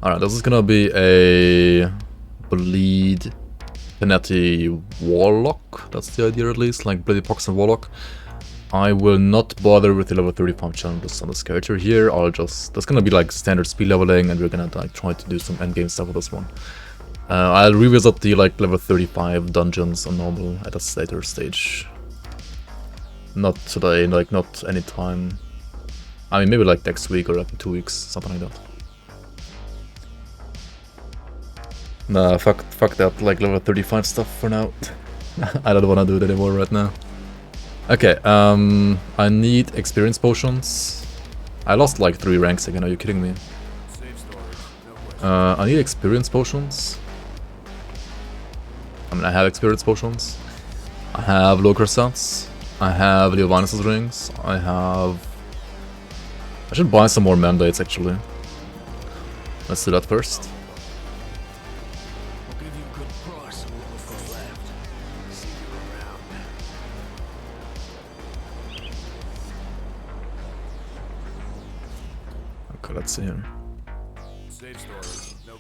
Alright, this is gonna be a bleed Panetti Warlock. That's the idea at least, like Bloody Pox and Warlock. I will not bother with the level 35 challenges on this character here. That's gonna be like standard speed leveling, and we're gonna like try to do some endgame stuff with this one. I'll revisit the like level 35 dungeons on normal at a later stage. Not today, like not anytime. I mean, maybe like next week or like in 2 weeks, something like that. Nah, fuck that like level 35 stuff for now. I don't wanna do it anymore right now. Okay, I need experience potions. I lost like 3 ranks again, are you kidding me? I need experience potions. I mean, I have experience potions. I have low sets. I have Leovanis' rings. I should buy some more mandates actually. Let's do that first. Okay, let's see here.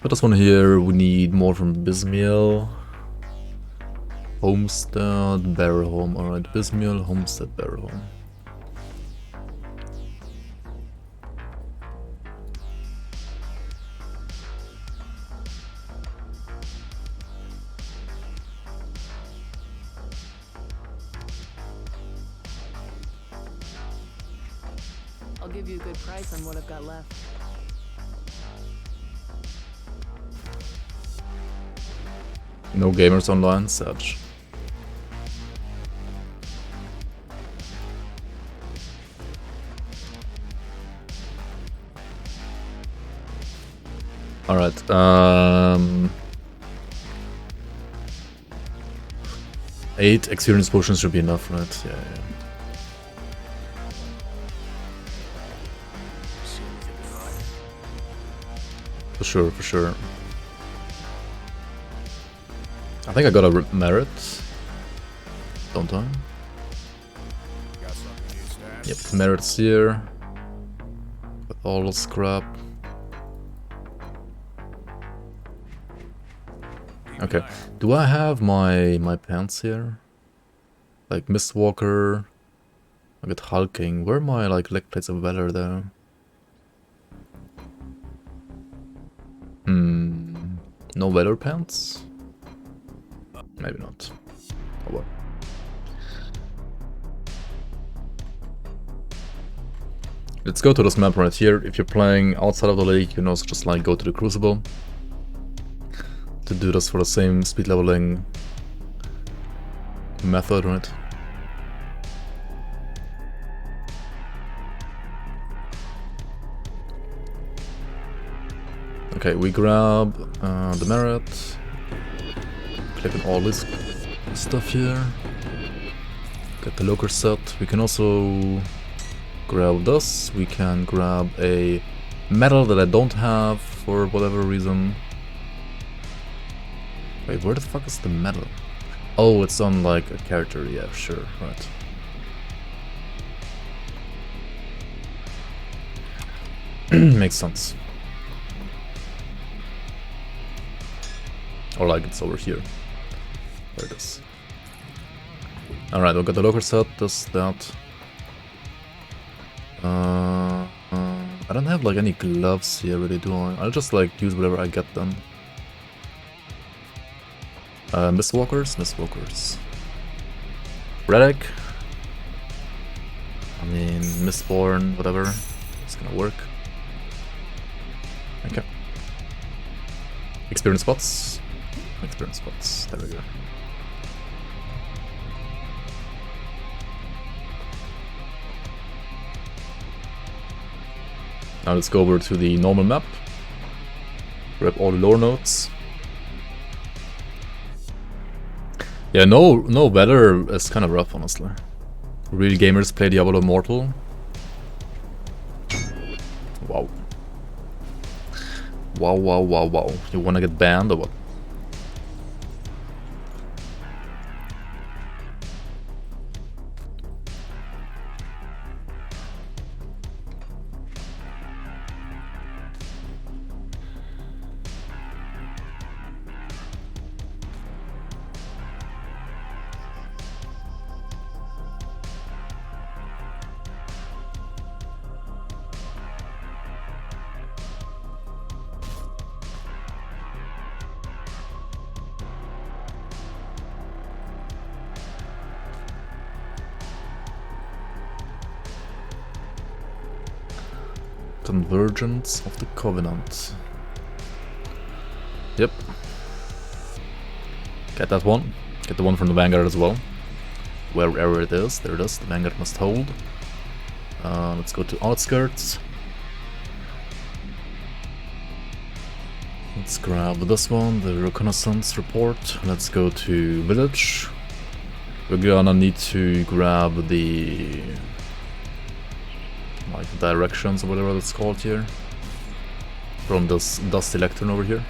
Put this one here. We need more from Bismiel. Homestead, Barrelhome. Alright, Bismiel, Homestead, Barrelhome. I'll give you a good price on what I've got left. No gamers online, Sag. Alright, 8 experience potions should be enough, right? Yeah. For sure. I think I got a merit, don't I? Yep, merits here. With all the scrap. Okay, do I have my pants here? Like Mistwalker. I got Hulking. Where are my like leg plates of valor there? No valor pants? Maybe not. Oh well. Let's go to this map right here. If you're playing outside of the lake, you can also just like go to the Crucible to do this for the same speed leveling method, right? Okay, we grab the merit. Click on all this stuff here. Get the locker set. We can also grab this. We can grab a medal that I don't have for whatever reason. Wait, where the fuck is the medal? Oh, it's on like a character. Yeah, sure, right. Makes sense. Or like it's over here. There it is. Alright, we've got the locker set, that. I don't have like any gloves here really, do I? I'll just like use whatever I get then. Mistwalkers. Relic. I mean, Mistborn, whatever. It's gonna work. Okay. Experience spots. There we go. Now let's go over to the normal map. Grab all the lore notes. Yeah, no weather is kind of rough, honestly. Real gamers play Diablo Immortal. Wow. Wow. You wanna get banned or what? Convergence of the Covenant. Yep. Get that one. Get the one from the Vanguard as well. Wherever it is, there it is. The Vanguard must hold. Let's go to Outskirts. Let's grab this one, the Reconnaissance Report. Let's go to Village. We're gonna need to grab the directions or whatever that's called here. From this Dusty Lectern over here.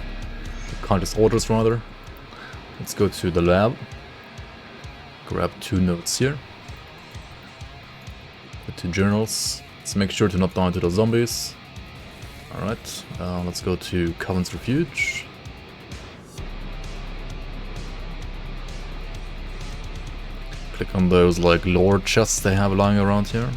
The Countess Orders rather. Let's go to the lab. Grab 2 notes here. The 2 journals. Let's make sure to not die to the zombies. Alright, let's go to Covenant's Refuge. Click on those like lore chests they have lying around here.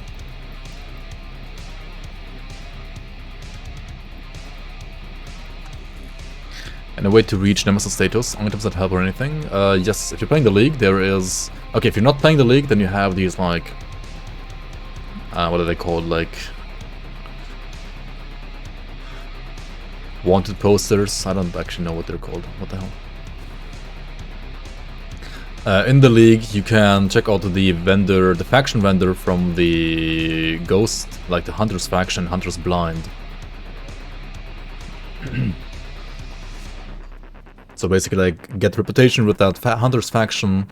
And a way to reach Nemesis status, items that help or anything. Yes, if you're playing the League, there is... Okay, if you're not playing the League, then you have these like... what are they called? Like... wanted posters. I don't actually know what they're called. What the hell? In the League, you can check out the vendor, the faction vendor from the Ghost, like the Hunter's faction, Hunter's Blind. So basically, like, get reputation with that Hunter's faction,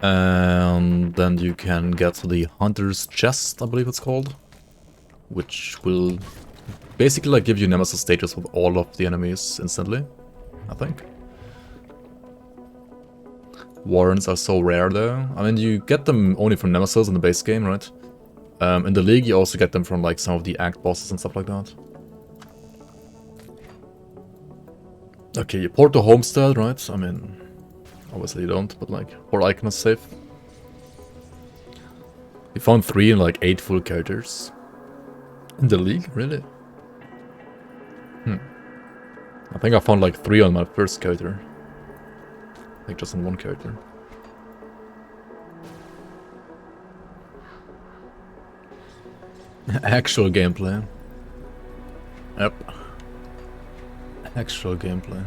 and then you can get the Hunter's Chest, I believe it's called, which will basically like give you Nemesis status with all of the enemies instantly, I think. Warrants are so rare though. I mean, you get them only from Nemesis in the base game, right? In the League, you also get them from like some of the Act bosses and stuff like that. Okay, you port to Homestead, right? I mean, obviously you don't, but like, port icon is safe. You found 3 and like 8 full characters. In the League? Really? I think I found like 3 on my first character. I think just on 1 character. Actual gameplay. Yep. Actual gameplay.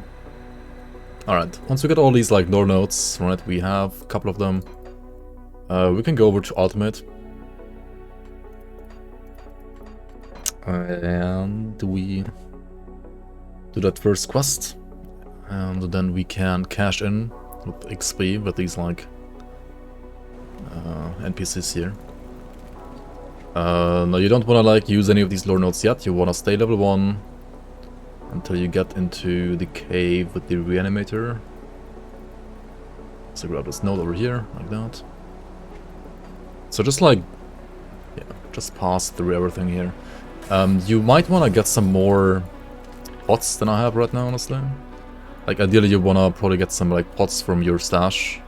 Alright, once we get all these like lore notes, right, we have a couple of them. We can go over to Ultimate. And we do that first quest, and then we can cash in with XP with these like NPCs here. No, you don't want to like use any of these lore notes yet. You want to stay level 1 until you get into the cave with the reanimator. So grab this node over here, like that. So just like, yeah, just pass through everything here. You might want to get some more pots than I have right now, honestly. Like, ideally you want to probably get some like pots from your stash.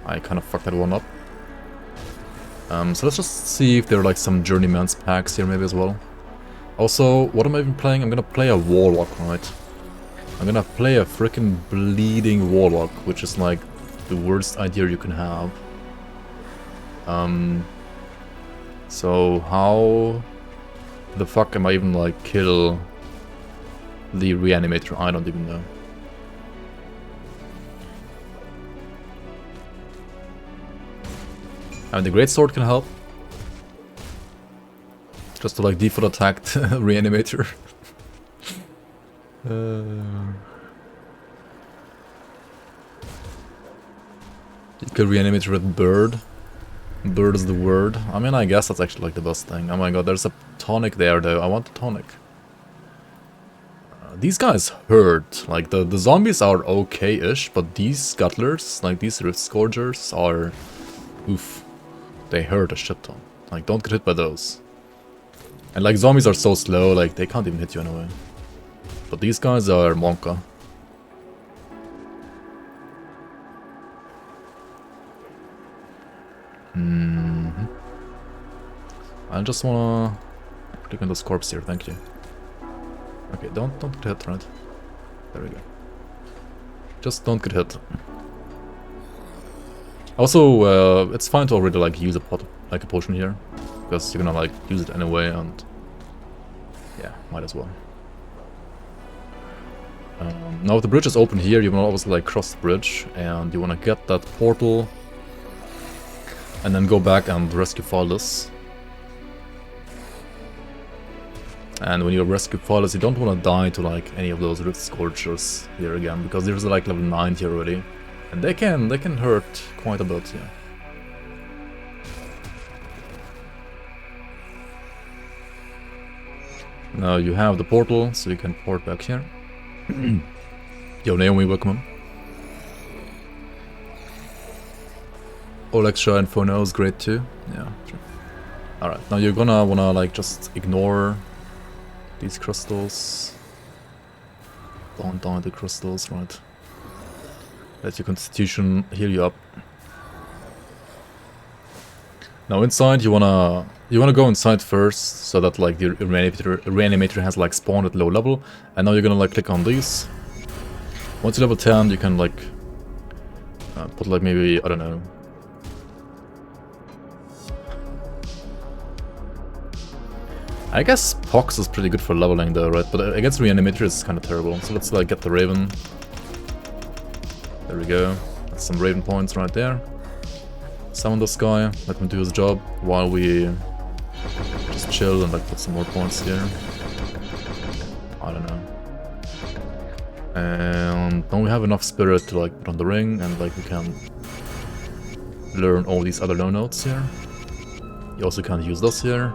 I kind of fucked that one up. So let's just see if there are like some Journeyman's packs here maybe as well. Also, what am I even playing? I'm gonna play a Warlock, right? I'm gonna play a freaking bleeding Warlock, which is like the worst idea you can have. So how the fuck am I even like kill the reanimator? I don't even know. I mean, the greatsword can help. Just to like default attack reanimator. You can reanimate with bird. Bird is the word. I mean, I guess that's actually like the best thing. Oh my god, there's a tonic there though. I want the tonic. These guys hurt. Like the zombies are okay-ish, but these scuttlers, like these rift scourgers, are oof. They hurt a shit ton. Like, don't get hit by those. And like zombies are so slow, like they can't even hit you anyway. But these guys are Monka. I just wanna click on this corpse here, thank you. Okay, don't get hit, right? There we go. Just don't get hit. Also, it's fine to already like use a pot, like a potion here, because you're gonna like use it anyway, and Yeah, might as well. Now if the bridge is open here, you want to obviously like cross the bridge, and you want to get that portal, and then go back and rescue Faldas. And when you rescue Faldas, you don't want to die to like any of those Rift Scorchers here again, because there's like level 9 here already, and they can hurt quite a bit, yeah. Now you have the portal, so you can port back here. Yo, Naomi, welcome. All extra info now is great too. Yeah, sure. Alright, now you're gonna wanna like just ignore these crystals. Don't die the crystals, right? Let your constitution heal you up. Now inside you wanna go inside first, so that like the reanimator has like spawned at low level, and now you're gonna like click on these. Once you're level 10, you can like put like maybe, I don't know. I guess Pox is pretty good for leveling though, right? But against reanimator it's kind of terrible. So let's like get the Raven. There we go. That's some Raven points right there. Summon this guy, let him do his job while we just chill and like put some more points here. I don't know. And now we have enough spirit to like put on the ring, and like we can learn all these other low notes here. You also can use this here.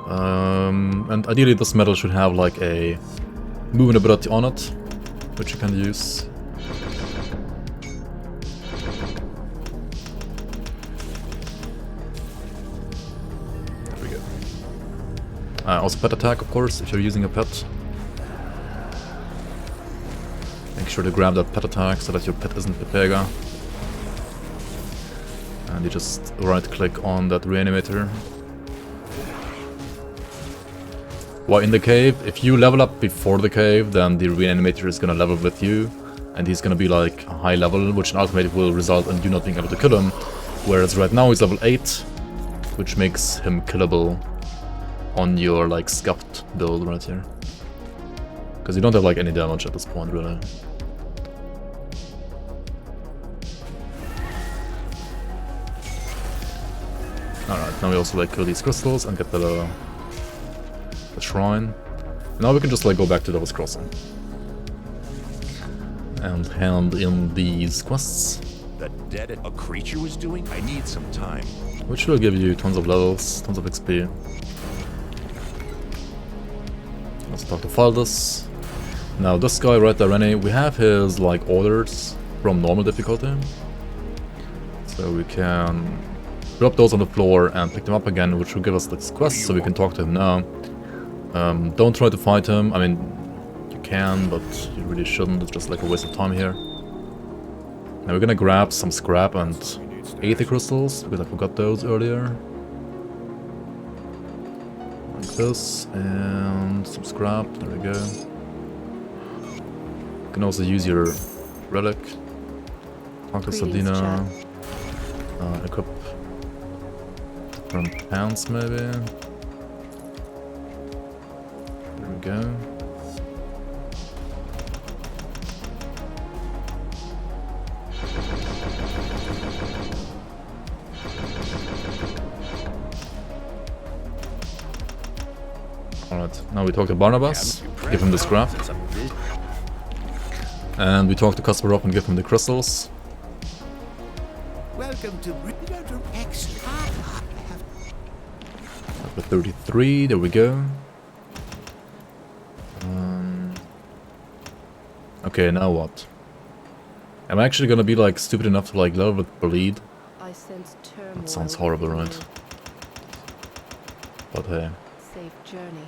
And ideally this medal should have like a movement ability on it, which you can use. Also pet attack, of course, if you're using a pet. Make sure to grab that pet attack so that your pet isn't Pepega. And you just right click on that reanimator. While in the cave, if you level up before the cave, then the reanimator is gonna level with you. And he's gonna be like a high level, which ultimately will result in you not being able to kill him. Whereas right now he's level 8, which makes him killable on your like scuffed build right here, because you don't have like any damage at this point really. Alright, now we also like kill these crystals and get the shrine. Now we can just like go back to Devil's Crossing and hand in these quests. The dead a creature was doing? I need some time. Which will give you tons of levels, tons of XP. Let's talk to Faldas. Now this guy right there, Rennie, we have his like orders from normal difficulty. So we can drop those on the floor and pick them up again, which will give us this quest, so we can talk to him now. Don't try to fight him. I mean, you can, but you really shouldn't. It's just like a waste of time here. Now we're gonna grab some scrap and Aether crystals, because I forgot those earlier. Like this, and some scrap, there we go. You can also use your relic. Talk to Sardina. Equip different pants maybe. There we go. Alright, now we talk to Barnabas, give him the scrap. And we talk to Kasparov and give him the crystals. Welcome to Number 33, there we go. Okay, now what? Am I actually gonna be like stupid enough to like level with bleed? I sense turmoil. That sounds horrible, right? But hey. Safe journey.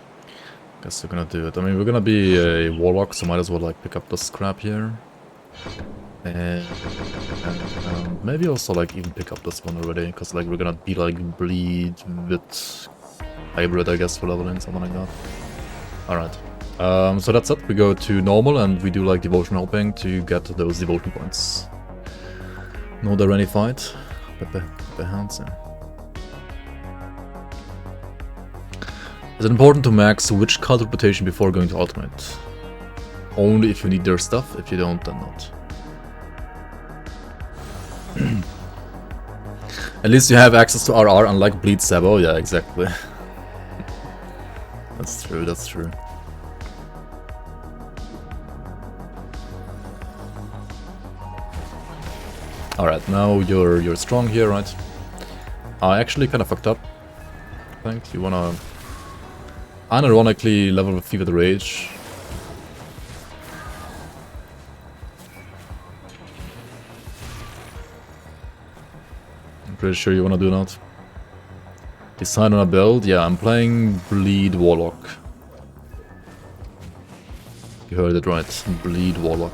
Guess we're gonna do it. I mean, we're gonna be a Warlock, so might as well like pick up the scrap here. And maybe also like even pick up this one already, because like we're gonna be like bleed with hybrid, I guess, for leveling, something like that. Alright. So that's it. We go to normal and we do like devotion helping to get those devotion points. No there any fight. Pepe hands, yeah. Is it important to max which cult reputation before going to ultimate? Only if you need their stuff, if you don't, then not. At least you have access to RR, unlike Bleed Sabo. Yeah, exactly. That's true, that's true. Alright, now you're strong here, right? I actually kind of fucked up. I think you wanna unironically level with Fever the Rage. I'm pretty sure you wanna do that. Decide on a build? Yeah, I'm playing Bleed Warlock. You heard it right, Bleed Warlock.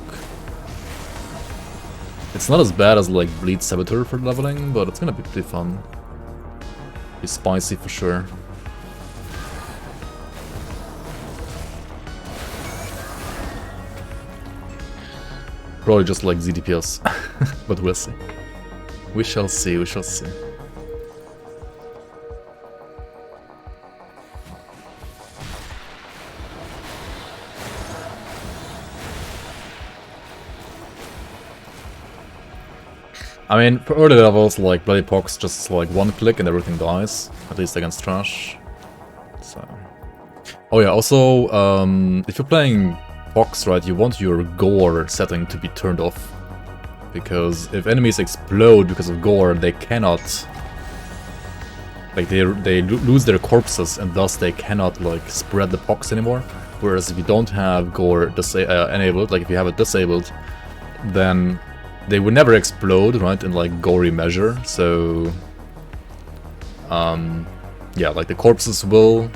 It's not as bad as like Bleed Saboteur for leveling, but it's gonna be pretty fun. Be spicy for sure. Probably just like ZDPS, but we'll see. We shall see, we shall see. I mean, for early levels, like Bloody Pox, just like one click and everything dies, at least against trash. So, oh yeah, also, if you're playing Pox, right, you want your gore setting to be turned off, because if enemies explode because of gore, they cannot, like, they lose their corpses, and thus they cannot like spread the Pox anymore. Whereas if you don't have gore enabled, like if you have it disabled, then they would never explode, right, in like gory measure. So yeah, like the corpses will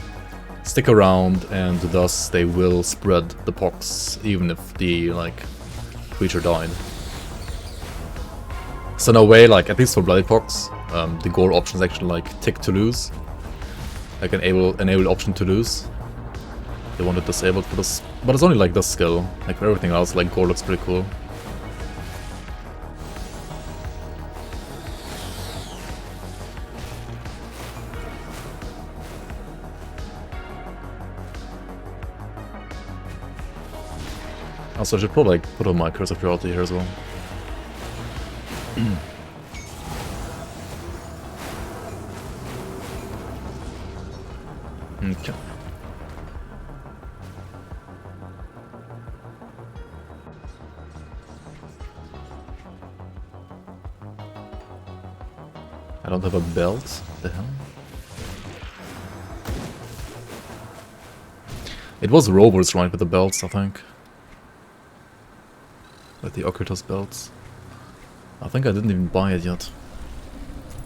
stick around, and thus they will spread the Pox even if the like creature died. So in a way, like at least for Bloody Pox, the gore option is actually like tick to lose, like enable option to lose. They want it disabled for this, but it's only like this skill. Like for everything else, like gore looks pretty cool. Also, I should probably like put on my Curse of Purity here as well. Okay. I don't have a belt. What the hell? It was Robor's right with the belts, I think. With the Occultus belts. I think I didn't even buy it yet.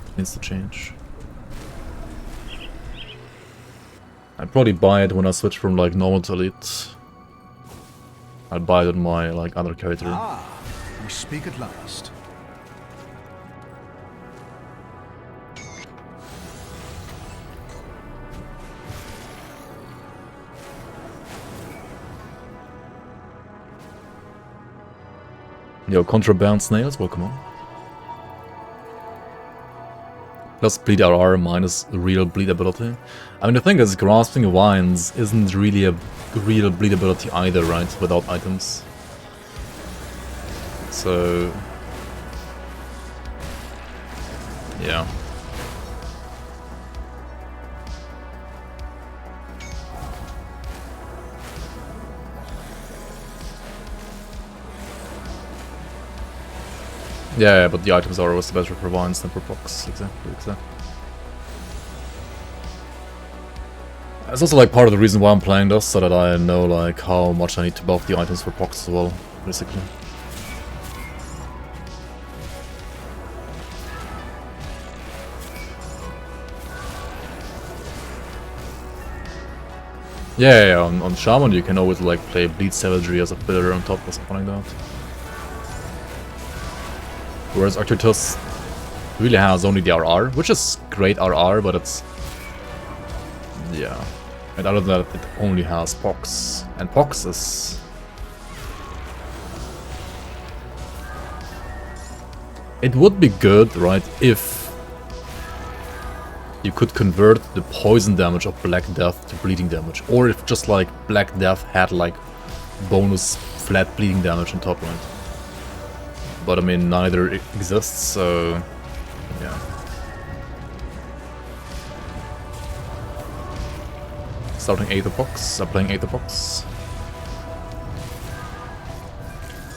It needs to change. I'd probably buy it when I switch from like normal to elite. I'll buy it on my like other character. Ah, we speak at last. Yo, Contraband Snails, welcome on. Plus Bleed RR minus real bleed ability. I mean, the thing is, Grasping Vines isn't really a real bleed ability either, right? Without items. So... yeah. Yeah, but the items are always better for Vines than for Pox. Exactly. It's also like part of the reason why I'm playing this, so that I know like how much I need to buff the items for Pox as well, basically. Yeah, on Shaman you can always like play Bleed Savagery as a filler on top or something like that. Whereas Occultus really has only the RR, which is great RR, but it's... yeah. And other than that, it only has Pox. And Pox is... it would be good, right, if you could convert the poison damage of Black Death to bleeding damage. Or if just like Black Death had like bonus flat bleeding damage on top, right? But I mean, neither exists, so yeah. Starting Aetherpox, I'm playing Aetherpox.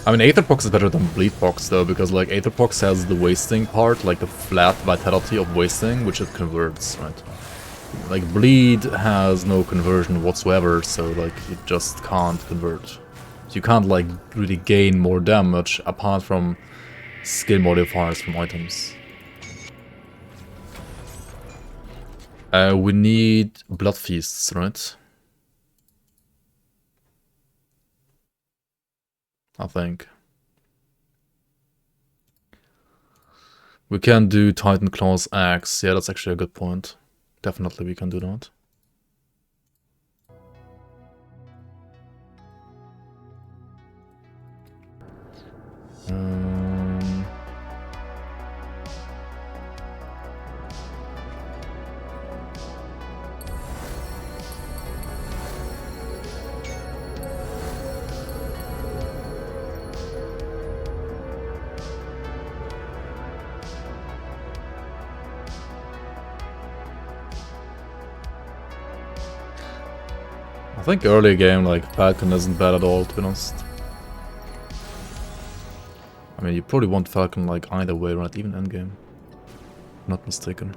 I mean, Aetherpox is better than Bleedpox though, because like Aetherpox has the wasting part, like the flat vitality of wasting, which it converts, right? Like Bleed has no conversion whatsoever, so like it just can't convert. So you can't like really gain more damage apart from skill modifiers from items. We need Blood Feasts, right? I think. We can do Titan Claws Axe. Yeah, that's actually a good point. Definitely we can do that. I think early game, like, Falcon isn't bad at all, to be honest. I mean, you probably want Falcon, like, either way, right? Even endgame. Not mistaken.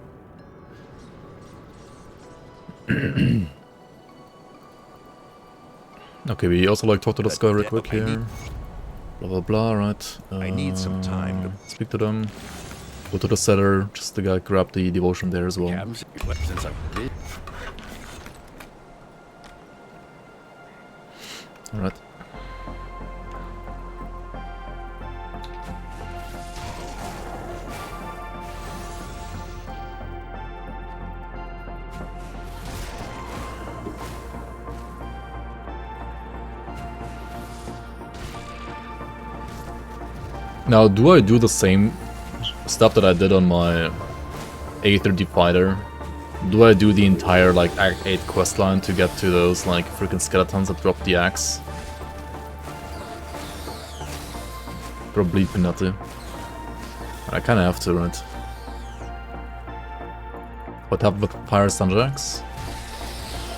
Okay, we also, like, talk to this guy real quick here. Blah, blah, blah, right? I need some time to speak to them. Go to the seller, just the guy grab the devotion there as well. Alright. Now, do I do the same stuff that I did on my Aether Divider? Do I do the entire, like, Act 8 questline to get to those, like, freaking skeletons that drop the axe? Probably Panetti. I kinda have to, right? What happened with Fire Sunjax?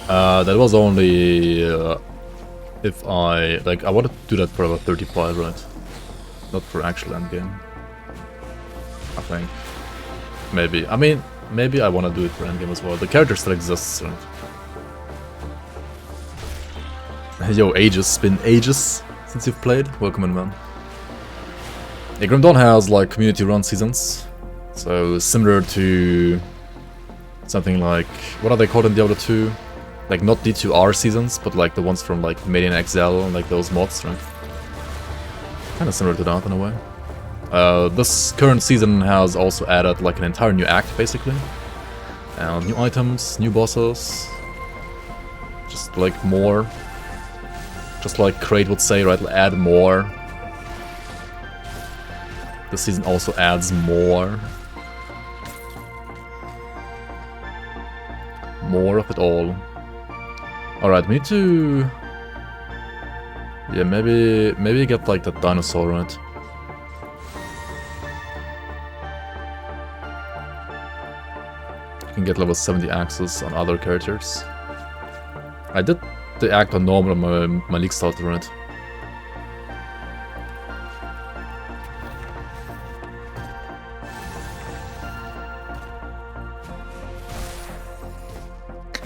That was only if I, like, I wanted to do that for about 35, right? Not for actual endgame. I think. Maybe. I mean, maybe I want to do it for endgame as well. The character still exists, right? Yo, ages. It's been ages since you've played. Welcome in, man. Yeah, Grim Dawn has, like, community run seasons. So, similar to something like... What are they called in Diablo 2? Like, not D2R seasons, but like the ones from, like, Made in Excel and, like, those mods, right? Kinda similar to that in a way. This current season has also added like an entire new act, basically. New items, new bosses. Just like more. Just like Crate would say, right? Add more. This season also adds more. More of it all. Alright, we need to... Yeah, maybe get like that dinosaur, right? You can get level 70 axes on other characters. I did the act on normal on my league starter, right?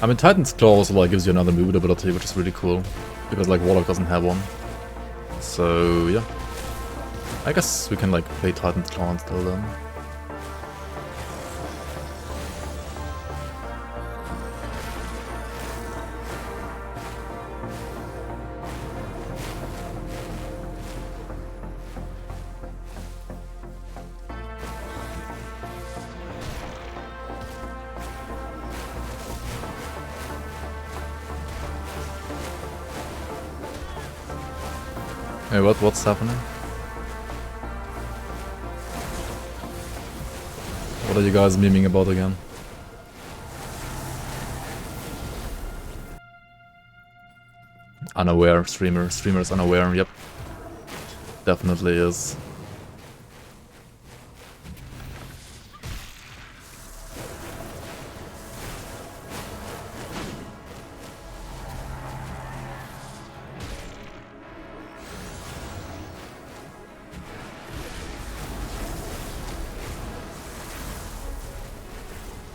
I mean, Titan's Claw also like gives you another movement ability, which is really cool. Because like Warlock doesn't have one. So yeah. I guess we can like play Titan's Claw until then. Hey, what's happening? What are you guys memeing about again? Unaware streamer. Streamer is unaware, yep. Definitely is.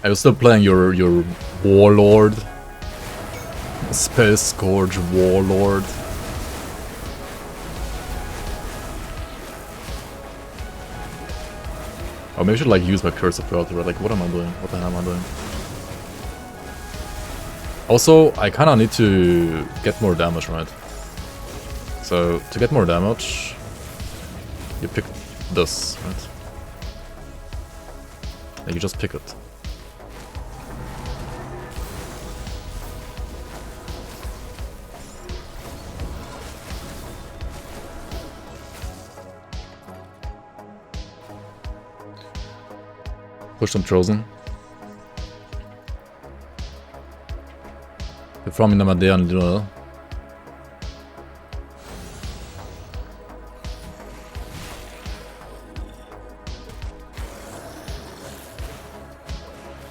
I was still playing your Warlord. Spell Scourge Warlord. Oh, maybe I should like use my Curse of Fertility, right? Like, what am I doing? What the hell am I doing? Also, I kinda need to get more damage, right? So, to get more damage, you pick this, right? Like, you just pick it. Push them Chosen. Det är fram innan med det en lilla.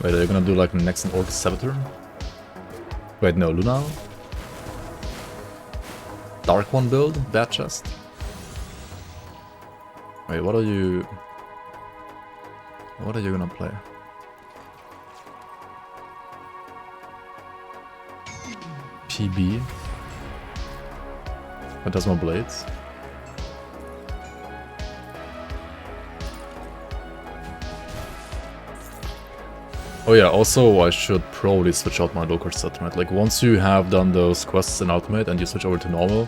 Wait, are you gonna do like next an Orc Saboteur? Wait, no, Luna? Dark One build? Bad chest? Wait, what are you... What are you gonna play? PB? It does more blades. Oh yeah, also I should probably switch out my local set, right? Like once you have done those quests in Ultimate and you switch over to normal,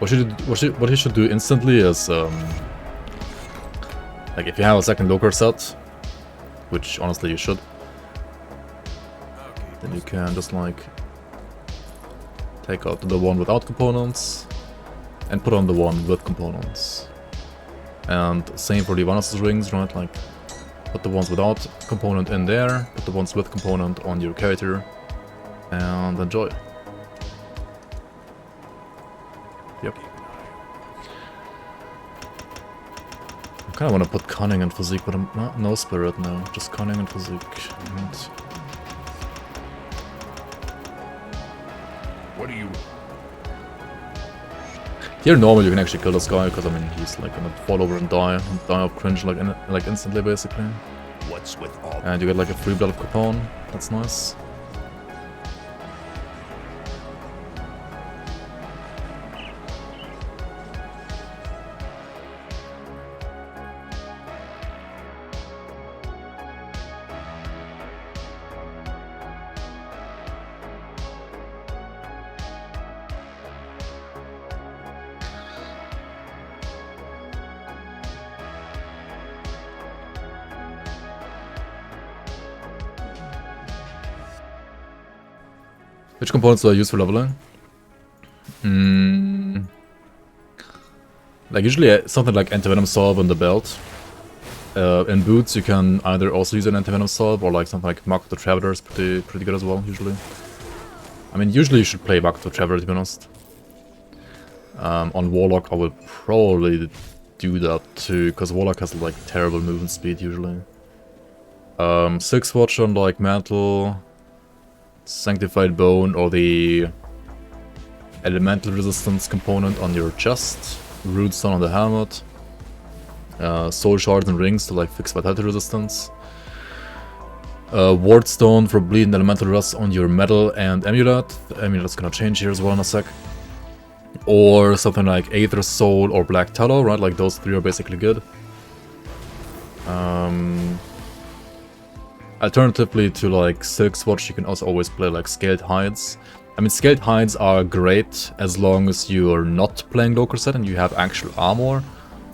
what you should do instantly is like if you have a second local set, which honestly you should, then you can just like take out the one without components and put on the one with components. And same for the Vanessa's rings, right? Like put the ones without component in there, put the ones with component on your character, and enjoy. Yep. I kinda wanna put Cunning and Physique, but I'm not, no Spirit now, just Cunning and Physique. And What do you... here normally you can actually kill this guy, because I mean he's like gonna fall over and die of cringe like instantly basically. What's with all... And you get like a free blood of Capone, that's nice. Which components do I use for leveling? Like usually something like anti-venom salve on the belt. In boots you can either also use an anti-venom salve or like something like Mark the Traveler is pretty good as well usually. I mean usually you should play Mark the Traveler to be honest. On Warlock I will probably do that too, because Warlock has like terrible movement speed usually. 6 watch on like Mantle, Sanctified Bone, or the Elemental Resistance component on your chest, Root Stone on the helmet, Soul Shards and Rings to like fix Vitality Resistance, Ward Stone for Bleed and Elemental Rust on your Metal and Amulet. The Amulet's gonna change here as well in a sec. Or something like Aether Soul or Black Tallow, right? Like those three are basically good. Alternatively to like Silk Swatch, you can also always play like Scaled Hides. I mean, Scaled Hides are great as long as you're not playing local set and you have actual armor,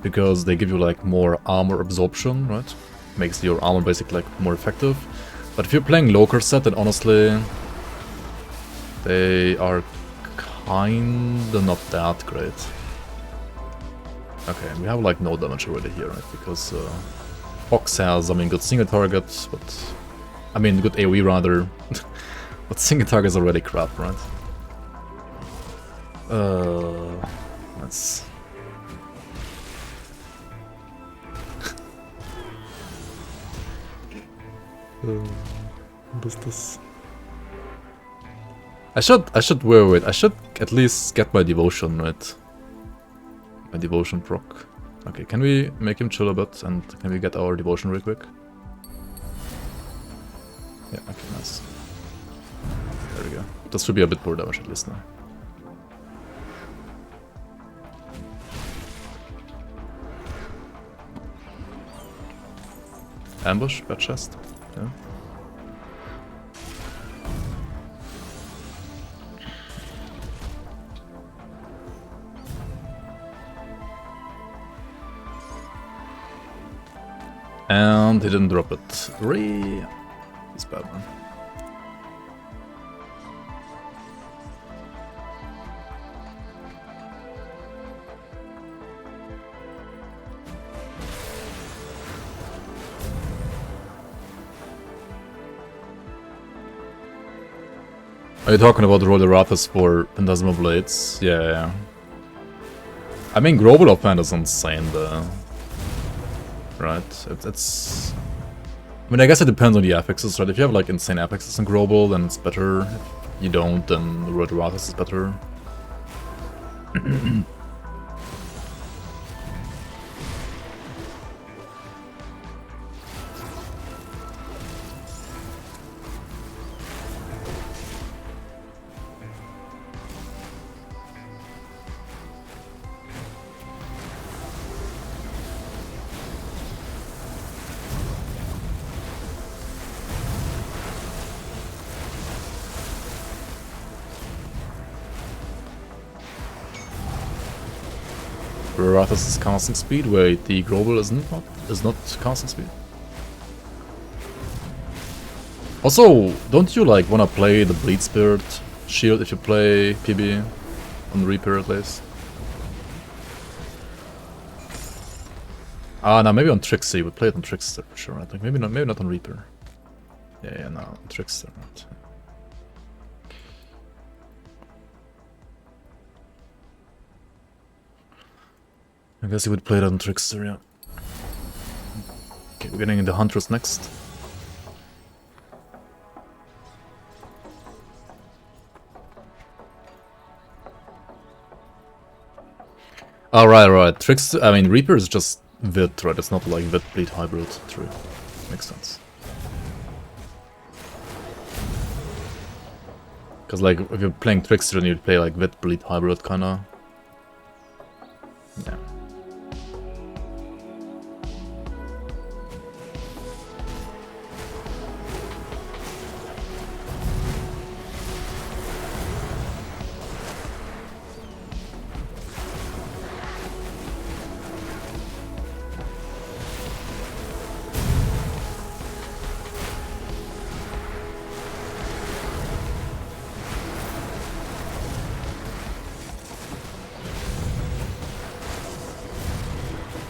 because they give you like more armor absorption, right? Makes your armor basically like more effective. But if you're playing local set, then honestly, they are kinda not that great. Okay, we have like no damage already here, right? Because Fox has, I mean, good single target, but... I mean, good AoE rather. But single target is already crap, right? That's... what is this? I should wait, I should at least get my devotion, right? My devotion proc. Okay, can we make him chill a bit and can we get our devotion real quick? Yeah, okay, nice. There we go. This should be a bit more damage at least now. Ambush, bad chest. Yeah. And he didn't drop it. It's bad, man. Are you talking about the Roller Rathas for Phantasmal Blades? Yeah. I mean, Global Offhand is insane, though. Right? It's... I mean, I guess it depends on the affixes, right? If you have, like, insane affixes in Global, then it's better. If you don't, then the Roller Rathas is better. Rathas is casting speed. Wait, the Global is not casting speed. Also, don't you like wanna play the Bleed Spirit shield if you play PB on Reaper at least? Ah, no, maybe on Trickster. You would play it on Trickster for sure. I think maybe not on Reaper. Yeah, no, on Trickster. Right. I guess he would play it on Trickster, yeah. Okay, we're getting into Huntress next. Oh, right. Trickster, I mean, Reaper is just Vit, right? It's not like Vit Bleed Hybrid. True. Makes sense. Because, like, if you're playing Trickster, then you'd play, like, Vit Bleed Hybrid, kinda. Yeah.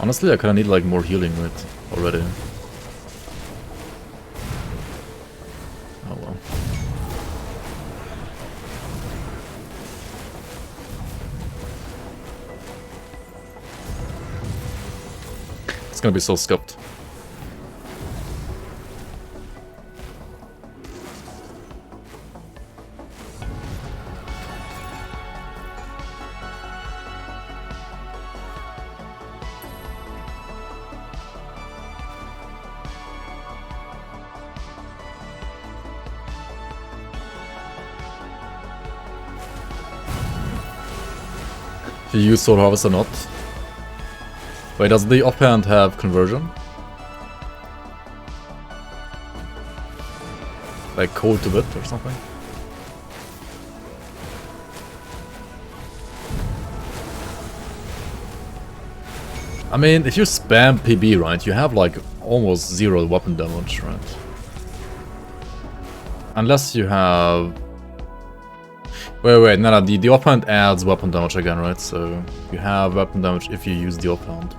Honestly, I kinda need like more healing right already. Oh well. It's gonna be so scuffed. You use Soul Harvest or not? Wait, does the offhand have conversion? Like cold to bit or something? I mean, if you spam PB, right, you have like almost zero weapon damage, right? Unless you have... Wait, no, the offhand adds weapon damage again, right? So you have weapon damage if you use the offhand.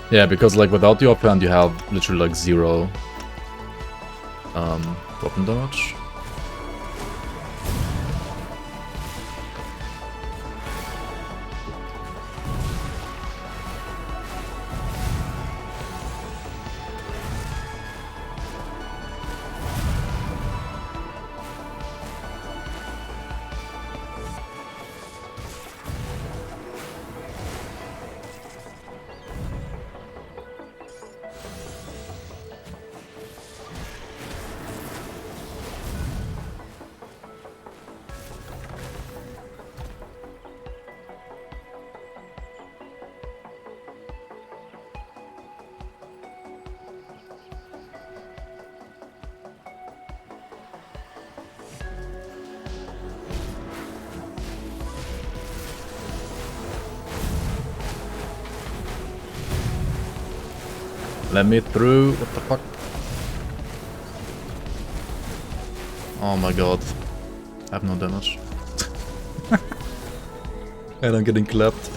Yeah, because like without the offhand you have literally like zero weapon damage. Let me through. What the fuck? Oh my god. I have no damage. And I'm getting clapped.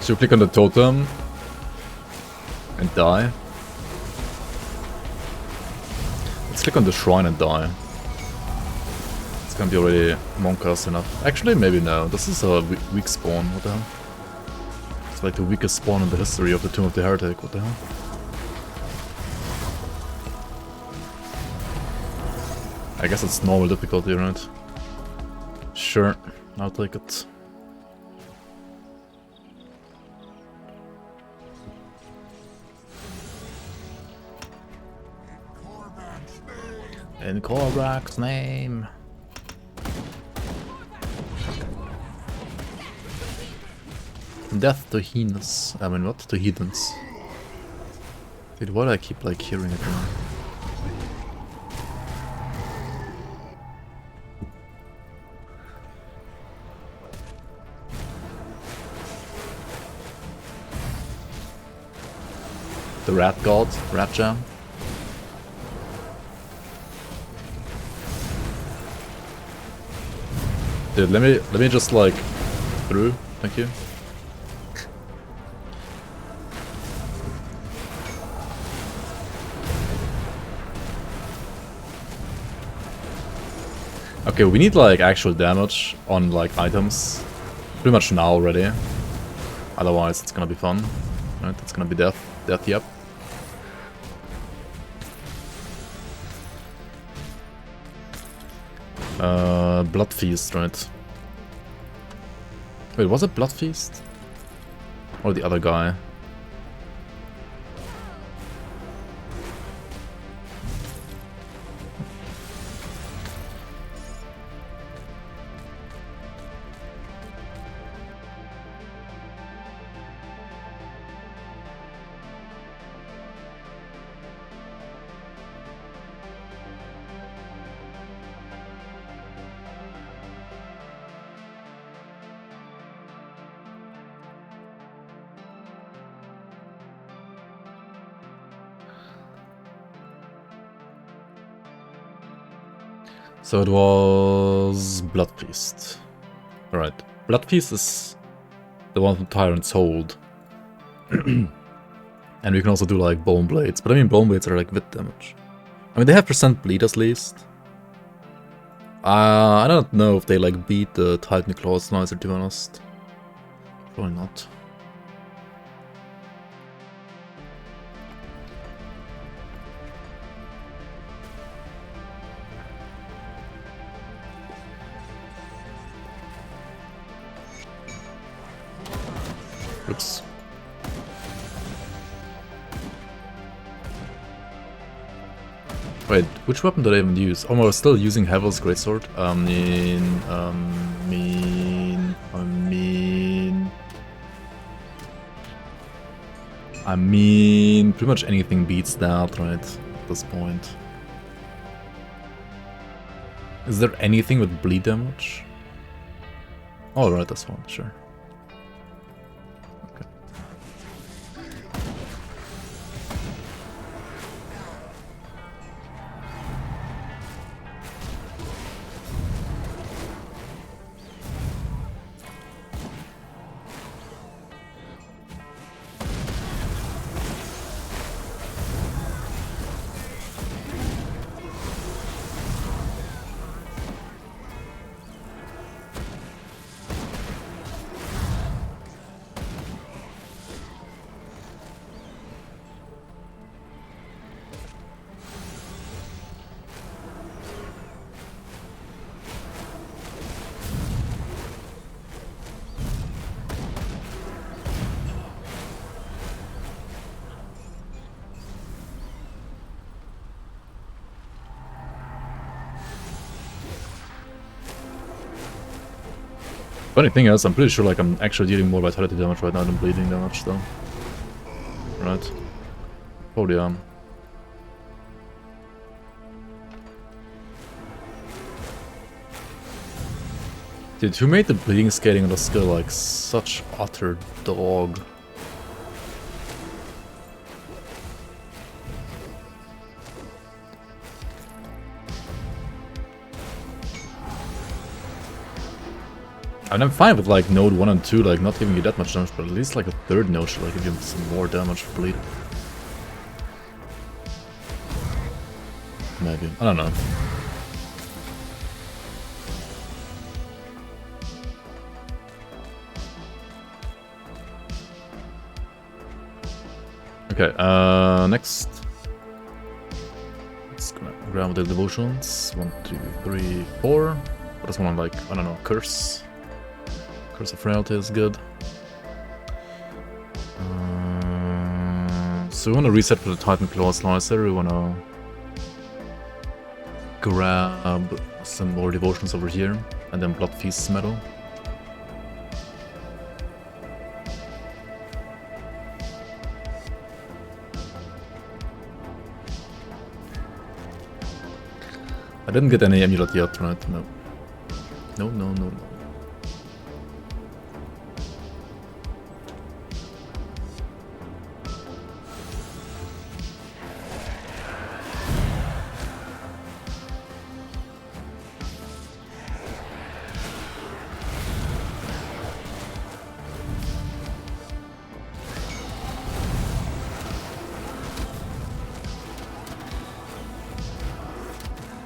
Should we click on the totem and die? Let's click on the shrine and die. It's gonna be already Monkas enough. Actually, maybe no. This is a weak spawn. What the hell? It's like the weakest spawn in the history of the Tomb of the Heretic. What the hell? I guess it's normal difficulty, right? Sure, I'll take it. In Korrak's name. Death to heathens. I mean, what? To heathens. Dude, why do I keep like hearing it now? The rat god, rat jam. Dude, let me just like through. Thank you. Okay, we need like actual damage on like items pretty much now already. Otherwise, it's gonna be fun. Right? It's gonna be death. Death, yep. Blood Feast, right? Wait, was it Blood Feast? Or the other guy? So it was Blood Feast. Alright. Blood Feast is the one from Tyrant's Hold. And we can also do like Bone Blades, but I mean Bone Blades are like with damage. I mean they have percent bleed at least. I don't know if they like beat the Titan Claws nicer, to be honest. Probably not. Oops. Wait, which weapon did I even use? Oh, I was still using Havel's Greatsword. I mean, pretty much anything beats that, right? At this point. Is there anything with bleed damage? Oh, right, that's one, sure. Funny thing is, I'm pretty sure like I'm actually dealing more vitality damage right now than bleeding damage though. Right. Probably am. Dude, who made the bleeding scaling on the skill like such utter dog? And I'm fine with like node 1 and 2 like not giving you that much damage, but at least like a third node should like give you some more damage for bleed. Maybe. I don't know. Okay, next. Let's grab the devotions. 1, 2, 3, 4. I just want to like, I don't know, curse. Curse of Frailty is good. So we want to reset for the Titan Claw Slicer. We want to grab some more devotions over here, and then Blood Feast's medal. I didn't get any amulet yet, right? No. No, no, no, no.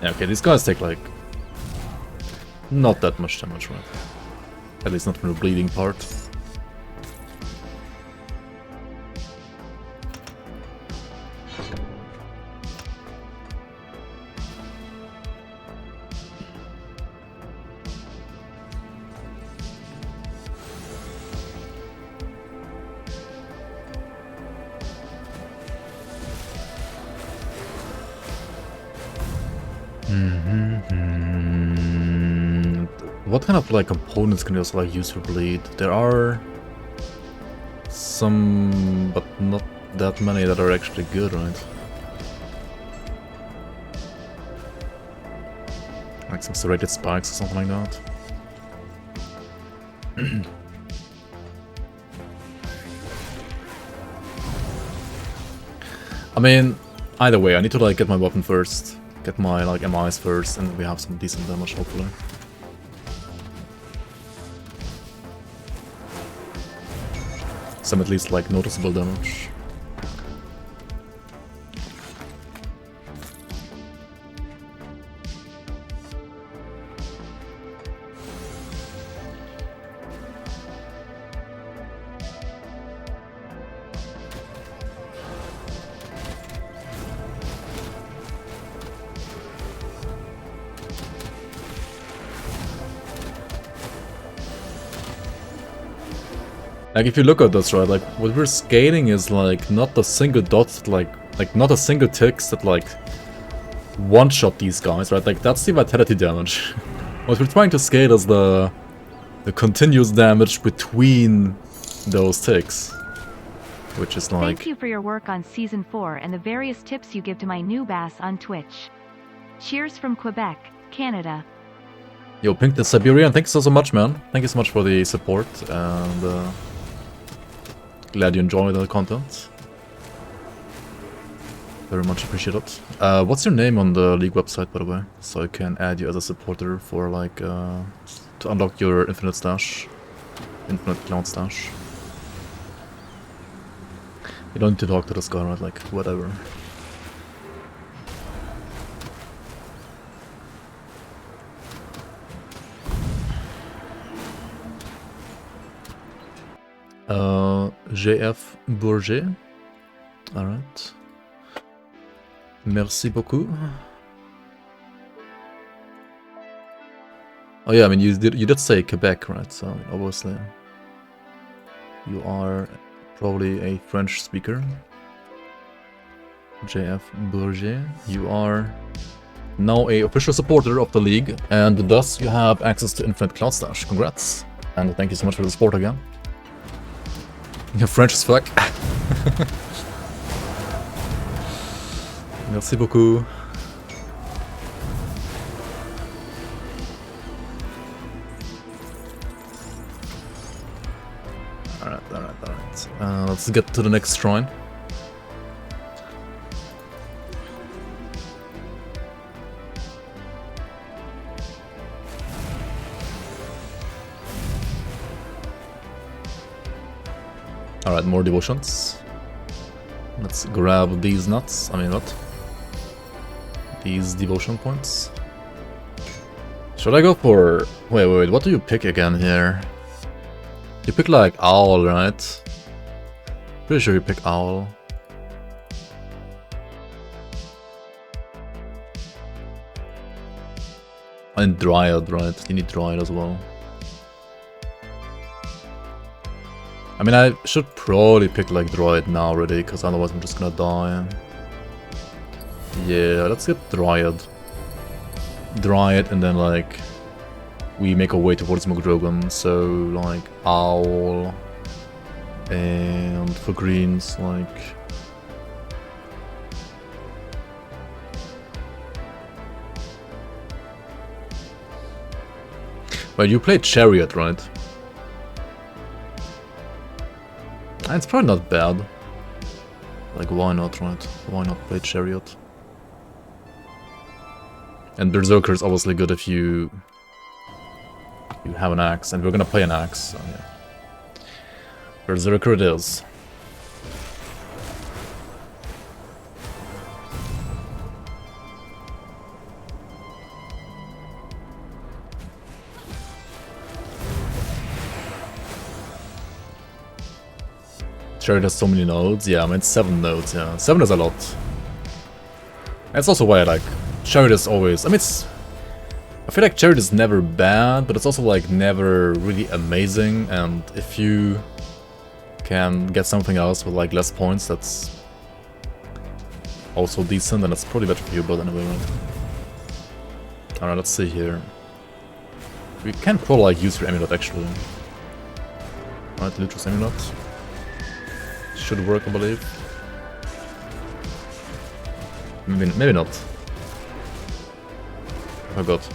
Yeah, okay, these guys take like not that much damage, right? At least not from the bleeding part. What kind of like components can you also like use for bleed? There are some, but not that many that are actually good, right? Like some serrated spikes or something like that. I mean, either way, I need to like get my weapon first, get my like MIs first, and we have some decent damage hopefully. Some at least like noticeable damage. Like if you look at this, right, like what we're scaling is like not a single dot, like not a single ticks that like one-shot these guys, right? Like that's the vitality damage. What we're trying to scale is the continuous damage between those ticks, which is like. Thank you for your work on Season 4 and the various tips you give to my new bass on Twitch. Cheers from Quebec, Canada. Yo, Pink the Siberian, thank you so much, man. Thank you so much for the support, and glad you enjoy the content. Very much appreciated. What's your name on the League website, by the way? So I can add you as a supporter for like to unlock your infinite stash, infinite cloud stash. You don't need to talk to this guy, right? Like whatever. GF Bourget. Alright. Merci beaucoup. Oh yeah, I mean you did say Quebec, right? So obviously you are probably a French speaker. JF Bourget. You are now a official supporter of the league, and thus you have access to infinite cloud stash. Congrats. And thank you so much for the support again. You're French as fuck. Merci beaucoup. Alright. Let's get to the next shrine. Alright, more devotions. Let's grab these nuts. I mean, what? These devotion points. Should I go for... Wait, what do you pick again here? You pick like owl, right? Pretty sure you pick owl. And dryad, right? You need dryad as well. I mean, I should probably pick like dryad now already, because otherwise I'm just gonna die. Yeah, let's get dryad. Dryad, and then like we make our way towards Mugdrogan, so like owl, and for greens like well, you played chariot, right? And it's probably not bad. Like, why not, right? Why not play chariot? And berserker is obviously good if you have an axe, and we're gonna play an axe, so yeah. Berserker it is. Chariot has so many nodes, yeah, I mean 7 nodes, yeah. 7 is a lot. That's also why I like Chariot is always, I mean it's, I feel like Chariot is never bad, but it's also like never really amazing, and if you can get something else with like less points that's also decent, then it's probably better for you, but anyway, right? Alright, let's see here. We can probably like use your amulet actually. Alright, Lutra's amulet. Should work, I believe. Maybe not. I forgot.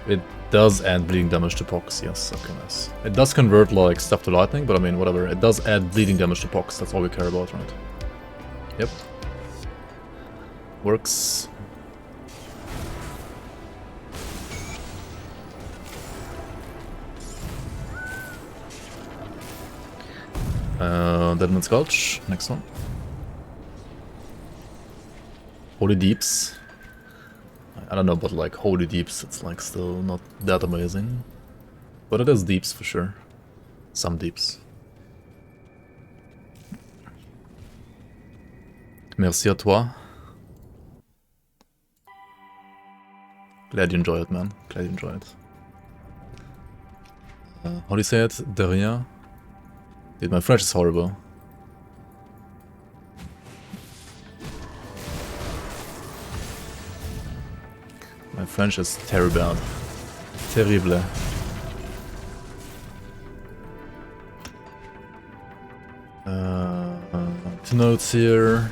It does add bleeding damage to Pox, yes, okay, nice. It does convert like stuff to lightning, but I mean, whatever. It does add bleeding damage to Pox, that's all we care about, right? Yep. Works. Deadman Sculch, next one. Holy Deeps. I don't know, but like Holy Deeps, it's like still not that amazing. But it is deeps for sure. Some deeps. Merci à toi. Glad you enjoy it, man. Glad you enjoy it. How do you say it? De rien? Dude, my French is horrible. My French is terrible. Terrible. Two notes here.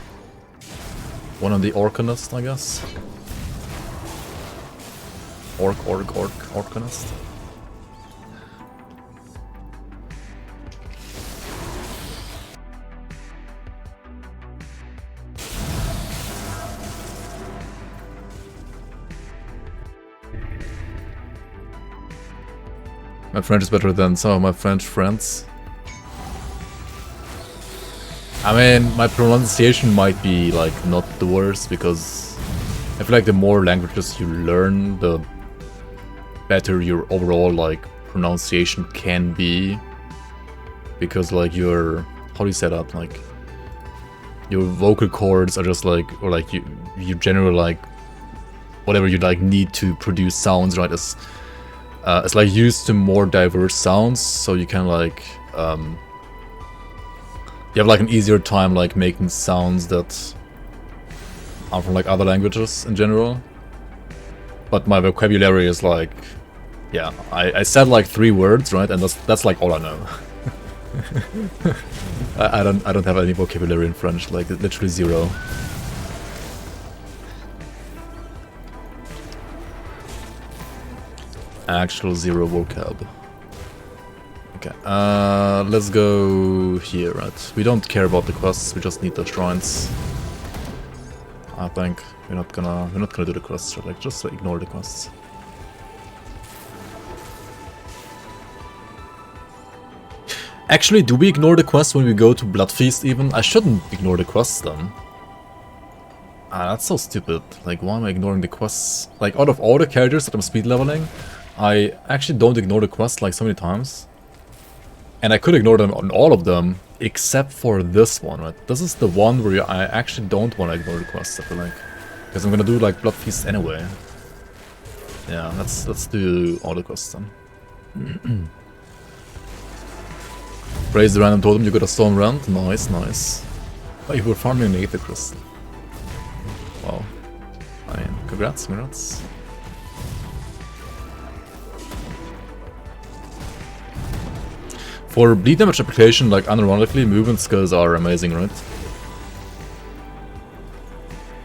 One on the Orcanist, I guess. Orcanist. My French is better than some of my French friends. I mean, my pronunciation might be like not the worst, because I feel like the more languages you learn, the better your overall like pronunciation can be. Because like your, how do you say that, like your vocal cords are just like, or like you generally like whatever you like need to produce sounds, right? It's like used to more diverse sounds, so you can like you have like an easier time like making sounds that are from like other languages in general. but my vocabulary is like, yeah, I said like 3 words, right? And that's like all I know. I don't have any vocabulary in French, like literally 0. Actual 0 vocab. Okay, let's go here, right? We don't care about the quests, we just need the shrines. I think we're not gonna do the quests, right? Like just ignore the quests. Actually, do we ignore the quests when we go to Bloodfeast even? I shouldn't ignore the quests then. Ah, that's so stupid. Like, why am I ignoring the quests? Like, out of all the characters that I'm speed leveling, I actually don't ignore the quests like so many times. And I could ignore them on all of them, except for this one, right? This is the one where I actually don't want to ignore the quests, I feel like. Because I'm gonna do, like, Bloodfeast anyway. Yeah, let's do all the quests then. Raise the random totem, you got a storm rand. Nice, nice. Oh, you were farming an Aether Crystal. Wow. I mean, congrats, congrats. For bleed damage application, like unironically, movement skills are amazing, right?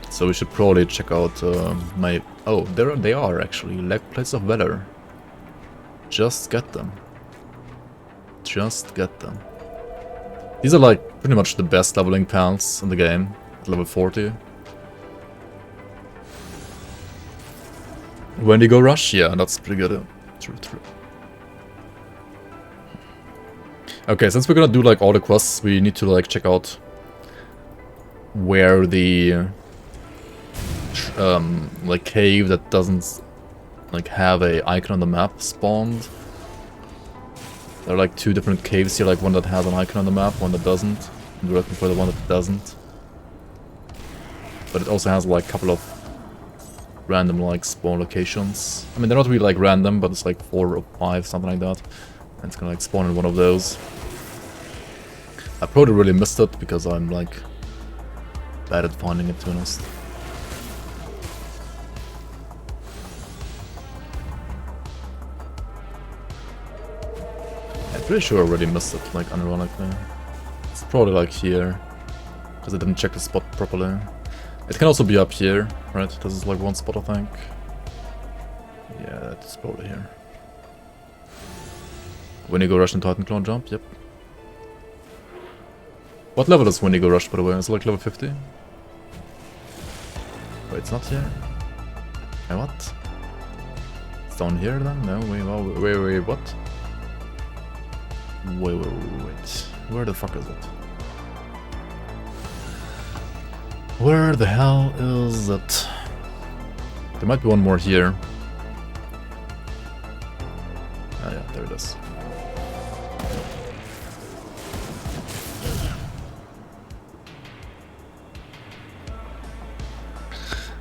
So we should probably check out my... Oh, there they are actually. Leg plates of valor. Just get them. Just get them. These are like pretty much the best leveling pals in the game at level 40. Wendigo Rush? Yeah, that's pretty good. True, true. Okay, since we're gonna do like all the quests, we need to like check out where the like cave that doesn't like have a icon on the map spawned. There are like 2 different caves here, like one that has an icon on the map, one that doesn't. And we're looking for the one that doesn't. But it also has like a couple of random like spawn locations. I mean, they're not really like random, but it's like 4 or 5, something like that. And it's gonna like spawn in one of those. I probably really missed it because I'm like bad at finding it, to be honest. I'm pretty sure I already missed it, like unironically. It's probably like here, because I didn't check the spot properly. It can also be up here, right? This is like one spot, I think. Yeah, it's probably here. Wendigo Rush and Titan Clone Jump, yep. What level is Wendigo Rush, by the way? Is it like level 50? Wait, it's not here? Wait, what? It's down here then? No, wait, what? Wait. Where the fuck is it? Where the hell is it? There might be one more here. Ah yeah, there it is.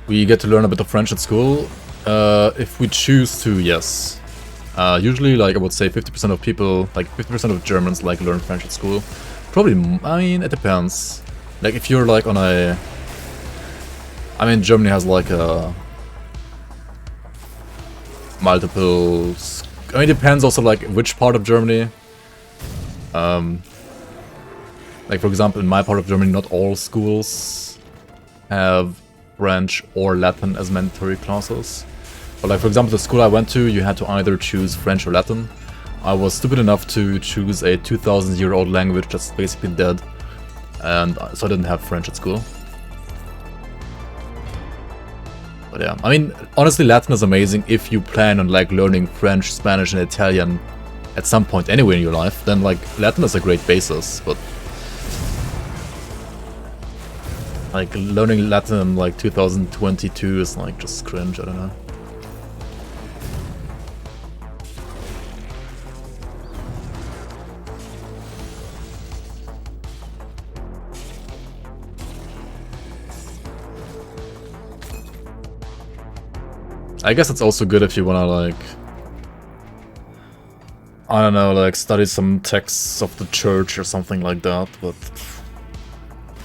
We get to learn a bit of French at school. If we choose to, yes. Usually, like, I would say 50% of people, like 50% of Germans like learn French at school. Probably, I mean, it depends. Like, if you're like on a... I mean, Germany has like a... multiple... I mean, it depends also like which part of Germany. Like, for example, in my part of Germany, not all schools have French or Latin as mandatory classes. But like, for example, the school I went to, you had to either choose French or Latin. I was stupid enough to choose a 2000-year-old language that's basically dead. And so I didn't have French at school. But yeah, I mean, honestly, Latin is amazing if you plan on like learning French, Spanish, and Italian at some point anyway in your life. Then like, Latin is a great basis, but... like, learning Latin in like 2022 is like just cringe, I don't know. I guess it's also good if you wanna like... I don't know, like study some texts of the church or something like that, but...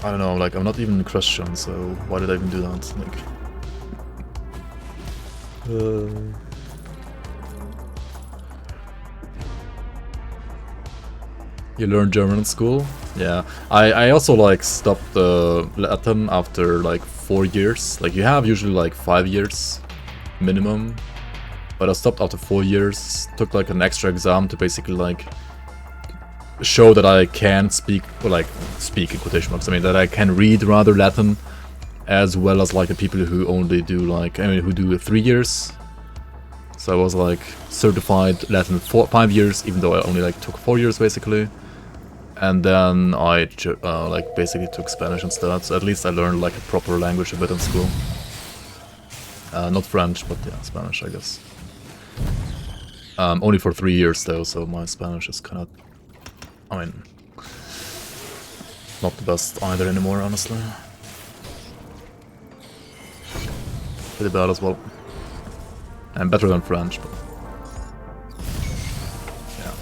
I don't know, like, I'm not even Christian, so why did I even do that? Like, You learn German in school? Yeah. I also like stopped Latin after like 4 years. Like you have usually like 5 years minimum. But I stopped after 4 years, took like an extra exam to basically like show that I can speak, or like speak in quotation marks, I mean that I can read rather Latin, as well as like the people who only do like, I mean who do 3 years. So I was like certified Latin 5 years, even though I only like took 4 years basically. And then I like basically took Spanish instead, so at least I learned like a proper language a bit in school. Not French, but yeah, Spanish I guess. Only for 3 years though, so my Spanish is kind of, I mean, not the best either anymore, honestly. Pretty bad as well. And better than French, but yeah.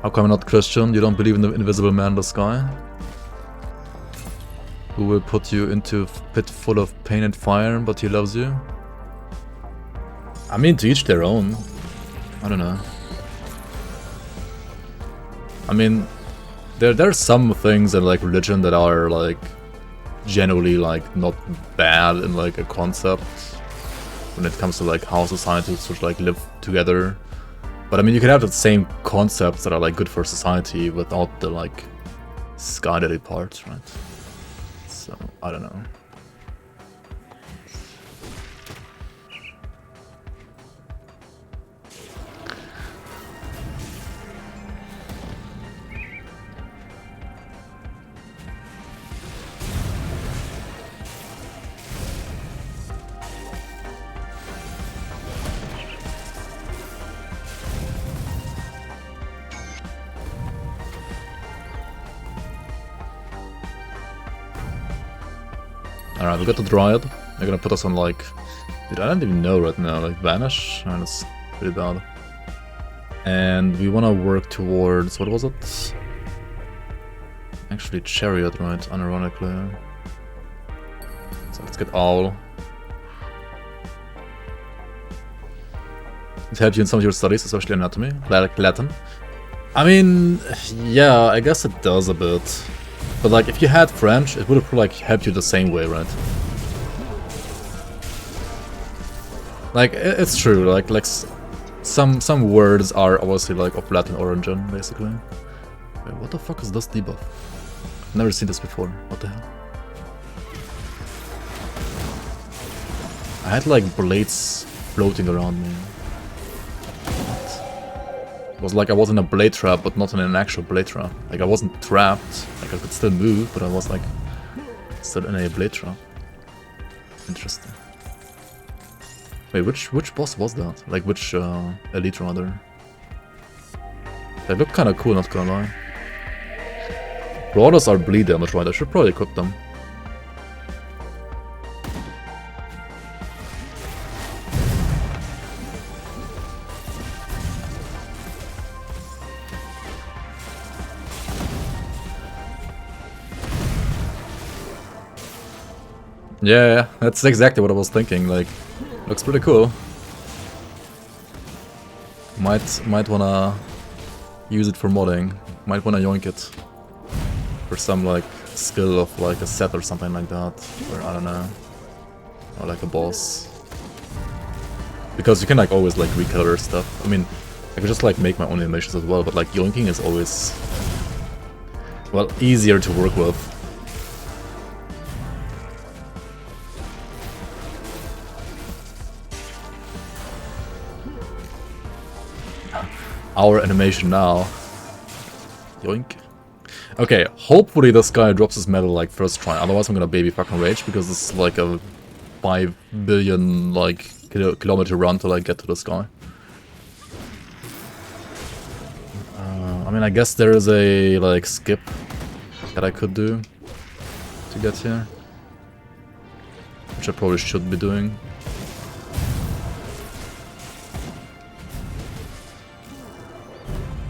How come you're not Christian? You don't believe in the invisible man in the sky? Who will put you into a pit full of pain and fire, but he loves you? I mean, to each their own. I don't know. I mean, there are some things in like religion that are like generally like not bad in like a concept when it comes to like how societies would like live together. But I mean, you can have the same concepts that are like good for society without the like sky daddy part, right? So I don't know. Alright, we got the Dryad. They're gonna put us on like... Dude, I don't even know right now. Like, Vanish? I mean, it's pretty bad. And we wanna work towards... What was it? Actually, Chariot, right? Unironically. So let's get Owl. It helped you in some of your studies, especially anatomy, like Latin. I mean, yeah, I guess it does a bit. But like, if you had French, it would have like helped you the same way, right? Like, it's true. Like some words are obviously like of Latin origin, basically. Wait, what the fuck is this debuff? I've never seen this before. What the hell? I had like blades floating around me. It was like I was in a blade trap, but not in an actual blade trap. Like I wasn't trapped, like I could still move, but I was like still in a blade trap. Interesting. Wait, which boss was that? Like which elite rather? They look kinda cool, not gonna lie. Brawlers are bleed damage, right? I should probably equip them. Yeah, that's exactly what I was thinking, like, looks pretty cool. Might wanna use it for modding, might wanna yoink it. For some, like, skill of, like, a set or something like that, or I don't know. Or like a boss. Because you can, like, always, like, recolor stuff. I mean, I could just, like, make my own animations as well, but, like, yoinking is always, well, easier to work with. Our animation now. Yoink. Okay, hopefully this guy drops his medal like first try, otherwise I'm gonna baby fucking rage because this is like a 5 billion like kilometer run to like get to this guy. I mean, I guess there is a like skip that I could do to get here, which I probably should be doing.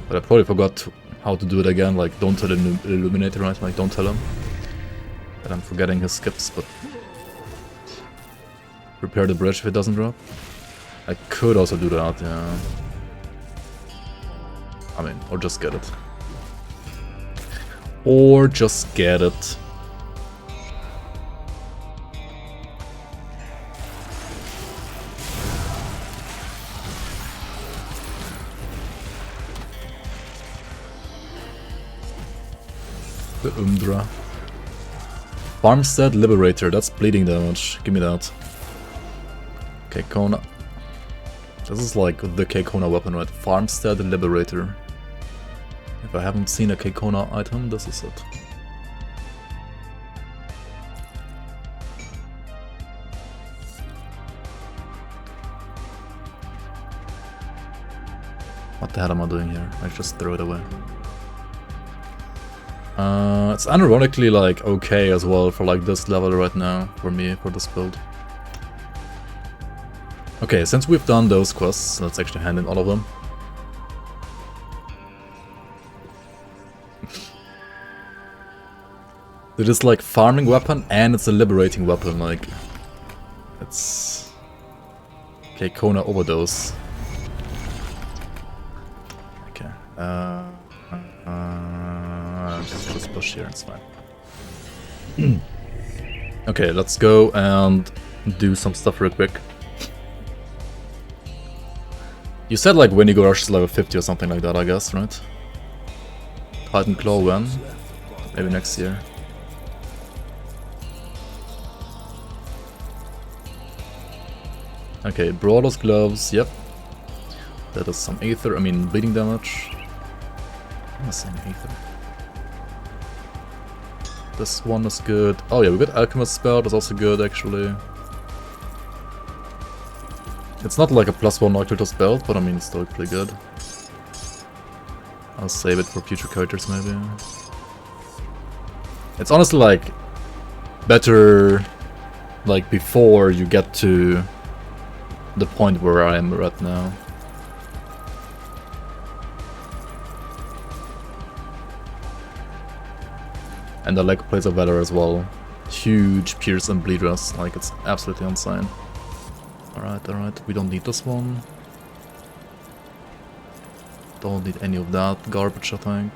But I probably forgot how to do it again, like don't tell Illuminator, right? Like don't tell him that I'm forgetting his skips, but Repair the bridge if it doesn't drop. I could also do that, yeah. I mean, or just get it. Or just get it. The Umbra. Farmstead Liberator, that's bleeding damage. Give me that. Kekona. This is like the Kekona weapon, right? Farmstead Liberator. If I haven't seen a Kekona item, this is it. What the hell am I doing here? I just throw it away. It's unironically like okay as well for like this level right now for me for this build. Okay, since we've done those quests, let's actually hand in all of them. It is like farming weapon and it's a liberating weapon, like it's Kekona overdose. Okay. Just push here, it's fine. Okay, let's go and do some stuff real quick. You said like when you go rush is level 50 or something like that, I guess, right? Titan Claw when? Maybe next year. Okay, Brawler's Gloves, yep. That is some Aether, I mean bleeding damage. What am I saying, Aether? This one is good. Oh yeah, we got Alchemist Spell, that's also good actually. It's not like a +1 Occultist belt, but I mean it's still pretty good. I'll save it for future characters maybe. It's honestly like better like before you get to the point where I am right now. And I like Place of Valor as well. Huge Pierce and Bleed Rest, like it's absolutely insane. Alright, we don't need this one. Don't need any of that garbage, I think.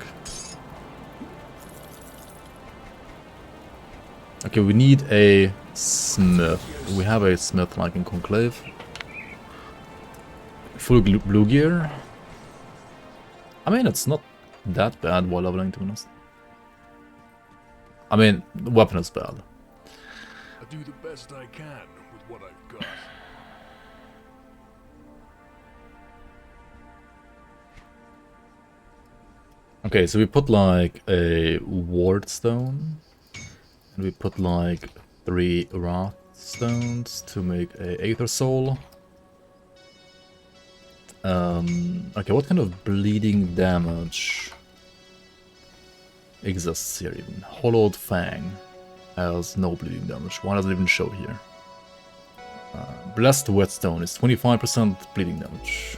Okay, we need a smith. We have a smith like in Conclave. Full blue gear. I mean, it's not that bad while leveling, to be honest. I mean, the weapon is bad. I do the best I can with what I've got. Okay, so we put like a ward stone. And we put like 3 wrath stones to make a Aether Soul. Okay, what kind of bleeding damage exists here even? Hollowed Fang has no bleeding damage. Why does it even show here? Blessed Whetstone is 25% bleeding damage.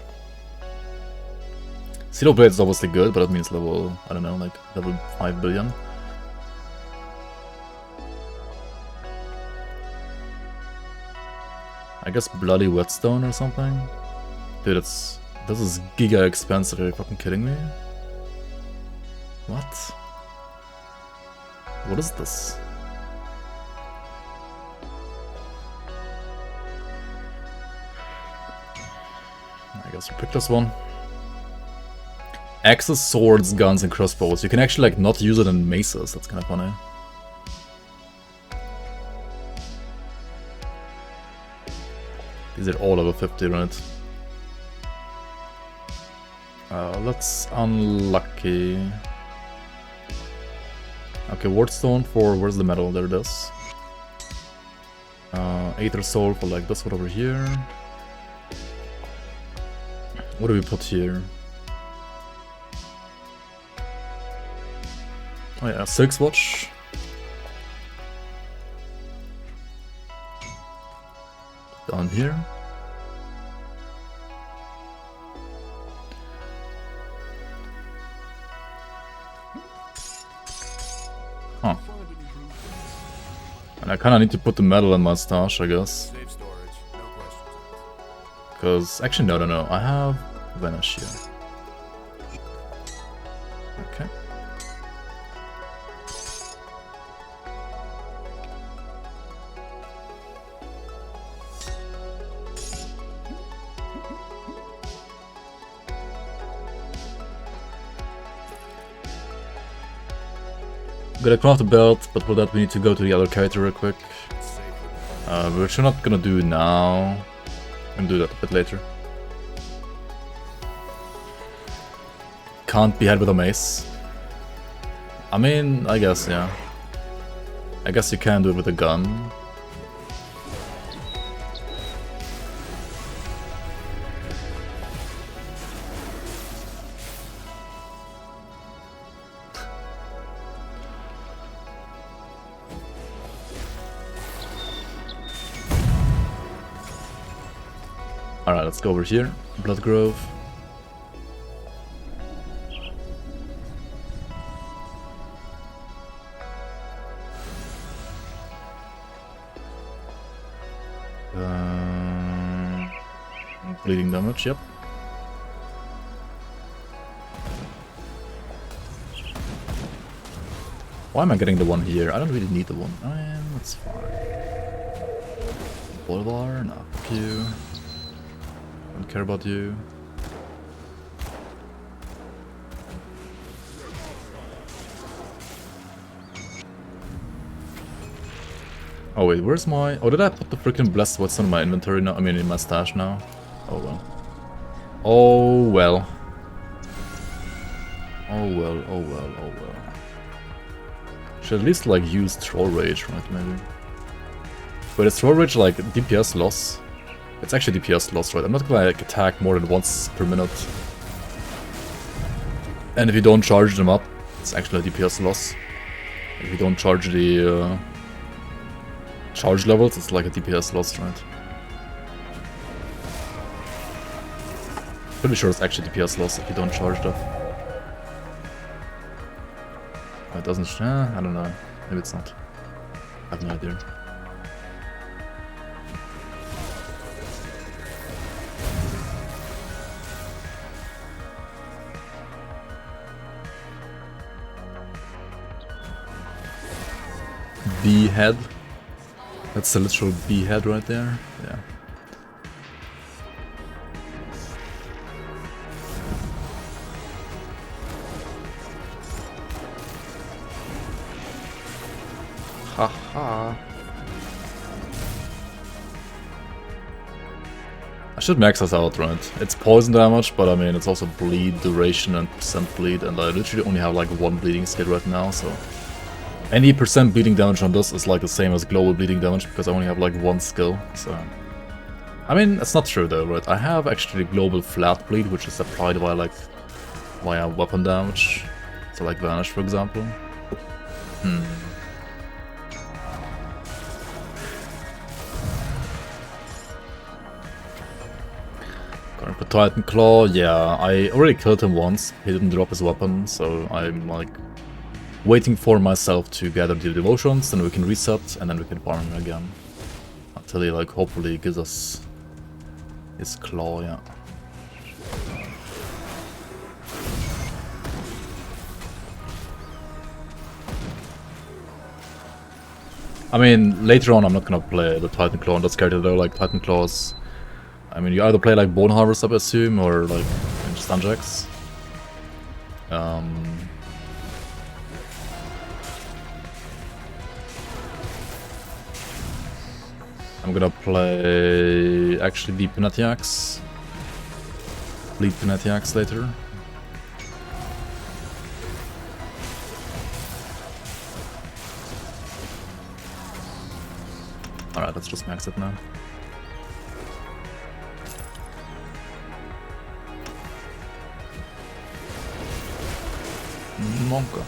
Seal Blade is obviously good, but that means level, I don't know, like level 5 billion. I guess Bloody Whetstone or something? Dude, this is giga expensive, are you fucking kidding me? What? What is this? I guess we'll pick this one. Axes, swords, guns, and crossbows. You can actually like not use it in maces, that's kind of funny. These are all over 50, right? Let's unlucky. Okay, Wardstone for, where's the metal? There it is. Aether Soul for like this one over here. What do we put here? Oh yeah, 6 watch. Down here. Huh. And I kinda need to put the metal in my stash, I guess. Save storage. Because, actually, no. I have Vanish here. Okay. Gonna craft a belt, but for that we need to go to the other character real quick. Which we're not gonna do now. I'm gonna do that a bit later. Can't be had with a mace. I mean, I guess, yeah. I guess you can do it with a gun. Alright, let's go over here. Blood Grove. Bleeding damage, yep. Why am I getting the one here? I don't really need the one. That's fine. Bolvar, no, fuck you. Don't care about you. Oh wait, where's my... Oh, did I put the freaking Blessed What's in my inventory now? I mean, in my stash now? Oh well. Oh well. Oh well, oh well, oh well. Should at least like use Troll Rage, right, maybe? But is Troll Rage like DPS loss? It's actually DPS loss, right? I'm not gonna like attack more than once per minute. And if you don't charge them up, it's actually a DPS loss. If you don't charge the charge levels, it's like a DPS loss, right? Pretty sure it's actually DPS loss if you don't charge that. Oh, it doesn't... I don't know. Maybe it's not. I have no idea. Bee head. That's a literal bee head right there. Yeah. Haha. I should max this out, right? It's poison damage, but I mean it's also bleed duration and percent bleed, and I literally only have like one bleeding skill right now, so any percent bleeding damage on this is like the same as global bleeding damage because I only have like one skill, so... I mean, that's not true though, right? I have actually global flat bleed, which is applied via weapon damage. So like Vanish, for example. Going for Titan Claw, yeah, I already killed him once. He didn't drop his weapon, so I'm like waiting for myself to gather the devotions, then we can reset, and then we can farm him again. Until he like hopefully gives us his claw, yeah. I mean, later on I'm not gonna play the Titan Claw on this character though, like Titan Claws. I mean, you either play like Bone Harvest, I assume, or like Stunjacks. I'm gonna play actually the Panetti Axe. Bleed Panetti Axe later. Alright, let's just max it now. Monka.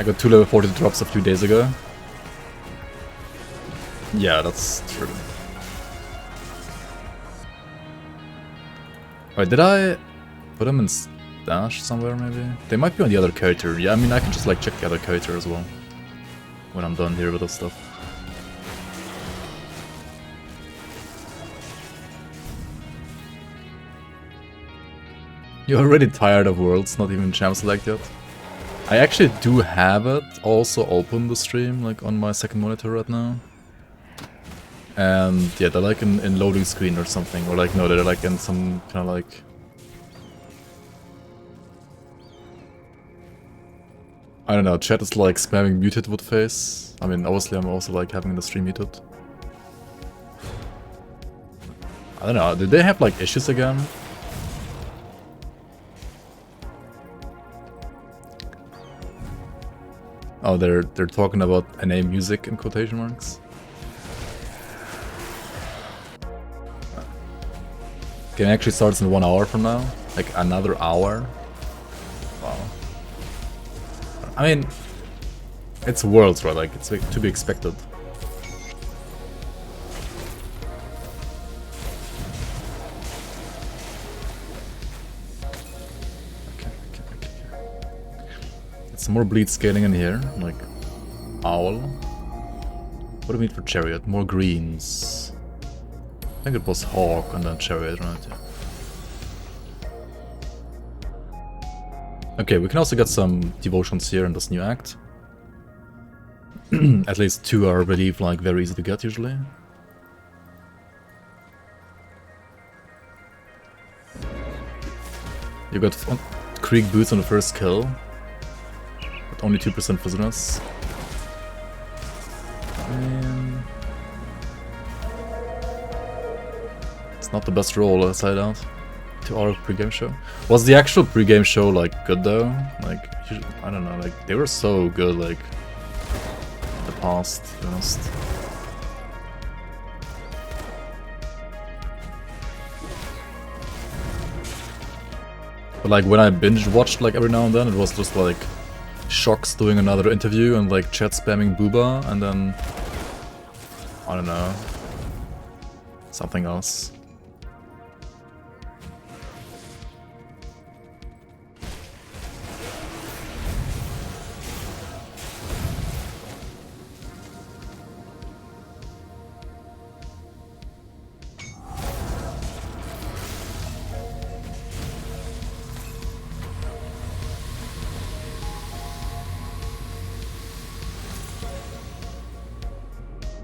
I got 2 level 40 drops a few days ago. Yeah, that's true. Wait, did I put them in stash somewhere maybe? They might be on the other character. Yeah, I mean I can just like check the other character as well. when I'm done here with this stuff. You're already tired of Worlds, not even Champ Select yet. I actually do have it also open the stream, like on my second monitor right now. And yeah, they're like in loading screen or something, or like no, they're like in some kind of like... I don't know, chat is like spamming muted wood face. I mean, obviously I'm also like having the stream muted. I don't know, did they have like issues again? Oh, they're talking about NA music in quotation marks. Game actually starts in 1 hour from now, like another hour. Wow. I mean, it's Worlds, right? Like it's to be expected. Some more bleed scaling in here, like owl. What do we need for chariot? More greens. I think it was hawk and then chariot, right? Yeah. Okay, we can also get some devotions here in this new act. At least 2 are, I believe, like very easy to get usually. You got Krieg boots on the first kill. Only 2% visitors. It's not the best roll, side out. 2 hour pre-game show. Was the actual pre-game show like good though? Like, I don't know, like they were so good like in the past, to be honest. But like when I binge watched like every now and then, it was just like Shocks doing another interview and like chat spamming Booba and then I don't know, something else.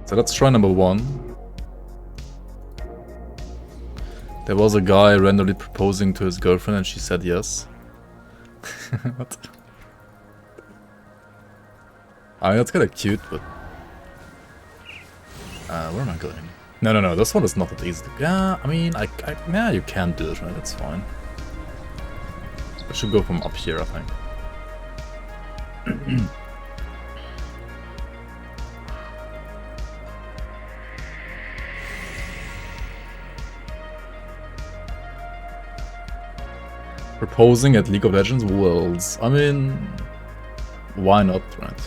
So let's try number 1. There was a guy randomly proposing to his girlfriend and she said yes. What? I mean, that's kinda cute, but... where am I going? No, this one is not that easy. Yeah, I mean, yeah, you can do it, right? That's fine. I should go from up here, I think. Proposing at League of Legends Worlds. I mean, why not, right?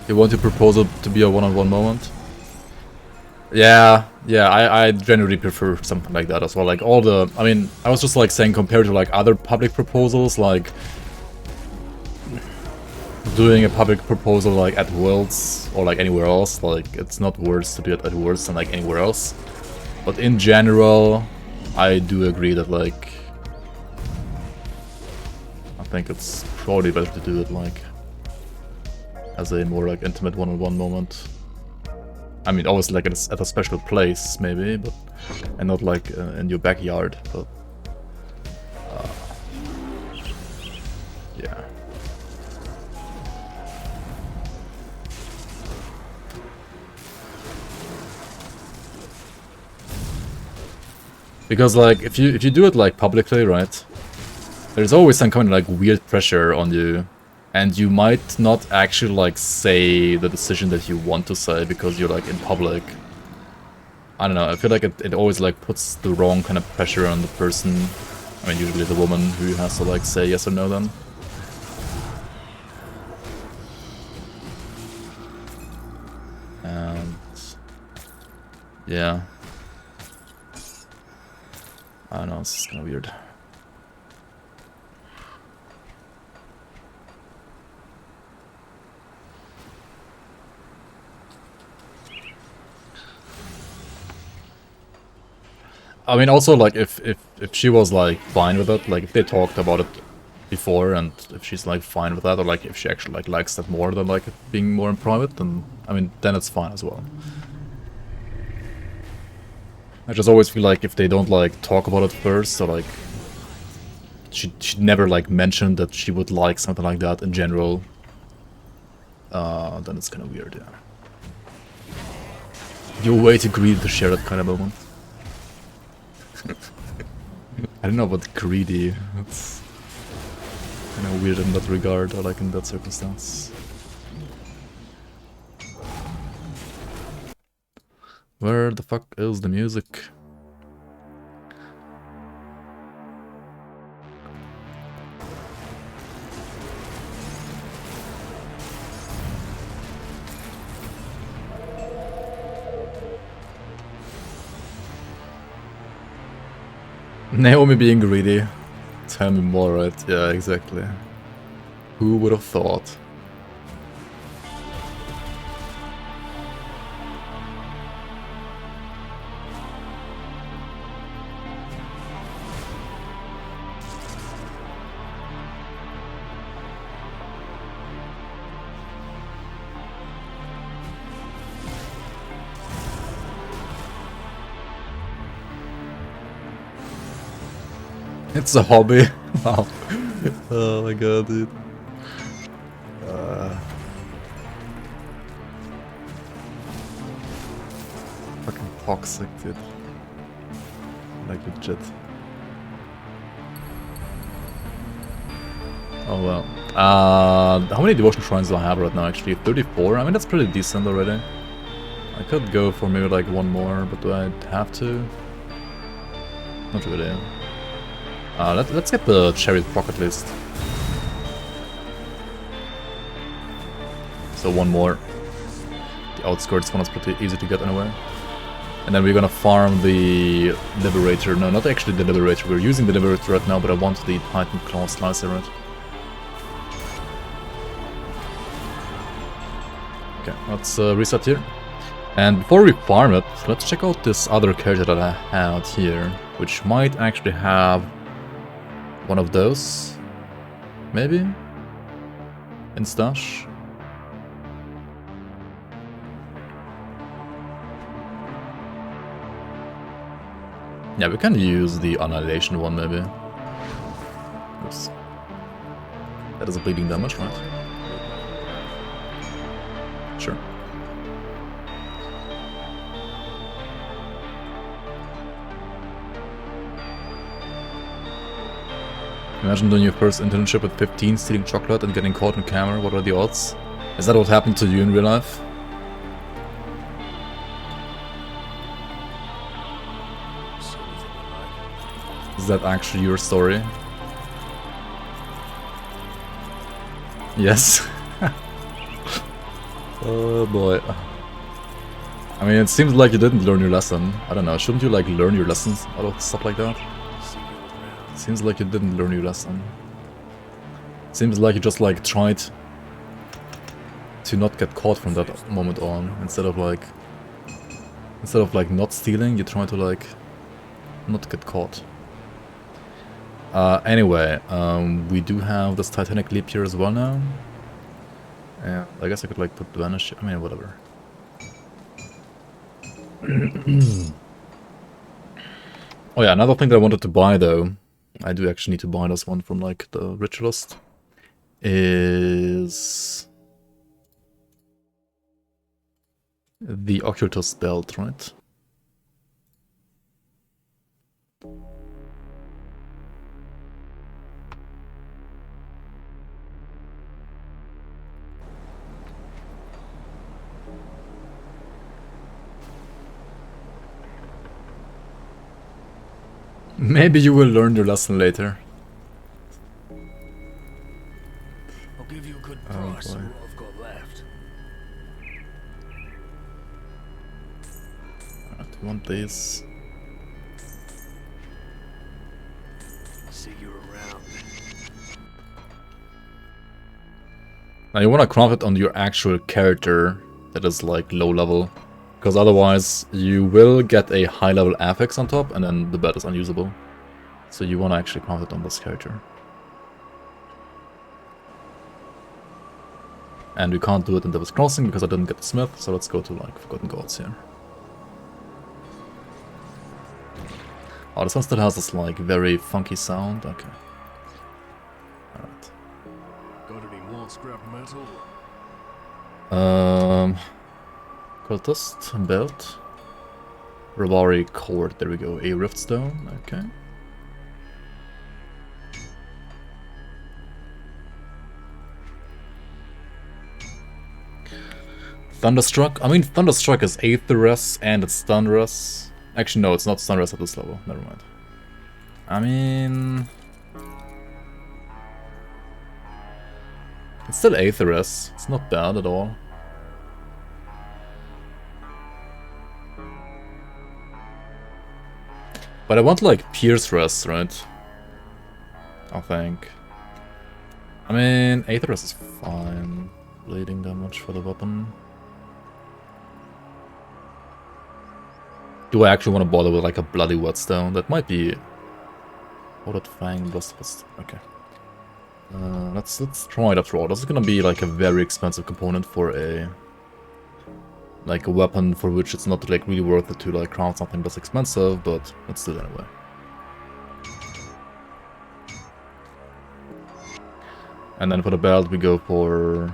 You want your proposal to be a one-on-one moment? Yeah, I generally prefer something like that as well. Like all the, I mean, I was just like saying compared to like other public proposals, like doing a public proposal like at Worlds or like anywhere else, like it's not worse to do it at Worlds than like anywhere else. But in general, I do agree that like, I think it's probably better to do it like as a more like intimate one-on-one moment. I mean, always like at a special place, maybe, but and not like in your backyard. But yeah. Because like if you do it like publicly, right? There's always some kind of like weird pressure on you. And you might not actually like say the decision that you want to say because you're like in public. I don't know, I feel like it always like puts the wrong kind of pressure on the person. I mean, usually the woman who has to like say yes or no then. Yeah. I don't know, this is kind of weird. I mean, also, like, if she was, like, fine with it, like, if they talked about it before, and if she's, like, fine with that, or, like, if she actually, like, likes that more than, like, being more in private, then, I mean, then it's fine as well. I just always feel like if they don't, like, talk about it first, or, like, she'd never, like, mention that she would like something like that in general, then it's kind of weird, yeah. You're way too greedy to share that kind of moment. I don't know about greedy. That's kind of weird in that regard, or like in that circumstance. Where the fuck is the music? Naomi being greedy. Tell me more, right? Yeah, exactly. Who would have thought? It's a hobby. Wow. Oh my god, dude. Fucking toxic, dude. Like legit. Oh well. How many devotion shrines do I have right now? Actually, 34. I mean, that's pretty decent already. I could go for maybe like one more, but do I have to? Not really. Let's get the chariot pocket list. So one more. The outskirts one is pretty easy to get anyway. And then we're gonna farm the Liberator. No, not actually the Liberator. We're using the Liberator right now, but I want the Titan Claw Slicer, right? Okay, let's reset here. And before we farm it, let's check out this other character that I had here, which might actually have one of those, maybe, in stash. Yeah, we can use the Annihilation one, maybe. Oops. That is a bleeding damage, right? Sure. Imagine doing your first internship at 15, stealing chocolate and getting caught on camera. What are the odds? Is that what happened to you in real life? Is that actually your story? Yes. Oh boy. I mean, it seems like you didn't learn your lesson. I don't know, shouldn't you like learn your lessons out of stuff like that? Seems like you didn't learn your lesson. Seems like you just like tried to not get caught from that moment on, instead of like not stealing, you try to like not get caught. Anyway, we do have this Titanic Leap here as well now. Yeah, I guess I could like put Vanish, I mean whatever. Oh yeah, another thing that I wanted to buy though, I do actually need to buy this one from like the Ritualist, is the Occultist belt, right? Maybe you will learn your lesson later. I'll give you a good price on what I've got left. Alright. You want these? See you around. Now you want to craft it on your actual character that is like low level, because otherwise you will get a high level affix on top and then the bed is unusable. So you want to actually craft it on this character. And we can't do it in Devil's Crossing because I didn't get the smith, so let's go to like Forgotten Gods here. Oh, this one still has this like very funky sound. Okay. Alright. Got any more scrap metal? Cultist, belt. Rivari cord, there we go. A rift stone, okay. Thunderstruck. I mean, Thunderstruck is Aetheress and it's Stunress. Actually, no, it's not Stunress at this level. Never mind. I mean, it's still Aetheress. It's not bad at all. But I want like Pierce Rest, right? I think. I mean, Aetheress is fine. Bleeding damage for the weapon. Do I actually want to bother with like a bloody whetstone? That might be. Oh, that fang blast. Okay. Let's try it after all. This is gonna be like a very expensive component for a like a weapon for which it's not like really worth it to like craft something that's expensive, but let's do it anyway. And then for the belt we go for.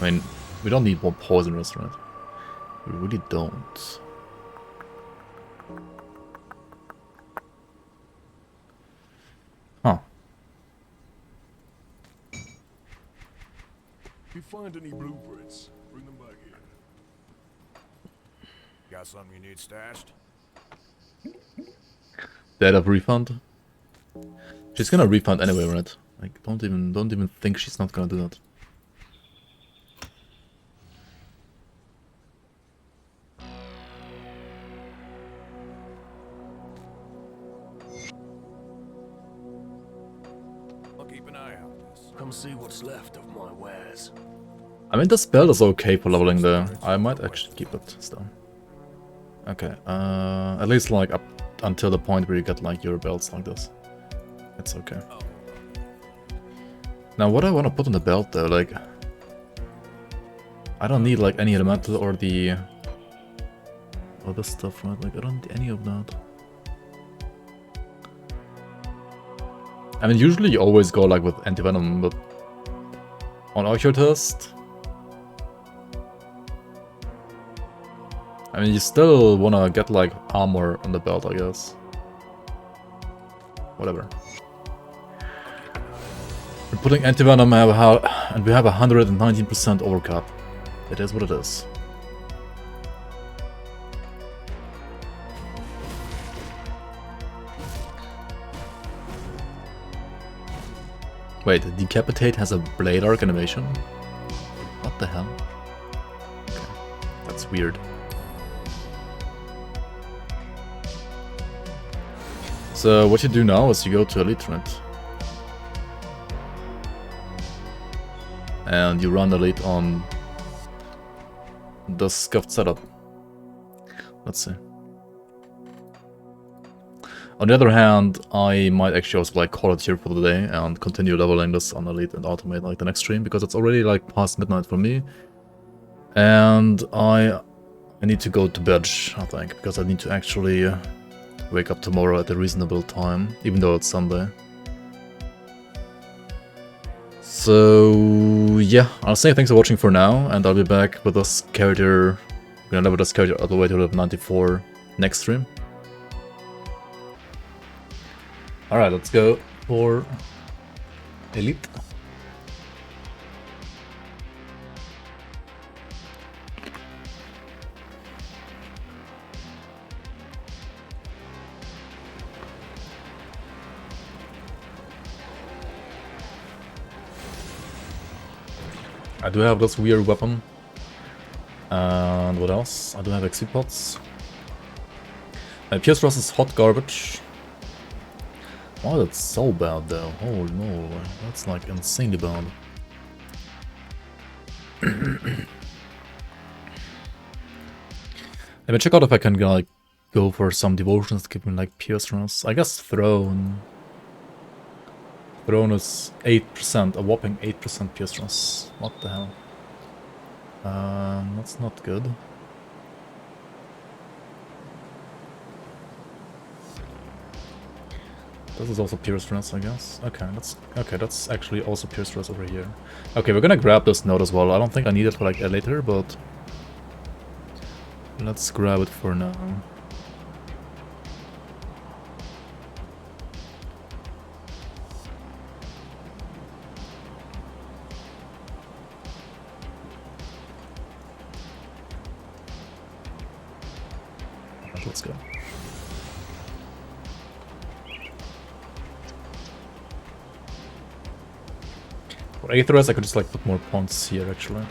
I mean, we don't need more poisonous, right? We really don't. Huh. If you find any blueprints, bring them back here. Got something you need stashed? Dead of refund? She's gonna refund anyway, right? Like, don't even think she's not gonna do that. I'll keep an eye out for this. Come see what's left of my wares. I mean, this belt is okay for leveling there. I might actually keep it still. Okay, at least like up until the point where you get like your belts like this. It's okay. Now what I want to put on the belt though, like I don't need like any elemental or the other stuff, right? Like I don't need any of that. I mean, usually you always go like with anti-venom, but on Occultist, I mean, you still wanna get like armor on the belt, I guess. Whatever. We're putting anti-venom and we have 119% overcap. It is what it is. Wait, Decapitate has a blade arc animation? What the hell? Okay, that's weird. So what you do now is you go to Elite, right? And you run Elite on the scuffed setup. Let's see. On the other hand, I might actually also like call it here for the day and continue leveling this on Elite and Automate like the next stream, because it's already like past midnight for me. And I need to go to bed, I think, because I need to actually wake up tomorrow at a reasonable time, even though it's Sunday. So yeah, I'll say thanks for watching for now, and I'll be back with this character. I'm gonna level this character all the way to level 94 next stream. Alright, let's go for Elite. I do have this weird weapon. And what else? I do have XP pots. Pierce Rust is hot garbage. Oh, that's so bad though. Oh no, that's like insanely bad. Let me check out if I can like go for some devotions to give me like Pierce Rust. I guess Throne. Throne is 8%, a whopping 8% Pierce Rust. What the hell? That's not good. This is also Pierce Rust, I guess. Okay, that's actually also Pierce Rust over here. Okay, we're gonna grab this node as well. I don't think I need it for like later, but let's grab it for now. Alright, let's go. For Aetherus, I could just like put more pawns here actually.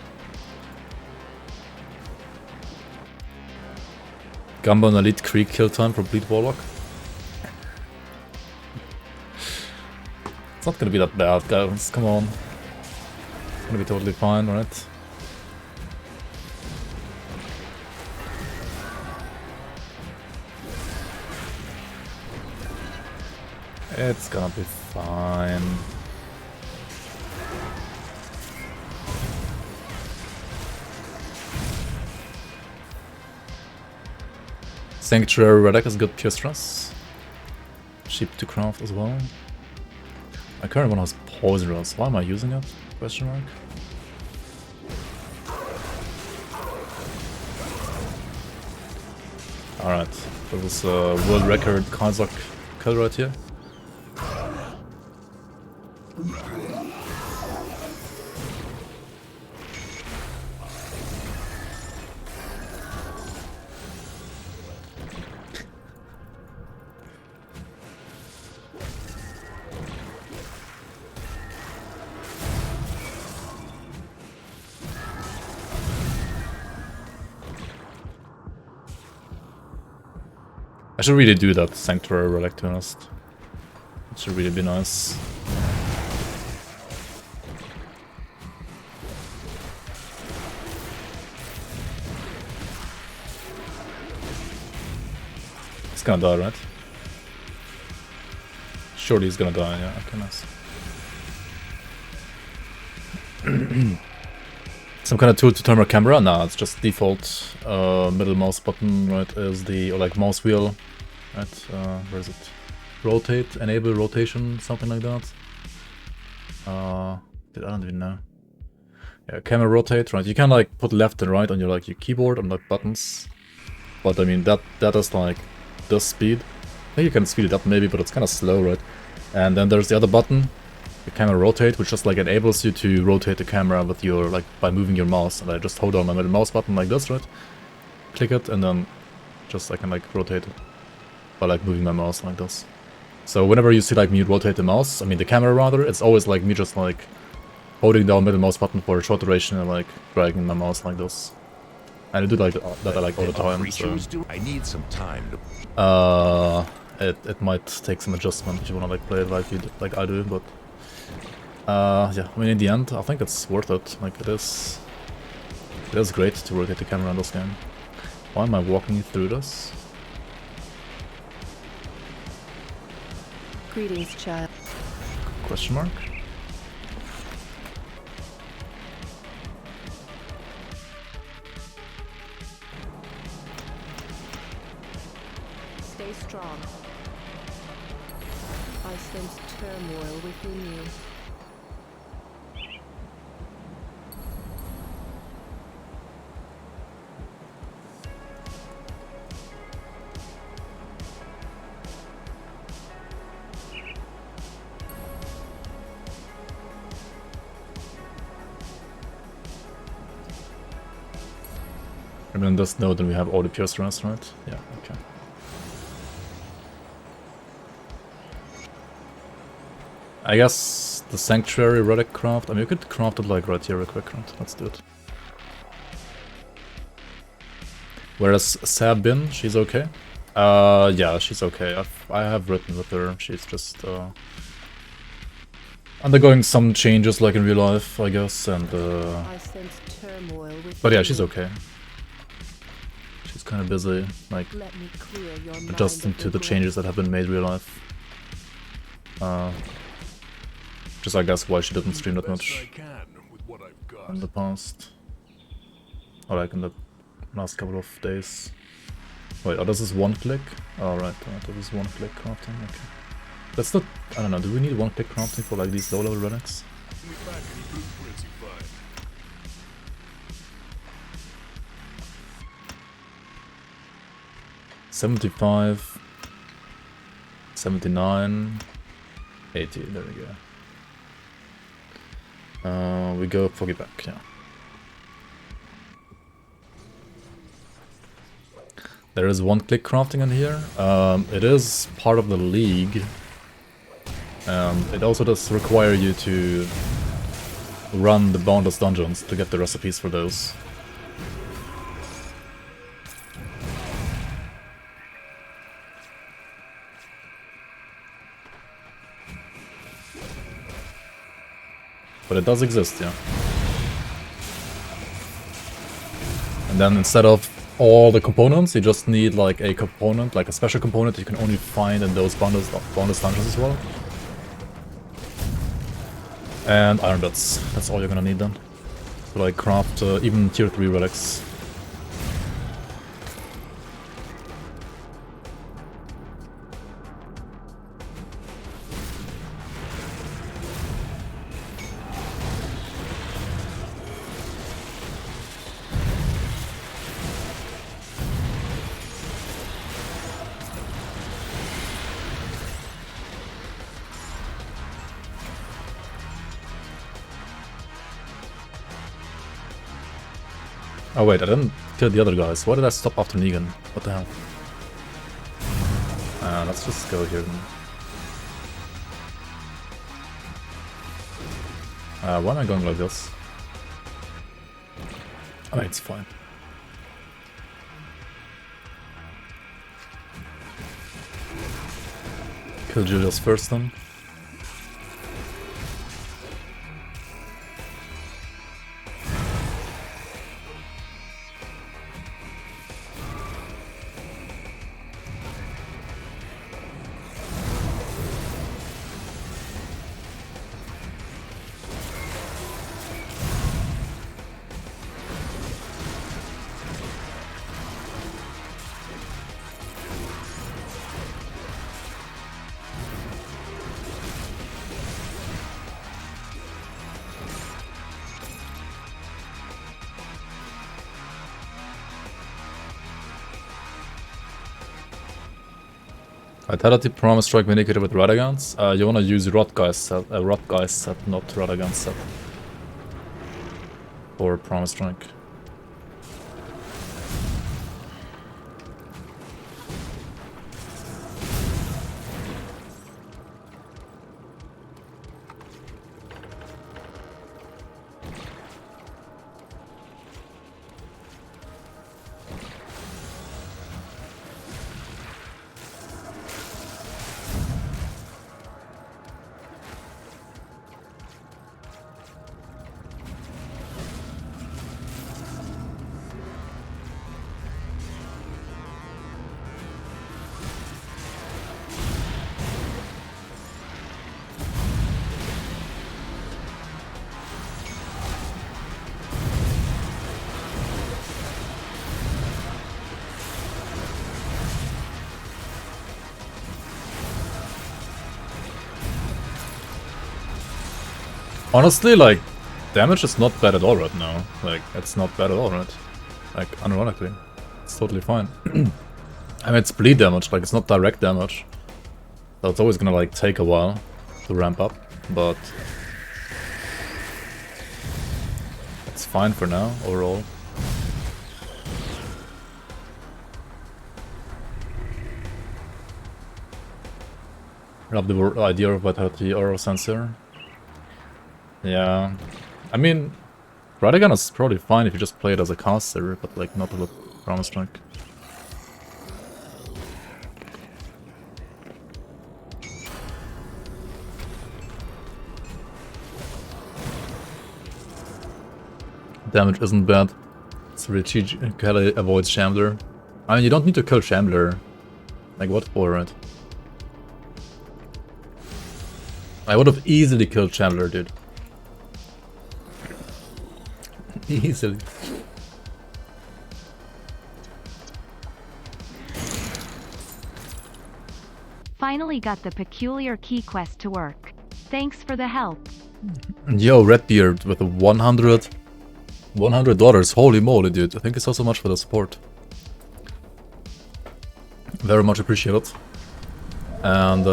Gamba and Elite Creek kill time for Bleed Warlock. It's not gonna be that bad, guys. Come on. It's gonna be totally fine, right? It's gonna be fine. Sanctuary Relic is good Pierce Rust. Cheap to craft as well. My current one has Poison Rust. Why am I using it? Question mark. Alright, that was a world record Kazakh kill right here. I should really do that Sanctuary Relic, to be honest. It should really be nice. He's gonna die, right? Surely he's gonna die, yeah, okay, nice. Some kind of tool to turn our camera? Nah, it's just default middle mouse button, right, is the, or like mouse wheel, right, where is it? Rotate, enable rotation, something like that. I don't even know. Yeah, camera rotate, right, you can like put left and right on your like your keyboard on like buttons. But I mean, that is like the speed. I think you can speed it up maybe, but it's kind of slow, right? And then there's the other button, the camera rotate, which just like enables you to rotate the camera with your, like, by moving your mouse. And I just hold on my middle mouse button like this, right? Click it, and then just I can like rotate it by like moving my mouse like this. So whenever you see like me rotate the mouse, I mean the camera rather, it's always like me just like holding down middle mouse button for a short duration and like dragging my mouse like this. And I do like that like all the time. So. I need some time to... It might take some adjustment if you wanna like play it like I do, but yeah, I mean in the end I think it's worth it. Like it is great to rotate the camera in this game. Why am I walking through this? Greetings, child. Question mark? Stay strong. I sense turmoil within you. And then this node, then we have all the Pierce runs, right? Yeah, okay. I guess the Sanctuary Relic craft, I mean, you could craft it like right here real quick, right? Let's do it. Whereas Sabin, she's okay. Yeah, she's okay. I have written with her. She's just undergoing some changes, like in real life, I guess, and I sense turmoil with but yeah, she's okay. She's kind of busy, like Let me clear your mind adjusting of to the regret. changes that have been made in real life. Just I guess why she didn't Do stream the that best much I can with what I've got. in the past, or like in the last couple of days. Wait, oh, this is one click? Oh, right, this is one click crafting, okay. That's not, I don't know, do we need one click crafting for like these low level relics? Bring me back any blueprints you find. 75, 79, 80, there we go. We go for it back, yeah. There is one click crafting in here. It is part of the league. It also does require you to run the boundless dungeons to get the recipes for those. But it does exist, yeah. And then instead of all the components, you just need like a component, like a special component that you can only find in those bonus dungeons as well. And iron bits, that's all you're gonna need then. To like craft even tier 3 relics. Oh wait, I didn't kill the other guys. Why did I stop after Negan? What the hell? Let's just go here then. Why am I going like this? Oh, it's fine. Kill Julius first then. Vitality, Promise Strike, Vindicator with Radagans. You wanna use Rotgeist set, not Radagans set. Or Promise Strike. Honestly, like, damage is not bad at all right now. Like, it's not bad at all, right? Like, unironically. It's totally fine. I mean, it's bleed damage, like, it's not direct damage. So it's always gonna, like, take a while to ramp up, but it's fine for now, overall. I love the idea of Vitality Aura Sensor. Yeah, I mean, Radagon is probably fine if you just play it as a caster, but like not with Promise Strike. damage isn't bad. Strategically avoids Shambler. I mean, you don't need to kill Shambler. Like, what for it? I would have easily killed Shambler, dude. Easily. Finally got the peculiar key quest to work. Thanks for the help. Yo, Redbeard with a $100. Holy moly, dude. Thank you so much for the support. Very much appreciated. And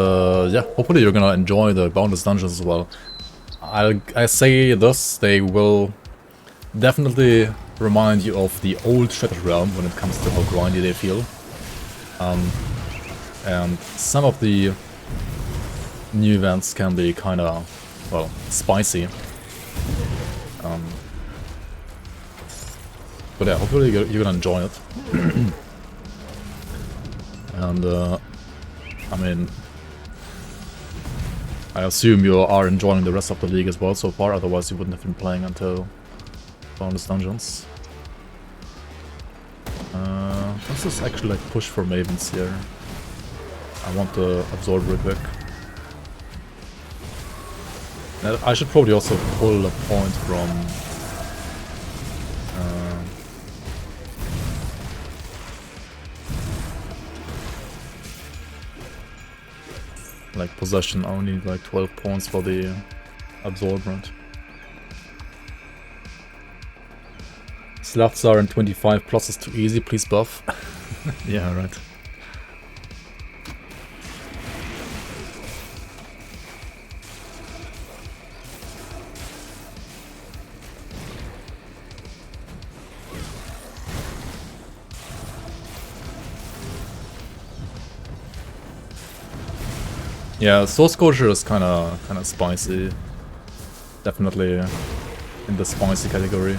yeah, hopefully you're gonna enjoy the bonus dungeons as well. I say this, they will definitely remind you of the old Shattered Realm when it comes to how grindy they feel. And some of the new events can be kinda, well, spicy. But yeah, hopefully you're gonna enjoy it. And I mean, I assume you are enjoying the rest of the league as well so far, otherwise you wouldn't have been playing until bonus dungeons. Let's just actually like push for Mavens here. I want to absorb real quick. I should probably also pull a point from like possession. I need like 12 points for the absorbment. Sloths are in 25 plus is too easy, please buff. Yeah, right. Yeah, Soul Scorcher is kinda spicy. Definitely in the spicy category.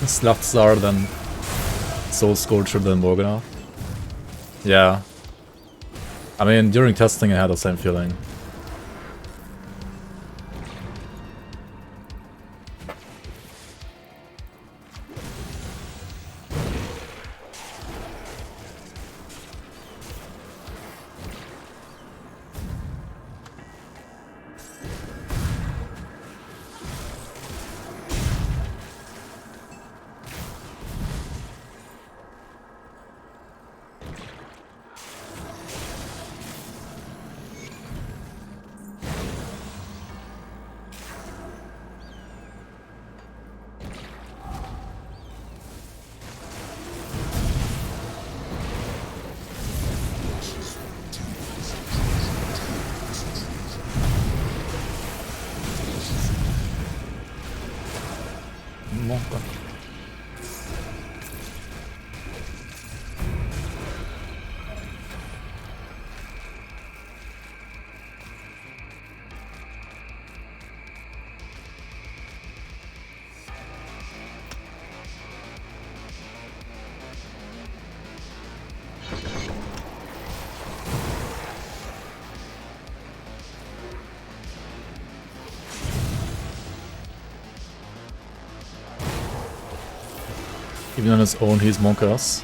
Slaftsar, then Soul Scorcher, then Morgana. Yeah. I mean, during testing I had the same feeling. Even on his own, he's Monkas.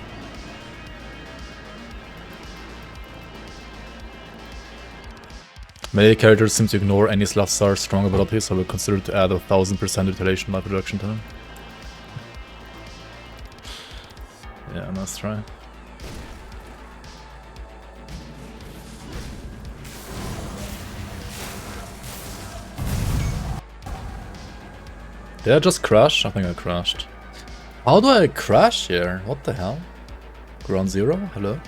Melee characters seem to ignore any Slaftsar's strong abilities, so I will consider to add 1000% utilization life reduction to him. Yeah, nice try. Did I just crash? I think I crashed. How do I crash here? What the hell? Ground Zero? Hello?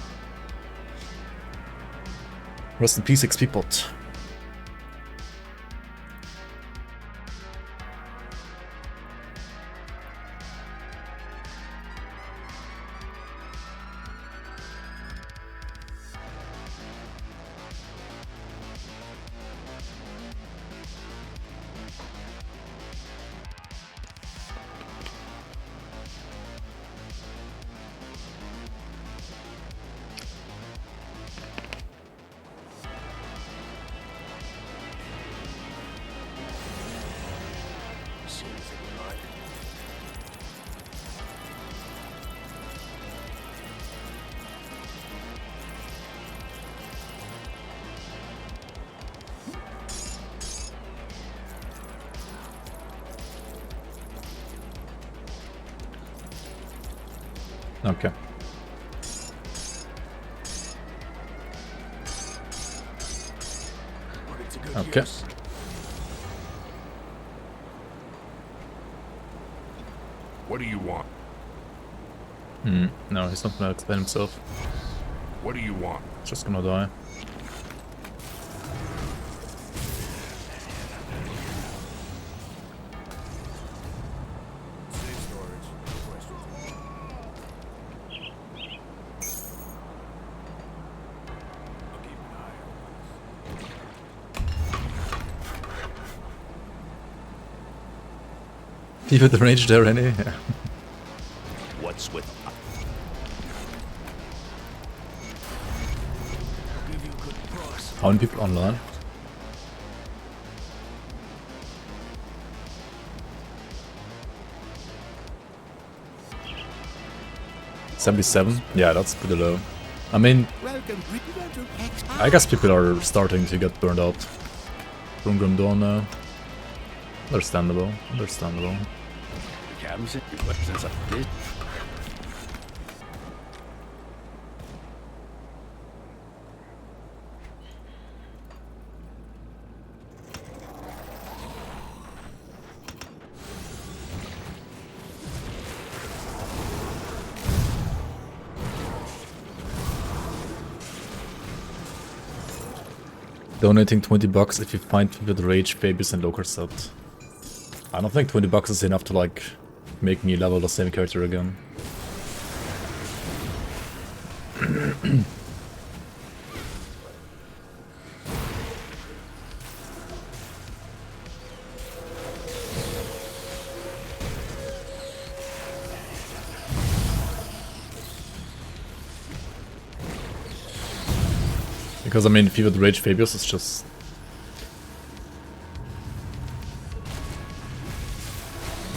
Rest in peace, XP pot. Okay. Put it to good Okay. use. What do you want? No, he's not gonna explain himself. What do you want? Just gonna die. Safe storage. Questions? I'll keep an eye on Even the range there, any? Yeah. What's with... I'll give you a good price. How many people online? $77? Yeah, that's pretty low. I mean, I guess people are starting to get burned out from Grim Dawn now. Understandable, understandable. Donating $20 if you find with Rage, Fabius and Local set. I don't think $20 is enough to like make me level the same character again. Because I mean, if you would Rage Fabius, it's just...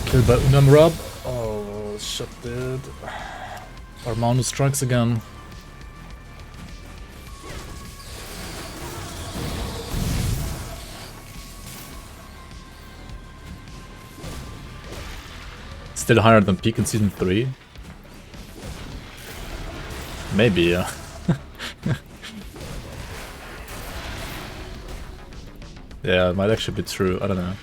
Killed by Unam Rab. Oh, shit, dude. Armando strikes again. Still higher than peak in season 3? Maybe, yeah. Yeah, it might actually be true, I don't know.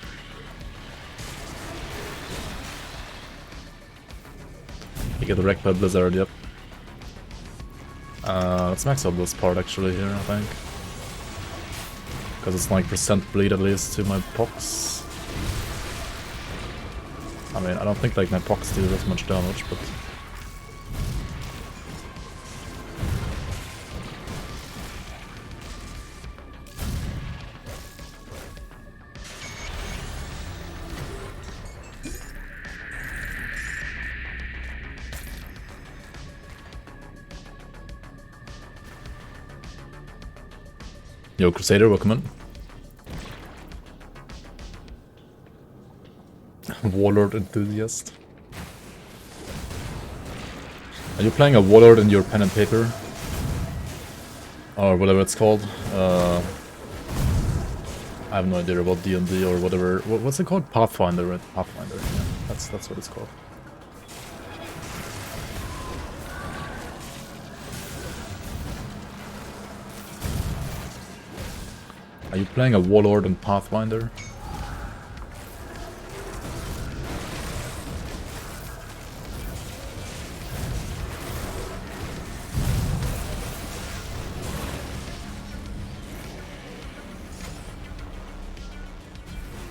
You get wrecked by Blizzard, yep. Let's max out this part actually here, I think. Because it's like percent bleed at least to my pox. I mean, I don't think like my pox do this much damage, but... Yo, Crusader, welcome in. Warlord enthusiast. Are you playing a Warlord in your pen and paper? Or whatever it's called? I have no idea about D&D or whatever. What's it called? Pathfinder, right? Pathfinder, yeah. That's what it's called. Are you playing a Warlord and Pathfinder?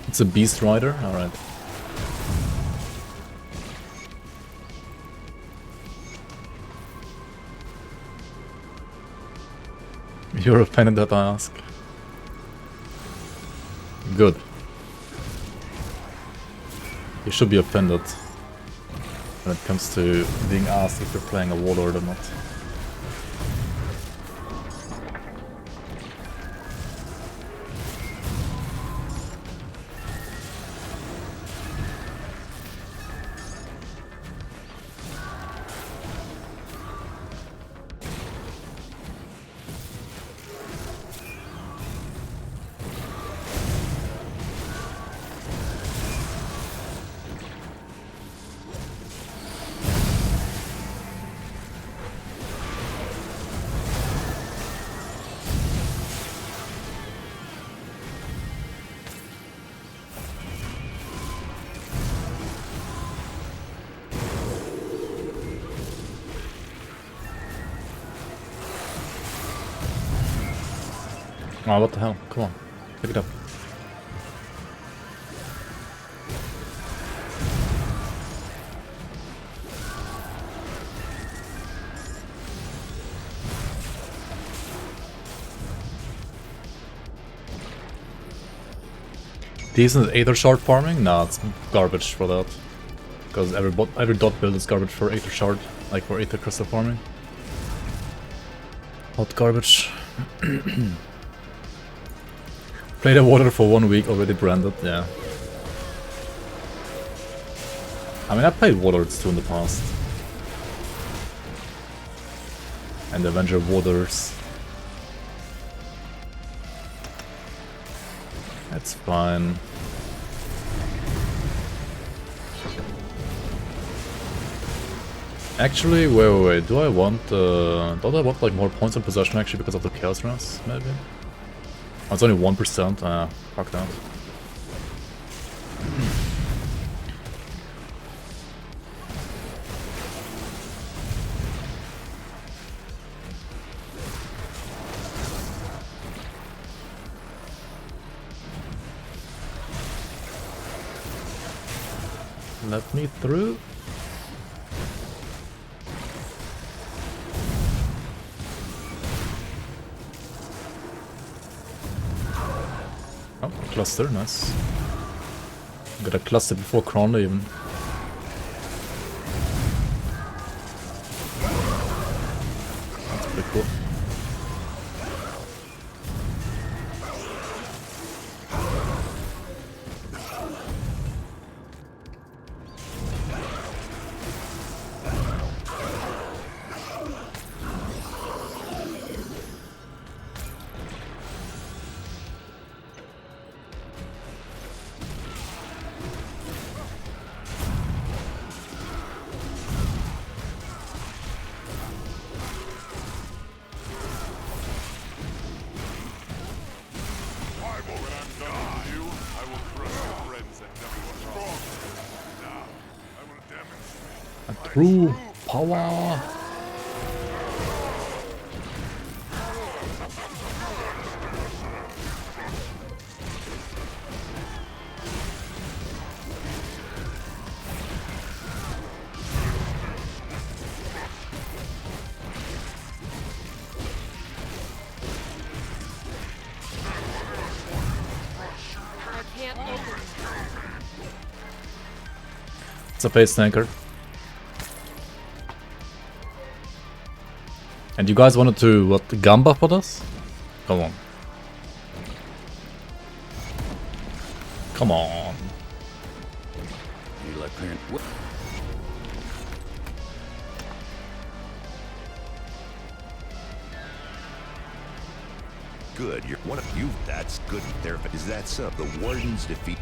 It's a Beast Rider? Alright. You're offended that I ask. Good. You should be offended when it comes to being asked if you're playing a Warlord or not. Oh, what the hell? Come on. Pick it up. Decent Aether Shard farming? Nah, it's garbage for that. Because every dot build is garbage for Aether Shard, like for Aether Crystal farming. Hot garbage. Play the water for 1 week, already branded, yeah. I mean, I played Warlords too in the past. And Avenger Waters. That's fine. Actually, wait, do I want, don't I want like more points in possession actually because of the Chaos Runs, maybe? Oh, it's only 1%, fuck that. Let me through. Oh, cluster, nice. Got a cluster before Kronle even. That's pretty cool. True power. It's a face tanker. And you guys wanted to, what, Gamba for this? Come on. Come on. You like parent? What? Good. You're one of you. That's good. There. Is that so? The Warden's defeat.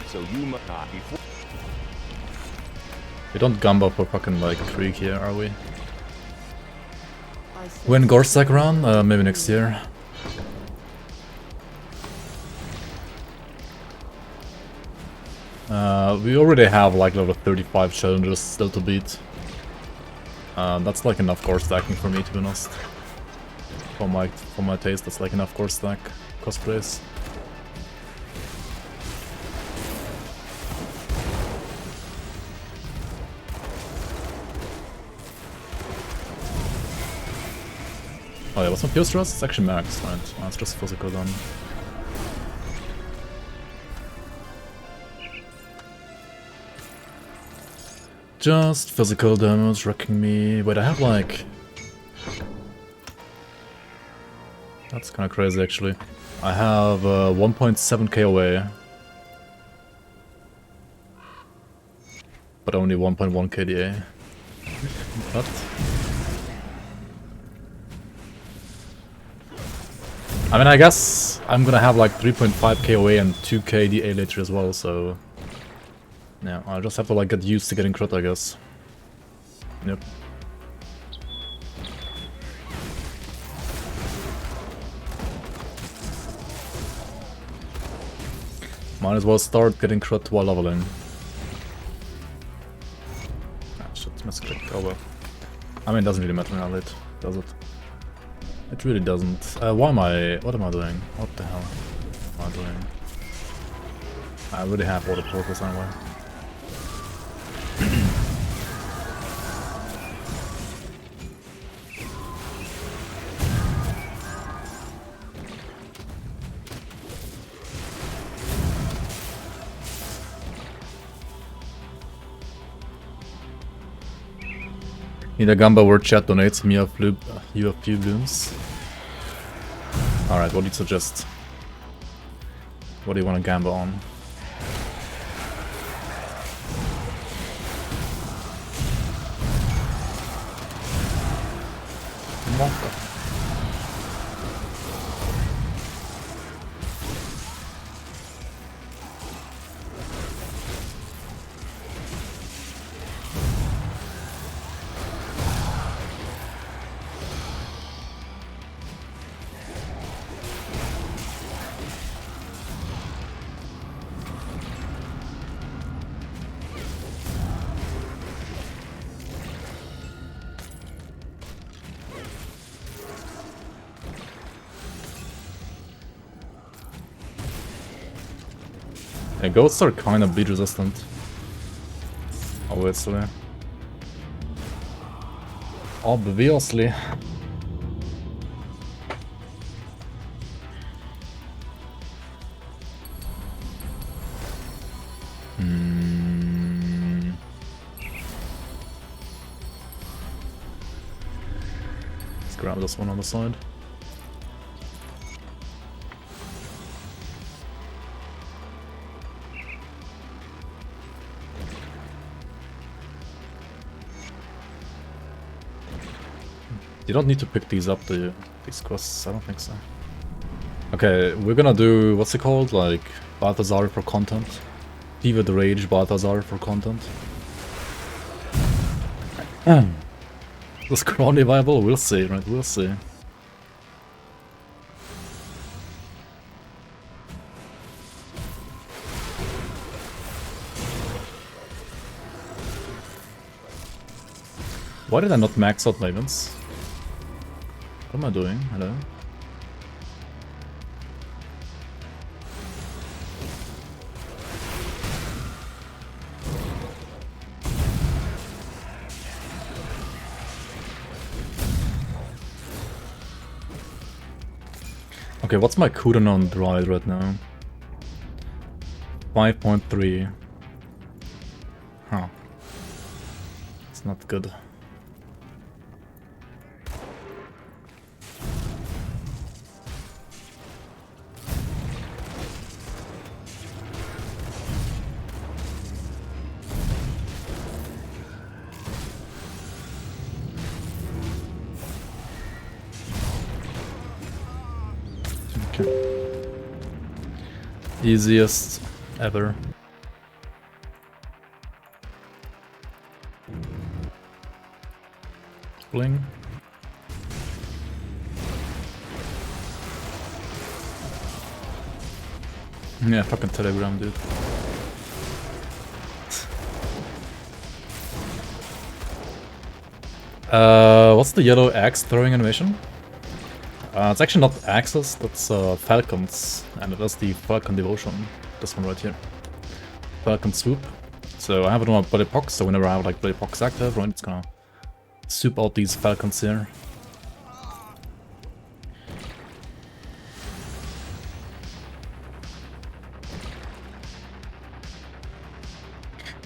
So you must not be. We don't Gamba for fucking like Krieg here, are we? When Gorsak run? Maybe next year. We already have like level 35 challenges still to beat. That's like enough core stacking for me, to be honest. For my taste, that's like enough core stack cosplays. Oh yeah, what's my pure stress? It's actually max, right? Oh, it's just physical then. Just physical damage wrecking me. Wait, I have like... That's kinda crazy actually. I have 1.7 KOA. But only 1.1 KDA. What? I mean, I guess I'm gonna have like 3.5 KOA and 2 KDA later as well, so... Yeah, I'll just have to like get used to getting crit, I guess. Yep. Might as well start getting crit while leveling. Ah shit, misclick, oh well. I mean, it doesn't really matter now, late, does it? It really doesn't. What am I doing? What the hell am I doing? I already have all the portals anyway. Need a gamba word chat donates me a few blooms. Alright, what do you suggest? What do you want to gamba on? Monka. Yeah, ghosts are kind of bleed resistant. Obviously. Obviously. Let's grab this one on the side. You don't need to pick these up, do you? These quests? I don't think so. Okay, we're gonna do, what's it called? Like, Balthazar for content. Fever the Rage Balthazar for content. Is Crowley viable? We'll see, right? We'll see. Why did I not max out Mavens? What am I doing? Hello? Okay, what's my cooldown on Droid right now? 5.3. Huh. It's not good. Easiest ever. Bling. Yeah, fucking Telegram, dude. What's the yellow axe throwing animation? It's actually not axes, that's falcons, and it is the falcon devotion. This one right here. Falcon swoop. So I have it on my bloody pox, so whenever I have like bloody pox active, right, it's gonna swoop out these falcons here.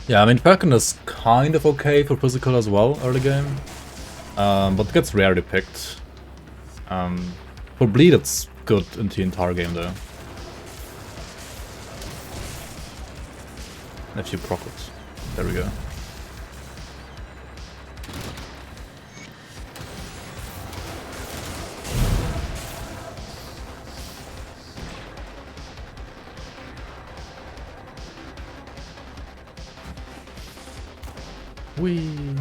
Yeah, I mean Falcon is kind of okay for physical as well early game, but it gets rarely picked. For bleed it's good into the entire game though. If you proc it. There we go. Whee!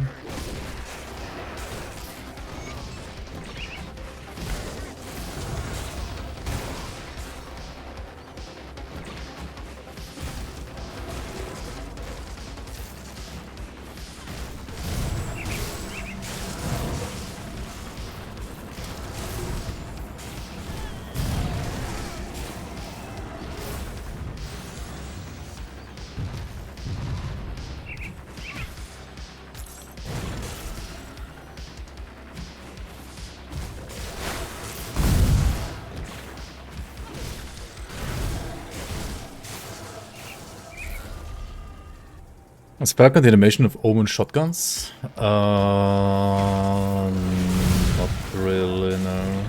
Spec and the animation of Omen shotguns? Not really, no.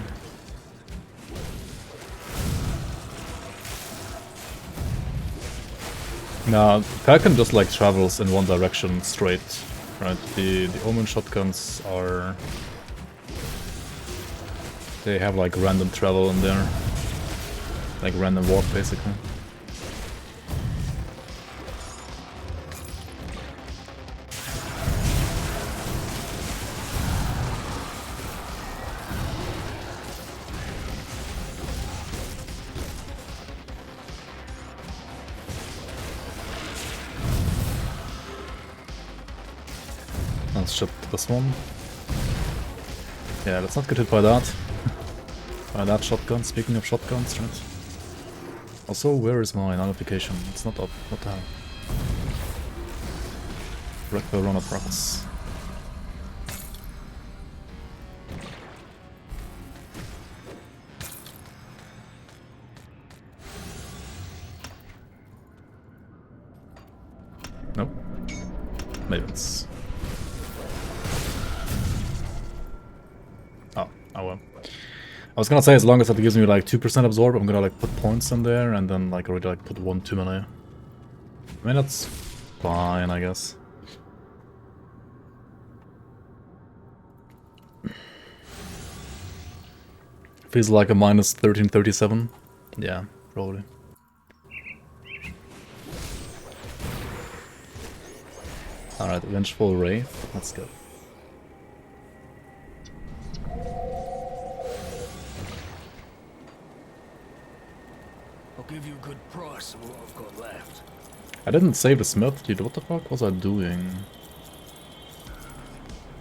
No, Falcon just like travels in one direction straight, right? The Omen shotguns are... They have like random travel in there. Like random walk, basically. Let's ship this one. Yeah, let's not get hit by that. By that shotgun, speaking of shotguns, right? Also, where is my nullification? It's not up. What the hell? Wreck the run of rocks. Nope. Maybe it's... Oh well. I was gonna say, as long as it gives me like 2% absorb, I'm gonna like put points in there and then like already like put 1 too many. I mean, that's fine, I guess. Feels like a minus 1337. Yeah, probably. Alright, Vengeful Wraith. Let's go. I'll give you a good price on what I've got left. I didn't save the smith, dude. What the fuck was I doing?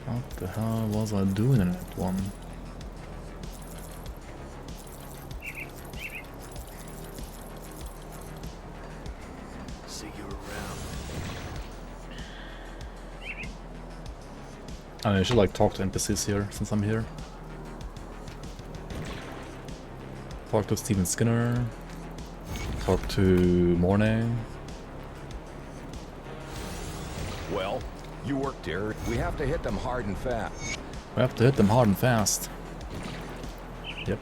What the hell was I doing in that one? See you around. I should like talk to NPCs here since I'm here. Talk to Steven Skinner. Talk to Mornay. Well, you worked here. We have to hit them hard and fast. We have to hit them hard and fast. Yep.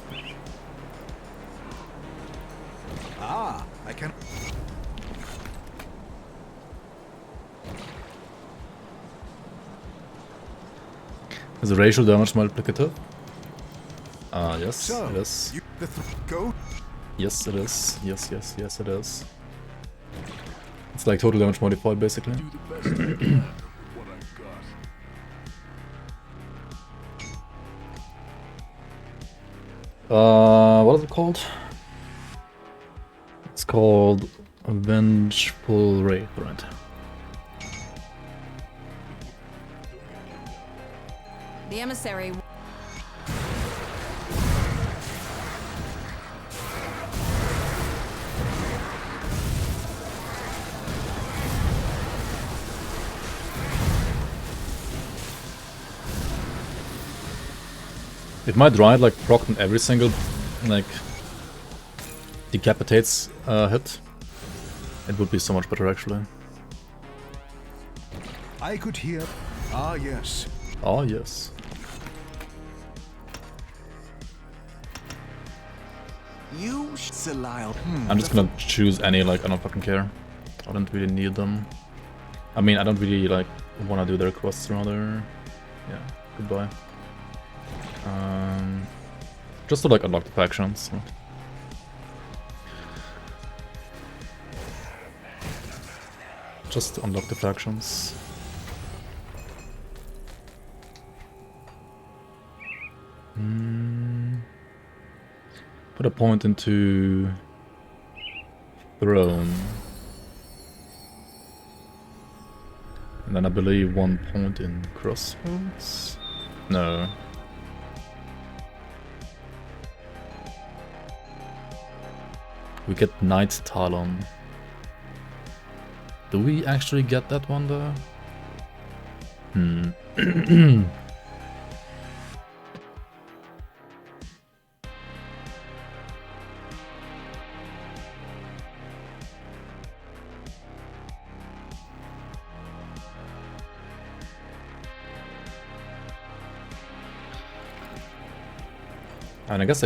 Ah, I can... Is the racial damage multiplicative? Yes, So, it is. you go? Yes, it is. Yes, it is. It's like total damage modified, basically. Do the best I can with what I've got. What is it called? It's called Vengeful Wraith, right? The emissary. If my Dryad like procced on every single like decapitates hit, it would be so much better actually. I could hear... Ah, yes. Oh yes. You Salile. I'm just gonna choose any, like, I don't fucking care. I don't really need them. I mean, I don't really, like, wanna do their quests rather. Yeah, goodbye. Just to, like, unlock the factions. Right? Just to unlock the factions. Put a point into Throne. And then I believe 1 point in Crossroads? No. We get Knight Talon. Do we actually get that one though? And I guess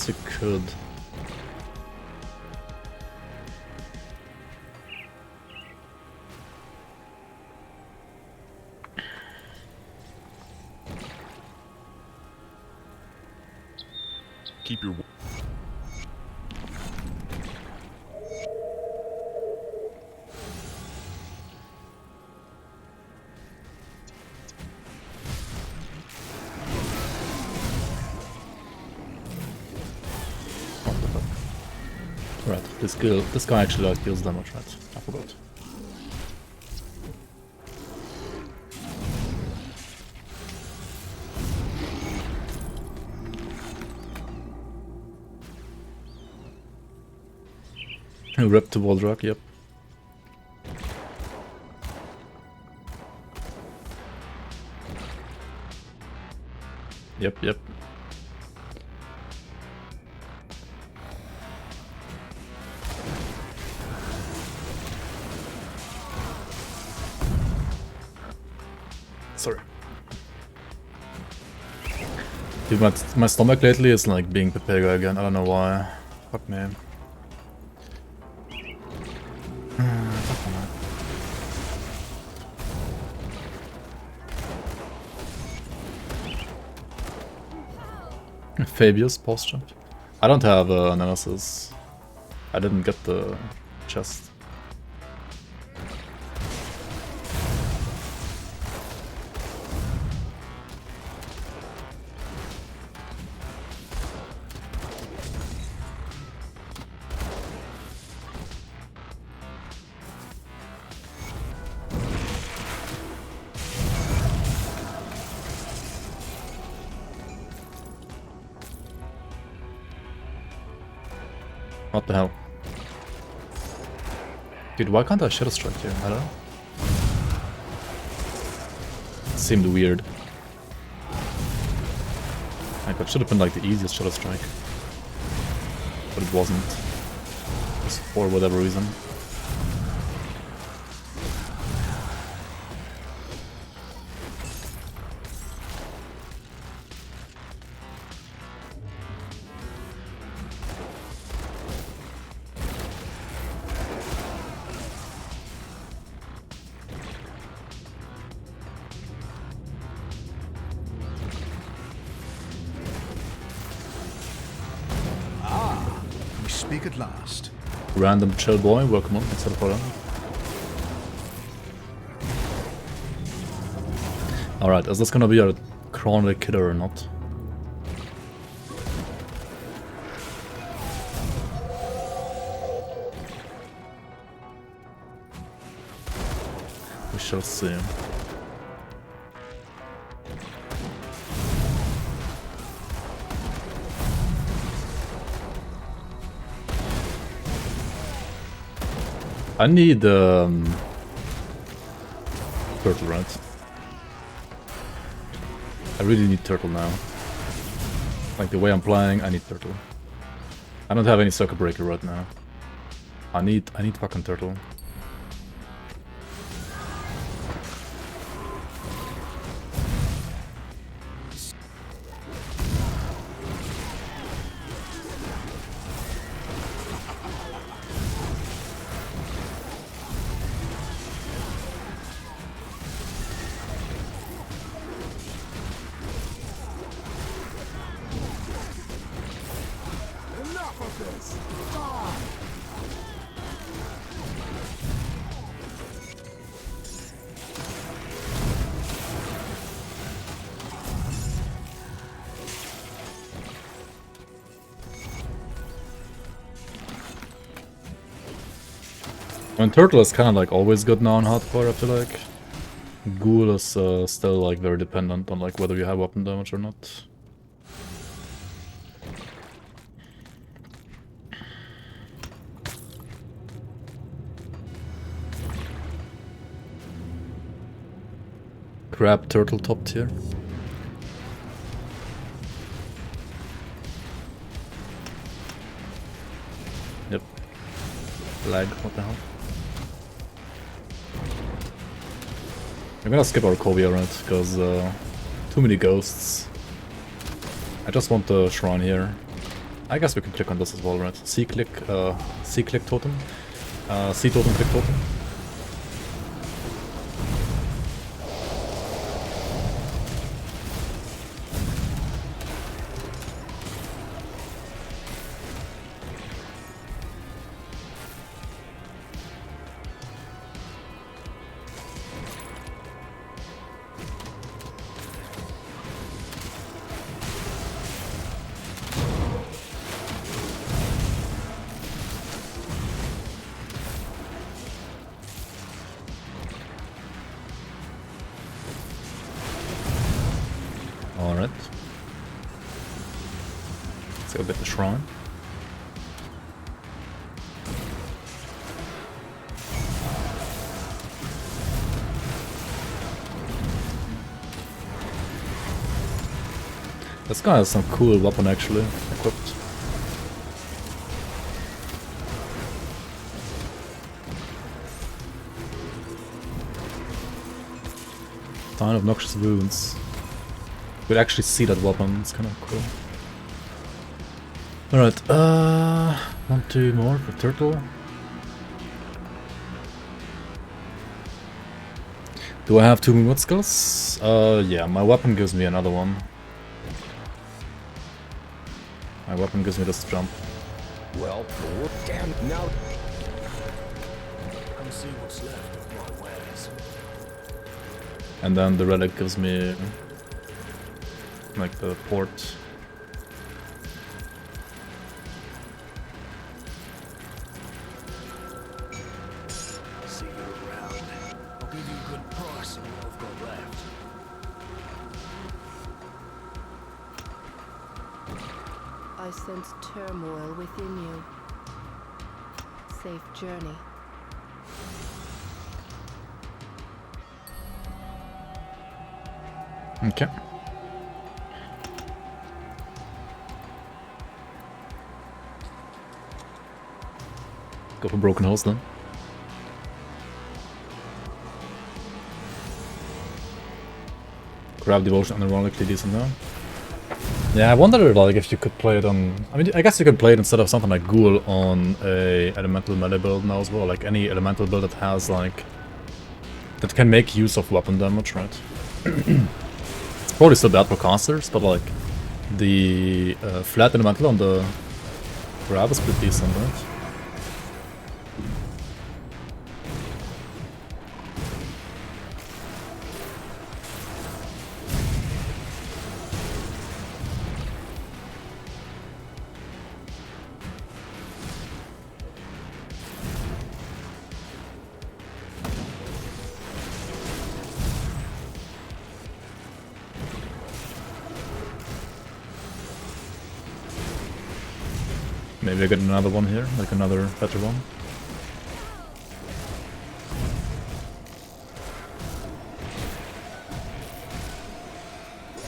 you could. Keep your... Right, this guy actually like deals damage, right? I forgot. Rip to Warlock, yep. Yep. Sorry. Dude, my stomach lately is like being Pepega again, I don't know why. Fuck me. Fabius boss jump. I don't have Nemesis. I didn't get the chest. What the hell? Dude, why can't I Shadow Strike here? I don't know. It seemed weird. Like, that should have been like the easiest Shadow Strike. But it wasn't. Just for whatever reason. Speak at last. Random chill boy, welcome on, thanks for the follow. Alright, is this gonna be a chronic killer or not? We shall see. I need turtle, right? I really need turtle now. Like the way I'm playing, I need turtle. I don't have any circuit breaker right now. I need fucking turtle. I mean, turtle is kind of like always good now on hardcore, I feel like. Ghoul is still like very dependent on like whether you have weapon damage or not. Crab turtle top tier. Yep. Lag, what the hell? I'm gonna skip our Kovia, right? Because too many ghosts. I just want the shrine here. I guess we can click on this as well, right? C-click totem. C-totem, click totem. Alright. Let's go get the shrine. This guy has some cool weapon actually equipped. Sign of Noxious Wounds. We'll actually see that weapon, it's kinda cool. Alright, 1, 2 more for turtle. Do I have 2 movement skills? Yeah, my weapon gives me another one. My weapon gives me this jump. Well, damn, now... Come see what's left of my wares. And then the relic gives me like the port. See you around. I'll give you a good price on what I've got left. I sense turmoil within you. Safe journey. Okay. Go for broken holes then. Grab devotion unironically decent now. Yeah, I wonder like if you could play it on. I mean, I guess you could play it instead of something like Ghoul on a elemental melee build now as well. Like any elemental build that has like that can make use of weapon damage, right? It's probably still bad for casters, but like the flat elemental on the grab is pretty decent, right? Maybe I get another one here, like another better one.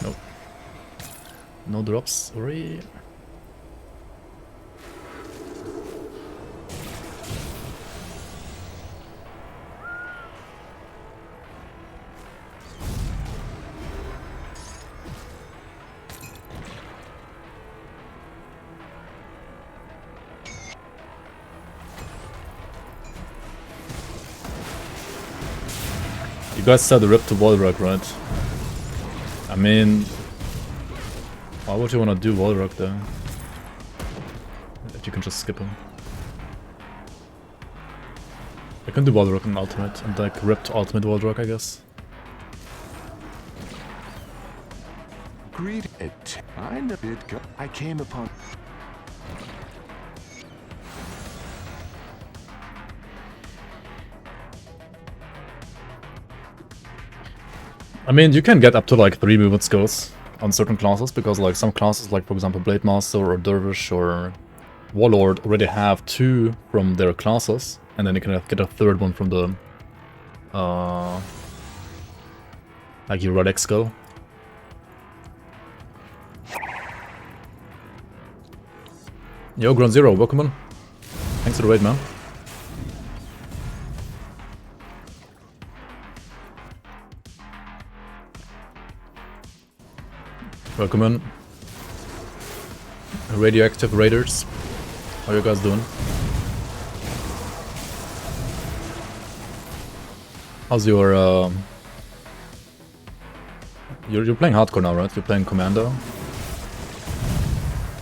Nope. No drops, sorry. You guys said the rip to Warlock, right? I mean, why would you want to do Warlock there? If you can just skip him. I can do Warlock and ultimate, and like rip to ultimate Warlock, I guess. Greed it. I'm a bit I came upon... I mean, you can get up to like 3 movement skills on certain classes, because like some classes, like for example Blade Master or Dervish or Warlord, already have 2 from their classes, and then you can get a 3rd one from the like your relic skill. Yo, Ground Zero, welcome on. Thanks for the raid, man. Welcome in. radioactive raiders. How you guys doing? How's your You're playing hardcore now, right? You're playing Commando,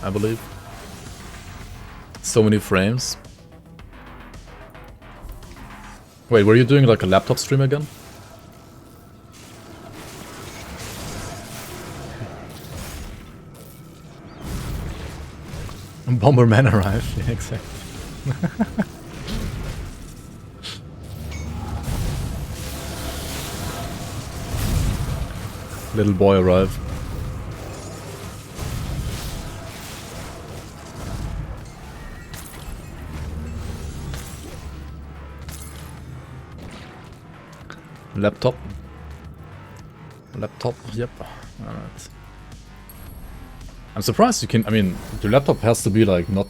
I believe. So many frames. Wait, were you doing like a laptop stream again? Bomberman arrived, yeah, exactly. Little boy arrived. Laptop. Laptop, yep. Alright. I'm surprised you can, I mean, your laptop has to be like not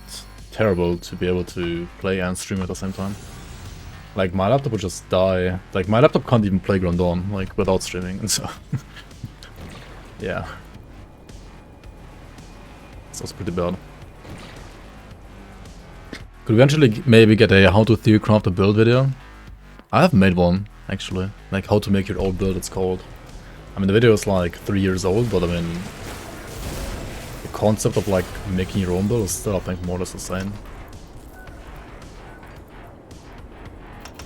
terrible to be able to play and stream at the same time. Like my laptop would just die. Like my laptop can't even play Dawn, like without streaming, and so yeah. So it's pretty bad. Could eventually maybe get a how to theory craft a build video. I have made one actually, like how to make your own build. It's called. I mean the video is like 3 years old, but I mean the concept of like making your own build is still I think more or less the same.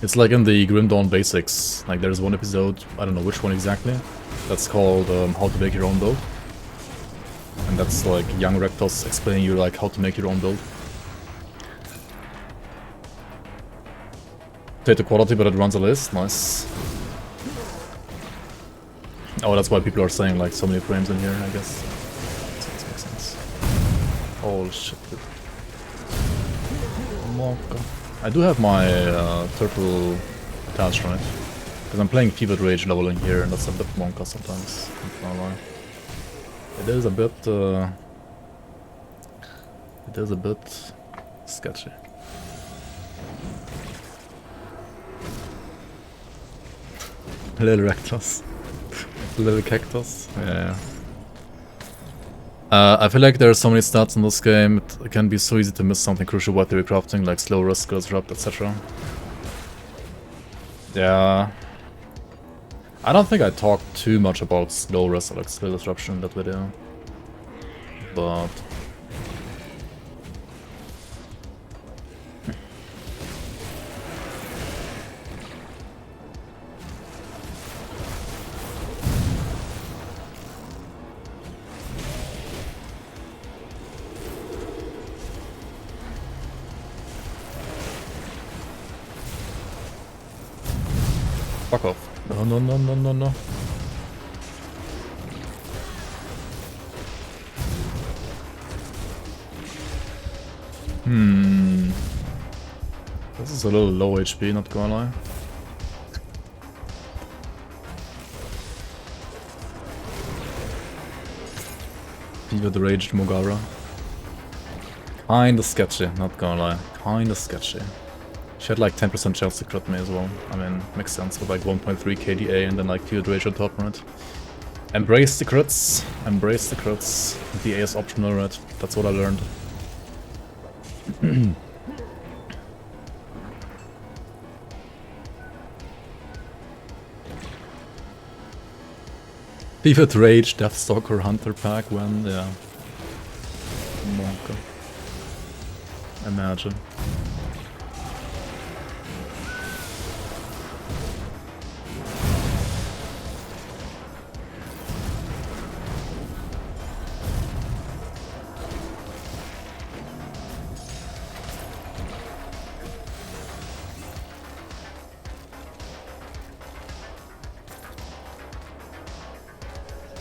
It's like in the Grim Dawn Basics, like there's one episode, I don't know which one exactly, that's called how to make your own build. And that's like young Rectos explaining you like how to make your own build. Take the quality but it runs a list, nice. Oh, that's why people are saying like so many frames in here, I guess. Makes sense. Oh shit. I do have my turtle attached, right? Because I'm playing Fevered Rage leveling here, and that's a bit wonka sometimes. Not lie. It is a bit. It is a bit sketchy. Little rectus, little cactus. Yeah. I feel like there are so many stats in this game, it can be so easy to miss something crucial while theory crafting, like slow rest, skills dropped, etc. Yeah. I don't think I talked too much about slow rest or like skill disruption in that video. But... Fuck off. No, no, no, no, no, no. This is a little low HP, not gonna lie. Fevered Raged Mogara. Kinda sketchy, not gonna lie. Kinda sketchy. She had like 10% chance to crit me as well. I mean, makes sense with like 1.3 KDA and then like Fevered Rage on top, right? Embrace the crits. Embrace the crits. DA is optional, right? That's what I learned. Fevered Rage, Deathstalker, Hunter pack when, yeah. Monka. Imagine.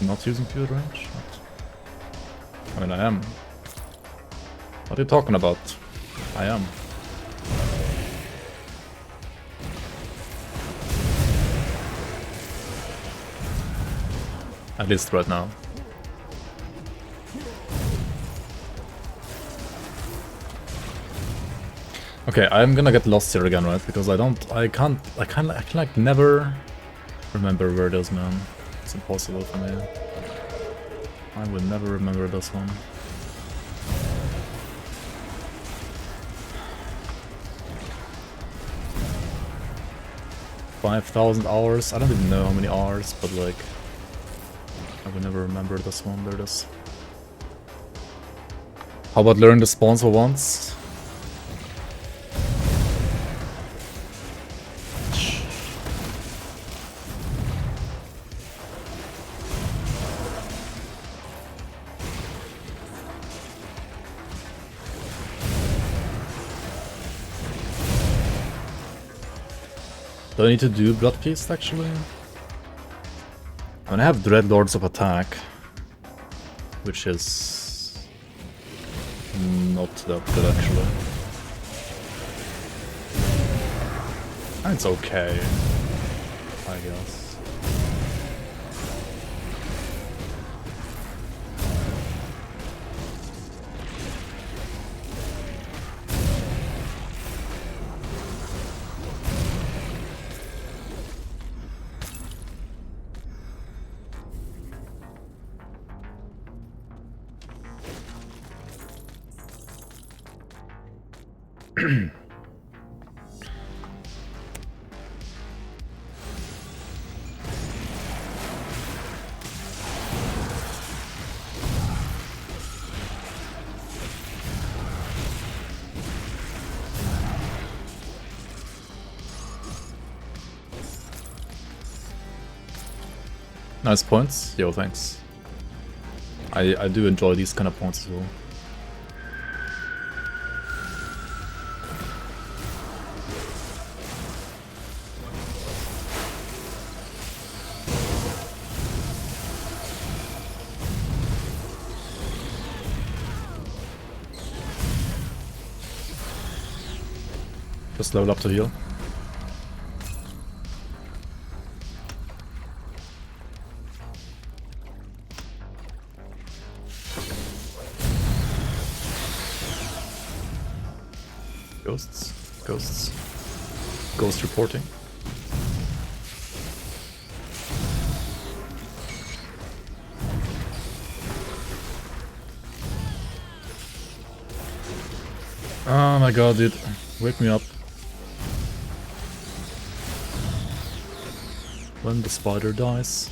Not using Fevered Rage? I mean, I am. What are you talking about? I am. At least right now. Okay, I'm gonna get lost here again, right? Because I can like never remember where it is, man. It's impossible for me. I will never remember this one. 5,000 hours. I don't even know how many hours, but like I will never remember this one. There it is. How about learn the spawns for once? Do I need to do Blood Feast actually? I mean, I have Dreadlords of Attack, which is not that good actually. And it's okay, I guess. Nice points. Yo, thanks. I do enjoy these kind of points as well. Just level up to heal. Ghosts. Ghosts. Ghost reporting. Oh my god, dude. Wake me up. When the spider dies.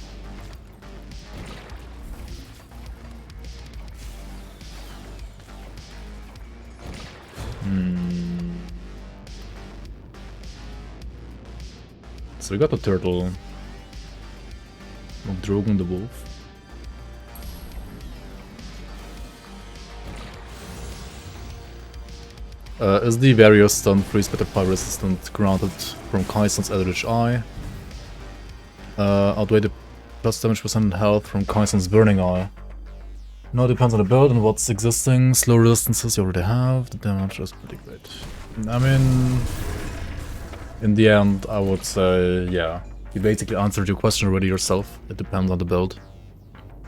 So we got the turtle. Drogon the wolf. Is the various stun freeze better fire resistant granted from Kaison's Eldritch Eye? Outweigh the plus damage percent and health from Kaison's Burning Eye. No, it depends on the build and what's existing. Slow resistances you already have. The damage is pretty great. I mean, in the end, I would say, yeah. You basically answered your question already yourself. It depends on the build.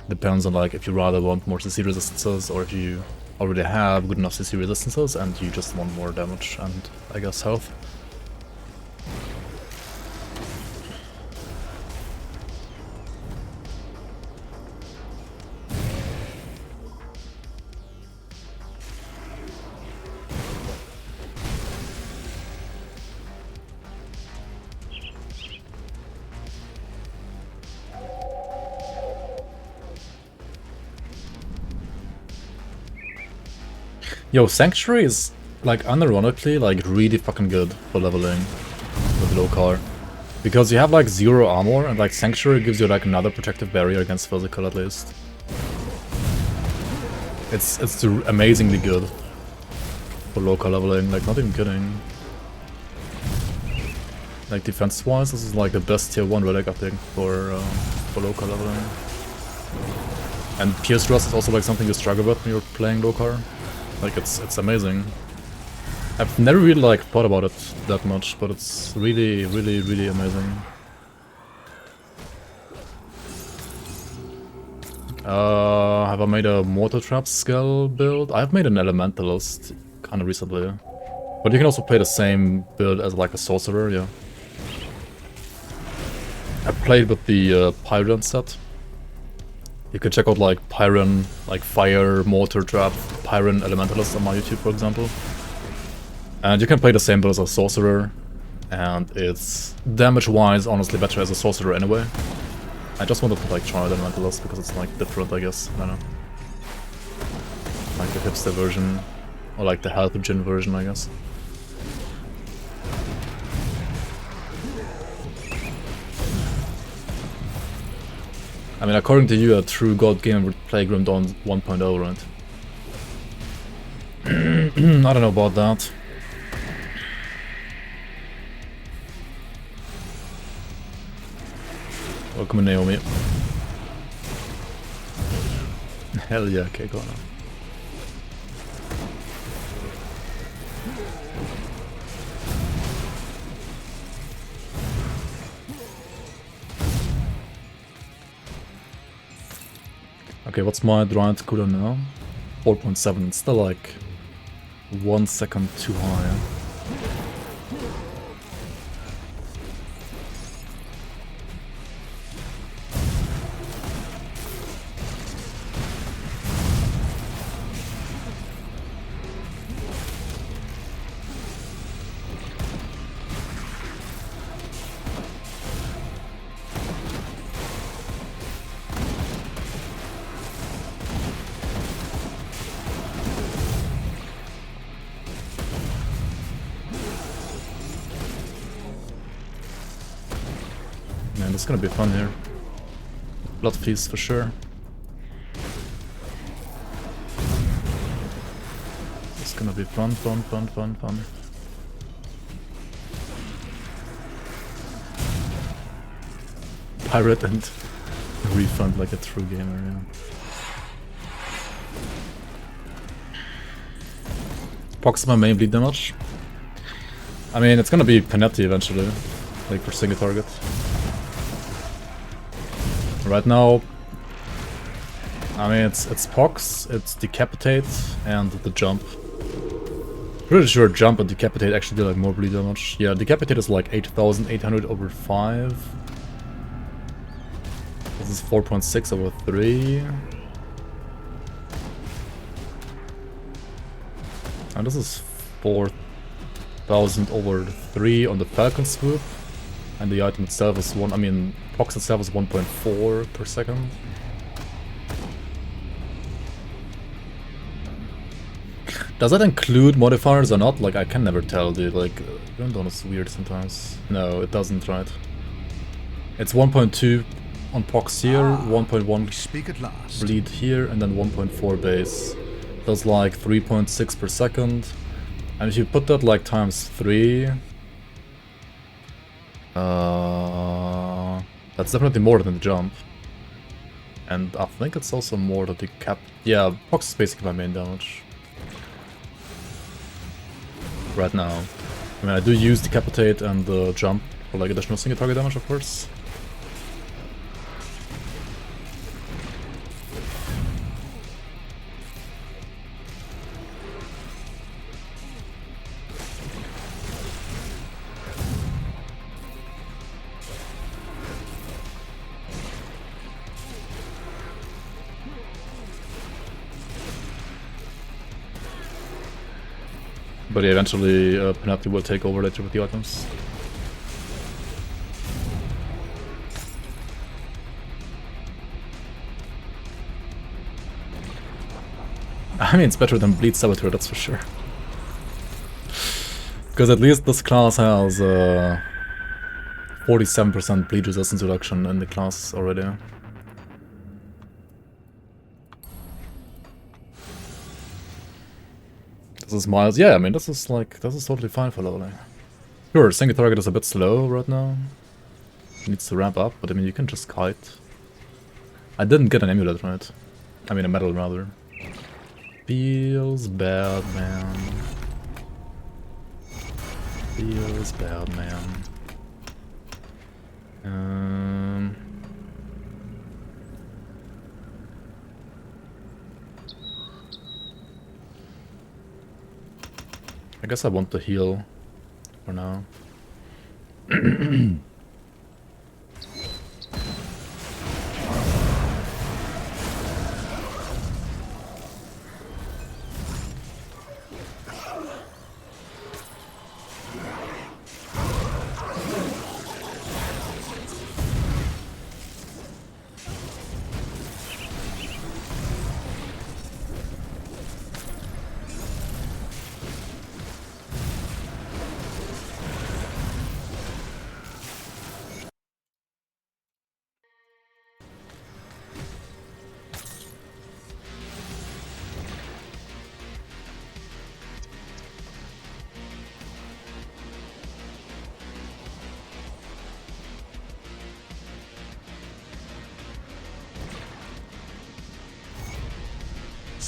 Depends on like if you rather want more CC resistances or if you already have good enough CC resistances and you just want more damage and I guess health. Yo, Sanctuary is, like, unironically, like, really fucking good for leveling with low car. Because you have, like, 0 armor, and, like, Sanctuary gives you, like, another protective barrier against physical, at least. It's amazingly good for low car leveling, like, not even kidding. Like, defense-wise, this is, like, the best tier 1 relic, I think, for low car leveling. And Pierce Rust is also, like, something you struggle with when you're playing low car. Like, it's amazing. I've never really, like, thought about it that much, but it's really, really, really amazing. Have I made a Mortar Trap Skull build? I've made an Elementalist kind of recently. But you can also play the same build as, like, a Sorcerer, yeah. I played with the Pyron set. You can check out like Pyron, like Fire, Mortar Trap, Pyron Elementalist on my YouTube, for example. And you can play the same build as a Sorcerer. And it's damage-wise honestly better as a sorcerer anyway. I just wanted to like try the Elementalist because it's like different, I guess. I don't know. Like the hipster version, or like the health gen version, I guess. I mean, according to you, a true god gamer would play Grim Dawn 1.0, right? I don't know about that. Welcome, Naomi. Hell yeah, okay, go on. Okay, what's my Driant cooldown now? 4.7, it's still like 1 second too high. Man, it's gonna be fun here. Blood feast for sure. It's gonna be fun. Pirate and refund like a true gamer, yeah. Pox is my main bleed damage. I mean, it's gonna be Panetti eventually, like for single target. Right now, I mean, it's Pox, it's Decapitate, and the jump. Pretty sure jump and Decapitate actually do like more bleed damage. Yeah, Decapitate is like 8,800 over 5. This is 4.6 over 3. And this is 4,000 over 3 on the Falcon Swoop. And the item itself is Pox itself is 1.4 per second. Does that include modifiers or not? Like, I can never tell, dude. Like, Grim Dawn is weird sometimes. No, it doesn't, right? It's 1.2 on Pox here, 1.1 Speak at last. bleed here, and then 1.4 base. That's like 3.6 per second. And if you put that like times 3... that's definitely more than the jump. And I think it's also more than the cap. Yeah, Pox is basically my main damage. Right now. I mean, I do use Decapitate and the jump for like additional single target damage, of course. But yeah, eventually Panetti will take over later with the items. I mean, it's better than Bleed Saboteur, that's for sure. Because at least this class has 47% bleed resistance reduction in the class already. This is miles. Yeah, I mean, this is totally fine for leveling. Sure, single target is a bit slow right now. Needs to ramp up, but I mean, you can just kite. I didn't get an amulet, right? I mean, a medal rather. Feels bad, man. Feels bad, man. I guess I want to heal for now.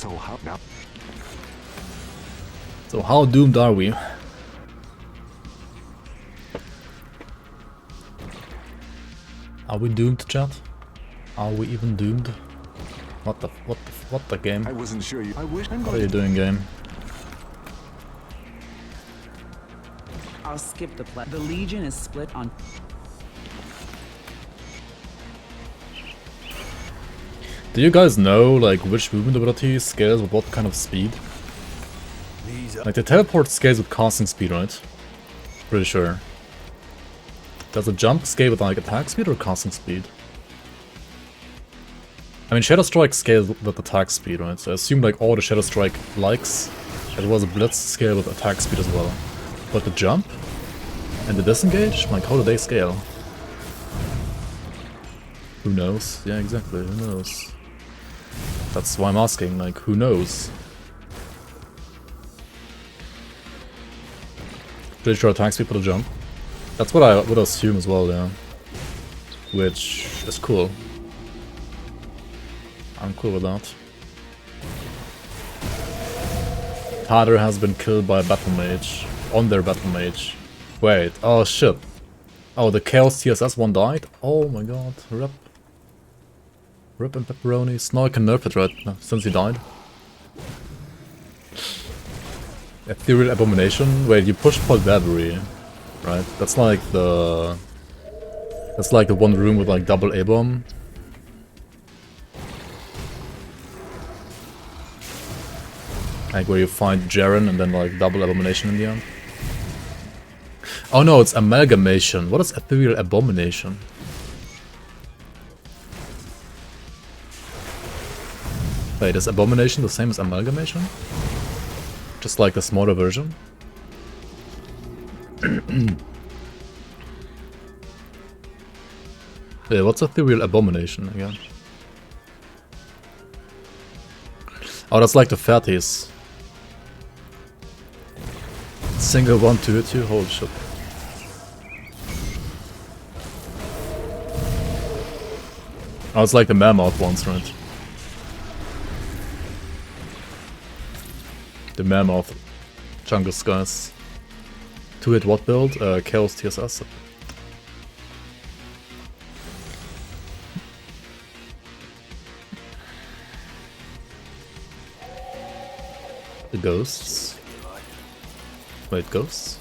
So how now? So how doomed are we? Are we doomed, chat? Are we even doomed? What the game? I wasn't sure you. I wish. What are you doing, game? I'll skip the play. The Legion is split on. Do you guys know, like, which movement ability scales with what kind of speed? Like, the teleport scales with casting speed, right? Pretty sure. Does a jump scale with, like, attack speed or casting speed? I mean, Shadow Strike scales with attack speed, right? So I assume, like, all the Shadow Strike likes, as well as a Blitz scale with attack speed as well. But the jump and the disengage, like, how do they scale? Who knows? Yeah, exactly, who knows? That's why I'm asking, like, who knows? Pretty sure attack speed for the jump. That's what I would assume as well, yeah. Which is cool. I'm cool with that. Tader has been killed by a battle mage. On their battle mage. Wait, oh shit. Oh, the Chaos TSS one died? Oh my god, rip. Rip and pepperonis. Now I can nerf it right now, since he died. Ethereal Abomination? Wait, you push Poldavery, right? That's like the... That's like the one room with like double A-bomb. Like where you find Jaren and then like double Abomination in the end. Oh no, it's Amalgamation. What is Ethereal Abomination? Wait, is Abomination the same as Amalgamation? Just like the smaller version? Yeah, what's Ethereal Abomination again? Oh, that's like the fatties. Single one to hit you? Holy shit. Oh, it's like the mammoth ones, right? The mammoth Chungus guys. 2-hit what build? Chaos TSS. The ghosts. Wait, ghosts?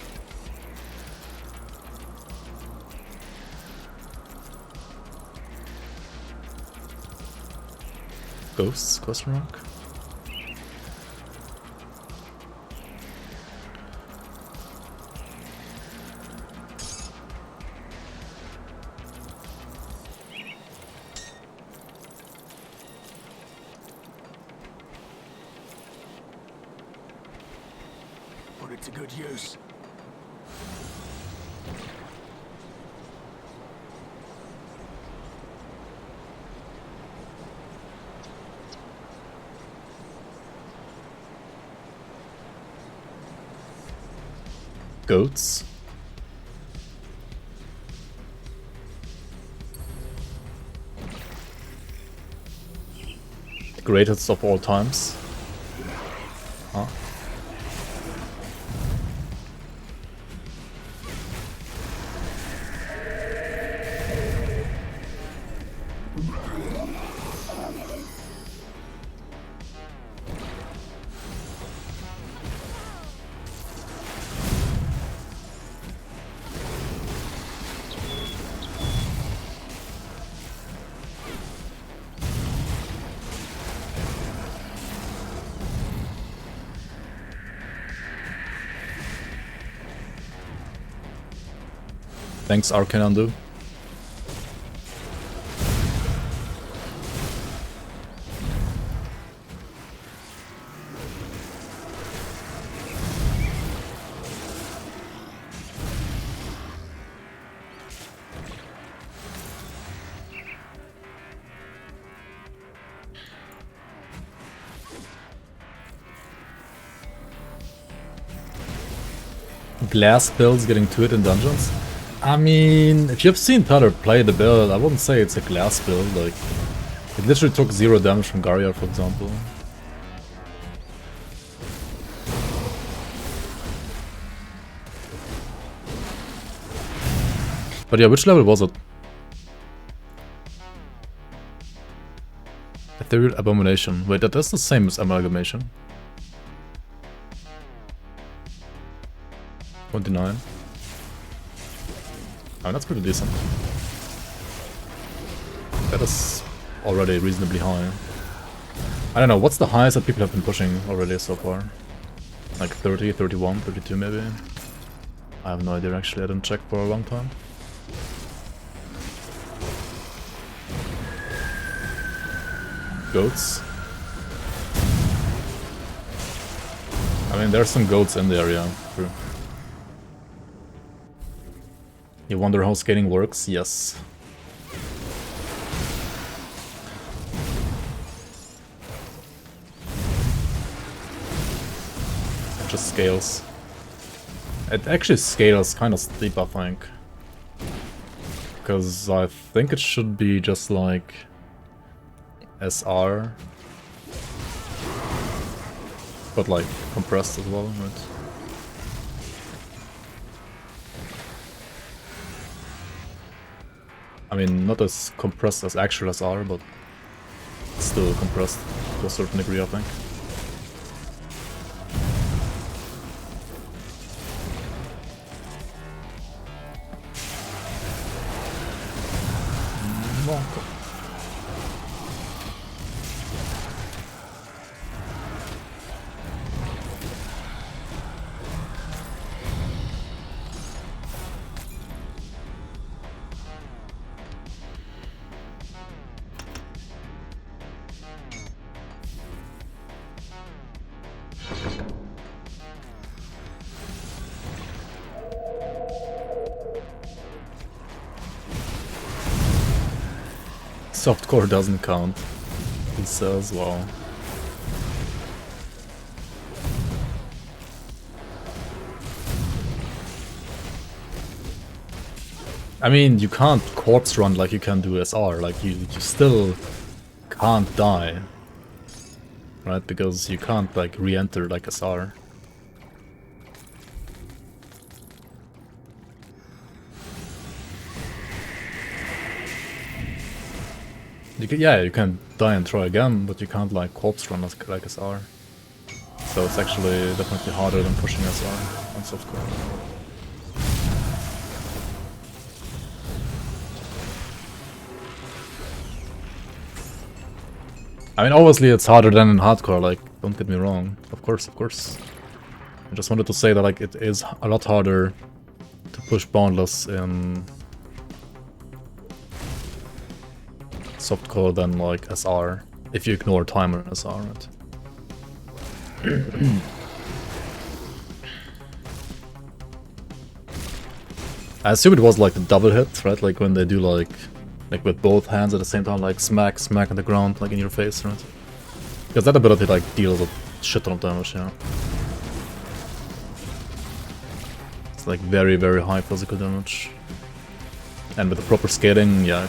Ghosts? Question mark? Put it to good use. Goats? The greatest of all times? Huh? Thanks, Arcanandu. Glass builds getting to it in dungeons? I mean, if you've seen Tyler play the build, I wouldn't say it's a glass build, like... It literally took 0 damage from Garya, for example. But yeah, which level was it? Ethereal Abomination. Wait, that's the same as Amalgamation. 29. Oh, that's pretty decent. That is already reasonably high. I don't know, what's the highest that people have been pushing already so far? Like 30, 31, 32 maybe? I have no idea actually, I didn't check for a long time. Goats. I mean, there's some goats in the area, true. You wonder how skating works? Yes. It just scales. It actually scales kind of steep, I think. Because I think it should be just like SR. But like compressed as well, right? I mean, not as compressed as actual SR, but still compressed to a certain degree, I think. Softcore doesn't count, he says, wow. I mean, you can't corpse run like you can do SR, like you still can't die. Right, because you can't like re-enter like SR. You can die and try again, but you can't like corpse run like SR. So it's actually definitely harder than pushing SR on softcore. I mean, obviously it's harder than in hardcore, like, don't get me wrong. Of course, of course. I just wanted to say that like it is a lot harder to push Boundless in softcore than like SR, if you ignore timer and SR, right? I assume it was like the double hit, right? Like when they do like with both hands at the same time, like smack on the ground, like in your face, right? Because that ability like deals a shit ton of damage, yeah. It's like very, very high physical damage. And with the proper skating, yeah,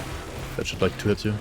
that should like 2-hit you.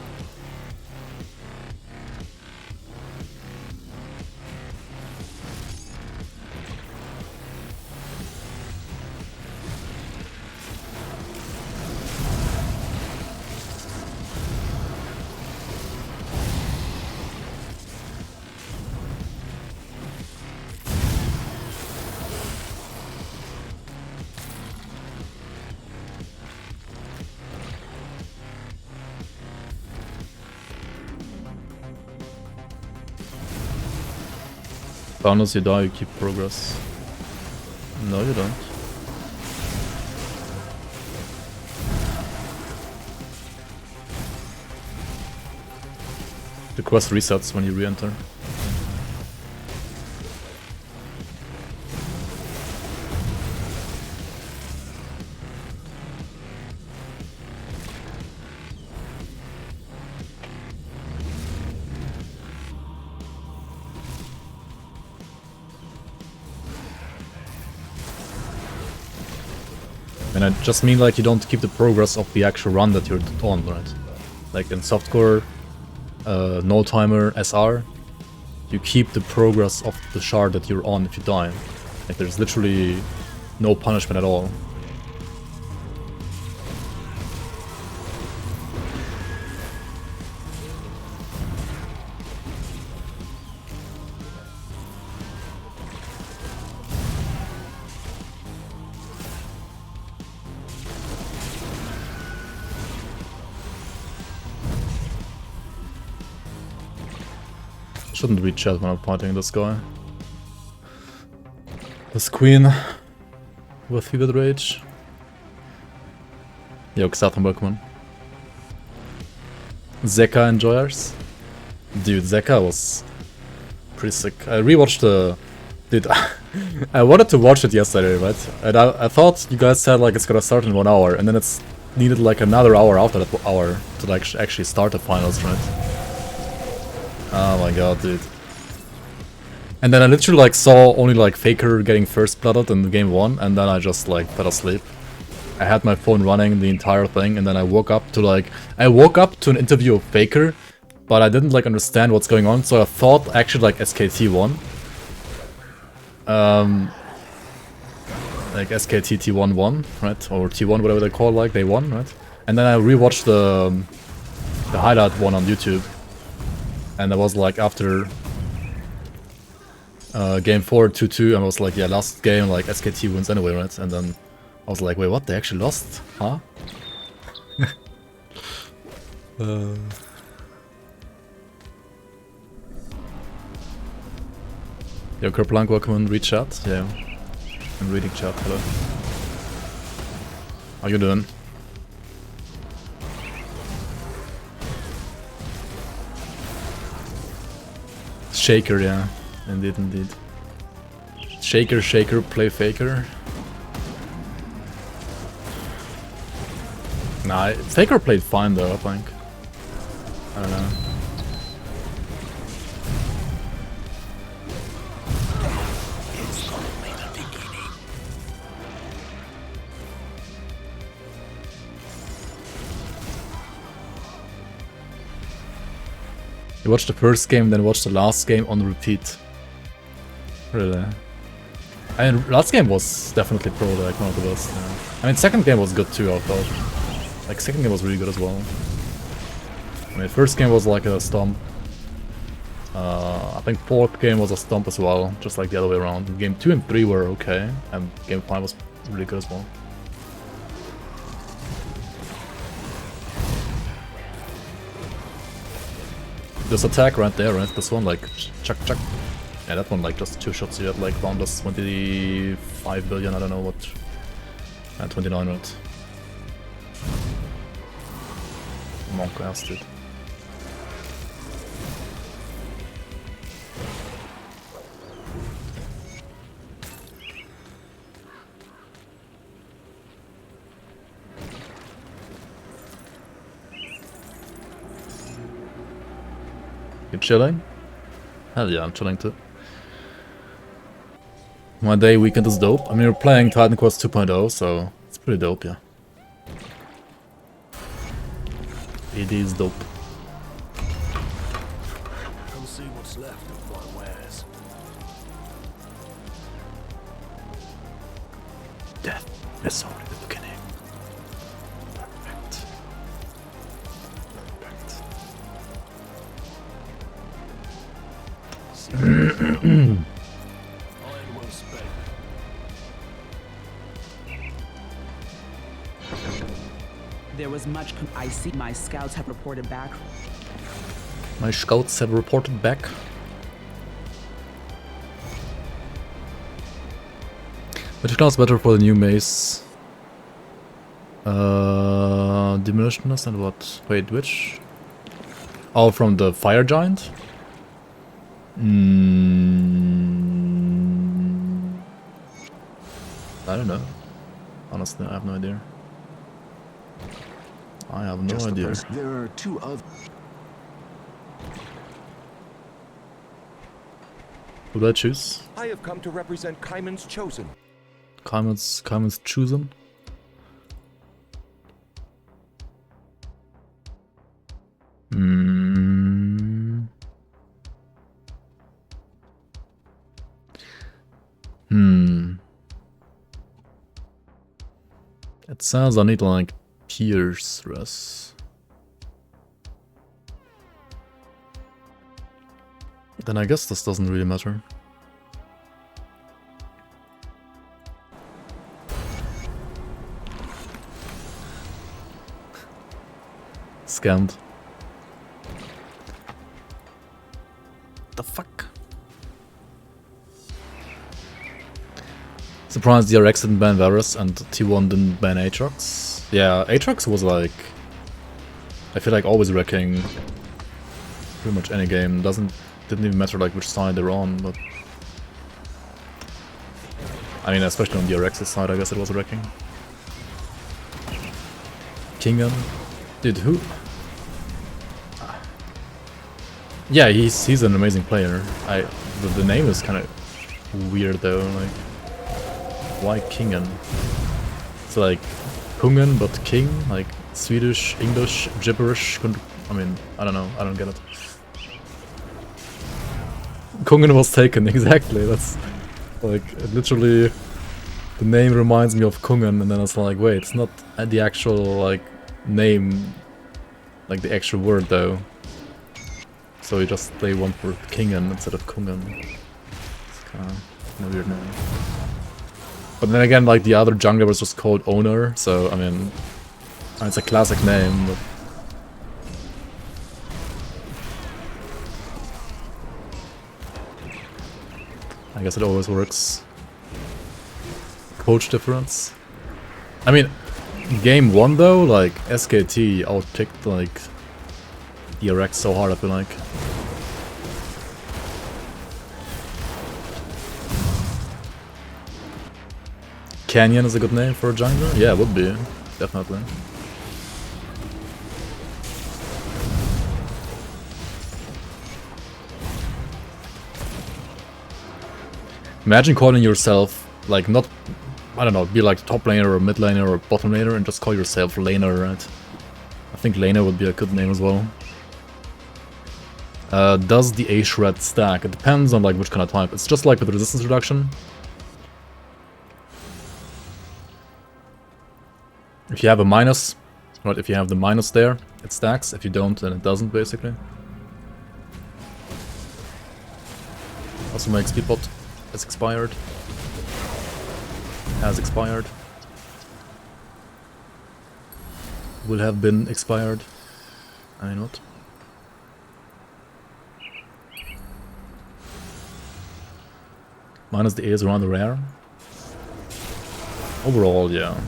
Unless you die, you keep progress. No, you don't. The quest resets when you re-enter. And I just mean like you don't keep the progress of the actual run that you're on, right? Like in softcore, no timer, SR, you keep the progress of the shard that you're on if you die. Like there's literally no punishment at all. Shouldn't read chat when I'm fighting this guy. This queen with Fevered Rage. Yo, Xathan, welcome. Zeka enjoyers. Dude, Zeka was pretty sick. I rewatched the... Dude, I wanted to watch it yesterday, right? And I thought you guys said like it's gonna start in 1 hour, and then it's needed like another hour after that hour to like actually start the finals, right? Oh my god, dude. And then I literally like saw only like Faker getting first blooded in game 1, and then I just like fell asleep. I had my phone running the entire thing, and then I woke up to an interview of Faker, but I didn't like understand what's going on, so I thought actually like SKT won. Like SKT T1 won, right? Or T1, whatever they call it, like they won, right? And then I rewatched the highlight one on YouTube, and I was like after game 4 2-2, and I was like, yeah, last game like SKT wins anyway, right? And then I was like, wait, what? They actually lost? Huh? Yo, Kerplunk, welcome and read chat. Yeah, I'm reading chat. Hello. How you doing? Shaker, yeah. Indeed, indeed. Shaker, shaker, play faker. Nah, Faker played fine though, I think. I don't know. You watch the first game, then watch the last game on repeat. Really? I mean, last game was definitely pro, like one of the best. Yeah. I mean, second game was good too, I thought. Like, second game was really good as well. I mean, first game was like a stomp. I think fourth game was a stomp as well, just like the other way around. Game 2 and 3 were okay, and game 5 was really good as well. This attack right there, right? This one, like, chuck, chuck. Yeah, that one, like, just 2 shots you had, like, around us 25 billion, I don't know what. And 29, right? Monk asked it. You chilling? Hell yeah, I'm chilling too. My day weekend is dope. I mean, we're playing Titan Quest 2.0, so it's pretty dope, yeah. It is dope. Come see what's left of my wares. Death is only the beginning. Perfect. Perfect. I will spend. There was much. I see my scouts have reported back. My scouts have reported back. Which class better for the new mace? Demolitionist and what? Wait, which? Oh, from the fire giant? I don't know. Honestly, I have no idea. I have no idea. There are 2 other. Who do I choose? I have come to represent Kaiman's Chosen. Kaiman's chosen. It says I need like pierce. Then I guess this doesn't really matter. Scammed. the fuck? Surprised DRX didn't ban Varus and T1 didn't ban Aatrox. Yeah, Aatrox was like... I feel like always wrecking pretty much any game. Didn't even matter like which side they're on, but... I mean, especially on DRX's side, I guess it was wrecking. Kingan? Dude, who? Yeah, he's an amazing player. The name is kind of weird though, like... Why Kingan? It's like Kungen, but king, like Swedish, English, gibberish. I mean, I don't know, I don't get it. Kungen was taken, exactly. That's like literally the name reminds me of Kungen, and then it's like, wait, it's not the actual like name, like the actual word though. So they went for Kingan instead of Kungen. It's kind of a weird name. But then again, like the other jungler was just called Owner, so I mean, it's a classic name. But I guess it always works. Coach difference. I mean, game 1 though, like SKT outpicked like DRX so hard, I feel like. Canyon is a good name for a jungler? Yeah, it would be. Definitely. Imagine calling yourself, like, not, I don't know, be like top laner or mid laner or bottom laner and just call yourself laner, right? I think laner would be a good name as well. Does the A shred stack? It depends on like which kind of type. It's just like with resistance reduction. If you have a minus, right, if you have the minus there, it stacks. If you don't, then it doesn't, basically. Also, my XP pot has expired. Has expired. Will have been expired. I not. Minus the A is rather rare. Overall, yeah.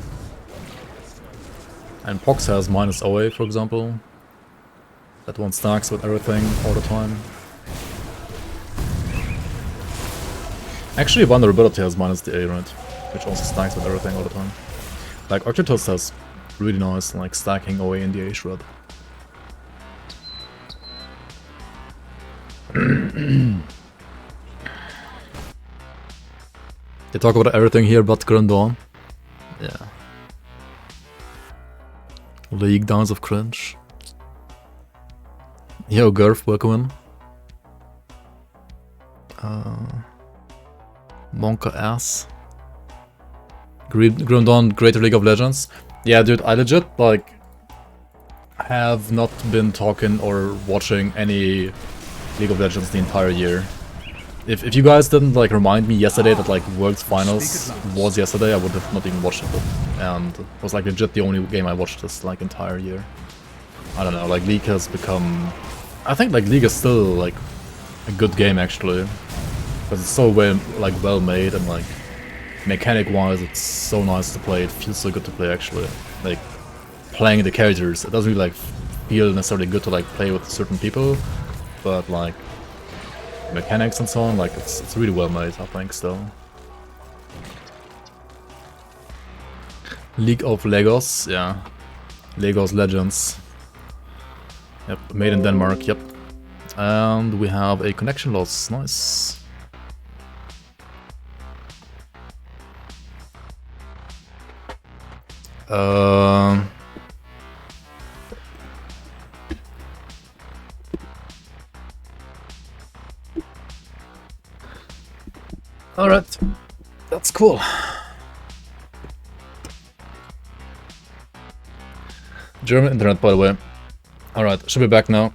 And Pox has minus OA, for example. That one stacks with everything all the time. Actually, Vulnerability has minus the A, right? Which also stacks with everything all the time. Like, Octopus has really nice, like, stacking OA in the A shred. They talk about everything here but Grim Dawn. Yeah. League Downs of Cringe. Yo, Gurf, welcome in. Monka Ass. Grim Dawn, Greater League of Legends. Yeah, dude, I legit, like, have not been talking or watching any League of Legends the entire year. If you guys didn't, like, remind me yesterday that, like, World's Finals was yesterday, I would have not even watched it. And it was, like, legit the only game I watched this, like, entire year. I don't know, like, League has become... I think, like, League is still, like, a good game, actually. Because it's so well, like, well made and, like, mechanic-wise, it's so nice to play. It feels so good to play, actually. Like, playing the characters. It doesn't really, like, feel necessarily good to, like, play with certain people. But, like, mechanics and so on, like, it's really well made, I think, still. League of Legos, yeah. Legos Legends. Yep, made in Denmark, yep. And we have a connection loss, nice. Alright, that's cool. German internet, by the way. Alright, should be back now.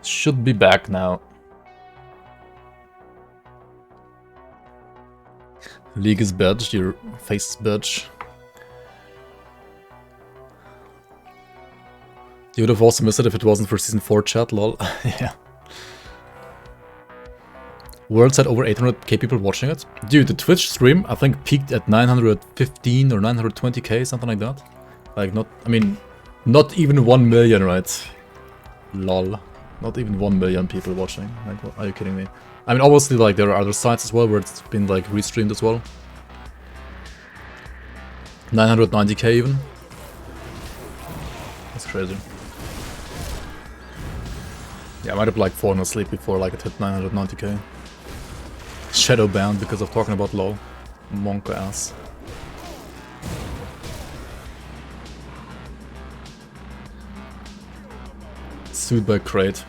Should be back now. League is badged, your face is badged. You would have also missed it if it wasn't for Season 4 chat, lol. Yeah. World had over 800k people watching it. Dude, the Twitch stream, I think, peaked at 915 or 920k, something like that. Like, not even 1 million, right? Lol. Not even 1 million people watching. Like, what, are you kidding me? I mean, obviously, like, there are other sites as well where it's been, like, restreamed as well. 990k even. That's crazy. Yeah, I might have, like, fallen asleep before, like, it hit 990k. Shadow bound because of talking about LoL. Monka ass. Sued by Crate.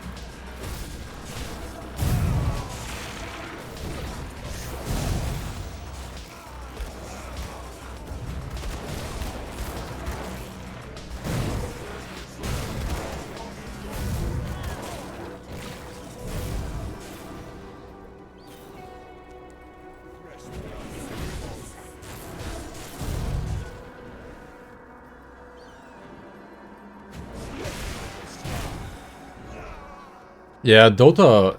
Yeah, Dota,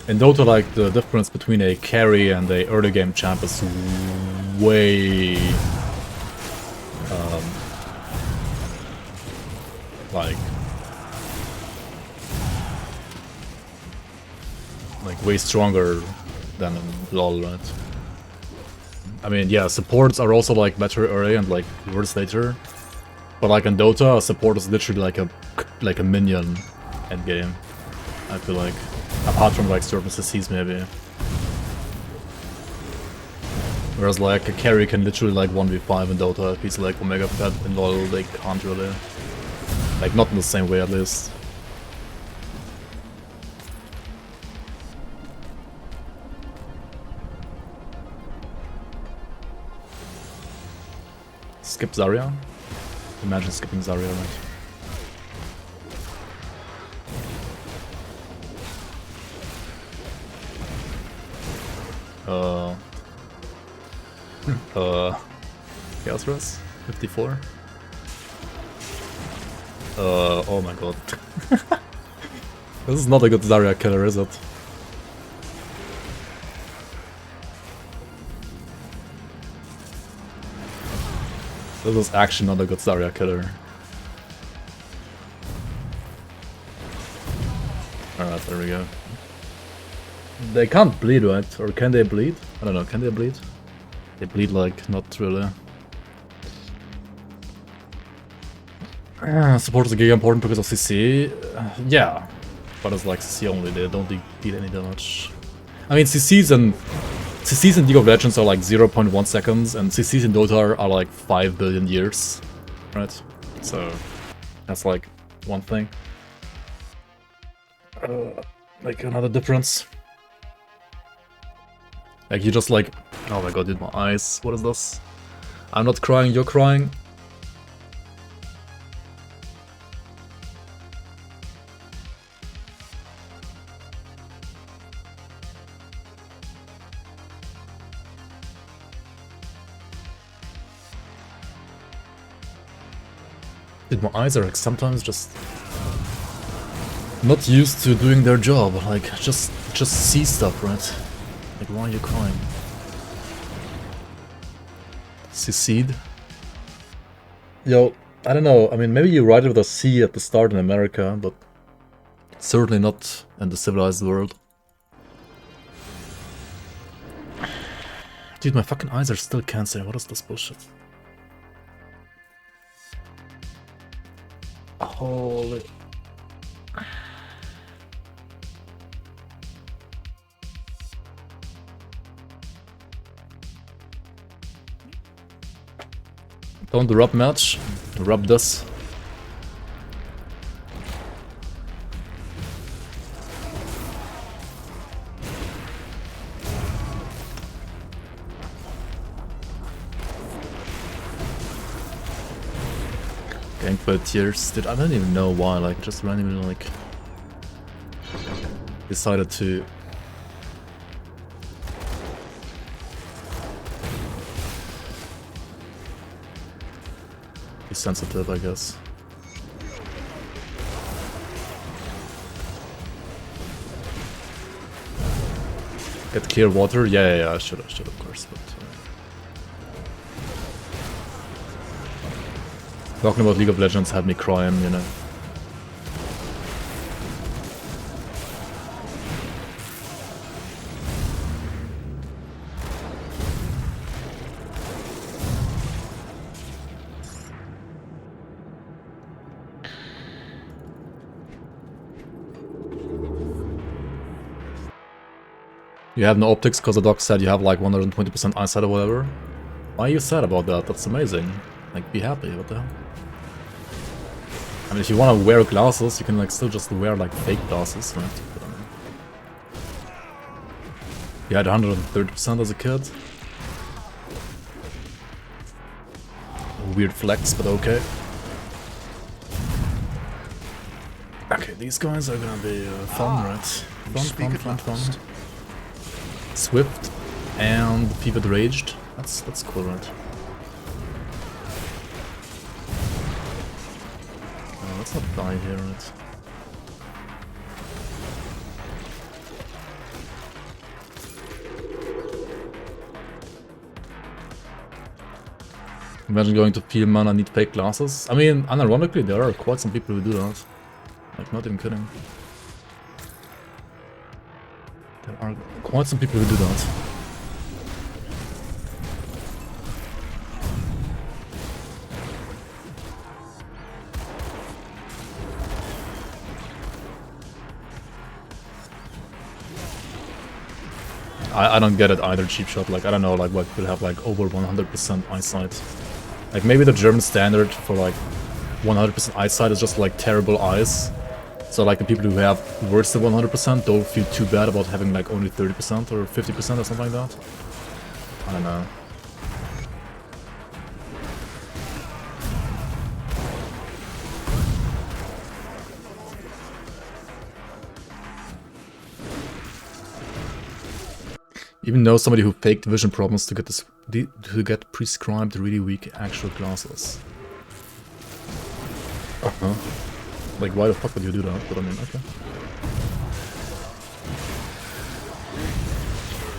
in Dota, like, the difference between a carry and a early game champ is way, like way stronger than in LoL, right? I mean, yeah, supports are also, like, better early and, like, worse later. But, like, in Dota, a support is literally like a minion endgame, I feel like. Apart from, like, certain CCs, maybe. Whereas, like, a carry can literally, like, 1v5 in Dota. If he's, like, Omega Fed in LoL, they can't really. Like, not in the same way, at least. Skip Zarya? Imagine skipping Zarya, right? Chaos Res? 54? Oh my god. This is not a good Zarya killer, is it? This is actually not a good Zarya killer. Alright, there we go. They can't bleed, right? Or can they bleed? I don't know, can they bleed? They bleed, like, not really. Support is giga important because of CC. Yeah, but it's like CC only, they don't deal any damage. I mean, CCs in League of Legends are like 0.1 seconds, and CCs in Dota are like 5 billion years, right? So, that's like one thing. Like another difference. Like you just like, oh my god, dude, my eyes, what is this? I'm not crying, you're crying. Dude, my eyes are like sometimes just not used to doing their job. Like just see stuff, right? Like why are you crying? Secede? Yo, I don't know. I mean, maybe you write it with a C at the start in America, but certainly not in the civilized world. Dude, my fucking eyes are still cancer. What is this bullshit? Holy... Don't rub match, rub this. Gameplay tears, dude, I don't even know why, like, just randomly, like, decided to... be sensitive, I guess. Get clear water? Yeah, I should, of course, but... Talking about League of Legends had me crying, you know. You have no optics because the doc said you have like 120% eyesight or whatever. Why are you sad about that? That's amazing. Like, be happy, what the hell? I mean, if you want to wear glasses, you can like still just wear like fake glasses, right? But, I mean, you had 130% as a kid. A weird flex, but okay. Okay, these guys are gonna be fun, right? Fun. Swift and Fevered Raged. That's cool, right? Let's not die here, right? Imagine going to field mana, need fake glasses. I mean, unironically, there are quite some people who do that. Like, not even kidding. There are quite some people who do that. I don't get it either, cheap shot. Like, I don't know, like, what people have like over 100% eyesight. Like, maybe the German standard for like 100% eyesight is just like terrible eyes. So like the people who have worse than 100% don't feel too bad about having like only 30% or 50% or something like that. I don't know. Even know somebody who faked vision problems to get this to get prescribed really weak actual glasses. Like, why the fuck would you do that? But I mean, okay.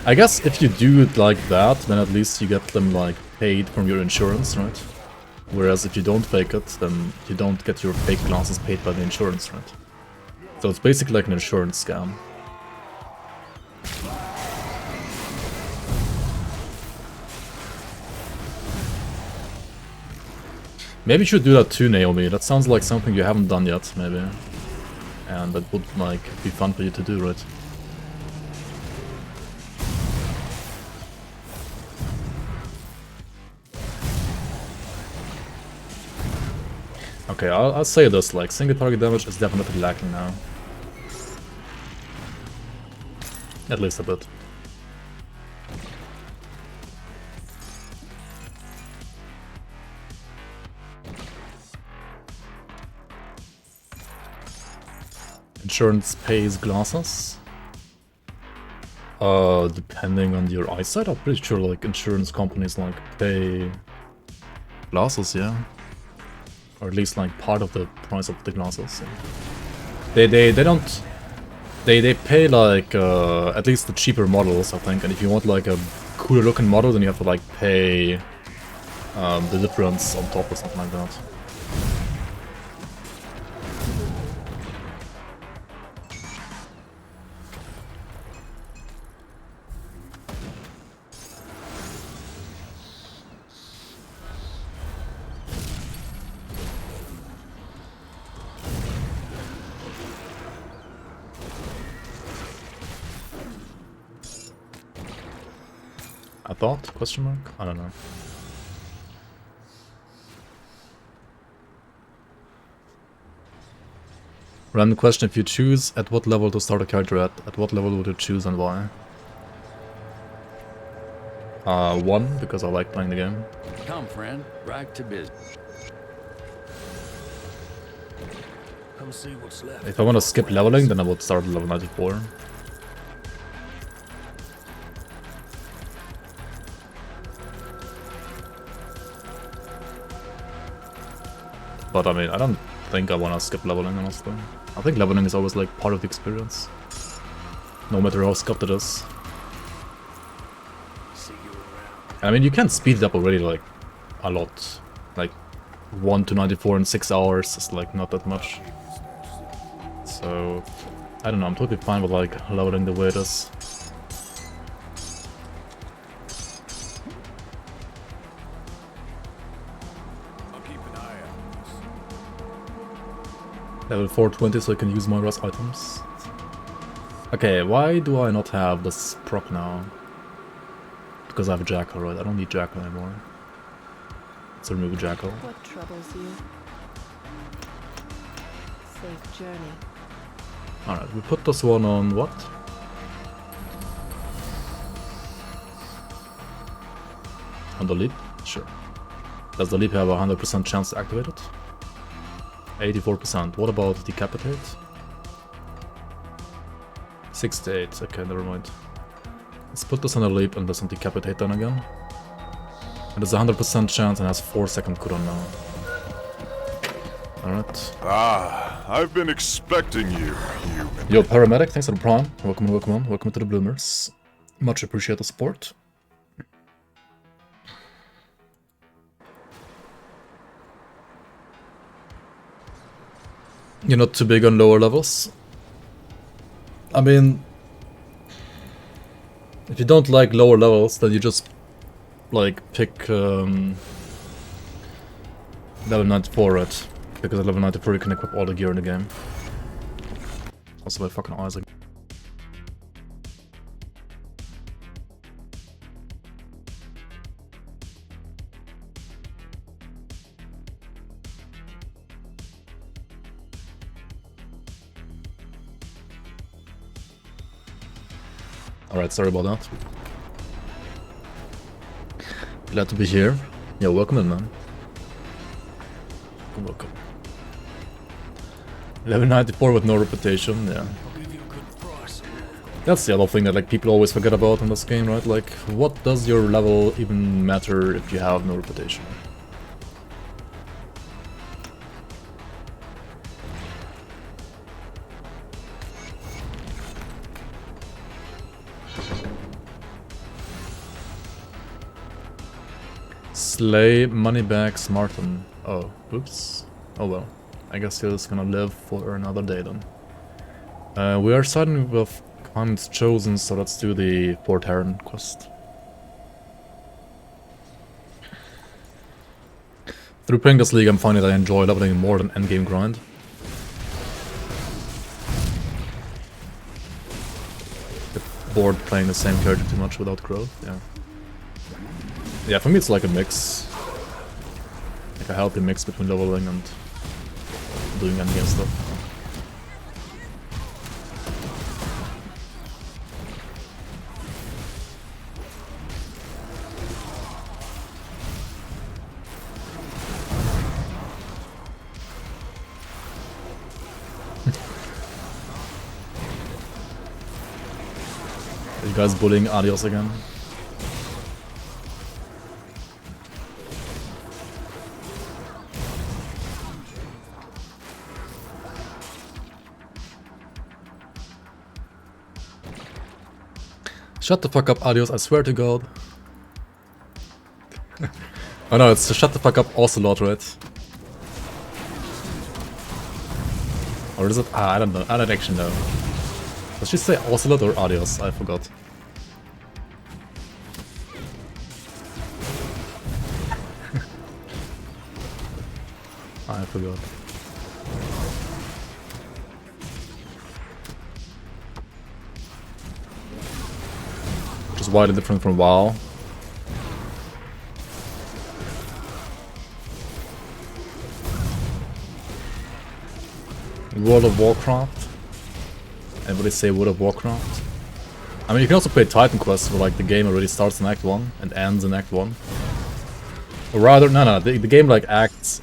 I guess if you do it like that, then at least you get them like paid from your insurance, right? Whereas if you don't fake it, then you don't get your fake glasses paid by the insurance, right? So it's basically like an insurance scam. Maybe you should do that too, Naomi. That sounds like something you haven't done yet, maybe. And that would, like, be fun for you to do, right? Okay, I'll say this, like, single target damage is definitely lacking now. At least a bit. Insurance pays glasses. Depending on your eyesight, I'm pretty sure like insurance companies like pay glasses, yeah. Or at least like part of the price of the glasses. Yeah. They pay like at least the cheaper models, I think. And if you want like a cooler looking model, then you have to like pay the difference on top or something like that. I thought? Question mark? I don't know. Random question: if you choose at what level to start a character at what level would you choose and why? 1, because I like playing the game. Come, friend. Right to business. Come see what's left. If I want to skip leveling, then I would start at level 94. But I mean, I don't think I want to skip leveling, honestly. I think leveling is always like part of the experience. No matter how scuffed it is. I mean, you can speed it up already, like, a lot. Like, 1 to 94 in 6 hours is, like, not that much. So, I don't know, I'm totally fine with, like, loading the way it is. I'll keep an eye out. Level 420 so I can use my rust items. Okay, why do I not have this proc now? Because I have a Jackal, right? I don't need Jackal anymore. Let's remove a Jackal. What troubles you? Safe journey. Alright, we put this one on what? On the leap? Sure. Does the leap have a 100% chance to activate it? 84%. What about decapitate? 68. Okay, never mind. Let's put this on a leap and doesn't decapitate then again. And there's a 100% chance and has 4-second cooldown now. Alright. Ah, I've been expecting you, human. Yo, Paramedic, thanks for the prime. Welcome on, welcome on. Welcome to the Bloomers. Much appreciate the support. You're not too big on lower levels? I mean, if you don't like lower levels, then you just, like, pick level 94, right? Because at level 94 you can equip all the gear in the game. Also my fucking eyes again. Alright, sorry about that. Glad to be here. Yeah, welcome in, man. Welcome. Level 94 with no reputation, yeah. I'll give you a good price. That's the other thing that like people always forget about in this game, right? Like, what does your level even matter if you have no reputation? Slay Moneybags Martin. Oh, oops. Oh well. I guess he's gonna live for another day then. We are starting with Khan's Chosen, so let's do the Port Heron quest. Through playing this league, I'm finding that I enjoy leveling more than endgame grind. Get bored playing the same character too much without growth, yeah. Yeah, for me it's like a mix. Like a healthy mix between leveling and doing endgame stuff. Are you guys bullying Adios again? Shut the fuck up, Adios, I swear to God. Oh no, it's shut the fuck up, Ocelot, right? Or is it? Ah, I don't know. I don't actually know. Does she say Ocelot or Adios? I forgot. I forgot. Which is widely different from WoW. World of Warcraft. Everybody say World of Warcraft. I mean, you can also play Titan Quest where like the game already starts in Act 1 and ends in Act 1. Or rather, no, the game like ends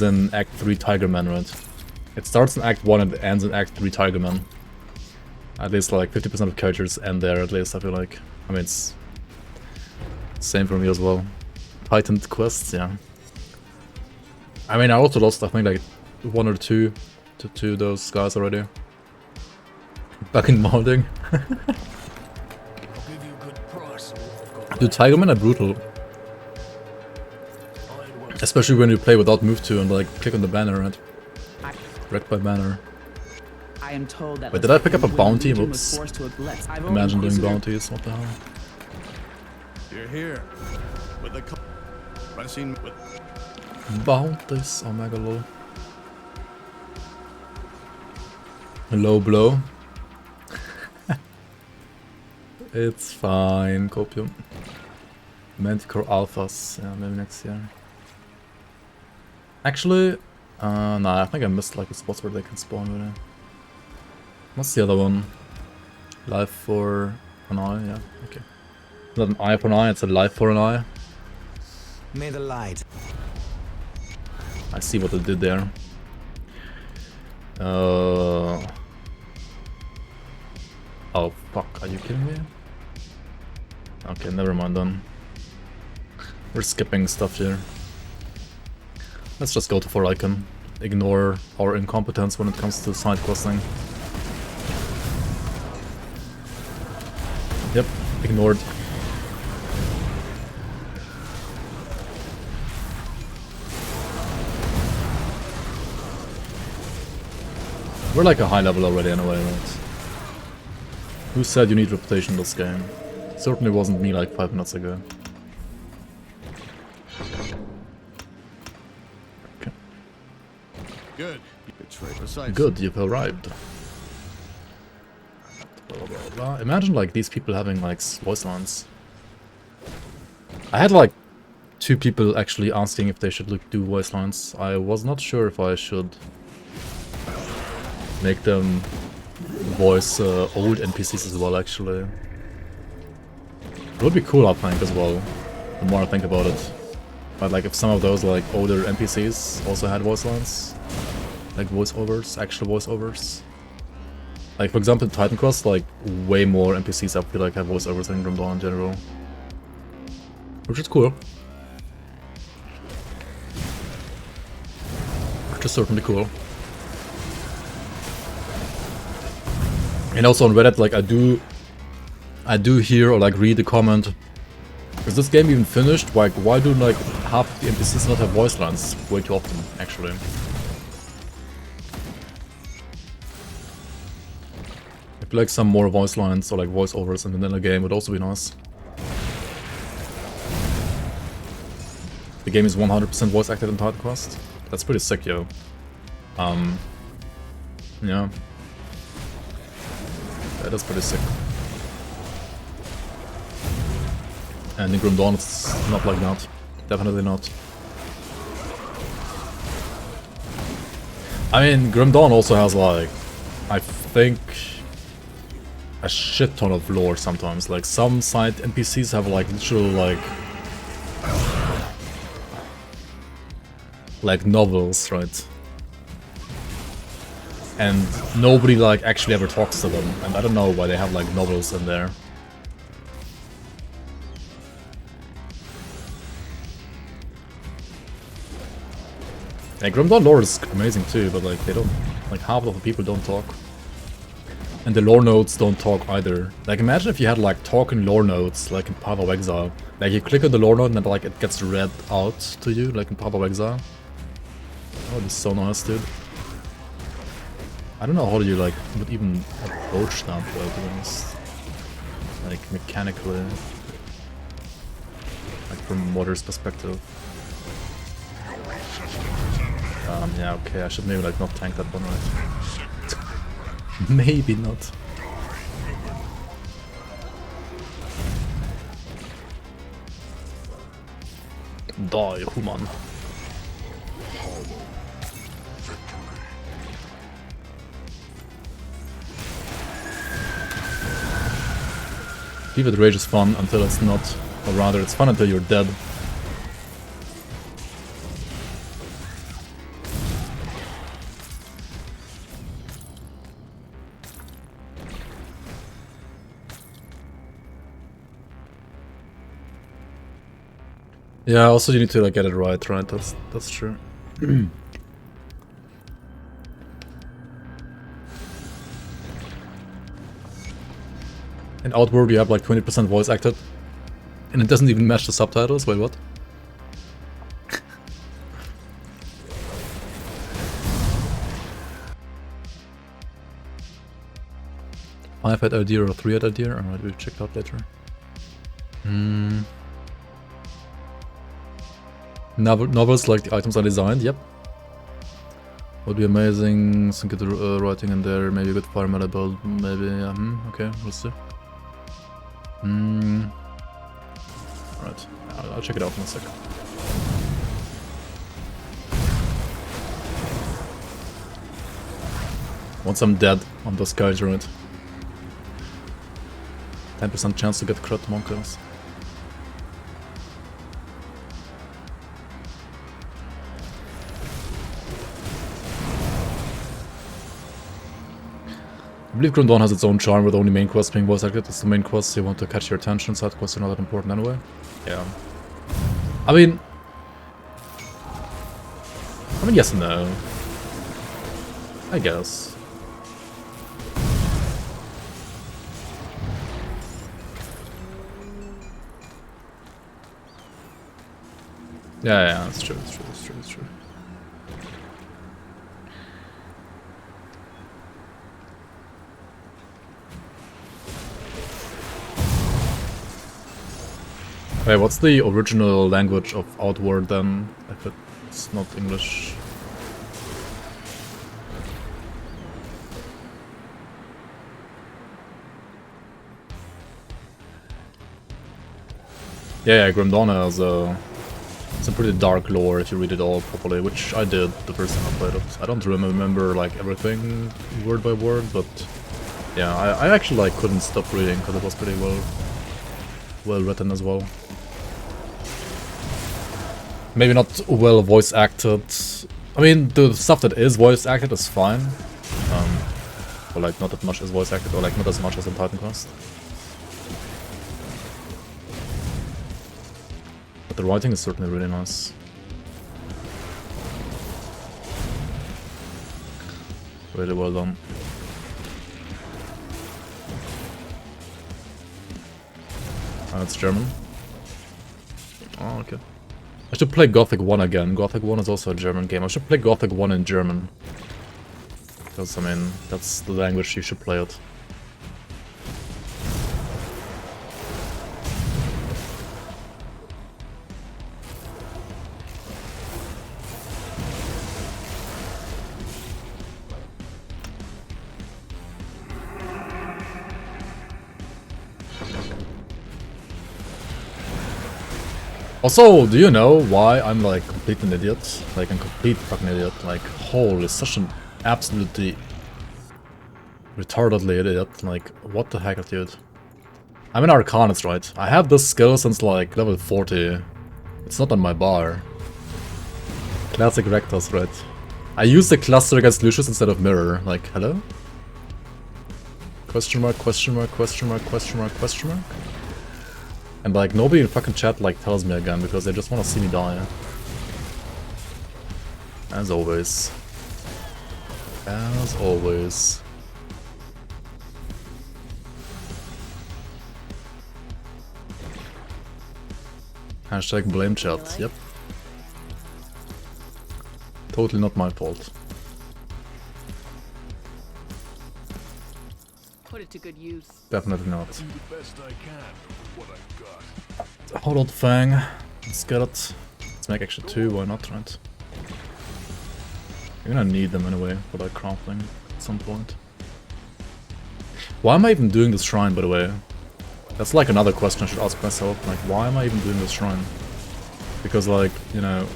in Act 3 Tigerman, right? It starts in Act 1 and ends in Act 3 Tigerman. At least like 50% of characters end there, at least, I feel like. I mean, it's same for me as well. Titan quests, yeah. I mean, I also lost, I think, like 1 or 2 to those guys already. Back in modding. I'll give you a good price. Dude, Tigermen are brutal. Especially when you play without move to and like click on the banner and wreck by banner. I am told that. Wait, did I pick up a when the bounty? Legion was Whoops. forced to I've Imagine doing Inquisitor- bounties, what the hell? You're here. With the pressing with Bounties, Omega lol. Low blow. It's fine, Copium. Manticore Alphas, yeah, maybe next year. Actually, nah, I think I missed like the spots where they can spawn really. What's the other one? Life for an eye, yeah, okay. Not an eye for an eye, it's a life for an eye. May the light. I see what they did there. Oh fuck, are you kidding me? Okay, never mind then. We're skipping stuff here. Let's just go to 4 icon. Ignore our incompetence when it comes to side questing. Yep, ignored. We're like a high level already anyway, right? Who said you need reputation in this game? Certainly wasn't me like 5 minutes ago. Okay. good. Precisely. Good, you've arrived. Blah, blah, blah. Imagine like these people having like voice lines. I had like 2 people actually asking if they should do voice lines. I was not sure if I should make them voice old NPCs as well, actually. It would be cool, I think, as well, the more I think about it. But like if some of those like older NPCs also had voice lines, like voiceovers, actual voiceovers. Like for example in Titan Quest, like way more NPCs I feel like have voiceovers than Grim Dawn in general. Which is cool. Which is certainly cool. And also on Reddit, like I do hear or like read the comment, is this game even finished? Like why do like half the NPCs not have voice lines? Way too often, actually. I feel like some more voice lines or like voiceovers in the vanilla game would also be nice. The game is 100% voice acted in Titan Quest. That's pretty sick, yo. Yeah. That is pretty sick. And in Grim Dawn it's not like that. Definitely not. I mean, Grim Dawn also has like, I think, a shit ton of lore sometimes. Like some side NPCs have like literal like novels, right? And nobody like actually ever talks to them, and I don't know why they have like novels in there. Yeah, Grim Dawn lore is amazing too, but like they don't, like half of the people don't talk. And the lore nodes don't talk either. Like imagine if you had like talking lore nodes like in Path of Exile. Like you click on the lore node and then like it gets read out to you like in Path of Exile. That would be so nice, dude. I don't know how you like would even approach that though, to be honest. Like mechanically. Like from Water's perspective. Yeah, okay, I should maybe like not tank that one, right? Maybe not. Die, human. Vivid Rage is fun until it's not, or rather it's fun until you're dead. Yeah, also you need to like get it right, that's true. In Outward you have like 20% voice acted, and it doesn't even match the subtitles. Wait, what? 5-head idea or 3-head idea? Alright, we'll check that later. Novels like the items are designed, yep. Would be amazing, some good writing in there, maybe a good fire meta build, maybe, okay, we'll see. Alright, I'll check it out in a sec. Once I'm dead on those guys, right? 10% chance to get crit monkers. I believe Grim Dawn has its own charm with only main quest being voice acted. It's the main quest, you want to catch your attention, side quests are not that important anyway. Yeah. I mean, yes and no. I guess. Yeah, that's true, that's true, that's true, that's true. Wait, what's the original language of Outward then, if it's not English? Yeah, Grim Dawn has some pretty dark lore if you read it all properly, which I did the first time I played it. I don't remember like everything word by word, but yeah, I actually like couldn't stop reading because it was pretty well written as well. Maybe not well voice acted. I mean, the stuff that is voice acted is fine, or like not that much is voice acted, or like not as much as in Titan Quest. But the writing is certainly really nice. Really well done. It's German. Oh, okay. I should play Gothic 1 again. Gothic 1 is also a German game. I should play Gothic 1 in German. Because, I mean, that's the language you should play it. Also, do you know why I'm like complete an idiot? Like, I'm complete fucking idiot. Like, holy, such an absolutely retardedly idiot. Like, what the heck, dude? I'm an Arcanist, right? I have this skill since like level 40. It's not on my bar. Classic Rectus, right? I use the cluster against Lucius instead of Mirror. Like, hello? Question mark, question mark, question mark, question mark, question mark? And like, nobody in fucking chat like tells me again because they just want to see me die. As always. As always. Hashtag blame chat, yep. Totally not my fault. Put it to good use. Definitely not. Do the best I can with what I've got. Hold on, Fang. Let's get it. Let's make extra 2, why not, right? You're gonna need them anyway for that crafting at some point. Why am I even doing this shrine, by the way? That's like another question I should ask myself, like, why am I even doing this shrine? Because, like, you know,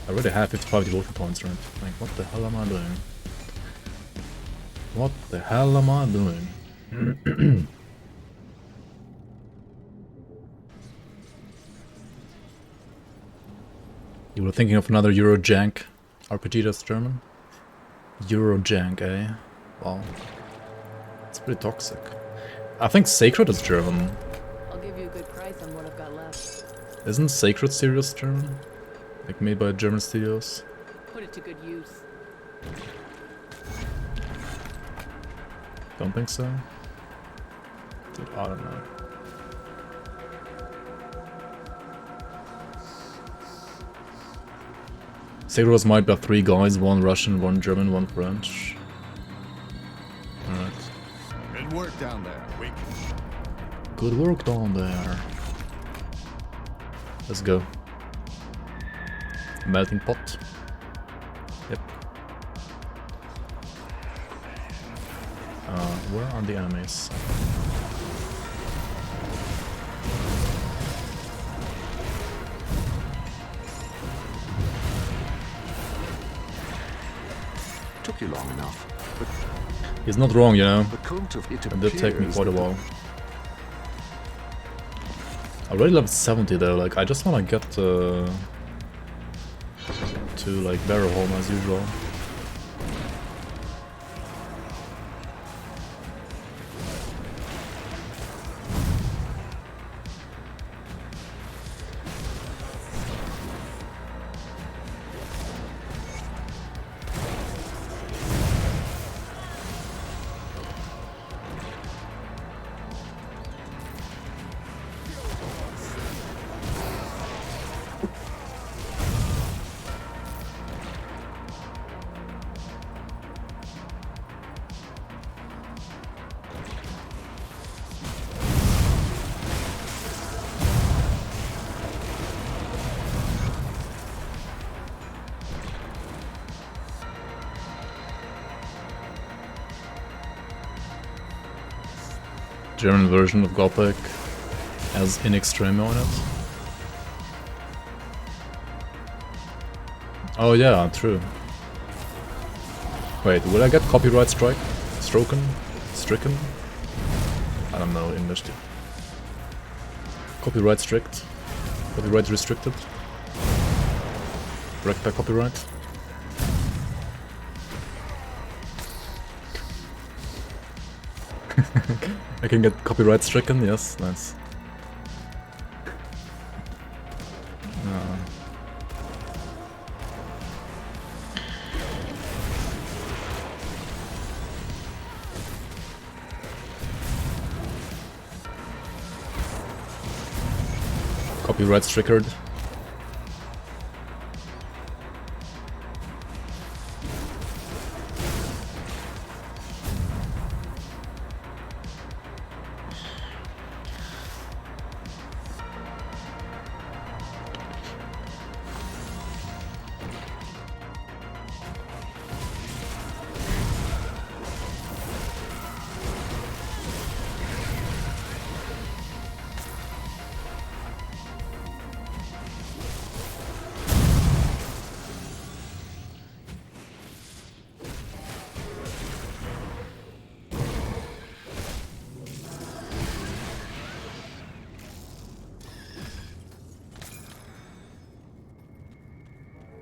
I already have 55 devotion points, right? Like, what the hell am I doing? What the hell am I doing? You were thinking of another Eurojank RPG that's German? Eurojank, eh? Wow. It's pretty toxic. I think Sacred is German. I'll give you a good price on what I've got left. Isn't Sacred Series German? Like made by German studios? Put it to good use. Don't think so. Dude, I don't know. Sacred was made by 3 guys, 1 Russian, 1 German, 1 French. Alright. Good work down there. Good work down there. Let's go. Melting pot. Yep. Where are the enemies? Took you long enough. But He's not wrong, you know. the cult of it It did take me appears quite a that while. I already level 70 though, like I just wanna get to like Barrow Home as usual. German version of Gothic as in Extremo on it. Oh yeah, true. Wait, will I get copyright strike? Stricken? I don't know English. Copyright strict? Copyright restricted? Wrecked by copyright? I can get copyright stricken, yes, nice. Copyright triggered.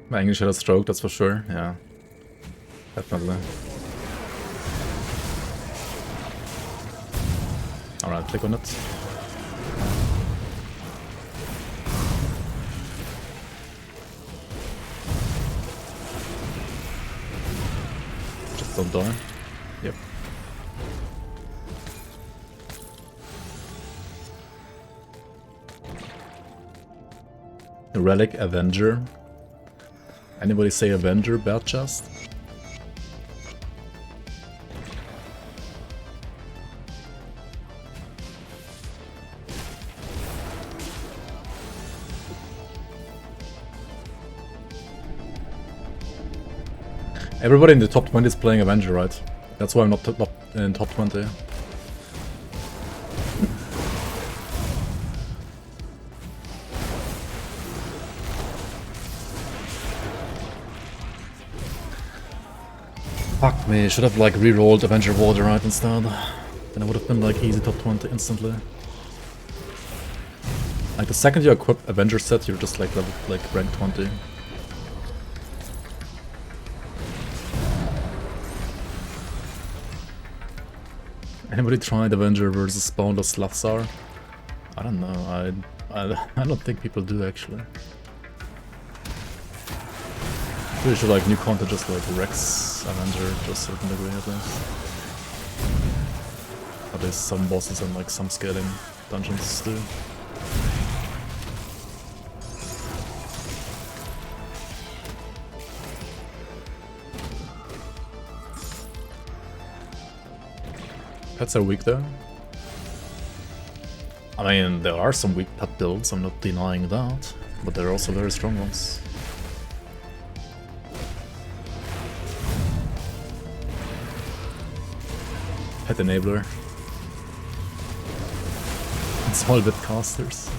My English had a stroke, that's for sure, yeah. Definitely. Alright, click on it. Just don't die. Yep. The Relic Avenger. Anybody say Avenger, bad chest? Everybody in the top 20 is playing Avenger, right? That's why I'm not in top 20. Fuck me, should have like re-rolled Avenger Water right instead. Then it would have been like easy top 20 instantly. Like the second you equip Avenger set, you're just like level, like rank 20. Anybody tried Avenger versus Spawnless Lafsar? I don't know, I don't think people do actually. Pretty sure like new content just like wrecks Avenger to a certain degree at least. At least some bosses and like some scaling dungeons do. Pets are weak though. I mean, there are some weak pet builds, I'm not denying that, but there are also very strong ones. Pet enabler. And small bit casters.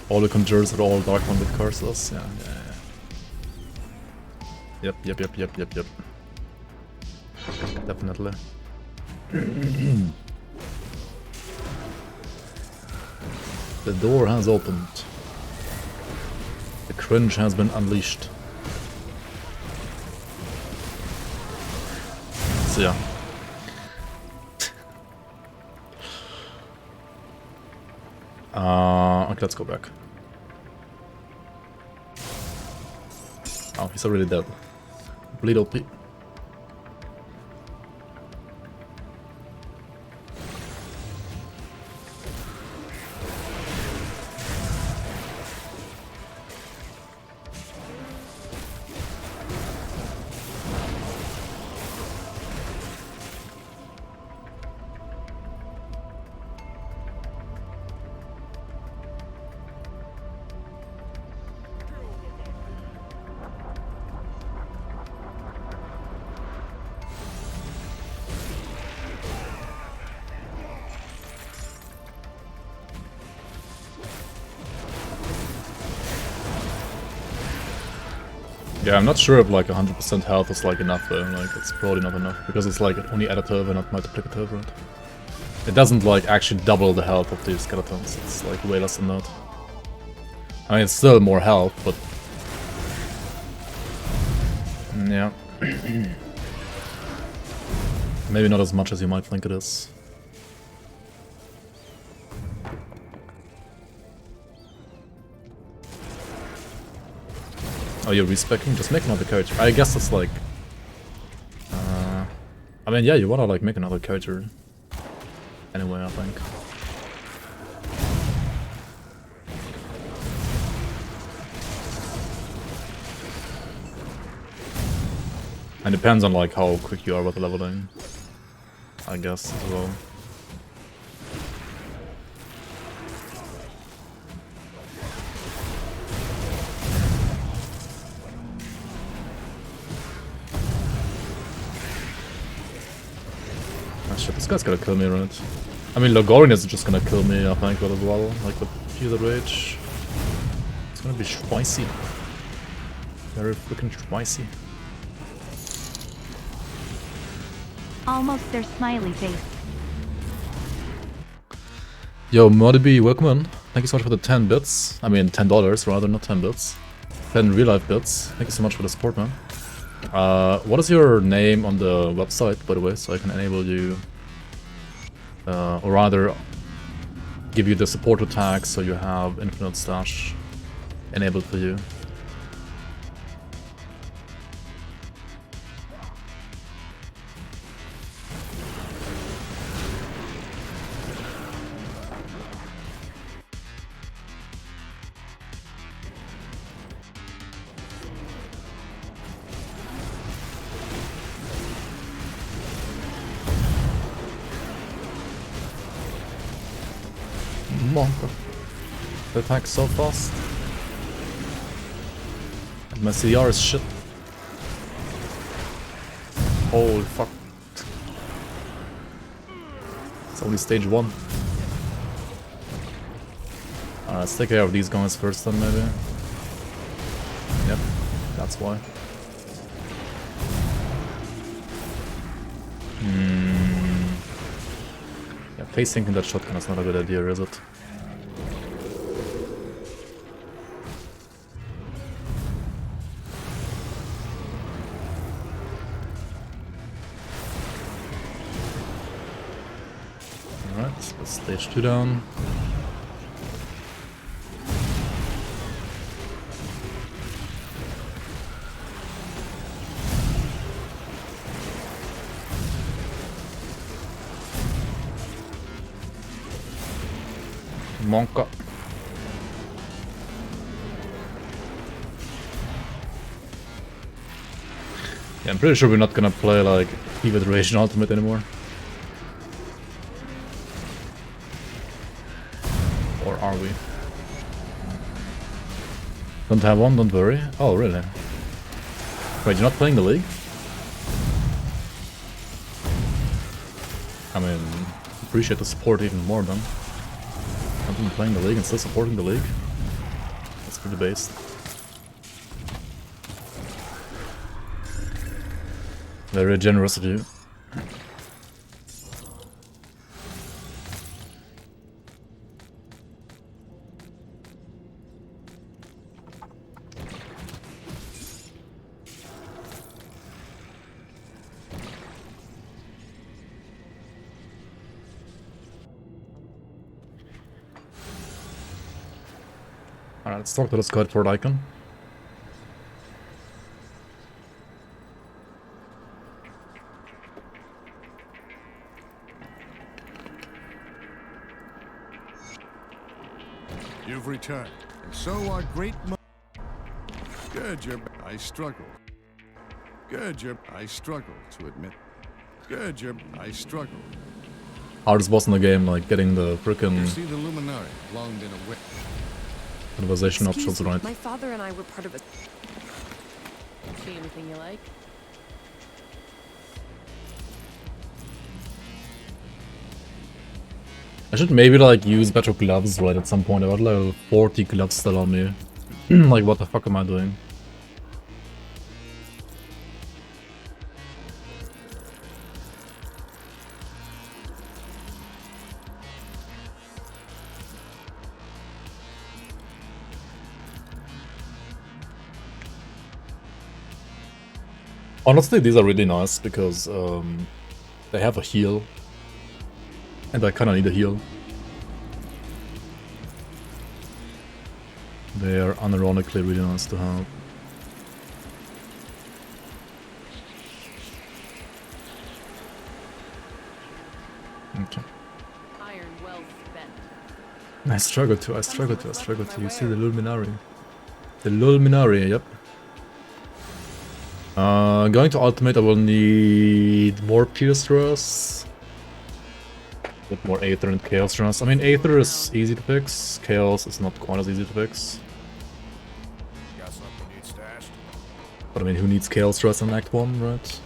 All the conjurers are all dark one bit casters. Yeah. Yep. Definitely. The door has opened. The cringe has been unleashed. So yeah. Okay, let's go back. Oh, he's already dead. Bleed OP. Yeah, I'm not sure if like 100% health is like enough though, like it's probably not enough, because it's like only additive and not multiplicative, right? It doesn't like actually double the health of the skeletons, it's like way less than that. I mean, it's still more health, but... yeah. Maybe not as much as you might think it is. Oh, you're respecing? Just make another character. I guess it's like... I mean, yeah, you wanna like make another character. Anyway, I think. And depends on like how quick you are with the leveling. I guess as well. Shit, this guy's gonna kill me, right? I mean, Logorian is just gonna kill me, I think, as well, like with Feel the Rage. It's gonna be spicy. Very freaking spicy. Almost their smiley face. Yo, Modiby, welcome in. Thank you so much for the 10 bits. I mean, $10 rather, not 10 bits. 10 real life bits. Thank you so much for the support, man. What is your name on the website, by the way, so I can enable you, or rather, give you the supporter tag so you have infinite stash enabled for you. Monka. The attack's so fast. And my CR is shit. Holy fuck. It's only stage 1. Alright, let's take care of these guys first then, maybe. Yep, that's why. Yeah, face syncing that shotgun is not a good idea, is it? Alright, let's put stage 2 down. Monka. Yeah, I'm pretty sure we're not gonna play like Evil Rage Ultimate anymore. we? Don't have one, don't worry. Oh, really? Wait, you're not playing the league? I mean, appreciate the support even more then. Not even playing the league and still supporting the league. That's pretty based. Very generous of you. Alright, let's talk to the squad for icon. You've returned. And so our great Good, I struggle. Good, I struggle to admit. Good, I struggle. Hardest boss in the game, like getting the You frickin' see the luminary long been away. conversation options Excuse me, right. My father and I were part of a... See anything you like? I should maybe like use better gloves right at some point. I got like 40 gloves still on me. Like what the fuck am I doing? Honestly, these are really nice because they have a heal. And I kinda need a heal. They are unironically really nice to have. Okay. Iron well spent. I struggle to. You see the Luminary. The Luminary, yep. Going to ultimate, I will need more Pierce Thrust. Bit more Aether and Chaos Thrust. I mean, Aether is easy to fix. Chaos is not quite as easy to fix. Got something you need stashed? But I mean, who needs Chaos Thrust in Act 1, right?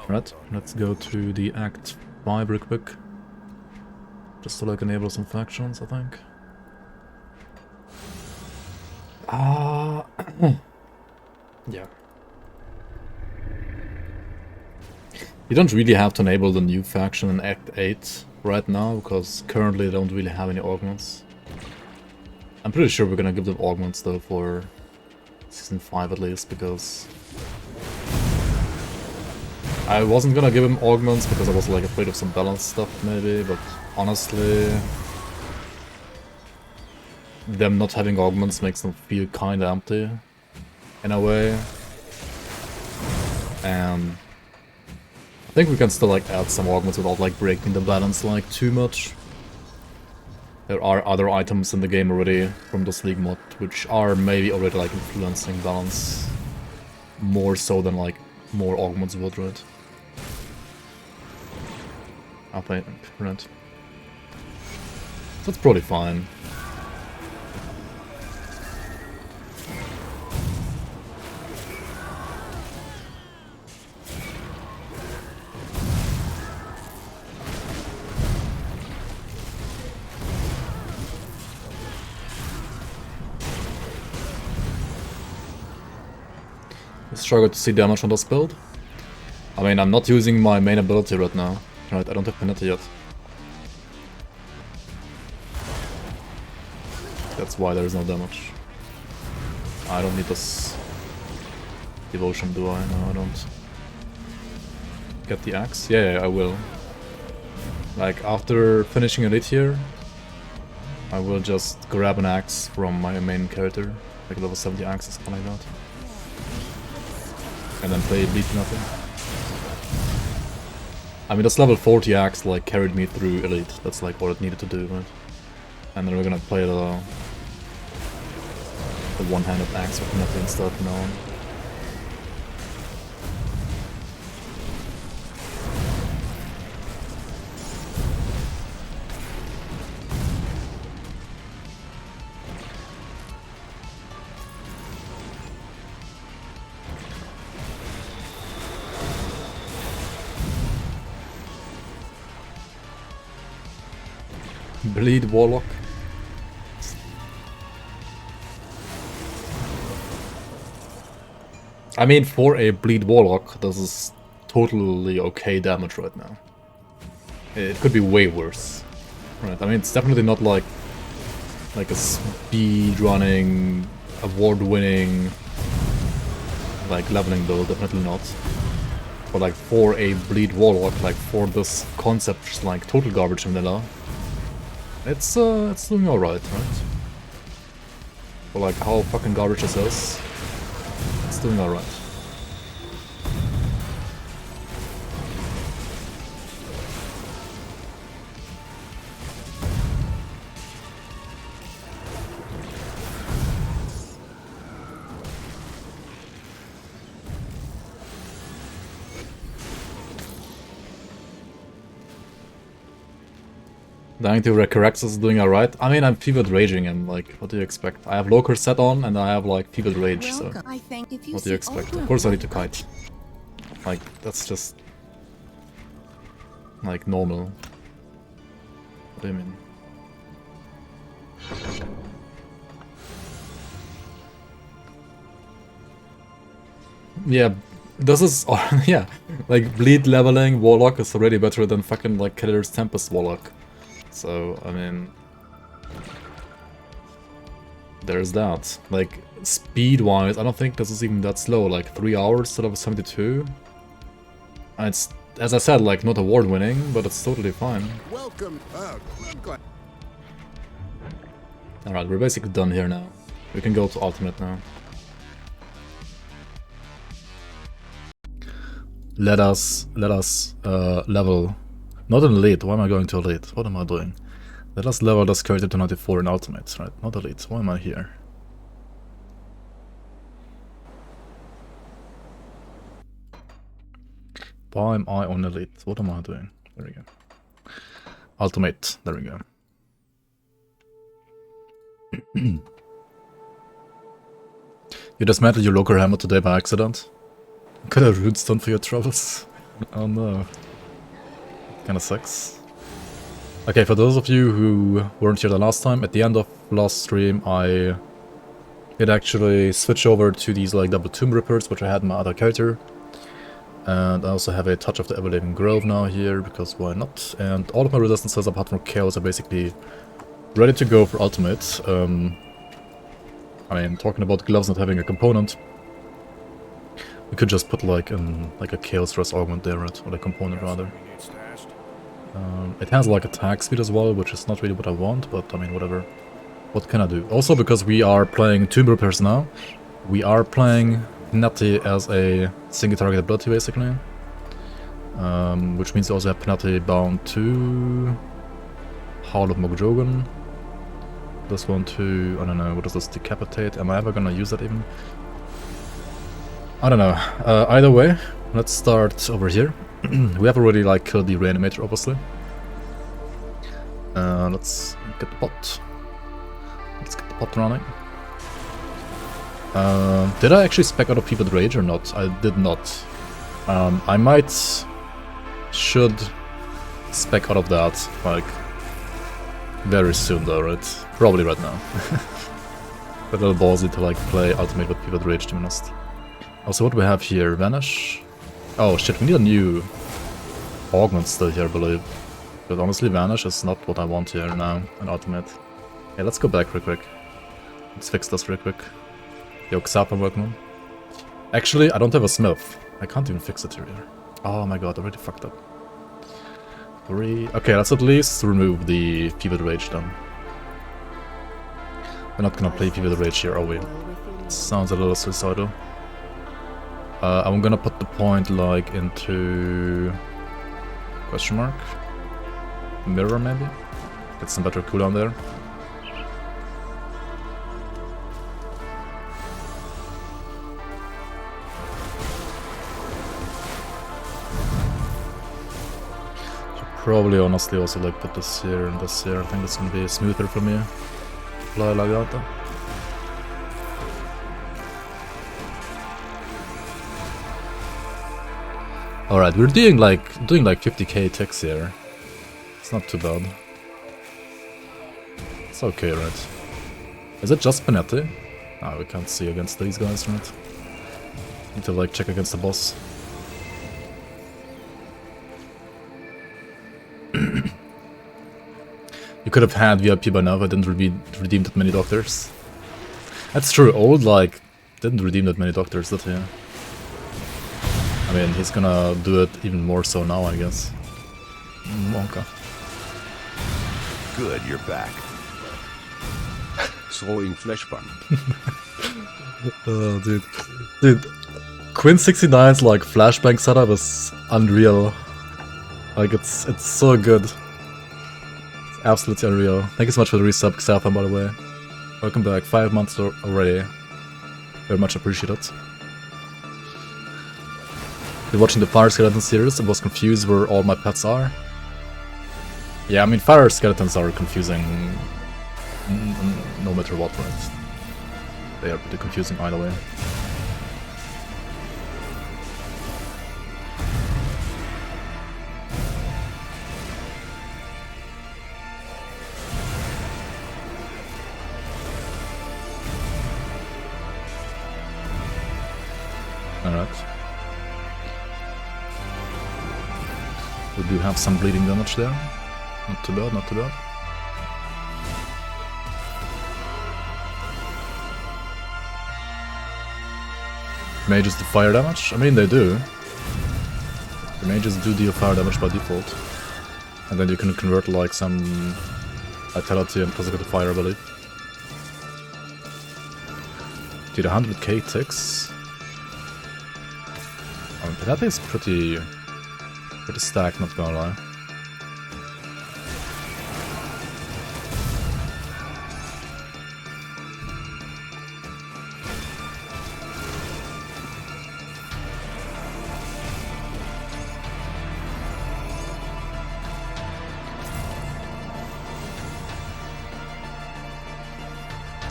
Right, let's go to the Act 5 real quick. Just so I can enable some factions, I think. Yeah. You don't really have to enable the new faction in Act 8 right now, because currently they don't really have any augments. I'm pretty sure we're gonna give them augments though for Season 5 at least, because I wasn't gonna give him augments because I was like afraid of some balance stuff maybe, but honestly them not having augments makes them feel kinda empty in a way. And I think we can still like add some augments without like breaking the balance like too much. There are other items in the game already from this League mod which are maybe already like influencing balance more so than like more augments would, right? Okay, right. That's probably fine. I struggle to see damage on this build. I mean, I'm not using my main ability right now. Right, I don't have Panetti yet. That's why there is no damage. I don't need this devotion, do I? No, I don't. Get the axe? Yeah, I will. Like, after finishing Elite here, I will just grab an axe from my main character, like a level 70 axe or something like that. And then play Bleed nothing. I mean, this level 40 axe like carried me through Elite. That's like what it needed to do, right? And then we're gonna play the one-handed axe with nothing instead from now on. Bleed Warlock. I mean, for a Bleed Warlock, this is totally okay damage right now. It could be way worse. Right, I mean, it's definitely not like a speed-running, award-winning, like, leveling build, definitely not. But like, for a Bleed Warlock, like, for this concept, just like, total garbage vanilla, it's doing alright, right? For like, how fucking garbage this is, it's doing alright. Dying to Recorrex is doing alright. I mean, I'm fevered raging, and like, what do you expect? I have Loker set on, and I have like fevered rage, so what do you expect? Of course I need to kite. Like, that's just like normal. What do you mean? Yeah, this is yeah, like Bleed leveling Warlock is already better than fucking like Keller's Tempest Warlock. So, I mean, there's that. Like, speed-wise, I don't think this is even that slow. Like, 3 hours instead of 72. And it's, as I said, like, not award-winning, but it's totally fine. Welcome. Alright, we're basically done here now. We can go to Ultimate now. Let us level. Not in Elite, why am I going to Elite? What am I doing? Let us level this character to 94 in Ultimate, right? Not Elite, why am I here? Why am I on Elite? What am I doing? There we go. Ultimate, there we go. You dismantled your Loker hammer today by accident? Could I runestone for your troubles? Oh no. Kinda sucks. Okay, for those of you who weren't here the last time, at the end of last stream I did actually switch over to these like double tomb rippers, which I had in my other character. And I also have a touch of the Ever-Living Grove now here, because why not? And all of my resistances apart from Chaos are basically ready to go for Ultimate. I mean, talking about gloves not having a component, we could just put like a Chaos Rest augment there, right? Or a component rather. It has like attack speed as well, which is not really what I want, but I mean, whatever. What can I do? Also, because we are playing Tomb Rippers now, we are playing Panetti as a single target ability, basically. Which means we also have Panetti bound to Howl of Mogjogan. This one to, I don't know, what is this, Decapitate? Am I ever gonna use that even? I don't know. Either way, let's start over here. We have already like killed the reanimator, obviously. Let's get the pot. Let's get the pot running. Did I actually spec out of Fevered Rage or not? I did not. I should spec out of that, like, very soon though, right? Probably right now. A little ballsy to like play Ultimate with Fevered Rage, to be honest. Also, what do we have here? Vanish? Oh shit, we need a new augment still here, I believe. But honestly, Vanish is not what I want here now in Ultimate. Yeah, let's go back real quick. Let's fix this real quick. Yo, Xap, I'm working on. Actually, I don't have a Smith. I can't even fix it here. Oh my god, I already fucked up. Okay, let's at least remove the Fevered Rage then. We're not gonna play Fever Rage here, are we? Sounds a little suicidal. I'm gonna put the point like into question mark mirror maybe. Get some better cooldown there. Probably honestly also like put this here and this here. I think it's gonna be smoother for me. Fly like that. Alright, we're doing like 50k ticks here. It's not too bad. It's okay, right? Is it just Panetti? Ah, we can't see against these guys, right? Need to like check against the boss. You could have had VIP by now if I didn't redeem that many doctors. That's true, old like didn't redeem that many doctors, did he? I mean, he's gonna do it even more so now, I guess. Okay. Good, you're back. Throwing flashbang. Oh, dude, Quinn 69's like flashbang setup is unreal. Like it's so good. It's absolutely unreal. Thank you so much for the resub, Xatham, by the way. Welcome back. 5 months already. Very much appreciated. Been watching the Fire Skeleton series and was confused where all my pets are. Yeah, I mean, Fire Skeletons are confusing no matter what, right? They are pretty confusing either way. Alright. We do have some bleeding damage there. Not too bad, not too bad. Mages do fire damage? I mean, they do. The mages do deal fire damage by default. And then you can convert like some vitality and physical to fire, I believe. Dude, 100k ticks. I mean, Panetti is pretty stacked, not gonna lie.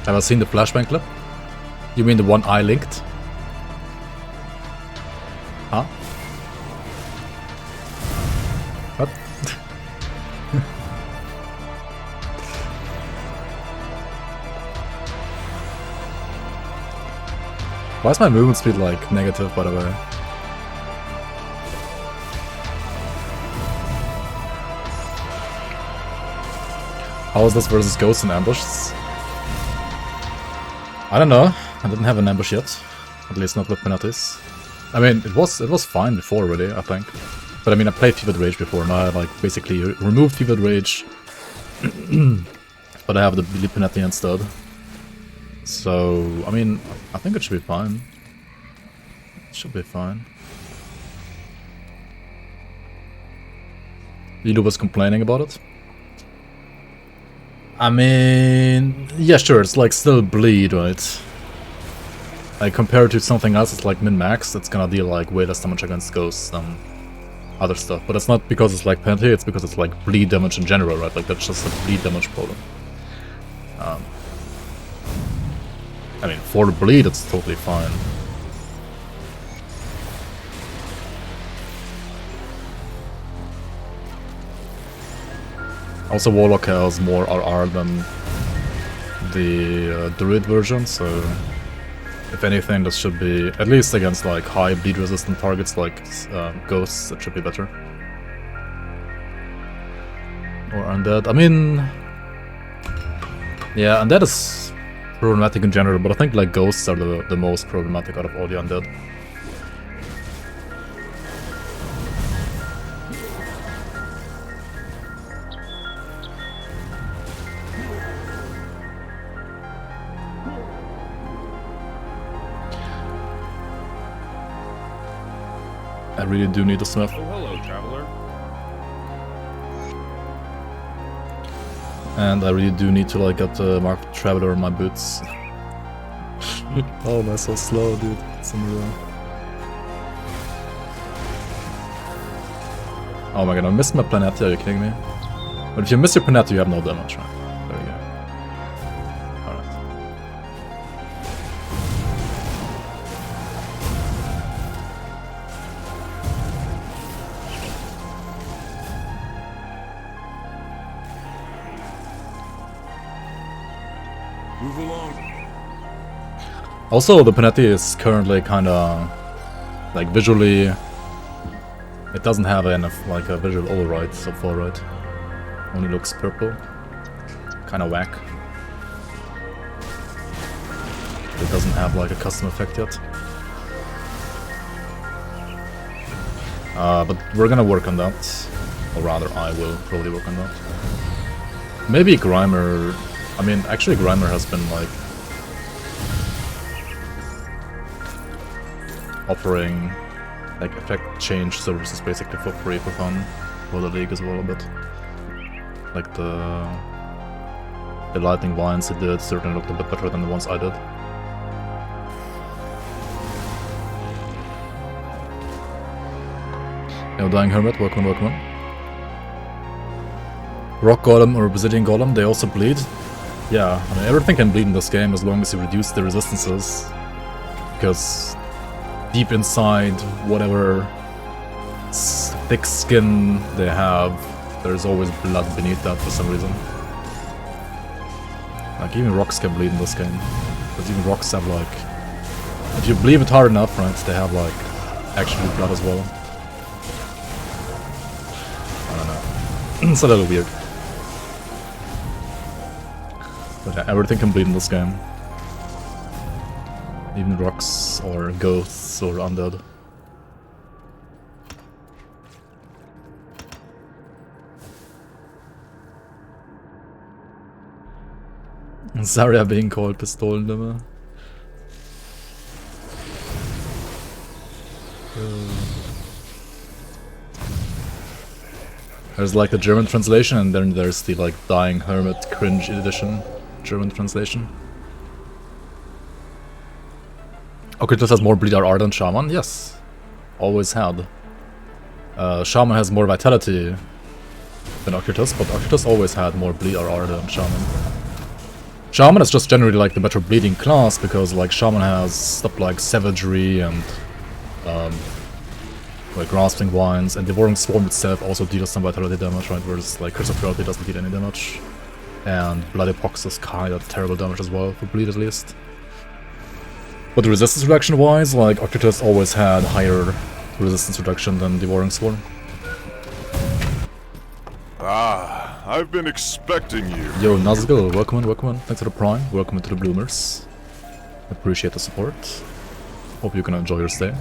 Have I seen the flashbang clip? You mean the one I linked? Huh? What? Why is my movement speed like negative, by the way? How is this versus ghosts and ambushes? I don't know. I didn't have an ambush yet. At least not with Panetti's. I mean, it was fine before already, I think. But I mean, I played Fevered Rage before, now I like basically removed Fevered Rage. But I have the Billy Panetti instead. So, I mean, I think it should be fine. It should be fine. Lido was complaining about it. I mean, yeah, sure, it's like still bleed, right? Like compared to something else, it's like min-max, it's gonna deal like way less damage against ghosts than other stuff. But it's not because it's like Panetti, it's because it's like bleed damage in general, right? Like that's just a bleed damage problem. I mean, for bleed, it's totally fine. Also, Warlock has more RR than the Druid version, so if anything, this should be, at least against like high bleed resistant targets like ghosts, it should be better. Or undead. I mean, yeah, undead is problematic in general, but I think like ghosts are the most problematic out of all the undead. really do need a smith. Oh, hello, traveler. And I really do need to like get the Mark Traveler on my boots. Oh, am I so slow, dude? It's unreal. Oh my god, I missed my Panetti, are you kidding me? But if you miss your Panetti, you have no damage, right? There we go. Alright. Move along. Also, the Panetti is currently kinda... like, visually... It doesn't have enough, like, a visual override so far, right? Only looks purple. Kinda whack. It doesn't have, like, a custom effect yet. But we're gonna work on that. Or rather, I will probably work on that. Maybe Grimer... I mean, actually Grimer has been, like... offering... like effect change services basically for free for fun for the league as well a bit. Like the lightning vines it did certainly looked a bit better than the ones I did. Yo, Dying Hermit, welcome, welcome. Rock Golem or Obsidian Golem, they also bleed. Yeah, I mean everything can bleed in this game as long as you reduce the resistances. Because deep inside whatever thick skin they have, there's always blood beneath that for some reason. Like even rocks can bleed in this game. Because even rocks have like... if you bleed it hard enough, right, they have like actual blood as well. I don't know. It's a little weird. But yeah, everything can bleed in this game. Even rocks or ghosts or undead. Zarya being called Pistolennummer. There's like the German translation and then there's the like Dying Hermit cringe edition German translation. Occultist has more bleed RR than Shaman? Yes. Always had. Shaman has more vitality than Occultist, but Occultist always had more bleed RR than Shaman. Shaman is just generally like the better bleeding class because like Shaman has stuff like Savagery and like Grasping Vines, and Devouring Swarm itself also deals some vitality damage, right? Whereas like Curse of Reality doesn't deal any damage. And Bloody Pox is kinda terrible damage as well, for bleed at least. But the resistance reduction wise, like Occultist always had higher resistance reduction than Devouring Swarm. Ah, I've been expecting you. Yo, Nazgul, welcome in, welcome in. Thanks for the Prime, welcome to the Bloomers. Appreciate the support. Hope you can enjoy your stay.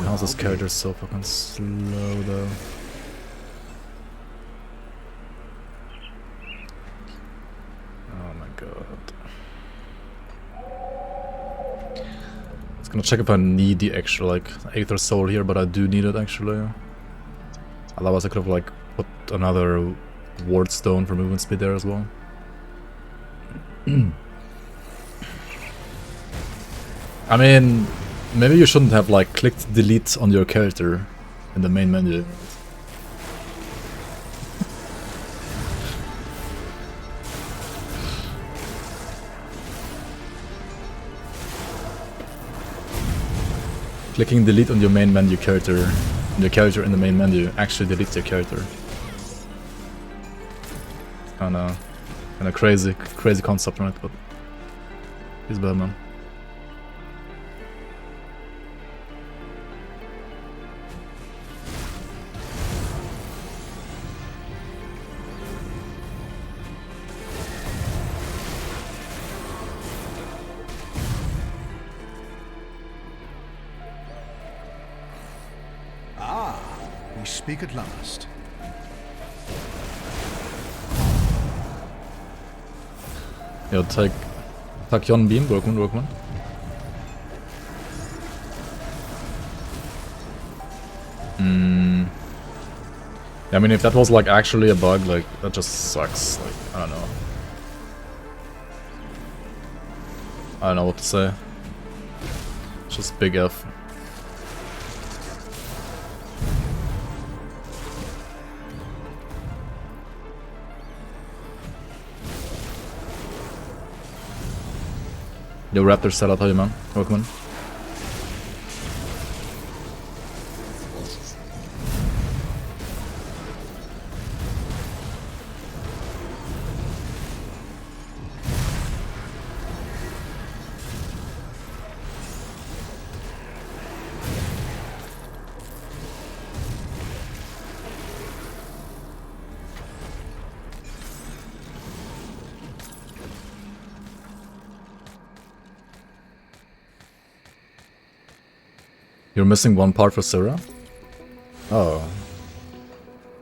How's this character so fucking slow though? Oh my god. I was gonna check if I need the extra like Aether Soul here, but I do need it actually. Otherwise I could have like put another Ward Stone for movement speed there as well. I mean, maybe you shouldn't have like clicked delete on your character in the main menu. Clicking delete on your main menu character, your character in the main menu actually deletes your character. Kinda crazy concept, right? But he's bad, man. speak at last. Yeah, take Yon Beam, Workman. I mean, if that was like actually a bug, like that just sucks. Like, I don't know. I don't know what to say. Just big F. Yo, Raptor setup, how you man? Welcome. You're missing one part for Syrah? Oh.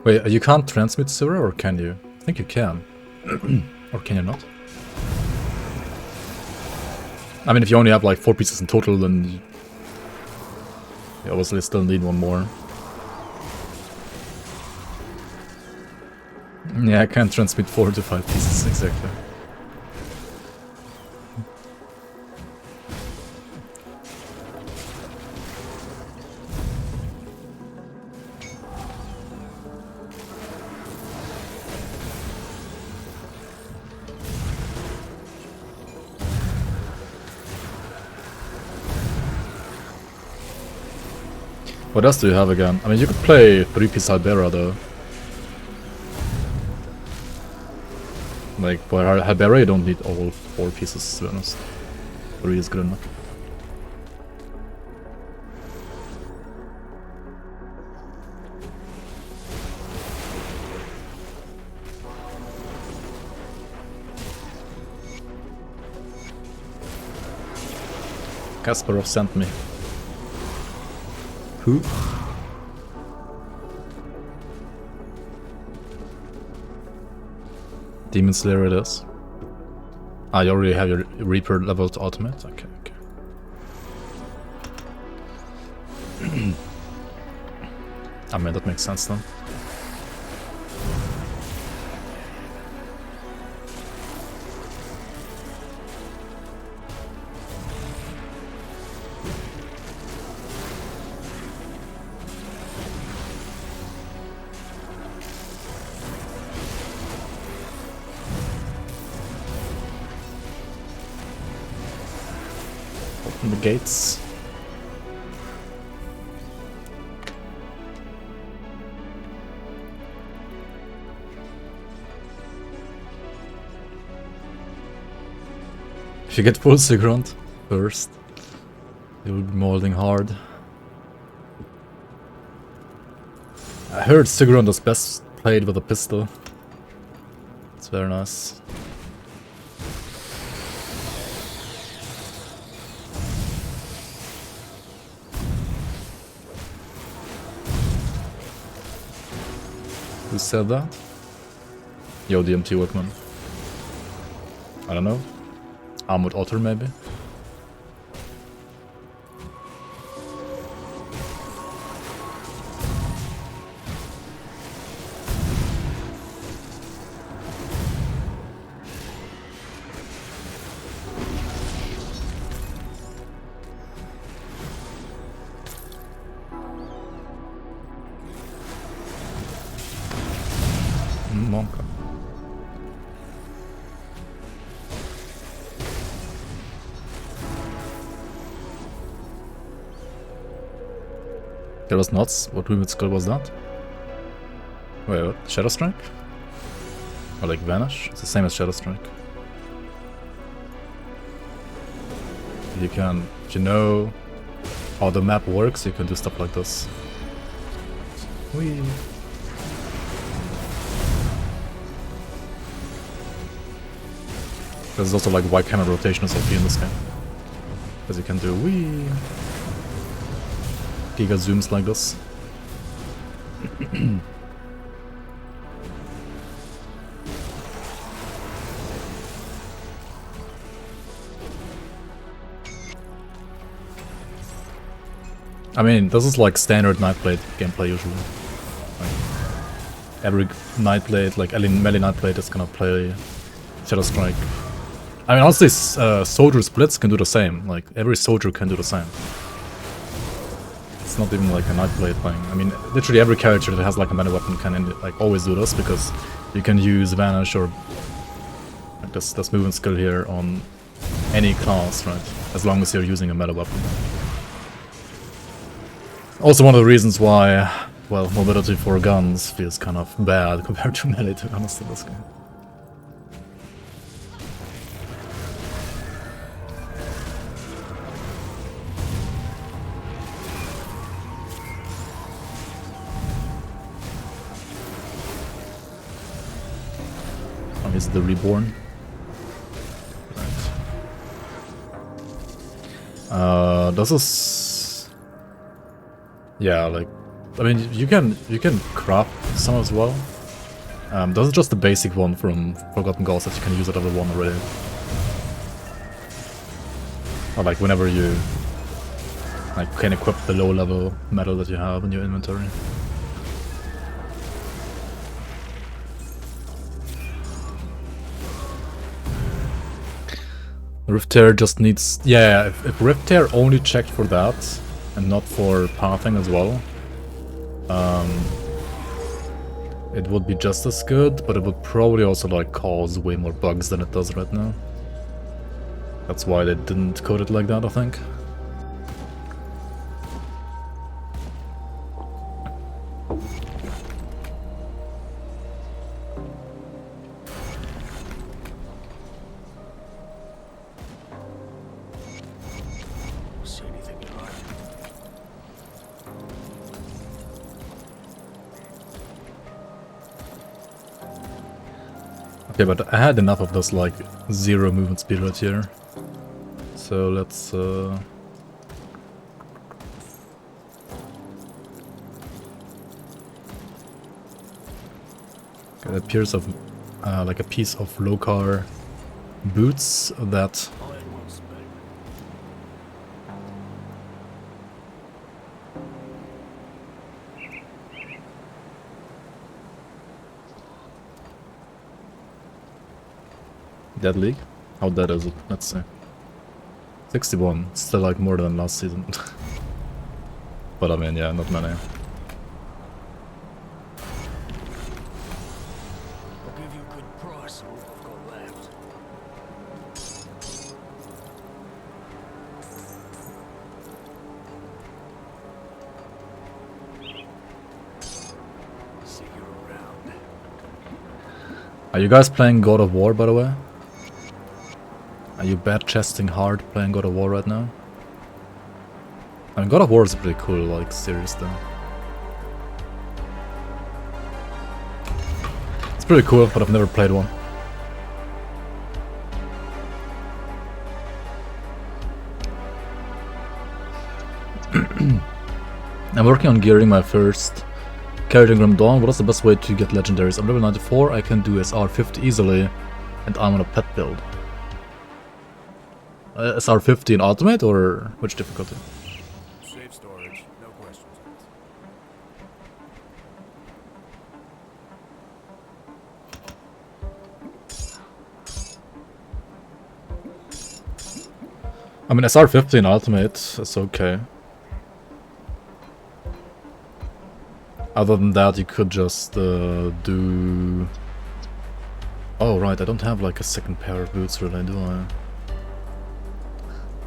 Wait, you can't transmit Syrah, or can you? I think you can. Or can you not? I mean, if you only have like 4 pieces in total, then you obviously still need one more. Yeah, I can't transmit 4 to 5 pieces, exactly. What else do you have again? I mean, you could play 3-piece Halbera though. Like, for Halbera you don't need all 4 pieces, to be honest. 3 is good enough. Kasparov sent me. Who? Demon Slayer it is. Ah, you already have your Reaper leveled ultimate? Okay, okay. I mean, that makes sense then. The gates. If you get full Sigrund first, you'll be molding hard. I heard Sigrund is best played with a pistol. It's very nice. Who said that? Yo, DMT Workman. I don't know. Armored Otter, maybe? Monka. That was nuts. What Ruined Skull was that? Wait, what? Shadow Strike? Or like Vanish? It's the same as Shadow Strike. You can, if you know how the map works, you can do stuff like this. Whee! There's also like white cannon rotation as OP in this game. Because you can do wee giga zooms like this. I mean, this is like standard Nightblade gameplay usually. Like, every Nightblade, like melee Nightblade is gonna play Shadow Strike. I mean, honestly, soldier splits can do the same. Like, every soldier can do the same. It's not even like a Nightblade thing. I mean, literally every character that has like a melee weapon can like always do this, because you can use Vanish or like this movement skill here on any class, right? As long as you're using a melee weapon. Also one of the reasons why, well, mobility for guns feels kind of bad compared to melee, to be honest, in this game. Oh, is the Reborn? Right. This is... Yeah, like, I mean, you can craft some as well. This is just the basic one from Forgotten Gods that you can use at level 1 already. Or like whenever you like can equip the low level metal that you have in your inventory. Rift Tear just needs... Yeah, if Rift Tear only checked for that, and not for pathing as well, it would be just as good, but it would probably also like cause way more bugs than it does right now. That's why they didn't code it like that, I think. See anything you like? Okay, but I had enough of this like 0 movement speed right here. So let's get a piece of like a piece of Lokar boots that Dead League? How dead is it? Let's see. 61. Still like more than last season. But I mean, yeah, not many. I'll give you a good price on what I've got left. See you around. Are you guys playing God of War, by the way? Are you bad chesting hard playing God of War right now? I mean, God of War is a pretty cool, like, series though. It's pretty cool, but I've never played one. I'm working on gearing my first character in Grim Dawn. What is the best way to get legendaries? I'm level 94, I can do SR50 easily, and I'm on a pet build. SR50 in ultimate, or which difficulty? Safe storage, no questions asked. I mean, SR50 in ultimate is okay. Other than that, you could just do... Oh right, I don't have like a second pair of boots really, do I?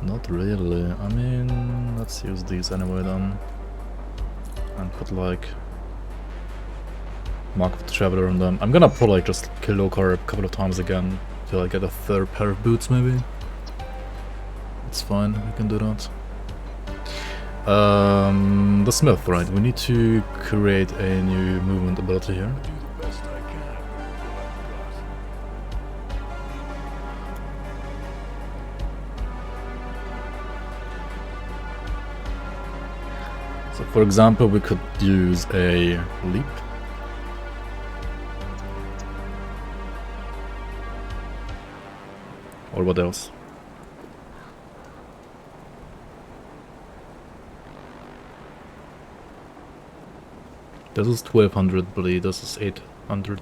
Not really. I mean, let's use these anyway then. And put like Mark of the Traveler on them. I'm gonna probably like just kill Lokar a couple of times again till I get a third pair of boots maybe. It's fine, we can do that. The Smith, right? We need to create a new movement ability here. Do the best I can with what I've got. So for example, we could use a leap. Or what else? This is 1200 bleed, this is 800.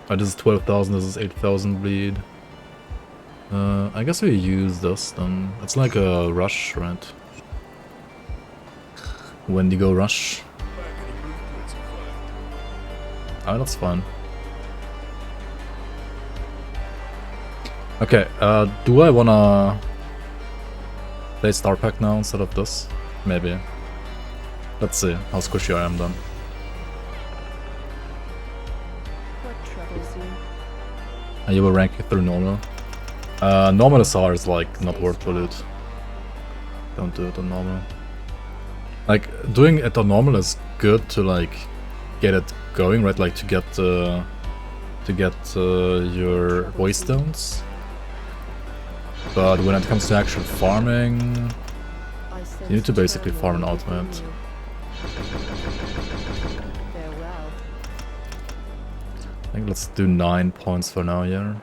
This is 12,000, this is 8,000 bleed. I guess we use this then. It's like a rush, right? Wendigo rush. Oh, that's fine. Okay, do I wanna play Star Pack now instead of this? Maybe. Let's see how squishy I am then. What troubles you? And you will rank it through normal. Normal SR is like not worth the loot. Don't do it on normal. Like doing it on normal is good to like get it going, right? Like to get your voice stones. But when it comes to actual farming, you need to basically farm an ultimate. Farewell. I think let's do 9 points for now here.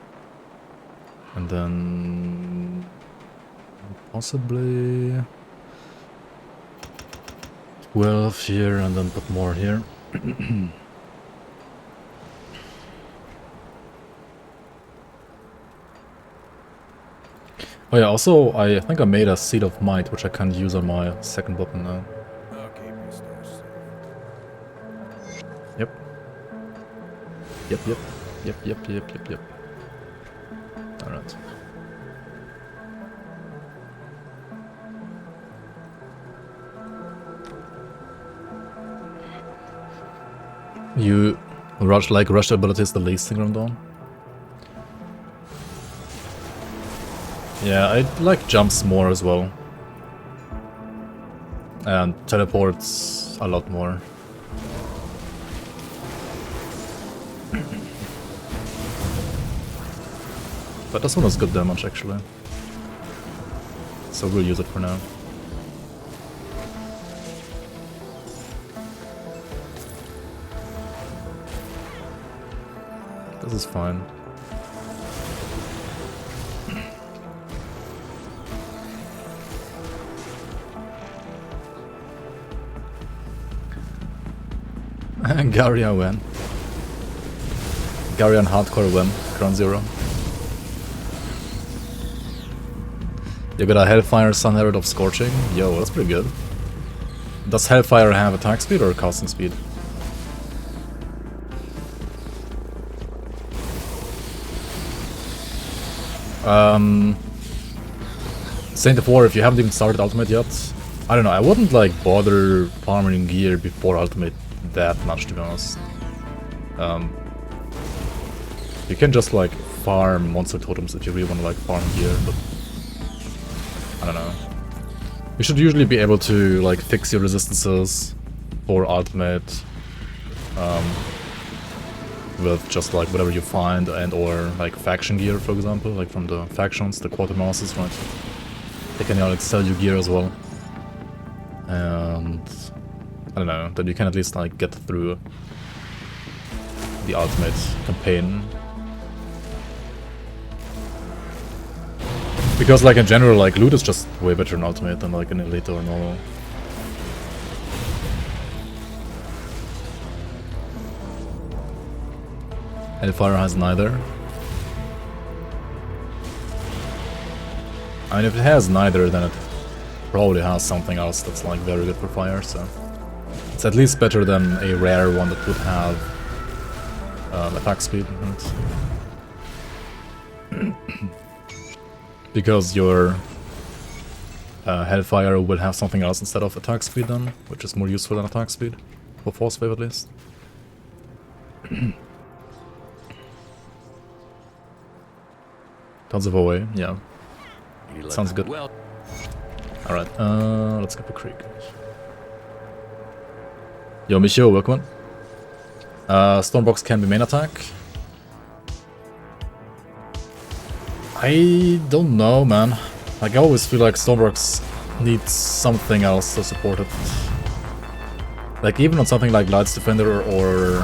And then possibly 12 here and then put more here. Oh yeah, also I think I made a Seed of Might, which I can use on my second weapon now. Yep. Yep. Alright. You rush ability is the least thing I'm doing. Yeah, I like jumps more as well. And teleports a lot more. But this one has good damage actually. So we'll use it for now. This is fine. Garia win. Garian hardcore win. Crown 0. You got a Hellfire Sun Herald of Scorching? Yo, that's pretty good. Does Hellfire have attack speed or casting speed? Saint of War, if you haven't even started Ultimate yet, I don't know, I wouldn't like bother farming gear before Ultimate that much, to be honest. You can just like farm monster totems if you really want to like farm gear, but I don't know. You should usually be able to like fix your resistances for Ultimate with just like whatever you find and or like faction gear, for example, like from the factions, the quartermasters, right? They can like sell you gear as well. And I don't know, then you can at least like get through the Ultimate campaign. Because like in general, like loot is just way better in Ultimate than like in Elite or normal. Hellfire has neither. I mean, if it has neither, then it probably has something else that's like very good for fire, so it's at least better than a rare one that would have attack speed. Right? Because your Hellfire will have something else instead of attack speed then, which is more useful than attack speed, for force wave at least. Tons of away, yeah. Sounds good. Alright, let's skip a creek. Yo, Michio, welcome. Stormbox can be main attack. I don't know, man. Like, I always feel like Stormbox needs something else to support it. Like even on something like Lights Defender or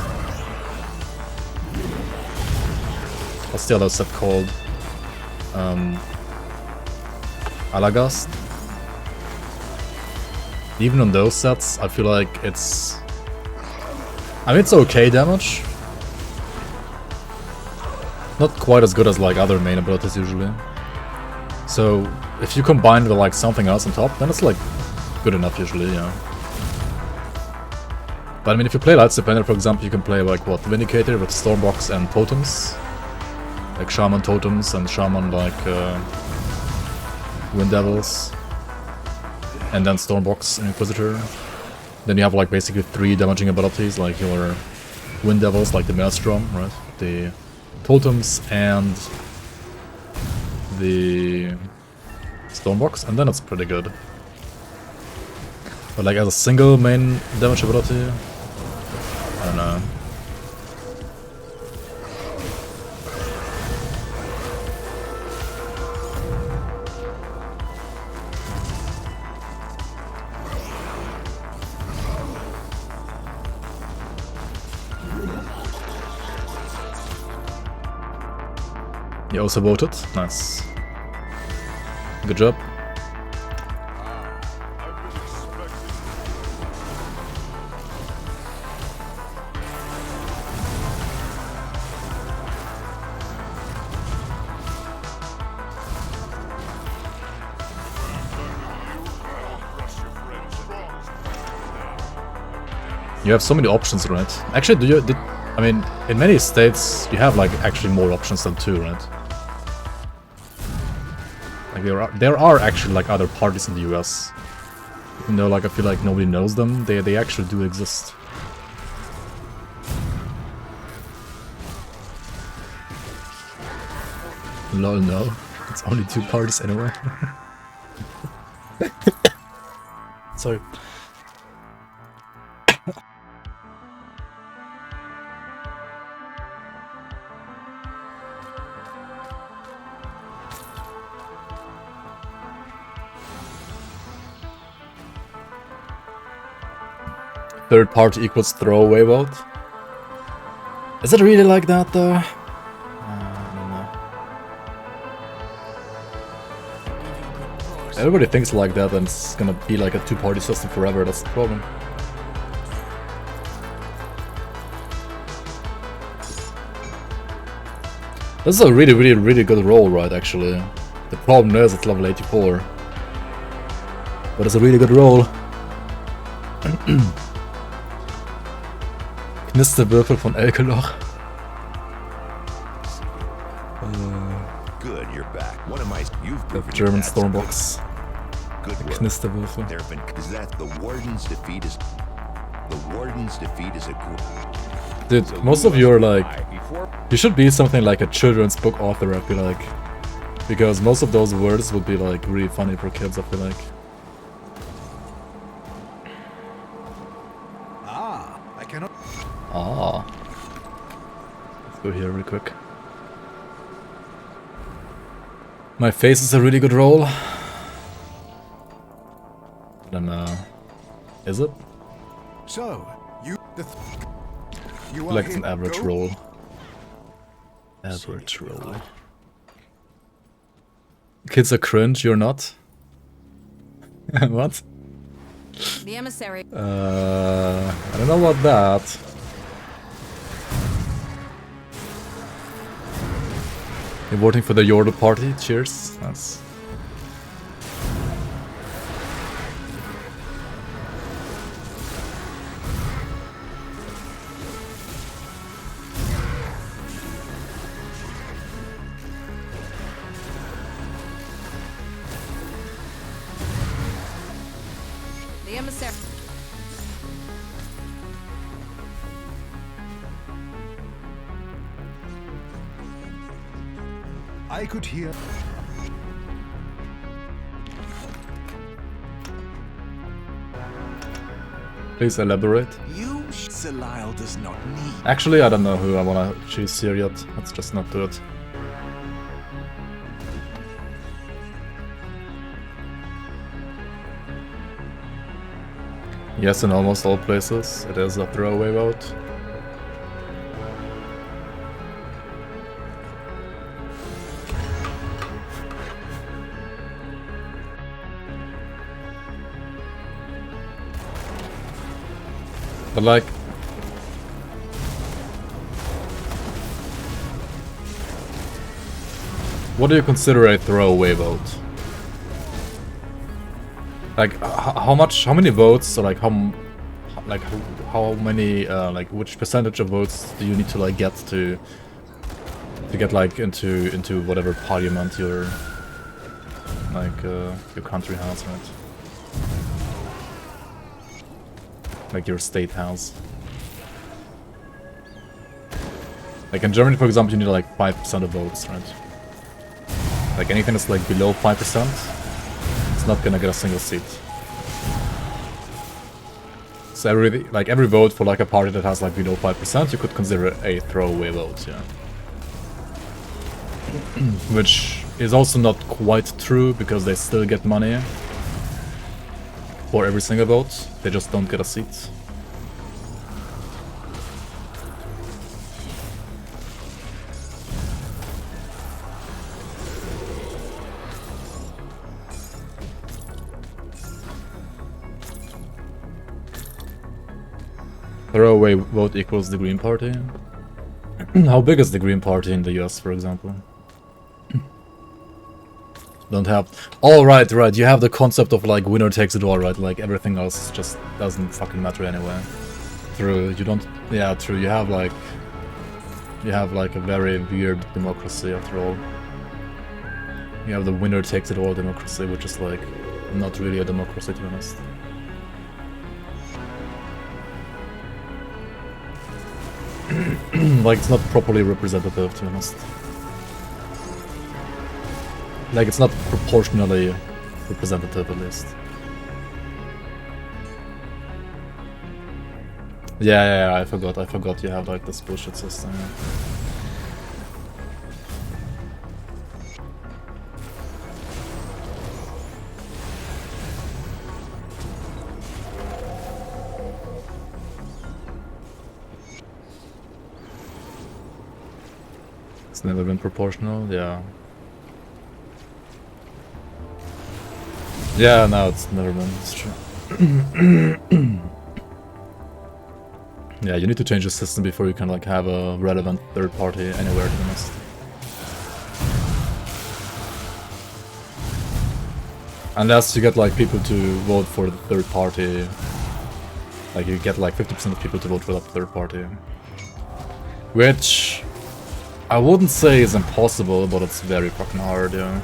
what's the other set called? Alagast. Even on those sets, I feel like it's... I mean, it's okay damage. Not quite as good as like other main abilities usually. So if you combine it with like something else on top, then it's like good enough usually, yeah. But I mean, if you play Lights Defender, for example, you can play like what, Vindicator with Stormbox and totems, like Shaman totems and Shaman like Wind Devils, and then Stormbox and Inquisitor. Then you have like basically 3 damaging abilities, like your Wind Devils, like the Maelstrom, right? The totems and the Stormbox, and then it's pretty good. But like as a single main damage ability, I don't know. You also voted? Nice. Good job. You have so many options, right? Actually, I mean, in many states, you have like actually more options than 2, right? Like there are actually like other parties in the US. Even though like I feel like nobody knows them, they actually do exist. Lol, no. It's only 2 parties anyway. Sorry. Third party equals throwaway vote. Is it really like that though? I don't know. Everybody thinks like that and it's gonna be like a 2-party system forever, that's the problem. This is a really good roll, right, actually. The problem is it's level 84. But it's a really good roll. Knisterwürfel von Elkeloch. Good, you're back. One of my you've German Stormbox. Good work. Knisterwürfel. There have been is that the Warden's defeat is a group. Dude, So most you of you are must like, die before you should be something like a children's book author, I feel like. Because most of those words would be like really funny for kids, I feel like. I cannot. Ah. Let's go here real quick. My face is a really good roll. I don't know. Is it? So, you I you feel are like it's an here. average Go. roll. Average roll. Kids are cringe, you're not? What? The emissary. I don't know about that. You're voting for the Yordle party? Cheers. That's... The emissary. I could hear. Please elaborate. You, Salile does not need. Actually, I don't know who I wanna choose here yet. Let's just not do it. Yes, in almost all places, it is a throwaway vote. But like, what do you consider a throwaway vote? Like, how many votes, or like how many, like which percentage of votes do you need to like get to get like into whatever parliament your country has, right? Like your state has. Like in Germany, for example, you need like 5% of votes, right? Like anything that's like below 5%, it's not gonna get a single seat. So every vote for like a party that has like below 5%, you could consider a throwaway vote, yeah. Which is also not quite true, because they still get money for every single vote, they just don't get a seat. Throwaway vote equals the Green Party. How big is the Green Party in the US, for example? Don't have... Oh, right, you have the concept of like winner takes it all, right? Like everything else just doesn't fucking matter anyway. True, you don't... Yeah, true, you have like a very weird democracy after all. You have the winner takes it all democracy, which is like not really a democracy, to be honest. Like, it's not properly representative, to be honest. Like, it's not proportionally representative, at least. Yeah, I forgot you have, like, this bullshit system, yeah. It's never been proportional, yeah. Yeah, no, it's never been, it's true. Yeah, you need to change the system before you can like have a relevant third party anywhere, to be honest. Unless you get like people to vote for the third party. Like you get like 50% of people to vote for that third party. Which I wouldn't say is impossible, but it's very fucking hard, yeah.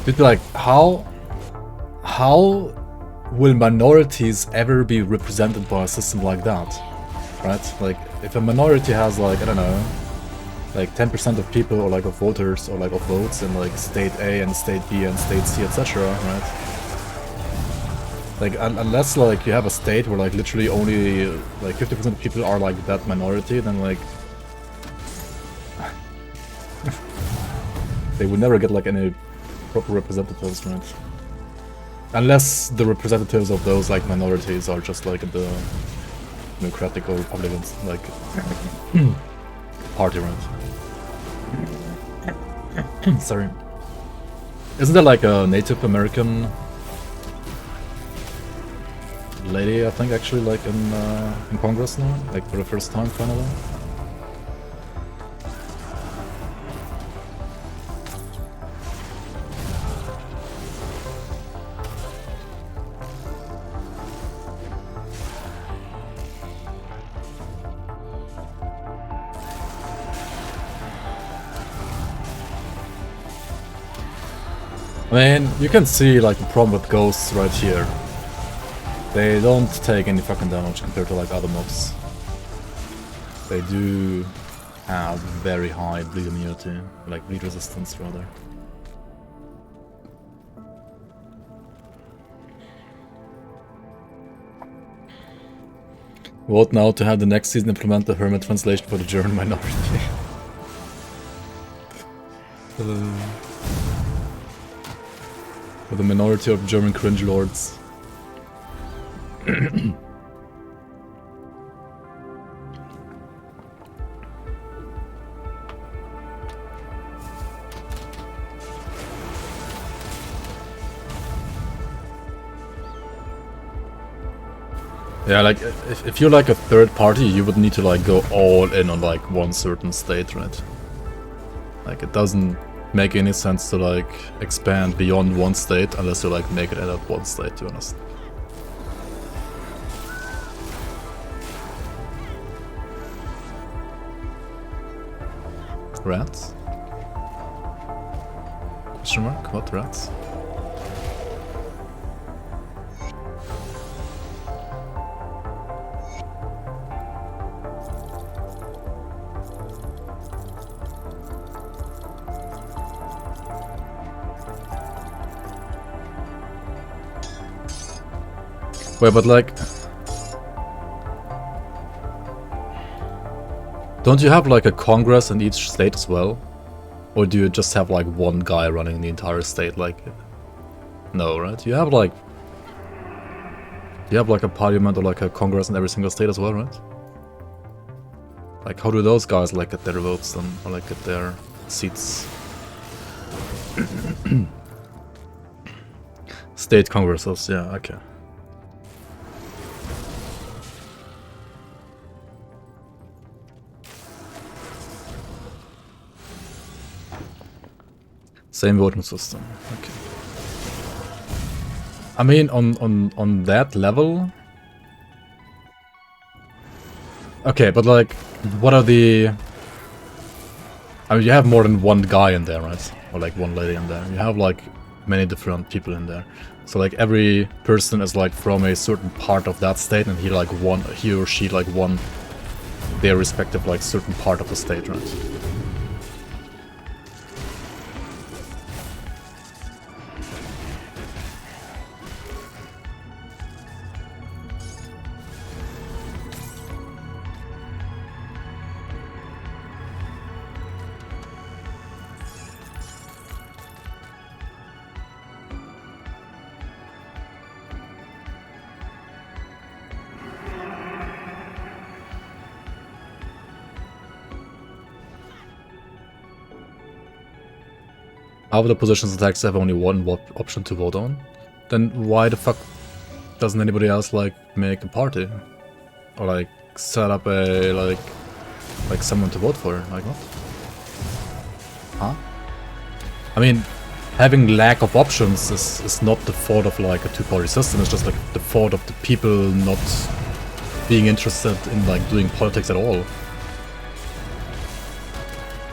Dude, like, how will minorities ever be represented by a system like that? Right? Like, if a minority has, like, I don't know, like 10% of people, or like of voters, or like of votes in like state A and state B and state C, etc., right? Like, unless like you have a state where like literally only like 50% of people are like that minority, then like they would never get like any proper representatives, right? Unless the representatives of those like minorities are just like the Democratic or Republican like party, right? Sorry. Isn't there like a Native American lady, I think, actually, like in Congress now, like for the first time, finally? I mean, you can see like the problem with ghosts right here. They don't take any fucking damage compared to like other mobs. They do have very high bleed immunity, like bleed resistance rather. Vote now to have the next season implement the Hermit translation for the German minority. For the minority of German cringe lords. Yeah, like, if you're like a third party, you would need to like go all in on like one certain state, right? Like, it doesn't make any sense to like expand beyond one state unless you like make it at that one state, to be honest. Rats? Question mark? What rats? Wait, but like... Don't you have like a congress in each state as well? Or do you just have like one guy running the entire state? Like... No, right? You have like... You have like a parliament or like a congress in every single state as well, right? Like, how do those guys like get their votes then? Or like get their seats? State congresses, yeah, okay. Same voting system, okay. I mean, on that level... Okay, but like, what are the... I mean, you have more than one guy in there, right? Or like one lady in there. You have like many different people in there. So like every person is like from a certain part of that state, and he or she like won their respective like certain part of the state, right? Half of the positions attacks have only one option to vote on. Then why the fuck doesn't anybody else like make a party? Or like set up a like someone to vote for? Like what? Huh? I mean, having lack of options is not the fault of like a two-party system, it's just like the fault of the people not being interested in like doing politics at all.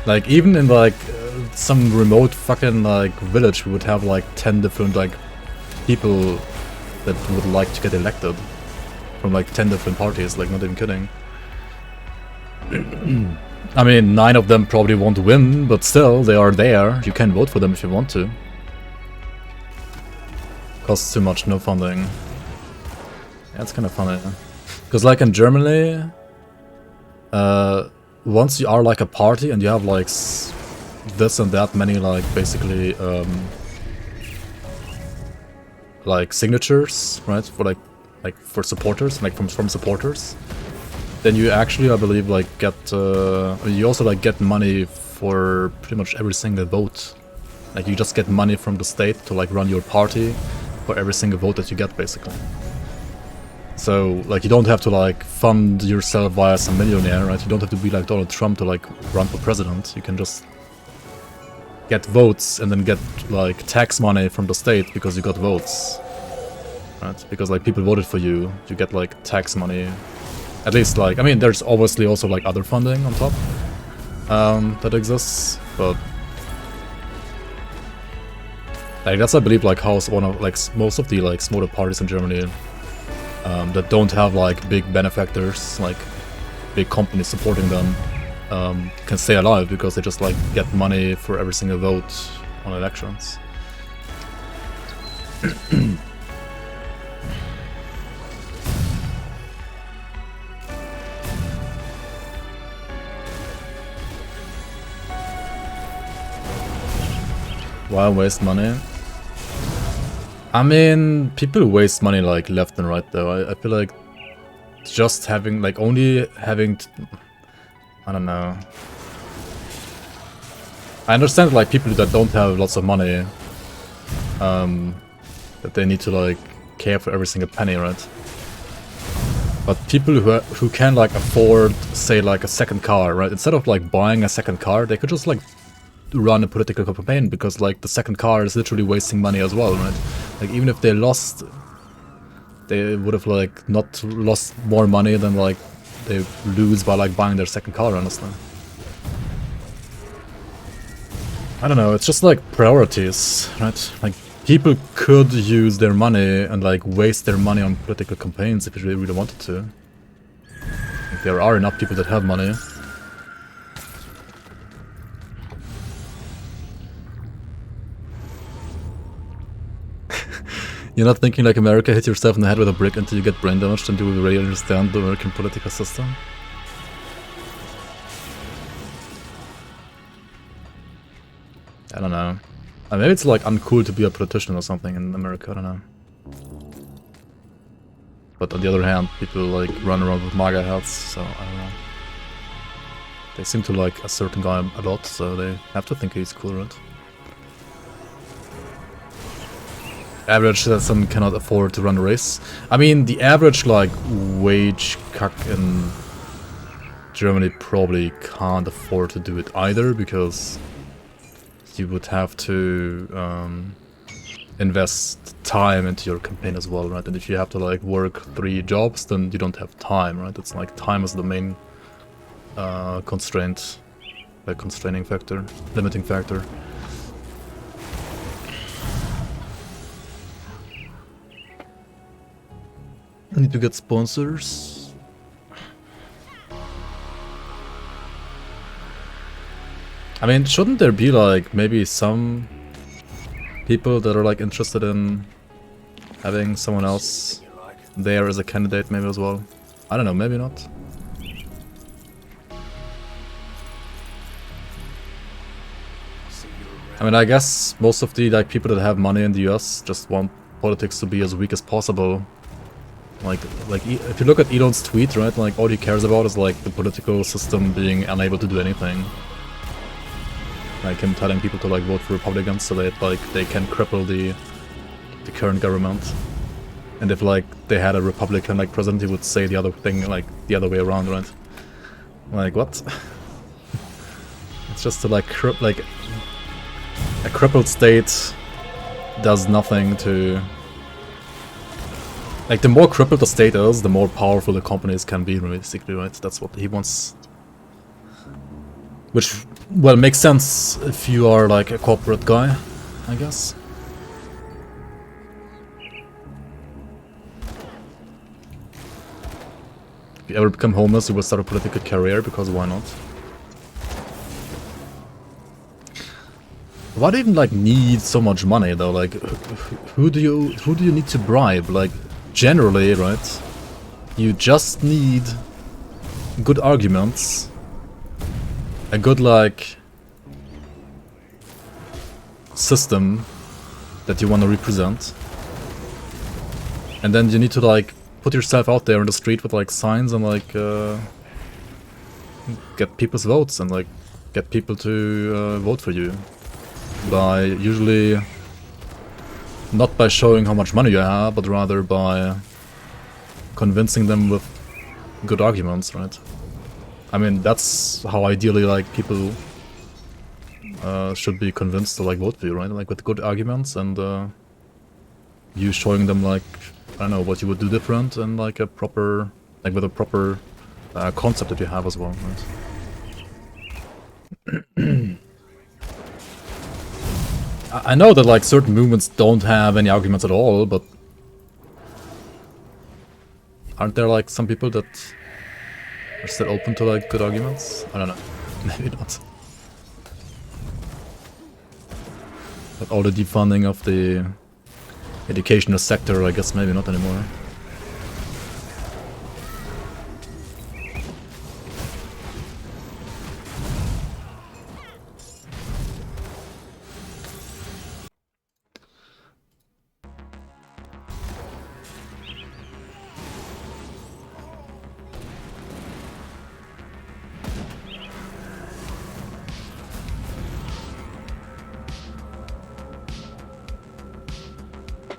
Like even in like some remote fucking like village, we would have like 10 different like people that would like to get elected from like 10 different parties, like not even kidding. I mean, 9 of them probably won't win, but still, they are there. You can vote for them if you want to. Costs too much, no funding. Yeah, it's kind of funny. Because like in Germany, once you are like a party and you have like this and that many like basically like signatures, right, for like for supporters, like from supporters, then you actually, I believe, like get you also like get money for pretty much every single vote. Like you just get money from the state to like run your party for every single vote that you get, basically. So like you don't have to like fund yourself via some millionaire, right? You don't have to be like Donald Trump to like run for president. You can just get votes and then get like tax money from the state because you got votes, right? Because like people voted for you, you get like tax money. At least like, I mean, there's obviously also like other funding on top that exists, but like that's, I believe, like how one of like most of the like smaller parties in Germany that don't have like big benefactors, like big companies supporting them, can stay alive because they just like get money for every single vote on elections. Why waste money? I mean, people waste money like left and right though. I feel like just having, like only having, I don't know. I understand like people that don't have lots of money, that they need to like care for every single penny, right? But people who can like afford, say like a second car, right? Instead of like buying a second car, they could just like run a political campaign, because like the second car is literally wasting money as well, right? Like even if they lost, they would have like not lost more money than like they lose by like buying their second car, honestly. I don't know, it's just like priorities, right? Like people could use their money and like waste their money on political campaigns if they really wanted to. Like, there are enough people that have money. You're not thinking like America, hit yourself in the head with a brick until you get brain damaged and you will really understand the American political system? I don't know. Maybe it's like uncool to be a politician or something in America, I don't know. But on the other hand, people like run around with MAGA hats, so I don't know. They seem to like a certain guy a lot, so they have to think he's cool, right? Average citizen cannot afford to run a race. I mean, the average like wage cuck in Germany probably can't afford to do it either, because you would have to invest time into your campaign as well, right? And if you have to like work 3 jobs, then you don't have time, right? It's like time is the main constraint, like constraining factor, limiting factor. I need to get sponsors. I mean, shouldn't there be like maybe some people that are like interested in having someone else there as a candidate maybe as well? I don't know, maybe not. I mean, I guess most of the like people that have money in the US just want politics to be as weak as possible. Like if you look at Elon's tweet, right, like all he cares about is like the political system being unable to do anything. Like him telling people to like vote for Republicans so that like they can cripple the current government. And if like they had a Republican like president, he would say the other thing, like the other way around, right? Like what? It's just to like a crippled state does nothing to. Like, the more crippled the state is, the more powerful the companies can be, basically, right? That's what he wants. Which, well, makes sense if you are, like, a corporate guy, I guess. If you ever become homeless, you will start a political career, because why not? Why do you even, like, need so much money, though? Like, who do you need to bribe? Like, generally, right, you just need good arguments, a good, like, system that you want to represent, and then you need to, like, put yourself out there in the street with, like, signs and, like, get people's votes and, like, get people to vote for you by usually not by showing how much money you have, but rather by convincing them with good arguments, right? I mean, that's how ideally, like, people should be convinced to, like, vote for you, right? Like, with good arguments and you showing them, like, I don't know, what you would do different and, like, a proper, like, with a proper concept that you have as well, right? I know that like certain movements don't have any arguments at all, but aren't there like some people that are still open to like good arguments? I don't know, maybe not. But all the defunding of the educational sector, I guess maybe not anymore.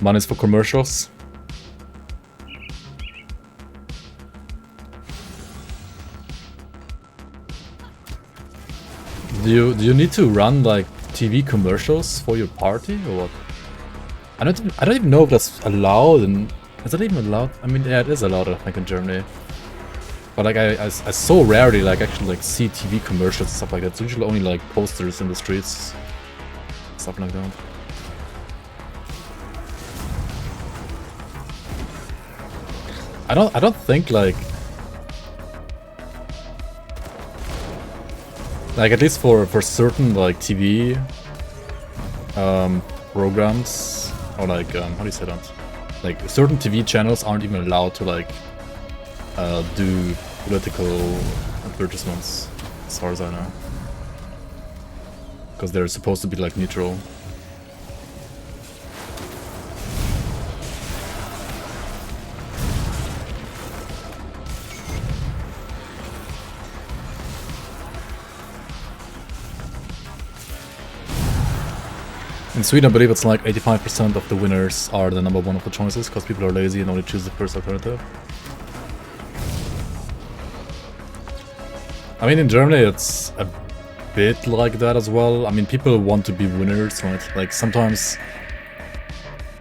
Money's for commercials. Do you need to run like TV commercials for your party or what? I don't even know if that's allowed. And is that even allowed? I mean, yeah, it is allowed, I think, in Germany. But like I so rarely like actually like see TV commercials and stuff like that. It's usually only like posters in the streets, stuff like that. I don't think like at least for certain like TV programs or like how do you say that? Like certain TV channels aren't even allowed to like do political advertisements, as far as I know, because they're supposed to be like neutral. In Sweden, I believe it's like 85% of the winners are the number one of the choices, because people are lazy and only choose the first alternative. I mean, in Germany, it's a bit like that as well. I mean, people want to be winners, right? Like, sometimes...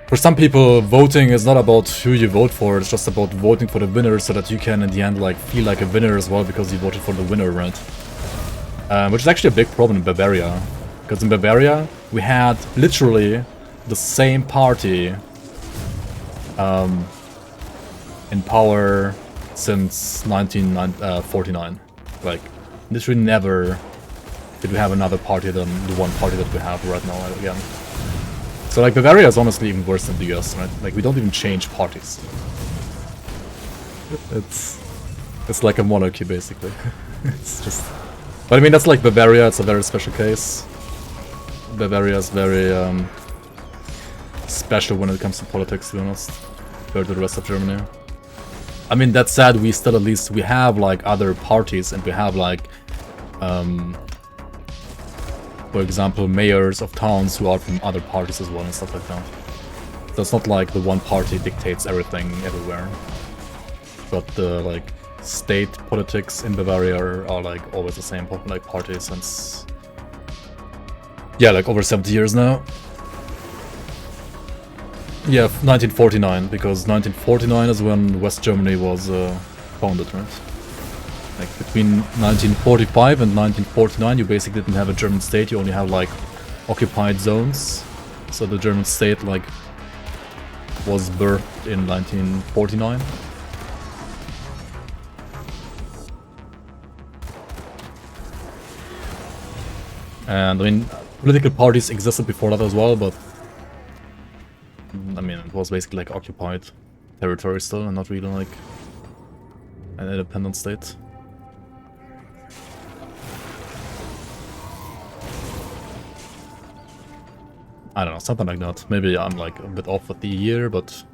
For some people, voting is not about who you vote for, it's just about voting for the winner so that you can, in the end, like, feel like a winner as well because you voted for the winner, right? Which is actually a big problem in Bavaria. Because in Bavaria, we had literally the same party in power since 1949. Like, literally never did we have another party than the one party that we have right now again. So like Bavaria is honestly even worse than the US, right? Like we don't even change parties. It's like a monarchy basically. It's just... But I mean that's like Bavaria, it's a very special case. Bavaria is very special when it comes to politics, to be honest, compared to the rest of Germany. I mean, that said, we still at least, we have like other parties and we have like, for example, mayors of towns who are from other parties as well and stuff like that. So it's not like the one party dictates everything everywhere. But the like state politics in Bavaria are like always the same like party since, yeah, like over 70 years now. Yeah, 1949, because 1949 is when West Germany was founded, right? Like between 1945 and 1949 you basically didn't have a German state, you only have like occupied zones. So the German state like was birthed in 1949. And I mean, political parties existed before that as well, but I mean, it was basically like occupied territory still, and not really like an independent state. I don't know, something like that. Maybe I'm like a bit off with the year, but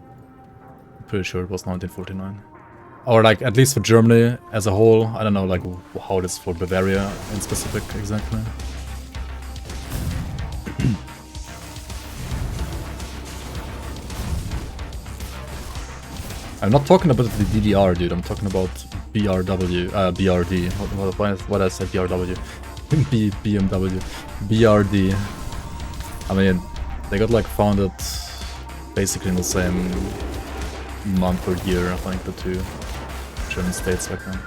I'm pretty sure it was 1949. Or like, at least for Germany as a whole, I don't know like how it is for Bavaria in specific exactly. I'm not talking about the DDR, dude. I'm talking about BRD. What I said BRW? BMW. BRD. I mean, they got like founded basically in the same month or year, I think, the two German states back then.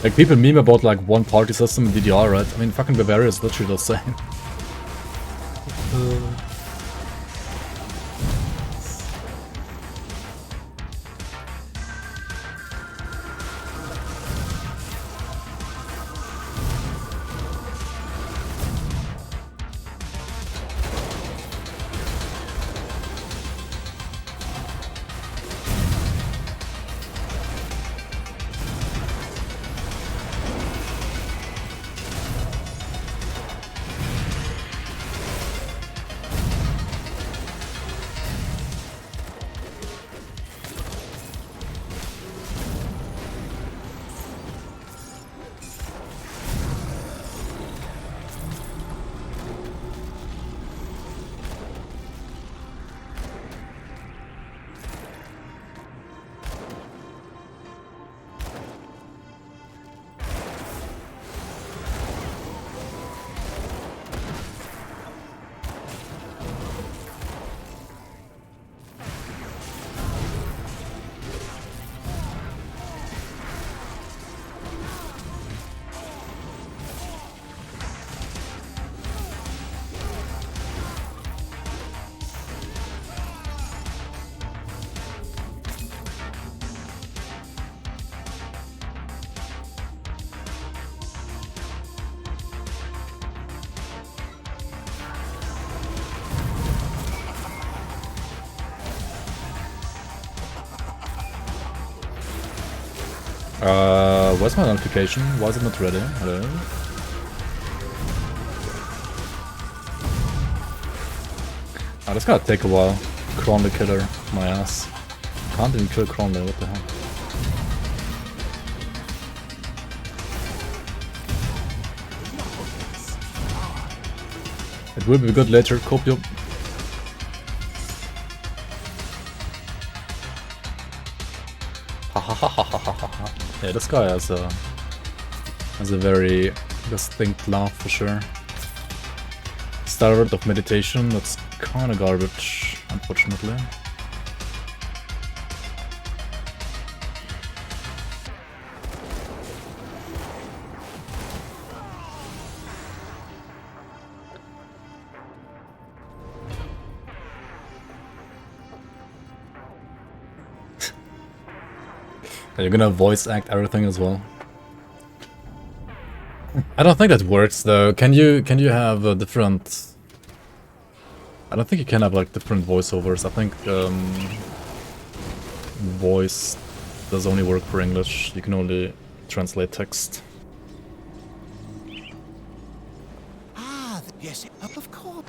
Like, people meme about, like, one-party system in DDR, right? I mean, fucking Bavaria is literally the same. Where's my notification? Why is it not ready? Hello? Ah, that's gonna take a while. Cronley killer, my ass. Can't even kill Cronley, what the hell? It will be good later, Copio. Yeah, this guy has a very distinct laugh for sure. Starward of meditation, that's kinda garbage, unfortunately. You're gonna voice act everything as well. I don't think that works though. Can you have different? I don't think you can have like different voiceovers. I think voice does only work for English. You can only translate text. Yes, of course.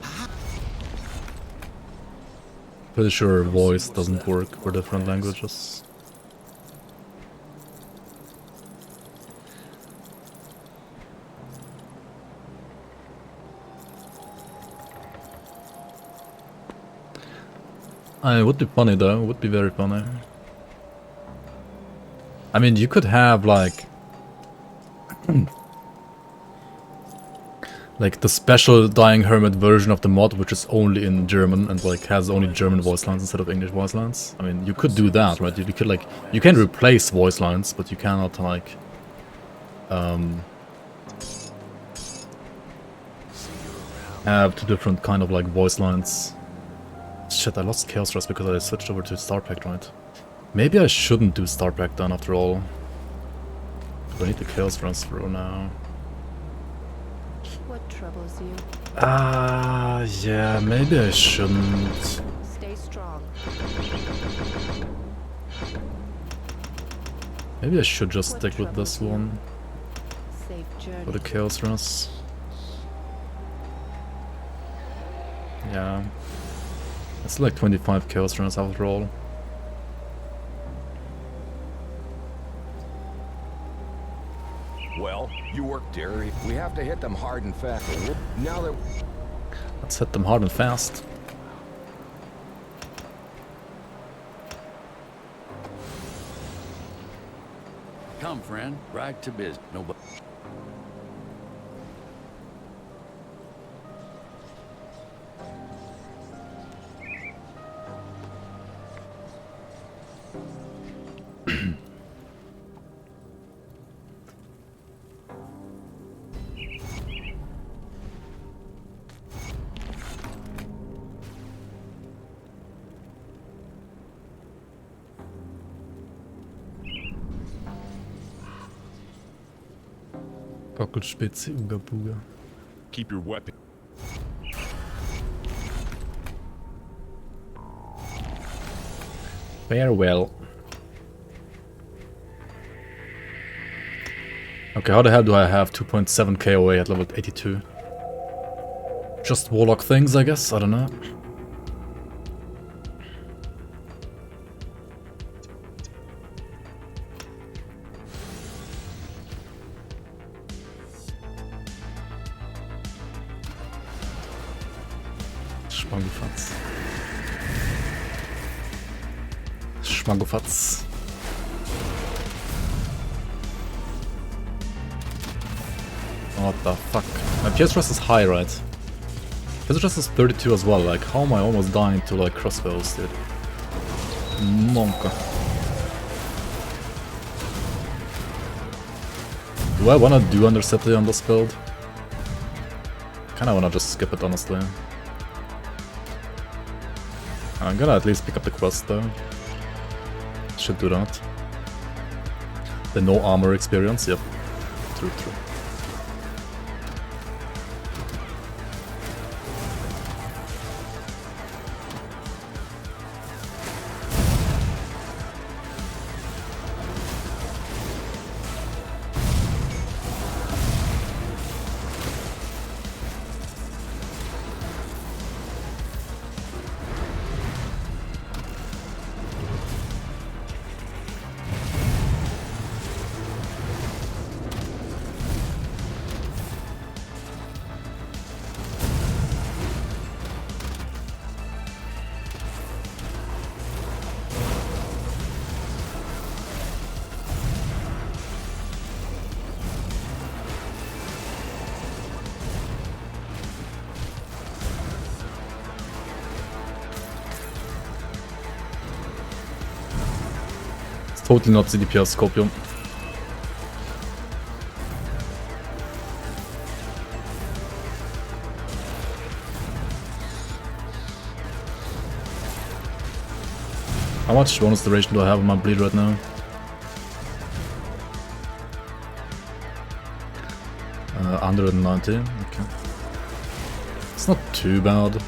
Pretty sure voice doesn't work for different languages. It would be funny though, it would be very funny. I mean, you could have like... like the special Dying Hermit version of the mod, which is only in German and like has only German voice lines instead of English voice lines. I mean, you could do that, right? You could like... You can replace voice lines, but you cannot like... have two different kind of like voice lines. Shit, I lost Chaos Thrust because I switched over to Star Pact, right? Maybe I shouldn't do Star Pact then after all. I need the Chaos Thrust through now. What troubles you? Yeah, maybe I shouldn't. Stay strong. Maybe I should just What stick with this troubles you? one Safe journey. for the Chaos Thrust. Yeah. It's like 25 Chaos Runs after all. Well, you worked, Derry. We have to hit them hard and fast. Now that... Let's hit them hard and fast. Come, friend. Right to business. Nobody. Gockelspitze, Uga Buga. Keep your weapon. Farewell. Okay, how the hell do I have 2.7 KOA at level 82? Just Warlock things, I guess? I don't know. Schmagofatz. Schmagofatz. What the fuck? My PS Trust is high, right? PS Trust is 32 as well, like how am I almost dying to like crossbows, dude? Monka. Do I wanna do Undercity on this build? Kinda wanna just skip it, honestly. I'm gonna at least pick up the quest though. Should do that. The no armor experience, yep. True. totally not the DPS Scorpion. How much bonus duration do I have on my bleed right now? 190, okay. It's not too bad.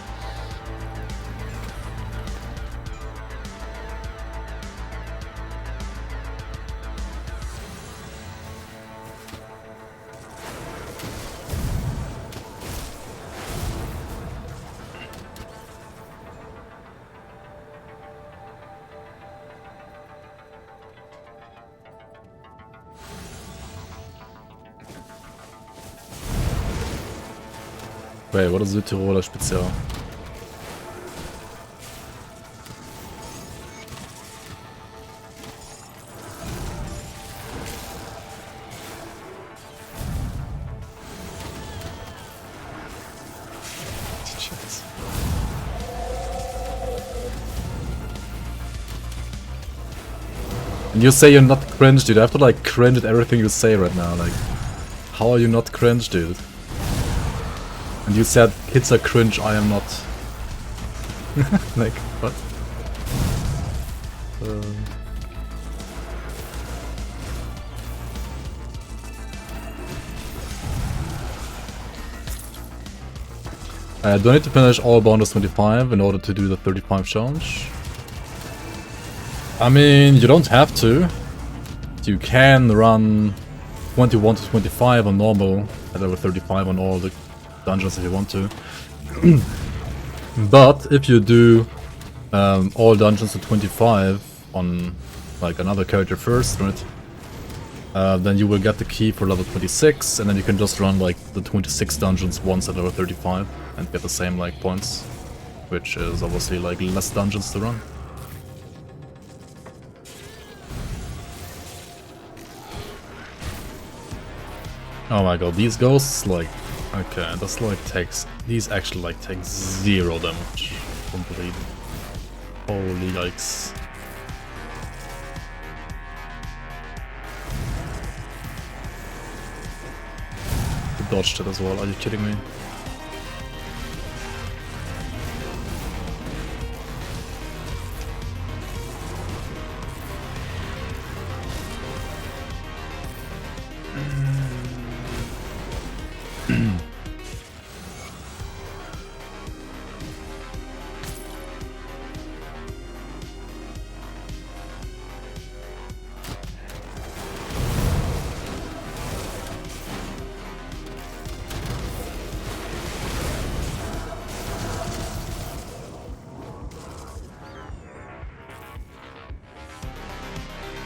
Wait, what is Südtiroler Spezial? And you say you're not cringe, dude. I have to like cringe at everything you say right now. Like, how are you not cringe, dude? And you said kids are cringe, I am not. Like, what? Do I need to finish all bonus 25 in order to do the 35 challenge? I mean, you don't have to. You can run 21 to 25 on normal, at level 35 on all the dungeons if you want to. But if you do all dungeons to 25 on like another character first, right? Then you will get the key for level 26, and then you can just run like the 26 dungeons once at level 35 and get the same like points, which is obviously like less dungeons to run. Oh my god, these ghosts like, okay, that's like takes, these actually like take 0 damage from bleed. Holy yikes. You dodged it as well, are you kidding me?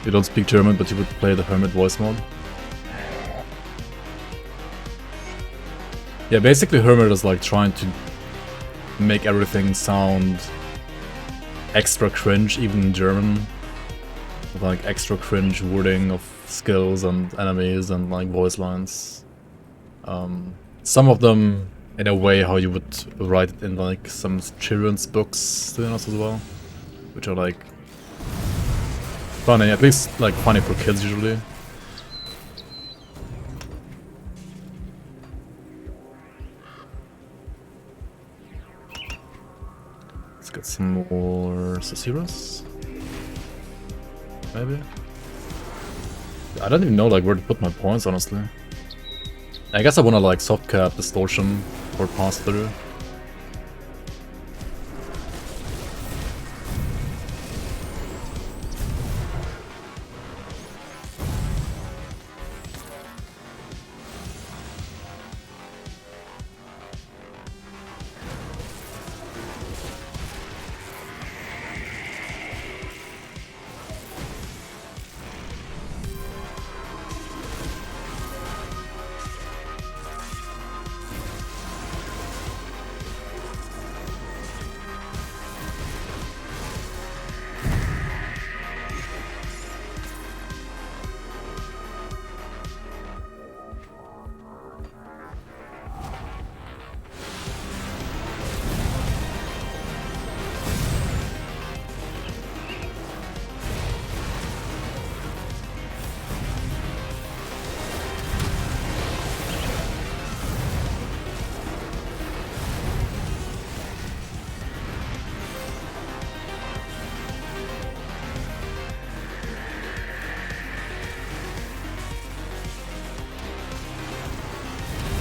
You don't speak German, but you would play the Hermit voice mod. Yeah, basically Hermit is like trying to make everything sound extra cringe, even in German. With like extra cringe wording of skills and enemies and like voice lines. Some of them in a way how you would write it in like some children's books, to be honest, as well. Which are like funny, at least like funny for kids usually. Let's get some more Ceciras. Maybe? I don't even know like where to put my points, honestly. I guess I wanna like soft cap distortion or pass through.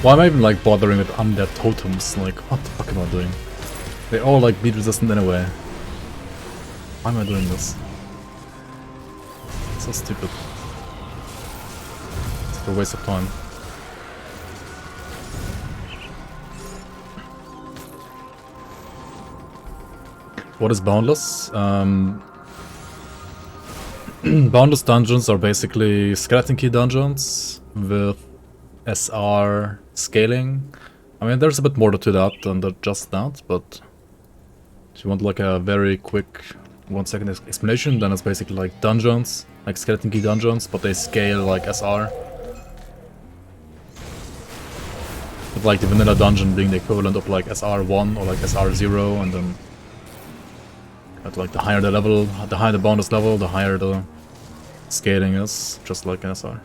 Why am I even like bothering with undead totems? Like, what the fuck am I doing? They all like bleed resistant anyway. Why am I doing this? So stupid. It's like a waste of time. What is Boundless? Boundless dungeons are basically skeleton key dungeons with SR scaling. I mean, there's a bit more to that than just that, but if you want like a very quick 1 second explanation, then it's basically like dungeons, like skeleton key dungeons, but they scale like SR. With like the vanilla dungeon being the equivalent of like SR1 or like SR0, and then at like the higher the level, the higher the bonus level, the higher the scaling is, just like an SR.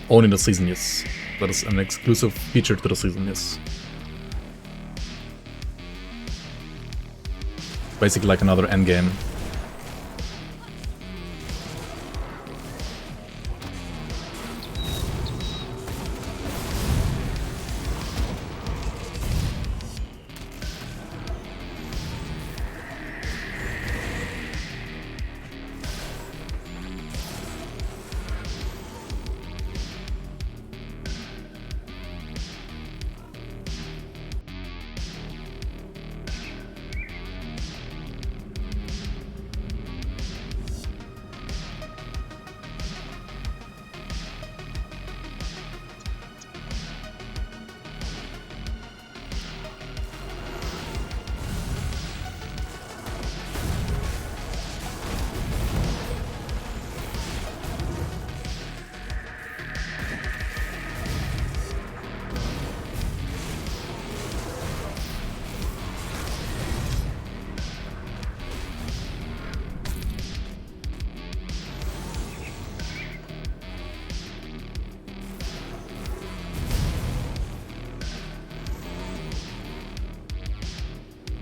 Only in the season, yes. That is an exclusive feature to the season, yes. Basically like another endgame.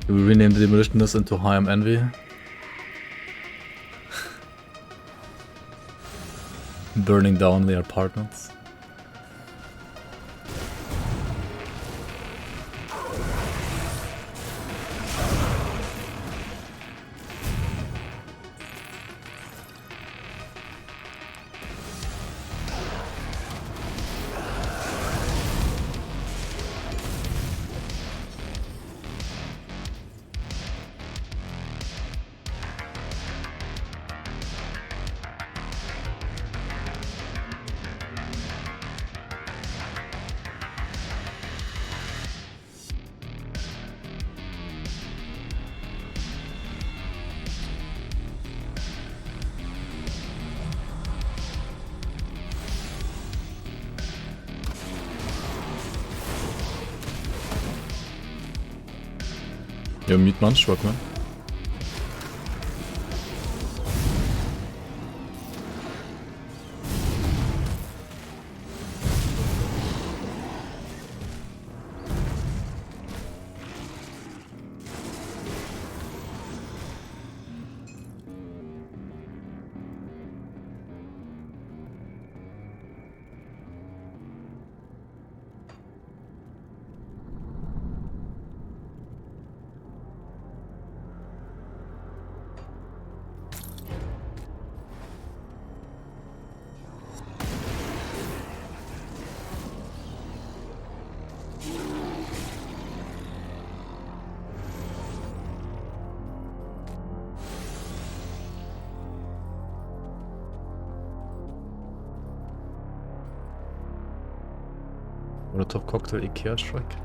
Do we rename the demolitionists into Higham Envy? Burning down their apartments. Yo, mute munch, welcome in. Molotov Cocktail Ikea Strike.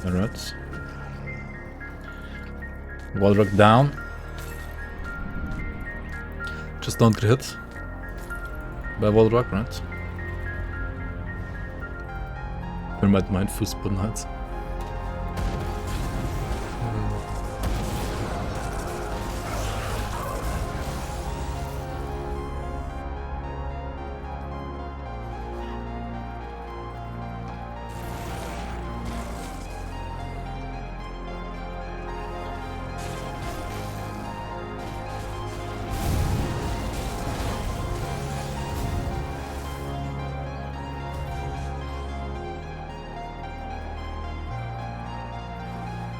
Alright. Warlock down. Just don't get hit by Warlock, right? Wenn man meinen Fußboden hat.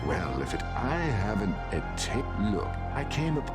Well, if I haven't look, I came up.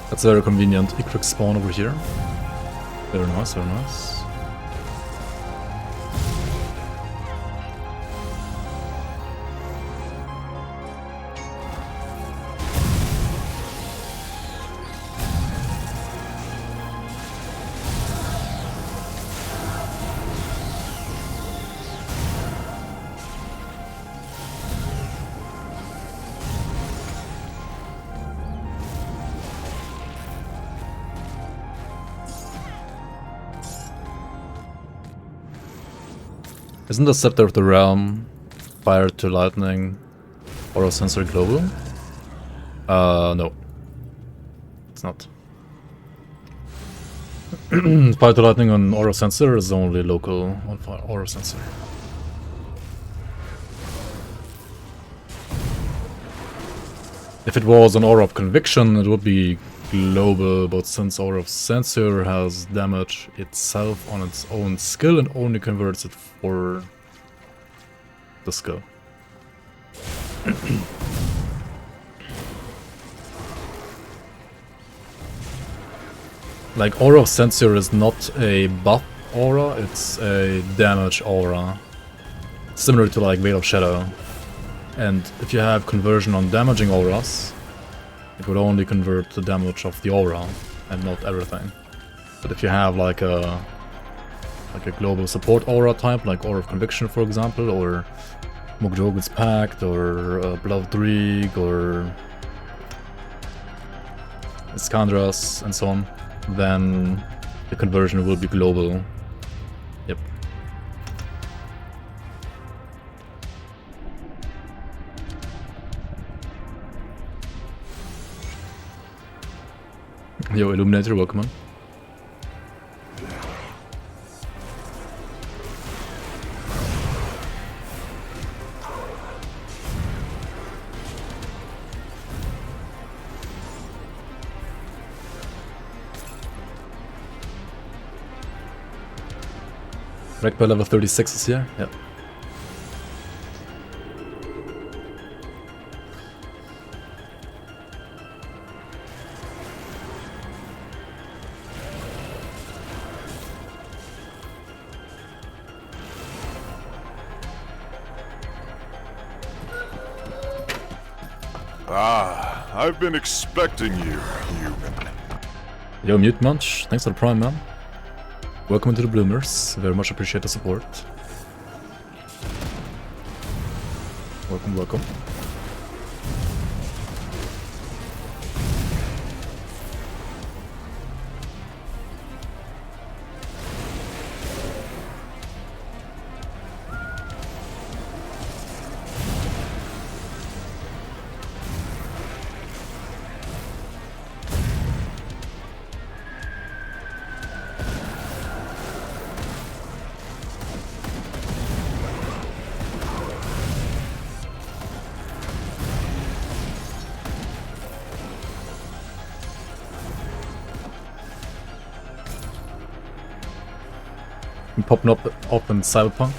That's very convenient. Quick spawn over here. Very nice, very nice. Isn't the Scepter of the Realm Fire to Lightning Aura Sensor global? No. It's not. Fire to Lightning on Aura Sensor is only local on Aura Sensor. If it was an Aura of Conviction, it would be global, but since Aura of Sensor has damage itself on its own skill and only converts it for the skill. Like, Aura of Sensor is not a buff aura, it's a damage aura. Similar to like Veil of Shadow. And if you have conversion on damaging auras, it would only convert the damage of the aura and not everything. But if you have like a global support aura type, like Aura of Conviction for example, or Mugjogun's Pact, or Blood of Drieg, or Iskandras, and so on, then the conversion will be global. Yep. Yo, Illuminator, welcome on. Wreck by level 36 is here? Yeah. Ah, I've been expecting you, human. Yo, Mute Munch, thanks for the prime, man. Welcome to the Bloomers, very much appreciate the support. Welcome, welcome. Popping up in Cyberpunk.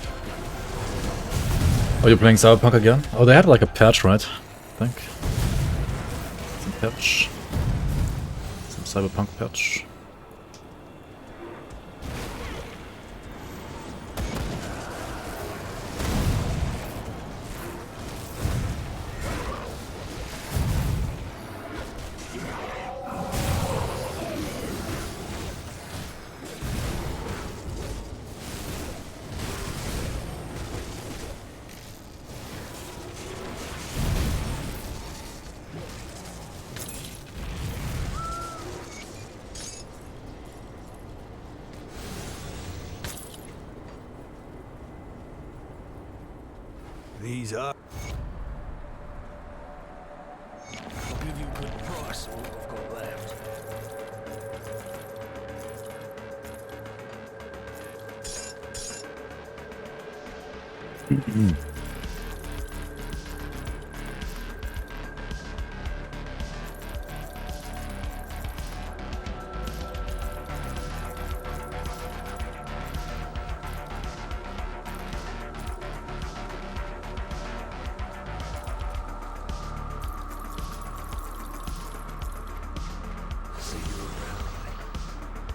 Oh, you're playing Cyberpunk again? Oh, they had like a patch, right? I think. Some patch. Some Cyberpunk patch. These are. I'll give you a good price on what I've got left.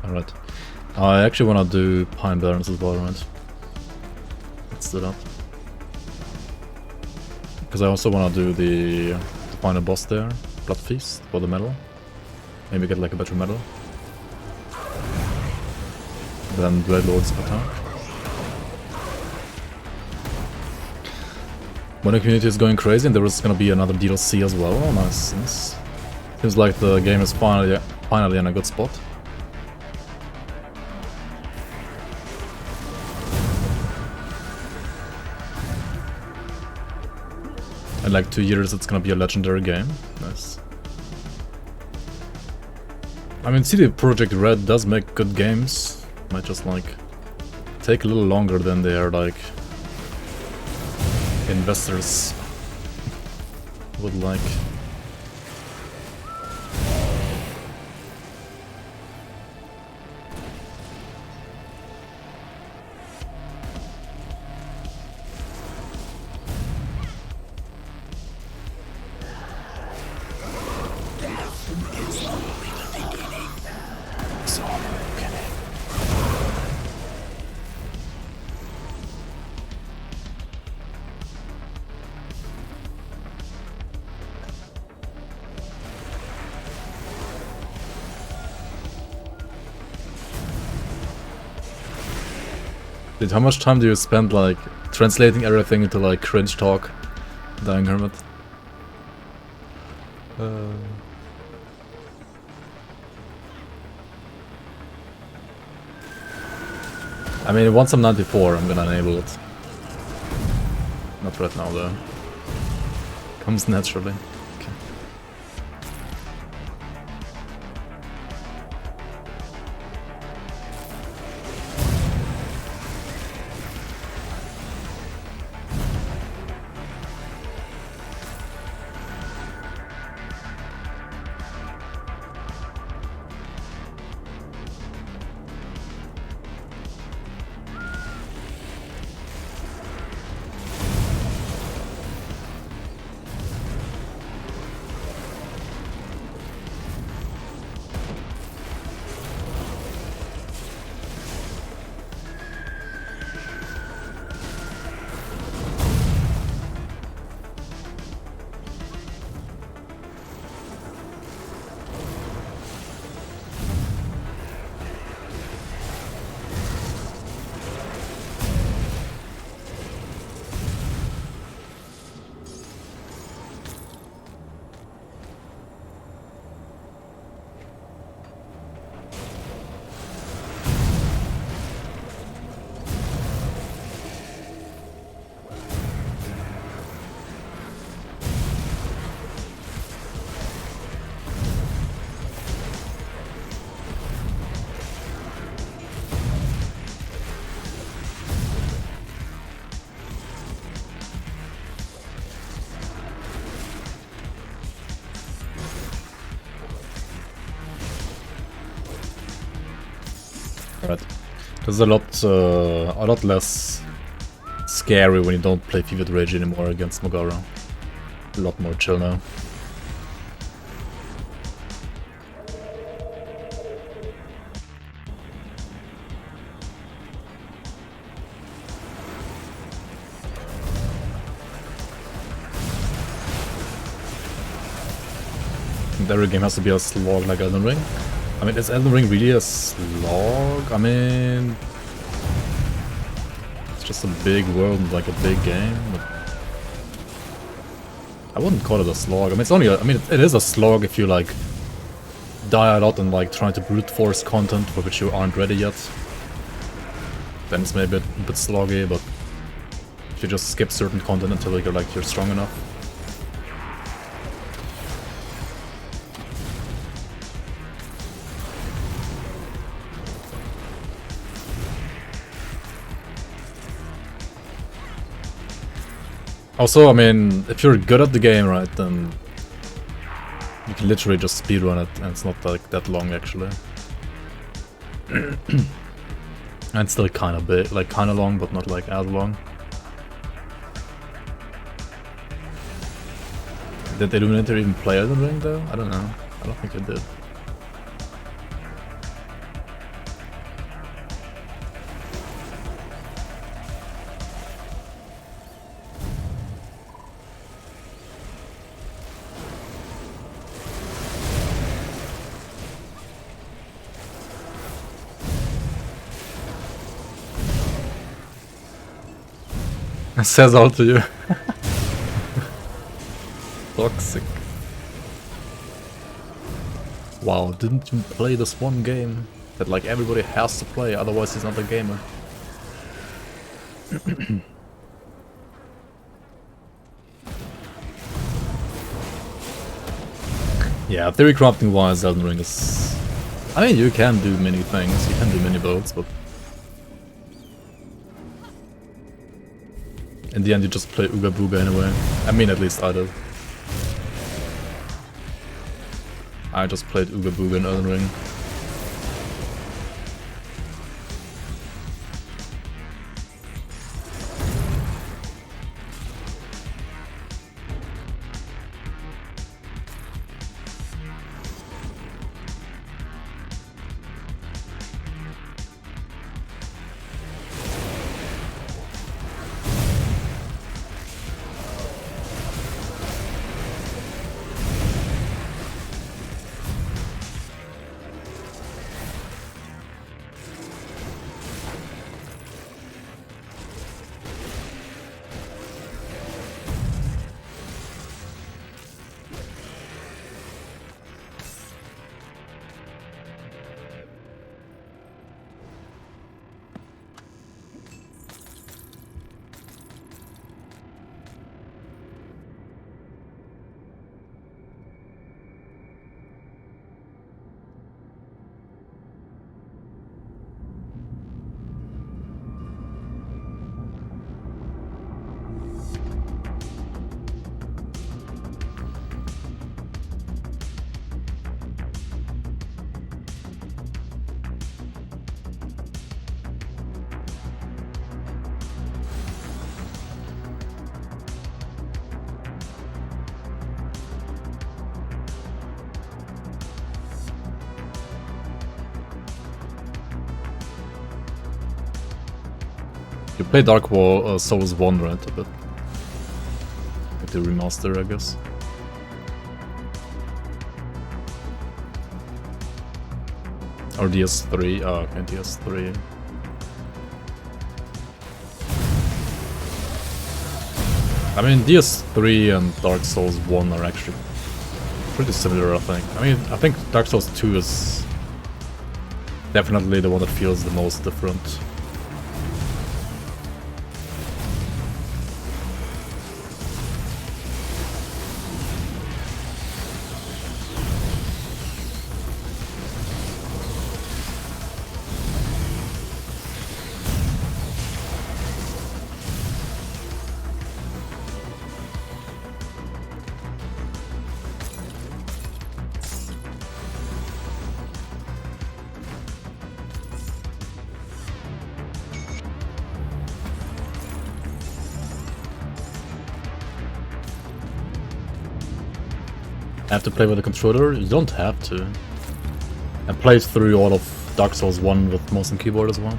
Alright. I actually want to do Pine Barrens as well, right? Let's do that. Because I also want to do the final boss there, Blood Feast, for the medal. Maybe get like a better medal. Then Blade Lord's attack. When the community is going crazy and there is gonna be another DLC as well. Oh, nice. Seems like the game is finally in a good spot. In like 2 years it's gonna be a legendary game. Nice. I mean, CD Projekt Red does make good games. Might just like take a little longer than their like investors would like. Dude, how much time do you spend like translating everything into like cringe talk, Dying Hermit? I mean, once I'm 94, I'm gonna enable it. Not right now though. Comes naturally. Okay. It's a lot less scary when you don't play Fevered Rage anymore against Mogara. A lot more chill now. And every game has to be a slog like Elden Ring. I mean, is Elden Ring really a slog? I mean, it's just a big world and like a big game. But I wouldn't call it a slog. I mean, it's only I mean, it is a slog if you like die a lot and like trying to brute force content for which you aren't ready yet. Then it's maybe a bit sloggy, but if you just skip certain content until you're strong enough. Also, I mean, if you're good at the game, right, then you can literally just speedrun it, and it's not like that long actually. And still kind of big, like kind of long, but not like as long. Did Illuminator even play Elden Ring though? I don't know. I don't think it did. It says all to you. Toxic. Wow, didn't you play this one game that like everybody has to play, otherwise he's not a gamer? Yeah, theory crafting wise, Elden Ring is... I mean, you can do many things, you can do many builds, but... in the end you just play Ooga Booga anyway. I mean, at least I did. I just played Ooga Booga in Elden Ring. You play Dark Souls 1, right? A bit. Like the remaster, I guess. Or DS3. Oh, okay, DS3. I mean, DS3 and Dark Souls 1 are actually pretty similar, I think. I mean, I think Dark Souls 2 is definitely the one that feels the most different. have to play with a controller? You don't have to. I played through all of Dark Souls 1 with mouse and keyboard as well.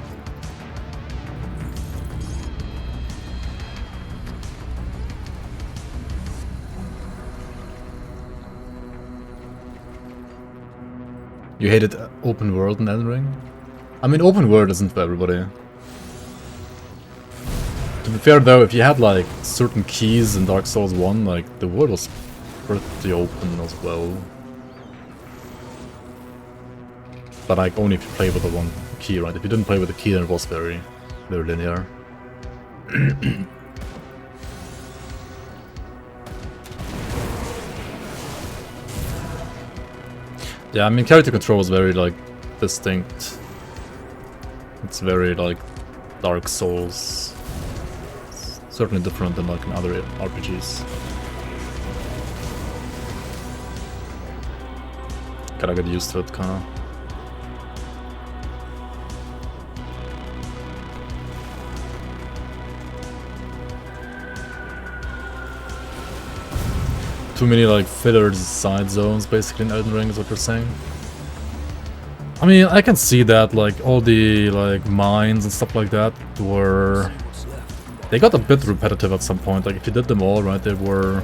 You hated open world in Elden Ring? I mean, open world isn't for everybody. To be fair though, if you had like certain keys in Dark Souls 1, like the world was pretty open as well. But like only if you play with the one key, right? If you didn't play with the key, then it was very linear. Yeah, I mean, character control is very like distinct. It's very like Dark Souls. It's certainly different than like in other RPGs. Gotta get used to it, kinda. Too many like filler side zones basically in Elden Ring is what you're saying. I mean, I can see that, like all the like mines and stuff like that were... They got a bit repetitive at some point, like if you did them all, right, they were...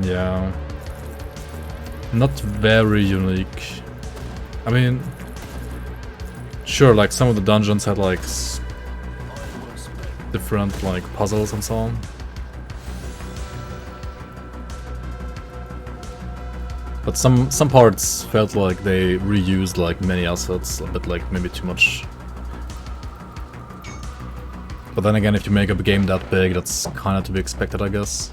Yeah... Not very unique. I mean... Sure, like some of the dungeons had like... different like puzzles and so on. But some parts felt like they reused like many assets, a bit like maybe too much. But then again, if you make a game that big, that's kinda to be expected, I guess.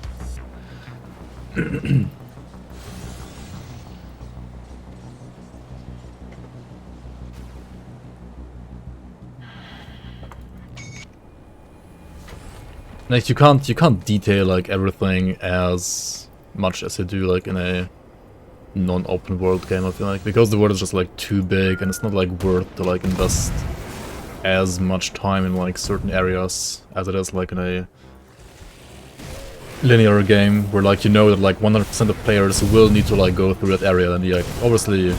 Like you can't detail like everything as much as you do like in a non-open world game, I feel like, because the world is just like too big and it's not like worth to like invest as much time in like certain areas as it is like in a linear game where like you know that like 100% of players will need to like go through that area, and you like obviously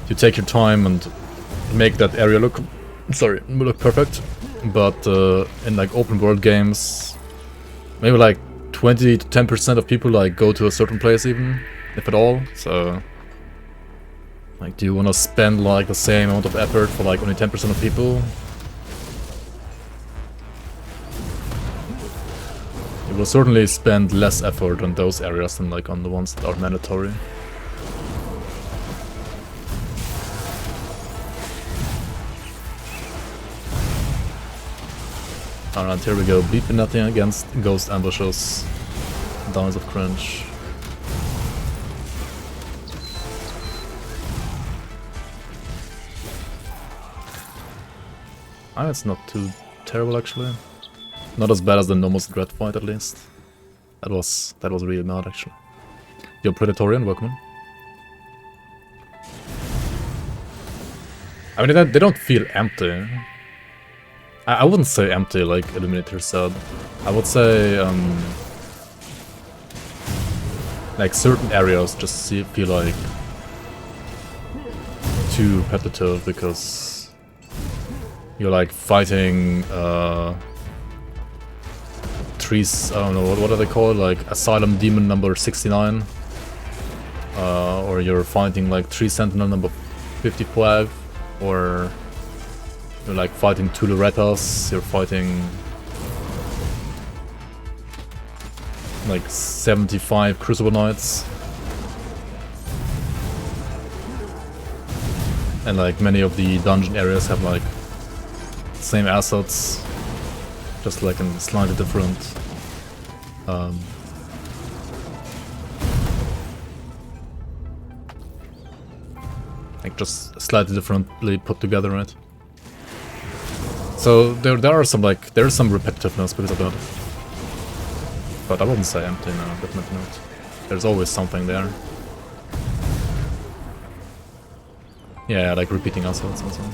you take your time and make that area look perfect. But in like open world games, maybe like 20 to 10% of people like go to a certain place even, if at all. So like, do you want to spend like the same amount of effort for like only 10% of people? You will certainly spend less effort on those areas than like on the ones that are mandatory. Alright, here we go. Beat Panetti against Ghost Ambushes. Downs of Cringe. Ah, it's not too terrible actually. Not as bad as the normal Dread fight at least. That was really mad actually. Yo, Predatorian, welcome in. I mean, they don't feel empty. I wouldn't say empty like Illuminator said. I would say like certain areas just feel like too repetitive because you're like fighting trees, I don't know, what are they called, like Asylum Demon number 69, or you're fighting like Tree Sentinel number 55, or you're like fighting two Lorettas, you're fighting like 75 Crucible Knights. And like many of the dungeon areas have like same assets, just like in slightly different like just slightly differently put together, right? So there are some like there's some repetitiveness because of that. But I wouldn't say empty, no, definitely not. There's always something there. Yeah, like repeating assets and so on.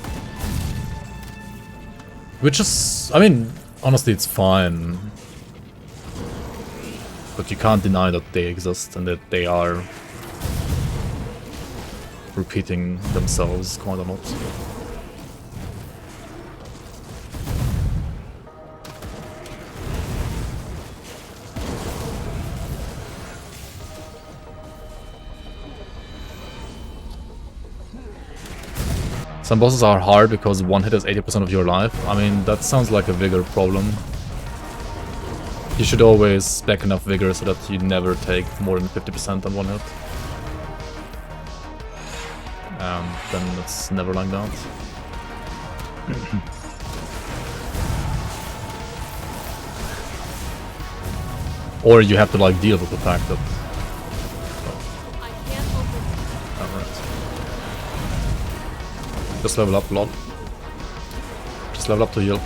Which is, I mean, honestly, it's fine. But you can't deny that they exist and that they are repeating themselves quite a lot. Some bosses are hard because one hit is 80% of your life. I mean, that sounds like a vigor problem. You should always spec enough vigor so that you never take more than 50% on one hit. And then it's never like that. Or you have to like deal with the fact that... I can't open. Alright. Just level up, lol. Just level up to heal.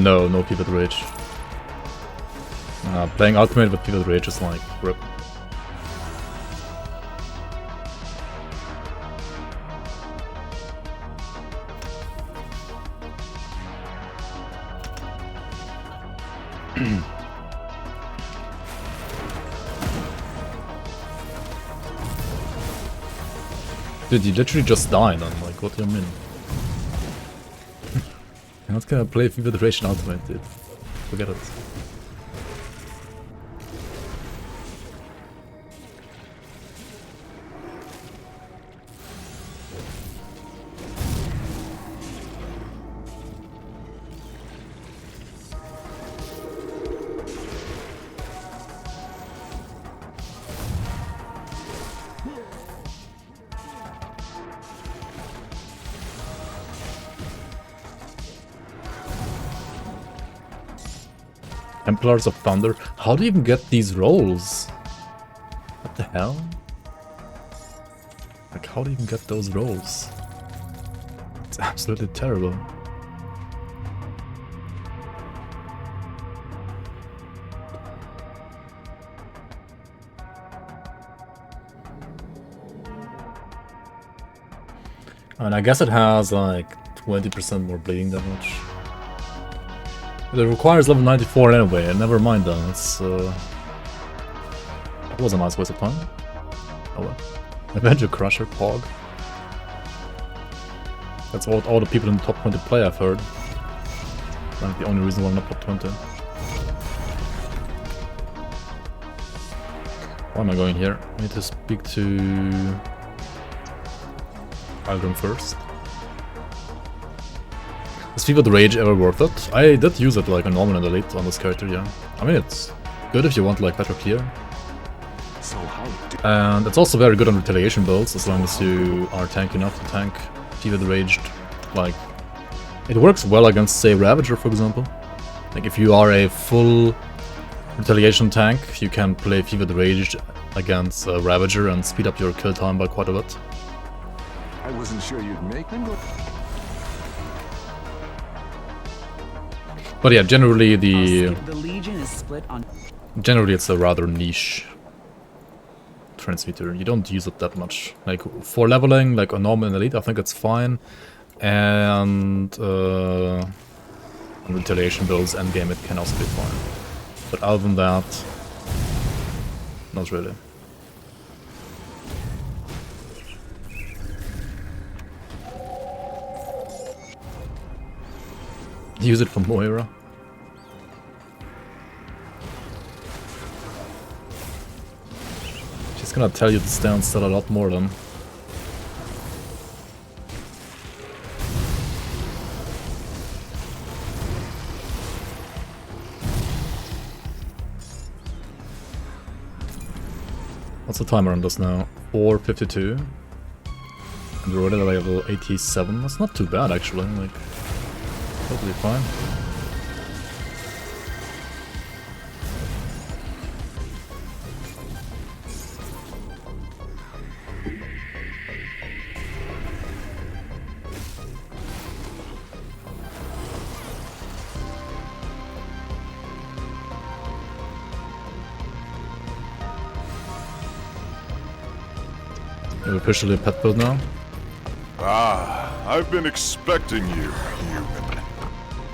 No pivot rage. Playing ultimate with pivot rage is like rip. Dude, you literally just died. I'm like, what do you mean? I'm not gonna play Fever Duration Ultimate, dude. Forget it. Templars of Thunder. How do you even get these rolls? What the hell? Like, how do you even get those rolls? It's absolutely terrible. I mean, I guess it has like 20% more bleeding damage. It requires level 94 anyway, and never mind that. It's that was a nice waste of time. Oh well. Avenger Crusher, Pog. That's all the people in the top 20 play, I've heard. Like the only reason why I'm not top 20. Why am I going here? I need to speak to Algrim first. Is Fever the Rage ever worth it? I did use it like a normal and elite on this character, yeah. I mean, it's good if you want like better clear. So how And it's also very good on retaliation builds, as long as you are tanky enough to tank Fever the Raged. Like, it works well against, say, Ravager, for example. Like, if you are a full retaliation tank, you can play Fever the Raged against Ravager and speed up your kill time by quite a bit. I wasn't sure you'd make them. But yeah, generally the Legion is split on. generally it's a rather niche transmitter. You don't use it that much. Like for leveling, like a normal and elite, I think it's fine. And on retaliation builds endgame it can also be fine. But other than that, not really. Use it for Moira. She's gonna tell you to stand still a lot more than. What's the timer on this now? 4:52. And we're already level 87. That's not too bad actually. Like, totally fine. You're officially a pet build now. Ah, I've been expecting you, human.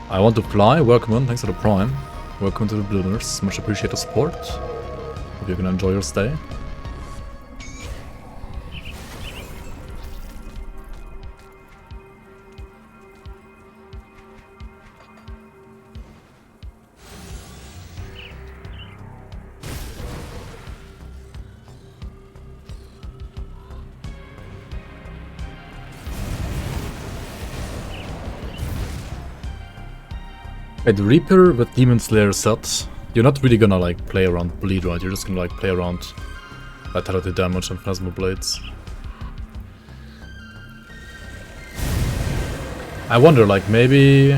I want to fly. Welcome on. Thanks for the prime. Welcome to the Bloomers. Much appreciate the support. Hope you can enjoy your stay. Wait, the Reaper with Demon Slayer set, you're not really gonna like play around bleed, right? You're just gonna like play around vitality damage and plasma blades. I wonder, like maybe...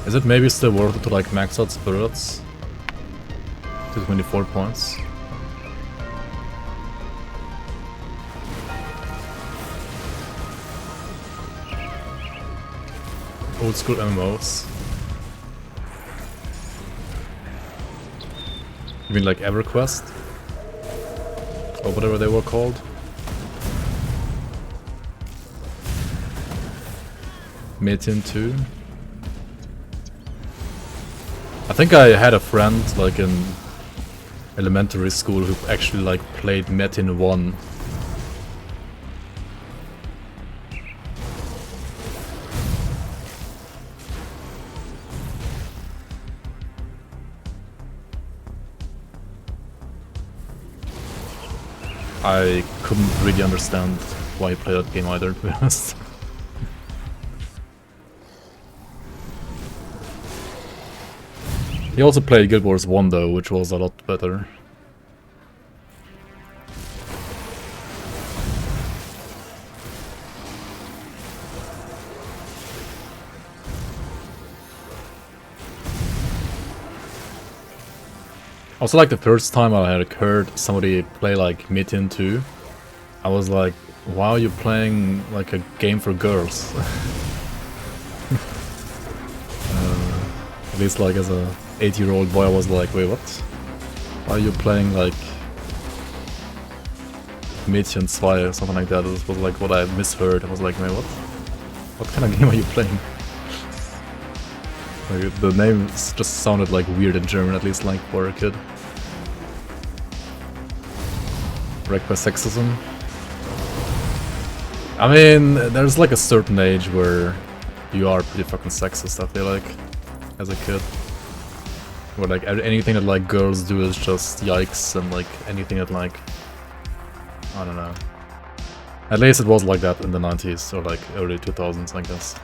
Is it maybe still worth it to like max out spirits to 24 points? Old school MMOs. You mean like EverQuest? Or whatever they were called? Metin 2? I think I had a friend like in elementary school who actually like played Metin 1. I couldn't really understand why he played that game either, to be honest. He also played Guild Wars 1 though, which was a lot better. Also, like the first time I had heard somebody play like Metin 2, I was like, why are you playing like a game for girls? At least like as a 8-year-old boy I was like, wait, what? Why are you playing like Mädchen 2 or something like that? This was like what I misheard. I was like, wait, what? What kind of game are you playing? Like, the name just sounded like weird in German, at least like for a kid. Wrecked by sexism. I mean, there's like a certain age where you are pretty fucking sexist, I feel like, as a kid. Where like anything that like girls do is just yikes, and like anything that like, I don't know. At least it was like that in the 90s or like early 2000s, I guess.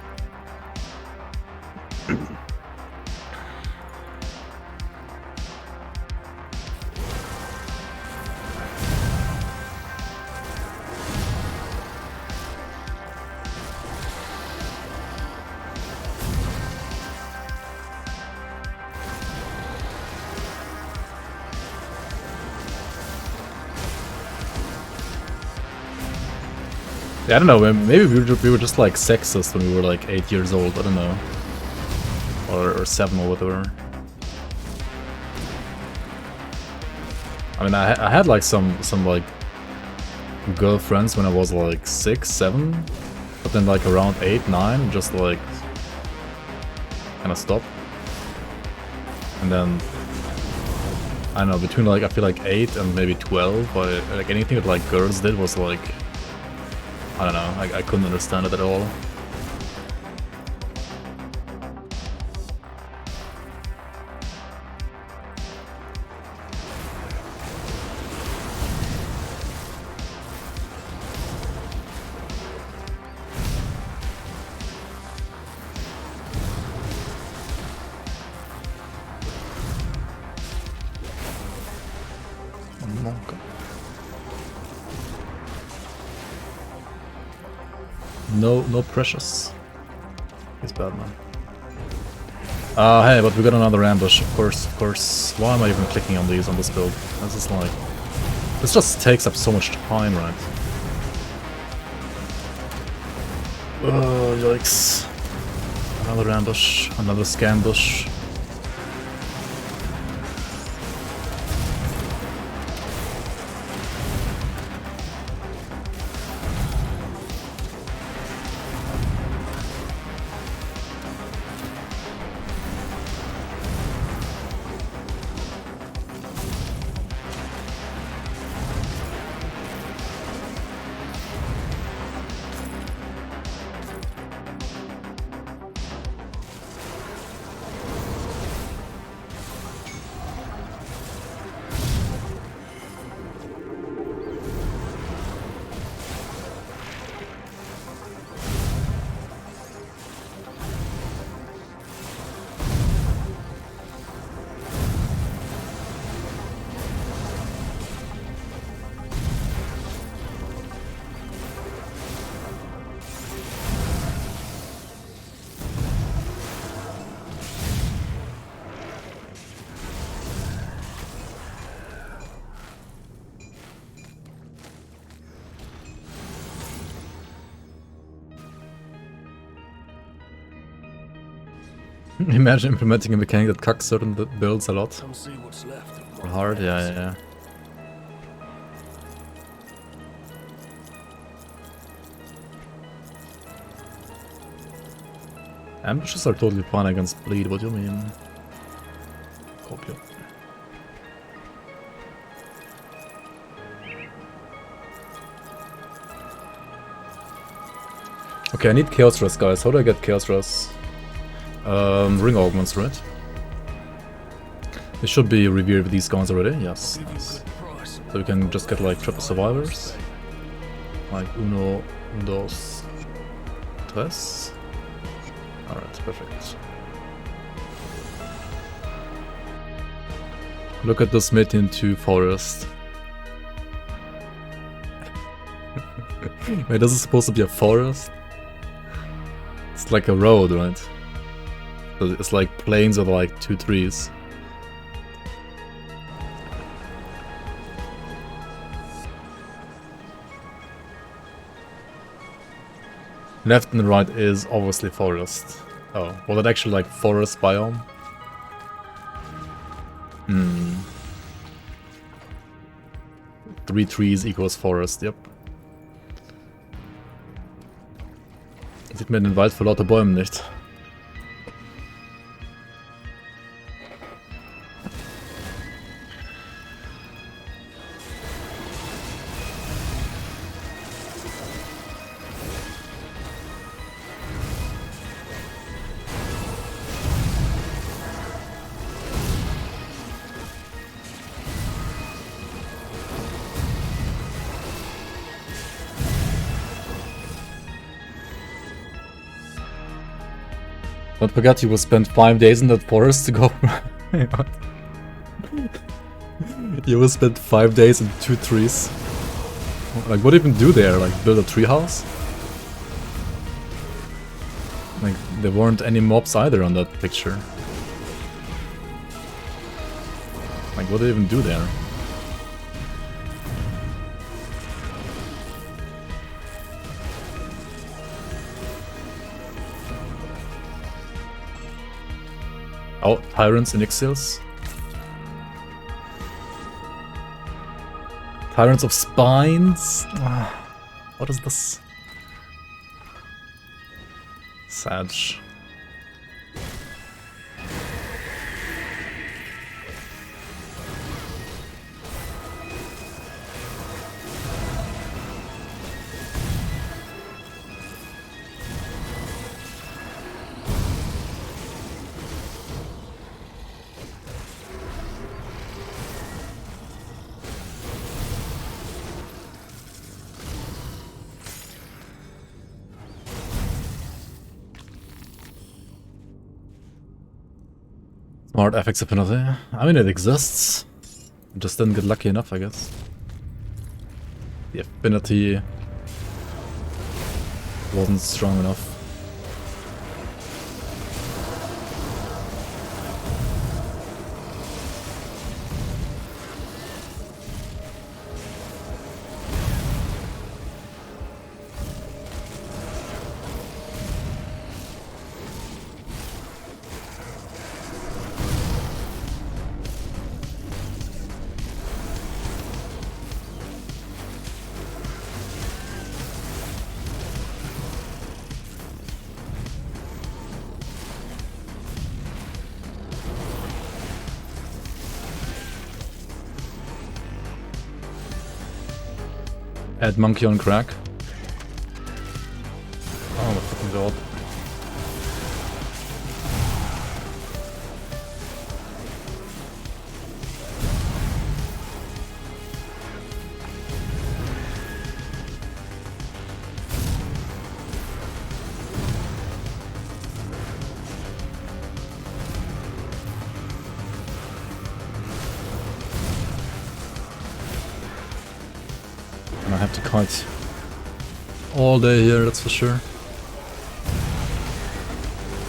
Yeah, I don't know, maybe we were just like sexist when we were like 8 years old, I don't know. Or 7 or whatever. I mean, I had like some like girlfriends when I was like 6, 7, but then like around 8, 9, just like kind of stopped. And then, I don't know, between like, I feel like 8 and maybe 12, like anything that like girls did was like, I don't know, I couldn't understand it at all. No precious. He's bad, man. Hey, but we got another ambush, of course. Why am I even clicking on these on this build? This is like... This just takes up so much time, right? Oh, yikes. Another ambush, another scambush. Imagine implementing a mechanic that cucks certain builds a lot. Come see what's left of Or hard, yeah. Ambushes are totally fine against bleed, what do you mean? Copy. Okay, I need Chaos Rest, guys. How do I get Chaos Rest? Ring augments, right? It should be revered with these guns already, yes. Nice. So we can just get like triple survivors. Like uno, dos, tres. Alright, perfect. Look at this Metian 2 forest. Wait, this is supposed to be a forest? It's like a road, right? So it's like plains with like 2 trees. Left and right is obviously forest. Oh, was it actually like forest biome? 3 trees equals forest, yep. Sieht man den Wald vor lauter Bäumen nicht. Don't forget you will spend 5 days in that forest to go. You will spend 5 days in 2 trees. Like, what do you even do there? Like, build a treehouse? Like, there weren't any mobs either on that picture. Like, what do you even do there? Oh, Tyrants and Exiles. Tyrants of Spines? What is this? Sag. Smart FX penalty. I mean, it exists. I just didn't get lucky enough, I guess. The affinity wasn't strong enough. Add monkey on crack. Oh my fucking god. And I have to kite all day here, that's for sure.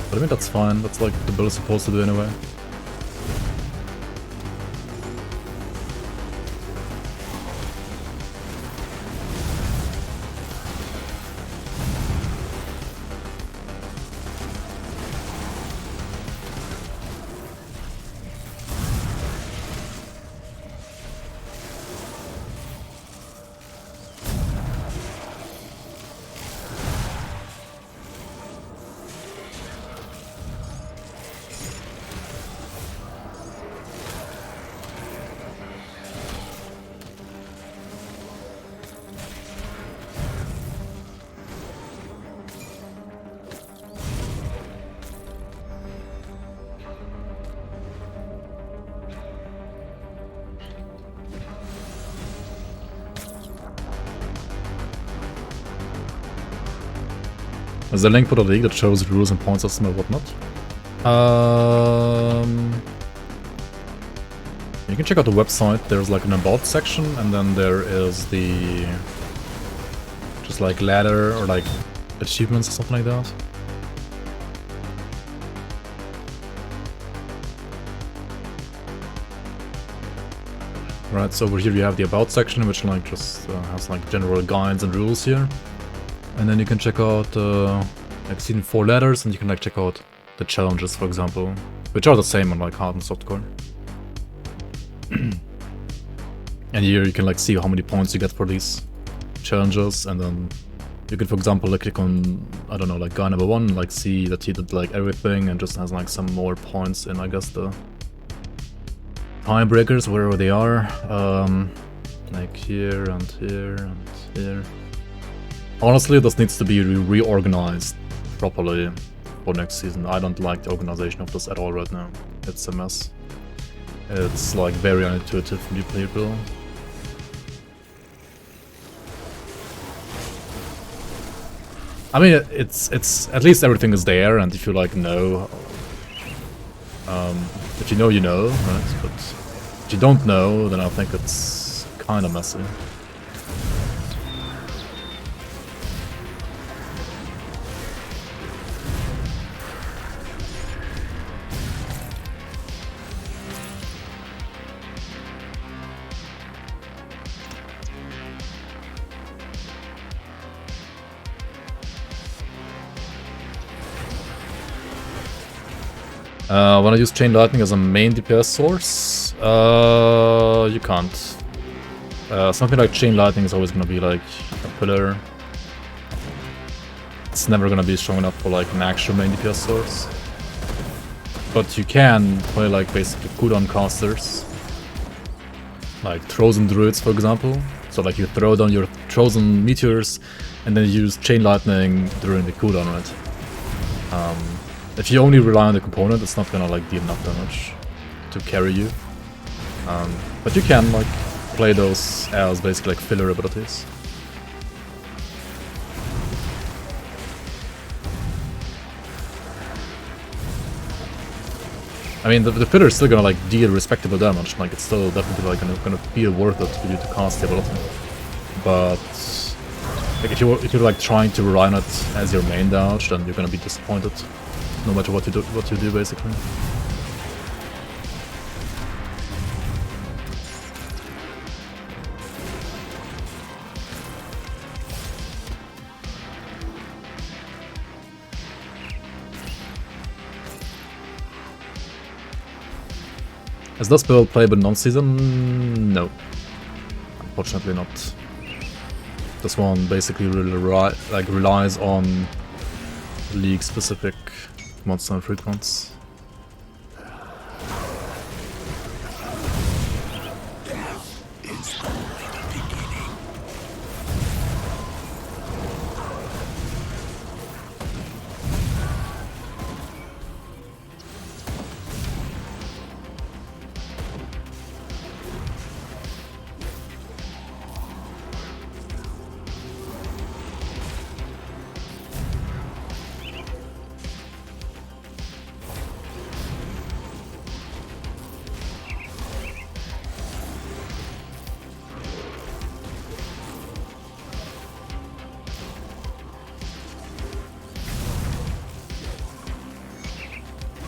But I mean, that's fine. That's like the build is supposed to do anyway. There's a link for the league that shows the rules and point system and whatnot. You can check out the website. There's like an about section, and then there is the just like ladder or like achievements or something like that. Right, so over here you have the about section, which like just has like general guides and rules here. And then you can check out like season 4 ladders, and you can like check out the challenges, for example, which are the same on like hard and softcore. And here you can like see how many points you get for these challenges, and then you can, for example, like click on, I don't know, like guy number 1, like see that he did like everything and just has like some more points in, I guess, the time breakers, wherever they are, like here and here and here. Honestly, this needs to be reorganized properly for next season. I don't like the organization of this at all right now. It's a mess. It's like very unintuitive for new people. I mean, it's at least everything is there, and if you like know, if you know, you know, right? But if you don't know, then I think it's kind of messy. When I use Chain Lightning as a main DPS source, you can't. Something like Chain Lightning is always gonna be like a pillar. It's never gonna be strong enough for like an actual main DPS source. But you can play like basically cooldown casters, like Trojan Druids, for example. So like you throw down your Trojan meteors and then you use Chain Lightning during the cooldown, right? If you only rely on the component, it's not gonna like deal enough damage to carry you. But you can like play those as basically like filler abilities. I mean, the filler is still gonna like deal respectable damage. Like it's still definitely like gonna feel worth it for you to cast the ability. But like if you're like trying to rely on it as your main damage, then you're gonna be disappointed. No matter what you do, basically. Is this build playable non-season? No. Unfortunately not. This one basically relies on league-specific monster and frequency.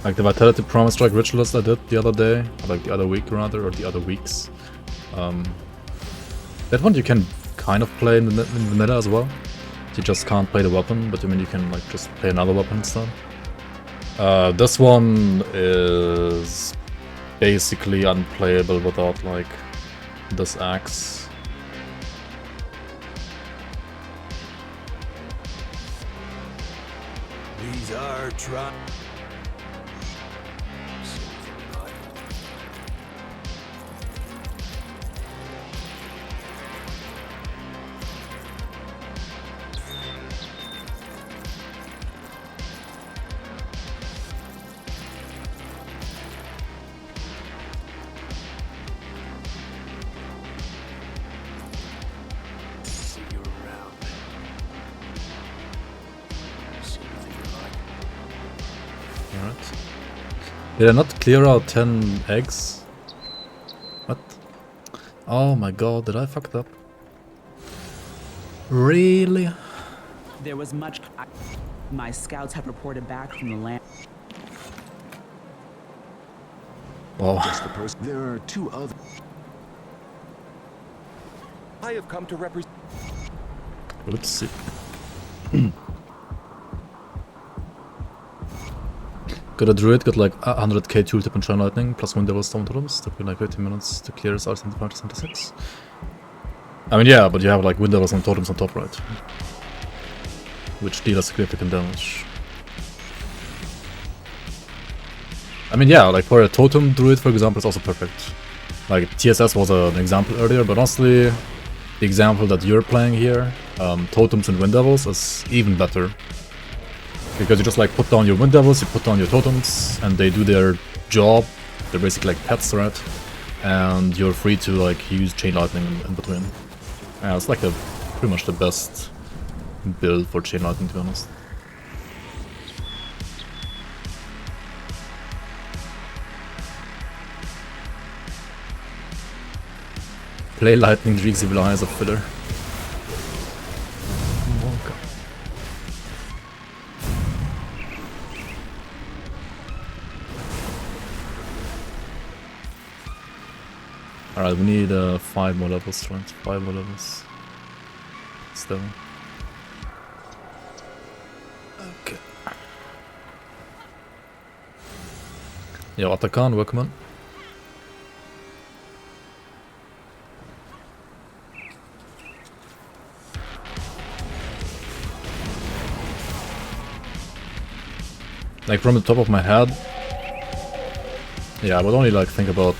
Like the Vitality Promise Strike Ritualist I did the other day, or like the other week rather, or the other weeks. That one you can kind of play in the meta as well. You just can't play the weapon, but I mean you can like just play another weapon instead. This one is basically unplayable without like this axe. These are See Did I not clear out 10 eggs? What? Oh my god, did I fuck up? Really? There was much. My scouts have reported back from the land. Wow. Just the person. There are 2 other. I have come to represent. Oopsie. Got a druid, got like 100k tooltip and Shine Lightning, plus 1 Devil Stone Totems, took me like 15 minutes to clear R75 to 76. I mean, yeah, but you have like Wind Devils and Totems on top, right? Which deal a significant damage. I mean, yeah, like for a Totem Druid, for example, it's also perfect. Like, TSS was an example earlier, but honestly, the example that you're playing here, Totems and Wind Devils, is even better. Because you just like put down your Wind Devils, you put down your Totems, and they do their job. They're basically like pets, right? And you're free to like use Chain Lightning in between. Yeah, it's like pretty much the best build for Chain Lightning, to be honest. Play Lightning Crucible as a filler. Alright, we need 5 more levels, right? 5 more levels. Still. Okay. Yo, Atakan, welcome on. Like from the top of my head, yeah, I would only like think about,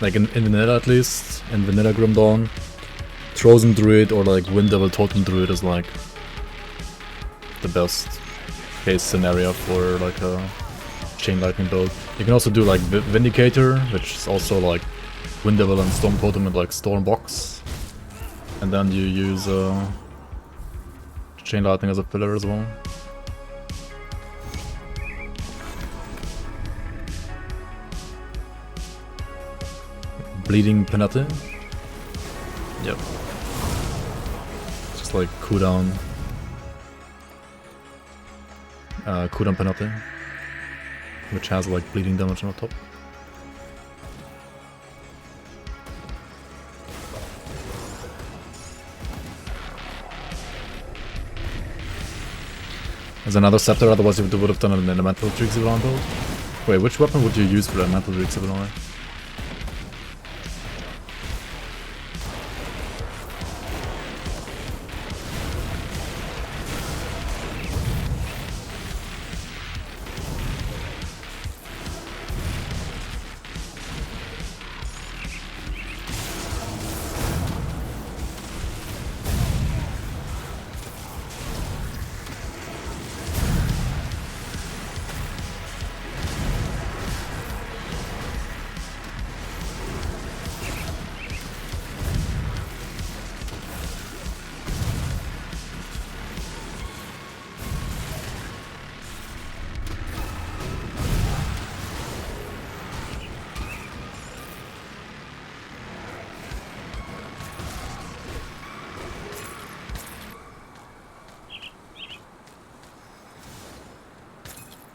like in vanilla at least, in vanilla Grim Dawn, Frozen Druid or like Wind Devil Totem Druid is like the best case scenario for like a Chain Lightning build. You can also do like Vindicator, which is also like Wind Devil and Storm Totem and like Storm Box, and then you use Chain Lightning as a pillar as well. Bleeding Panetti. Yep. Just like cooldown. Cooldown Panetti. Which has like bleeding damage on the top. There's another scepter, otherwise you would have done an elemental Crucible build. Wait, which weapon would you use for elemental Crucible?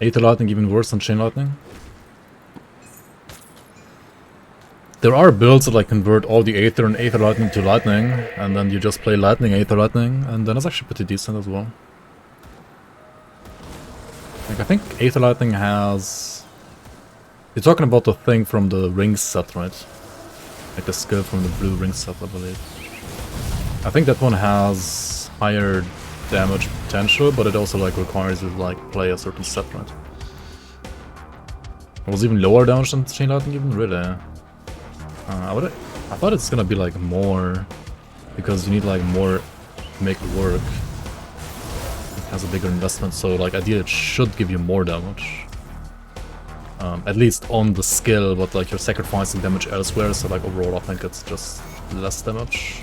Aether Lightning even worse than Chain Lightning? There are builds that like convert all the Aether and Aether Lightning to Lightning, and then you just play Lightning, Aether Lightning, and then it's actually pretty decent as well. Like, I think Aether Lightning has... You're talking about the thing from the Rings set, right? Like the skill from the blue Rings set, I believe. I think that one has higher damage potential, but it also like requires you to like play a certain set, right? It was even lower damage than Chain Lightning, even really. I thought it's gonna be like more, because you need like more to make it work. It has a bigger investment, so like ideally it should give you more damage. At least on the skill, but like you're sacrificing damage elsewhere, so like overall I think it's just less damage.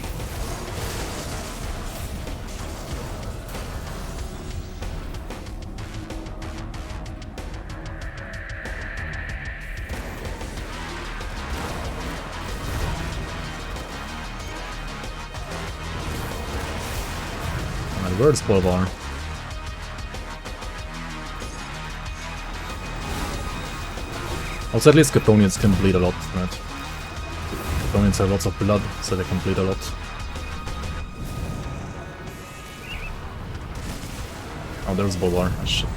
And where's Bolvar? Also, at least Caponians can bleed a lot, right? Caponians have lots of blood, so they can bleed a lot. Oh, there's Bolvar. Oh, shit.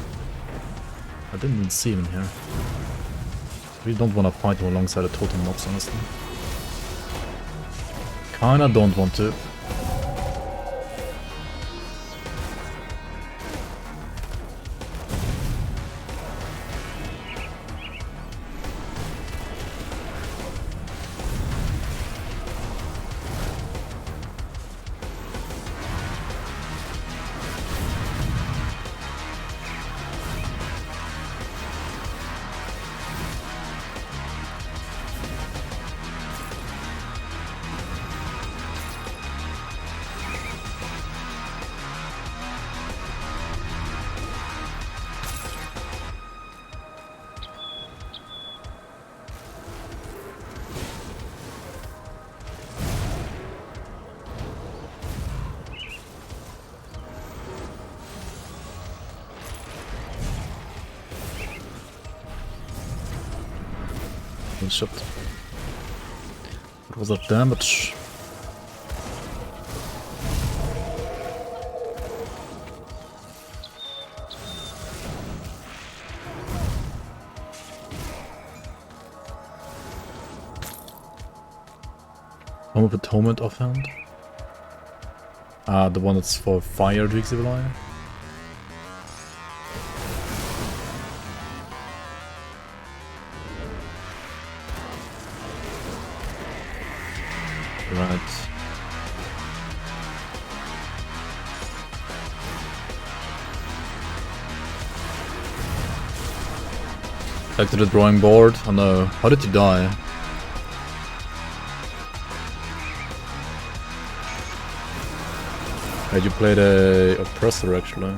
I didn't even see him in here. We don't want to fight him alongside the totem mobs, honestly. Kinda don't want to. Shit. What was that damage? Home of Atonement offhand? Ah, the one that's for fire Crucible. Right. Back to the drawing board. Oh no. How did you die? You played a oppressor actually.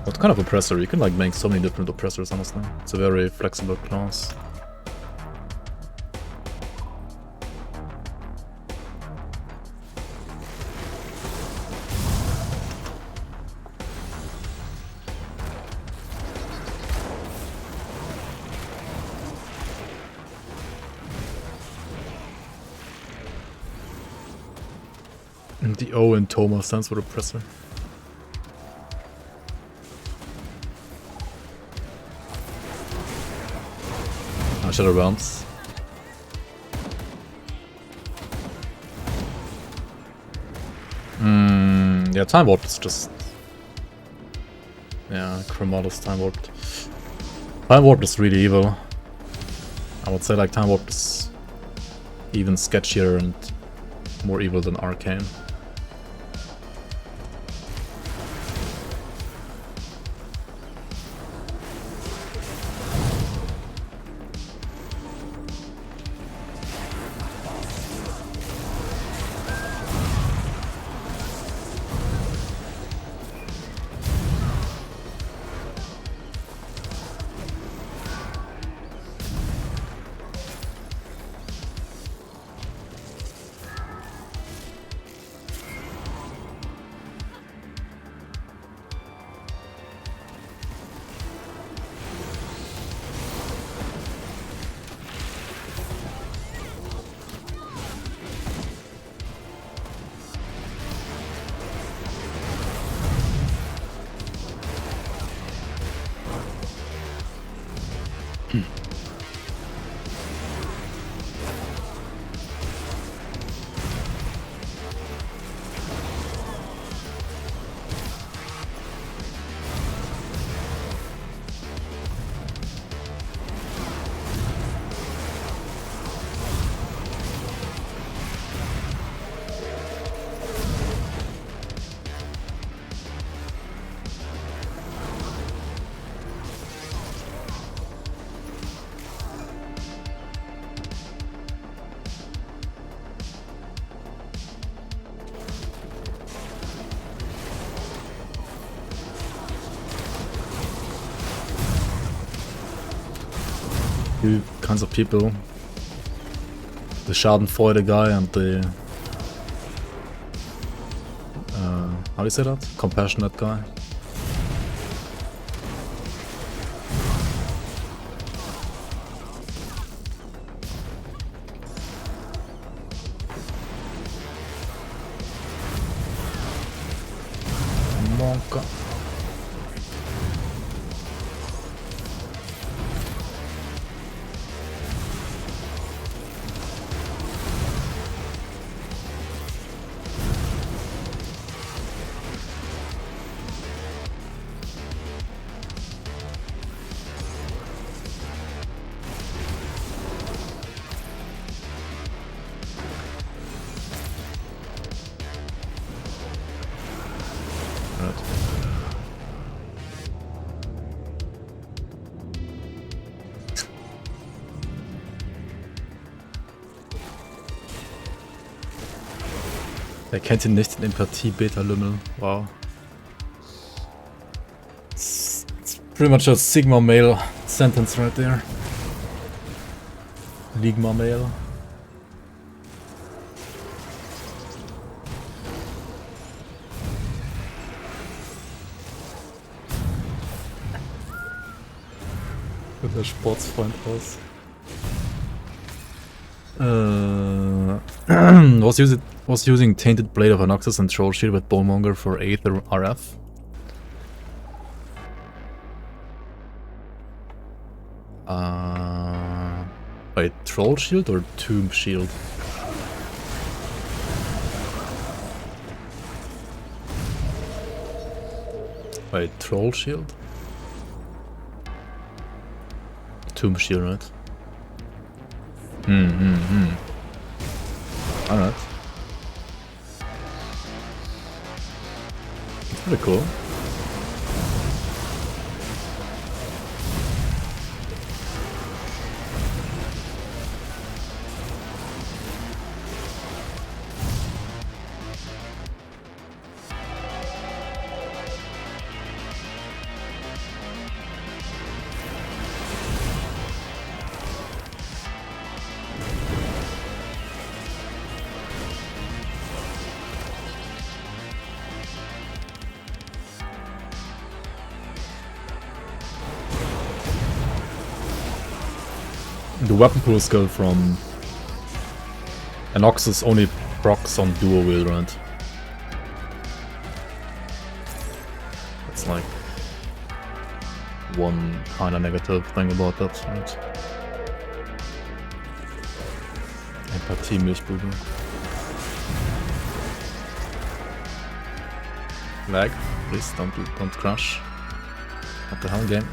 What kind of oppressor? You can like make so many different oppressors honestly. It's a very flexible class. The O in Toma stands for oppressor. Shadow Realms. Yeah, Time Warp is just... Yeah, Chromatus Time Warp. Time Warp is really evil. I would say like Time Warp is even sketchier and more evil than Arcane. Two kinds of people. The Schadenfreude guy and the How do you say that? Compassionate guy. Monka. Er kennt ihn nicht in Empathie, Beta-Lümmel. Wow. It's pretty much a Sigma male sentence right there. Ligma male. Wird der Sportsfreund aus. Was using Tainted Blade of Anoxus and Troll Shield with Bowmonger for 8th RF. Wait, Troll Shield or Tomb Shield? Wait, Troll Shield? Tomb Shield, right? Alright. It's pretty cool. The weapon pool skill from Anoxus only procs on dual wield, right? That's like one kinda negative thing about that, right? Empathie Milchbube. Lag, please don't crash. What the hell, game?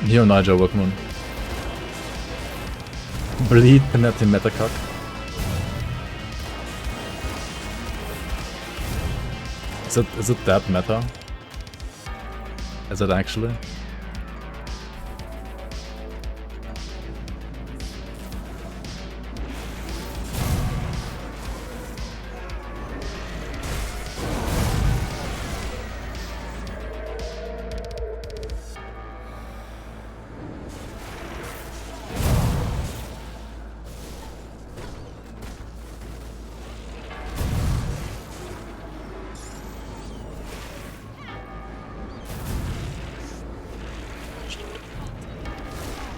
Here Niger Workman. Bleed Panetti Metacuck. Is it that meta? Is it actually?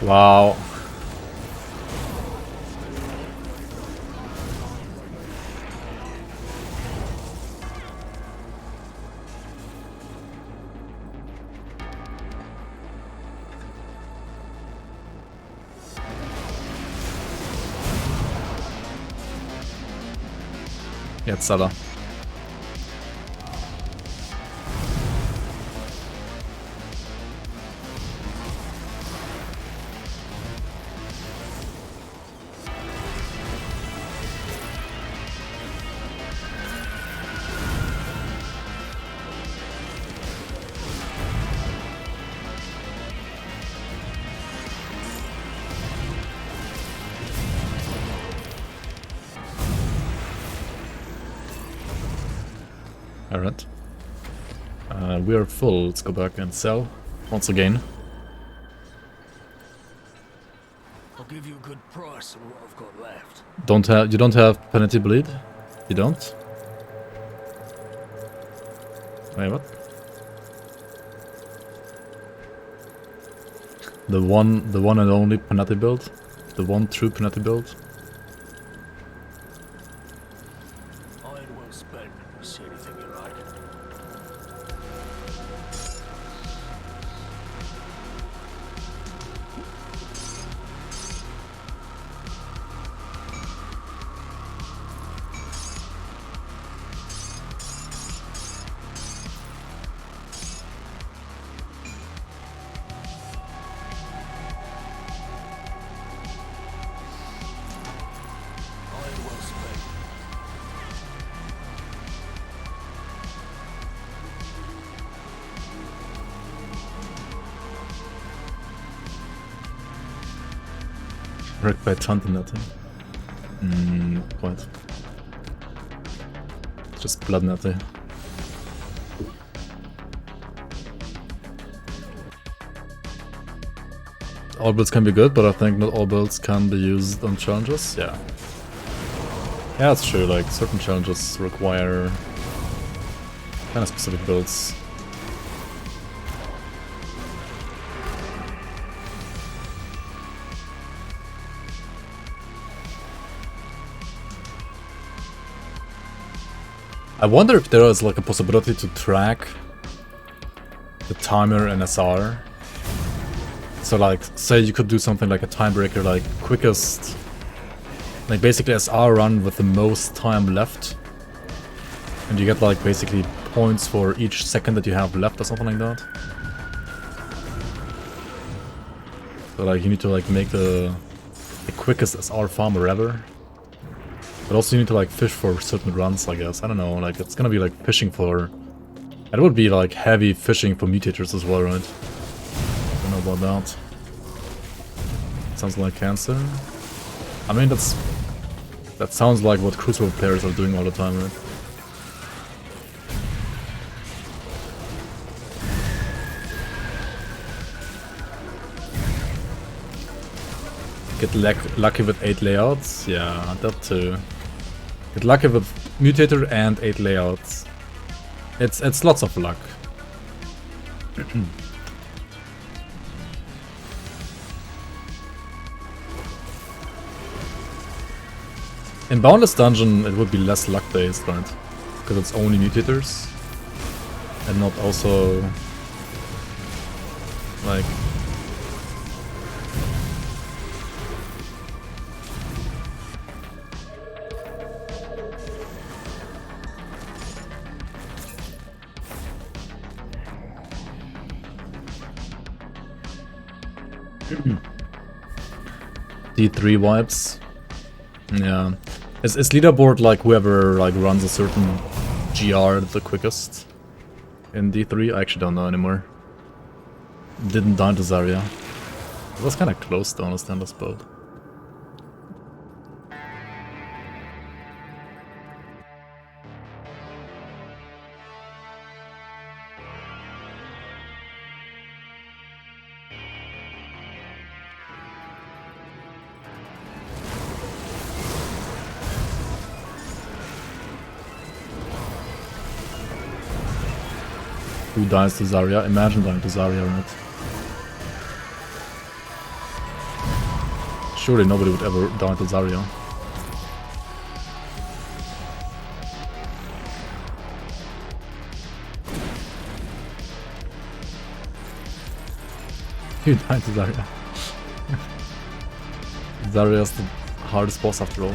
Wow. Jetzt aber. Alright. We are full. Let's go back and sell once again. I'll give you a good price on what I've got left. You don't have Panetti bleed? You don't? Wait, what? The one and only Panetti build? The one true Panetti build? Iron well spent. You see anything you like? Iron well spent. Wrecked by Tantanetti. What? Just blood netty. All builds can be good, but I think not all builds can be used on challenges. Yeah. Yeah, that's true. Like, certain challenges require kind of specific builds. I wonder if there is like a possibility to track the timer in SR. So like, say you could do something like a time breaker, like quickest, like basically SR run with the most time left. And you get like basically points for each second that you have left or something like that. So like you need to like make the quickest SR farmer ever. But also you need to like fish for certain runs, I guess. I don't know, like it's gonna be like fishing for... It would be like heavy fishing for mutators as well, right? Don't know about that. Sounds like cancer. I mean, that sounds like what Crucible players are doing all the time, right? Get lucky with 8 layouts? Yeah, that too. Get lucky with mutator and 8 layouts. It's lots of luck. In Boundless Dungeon it would be less luck based, right? Because it's only mutators. And not also... like... D3 wipes. Yeah. Is leaderboard like whoever like runs a certain GR the quickest in D3? I actually don't know anymore. Didn't die to Zarya. It was kinda close to understand this build. Who dies to Zarya? Imagine dying to Zarya, right? Surely nobody would ever die to Zarya. You died to Zarya. Zarya's the hardest boss after all.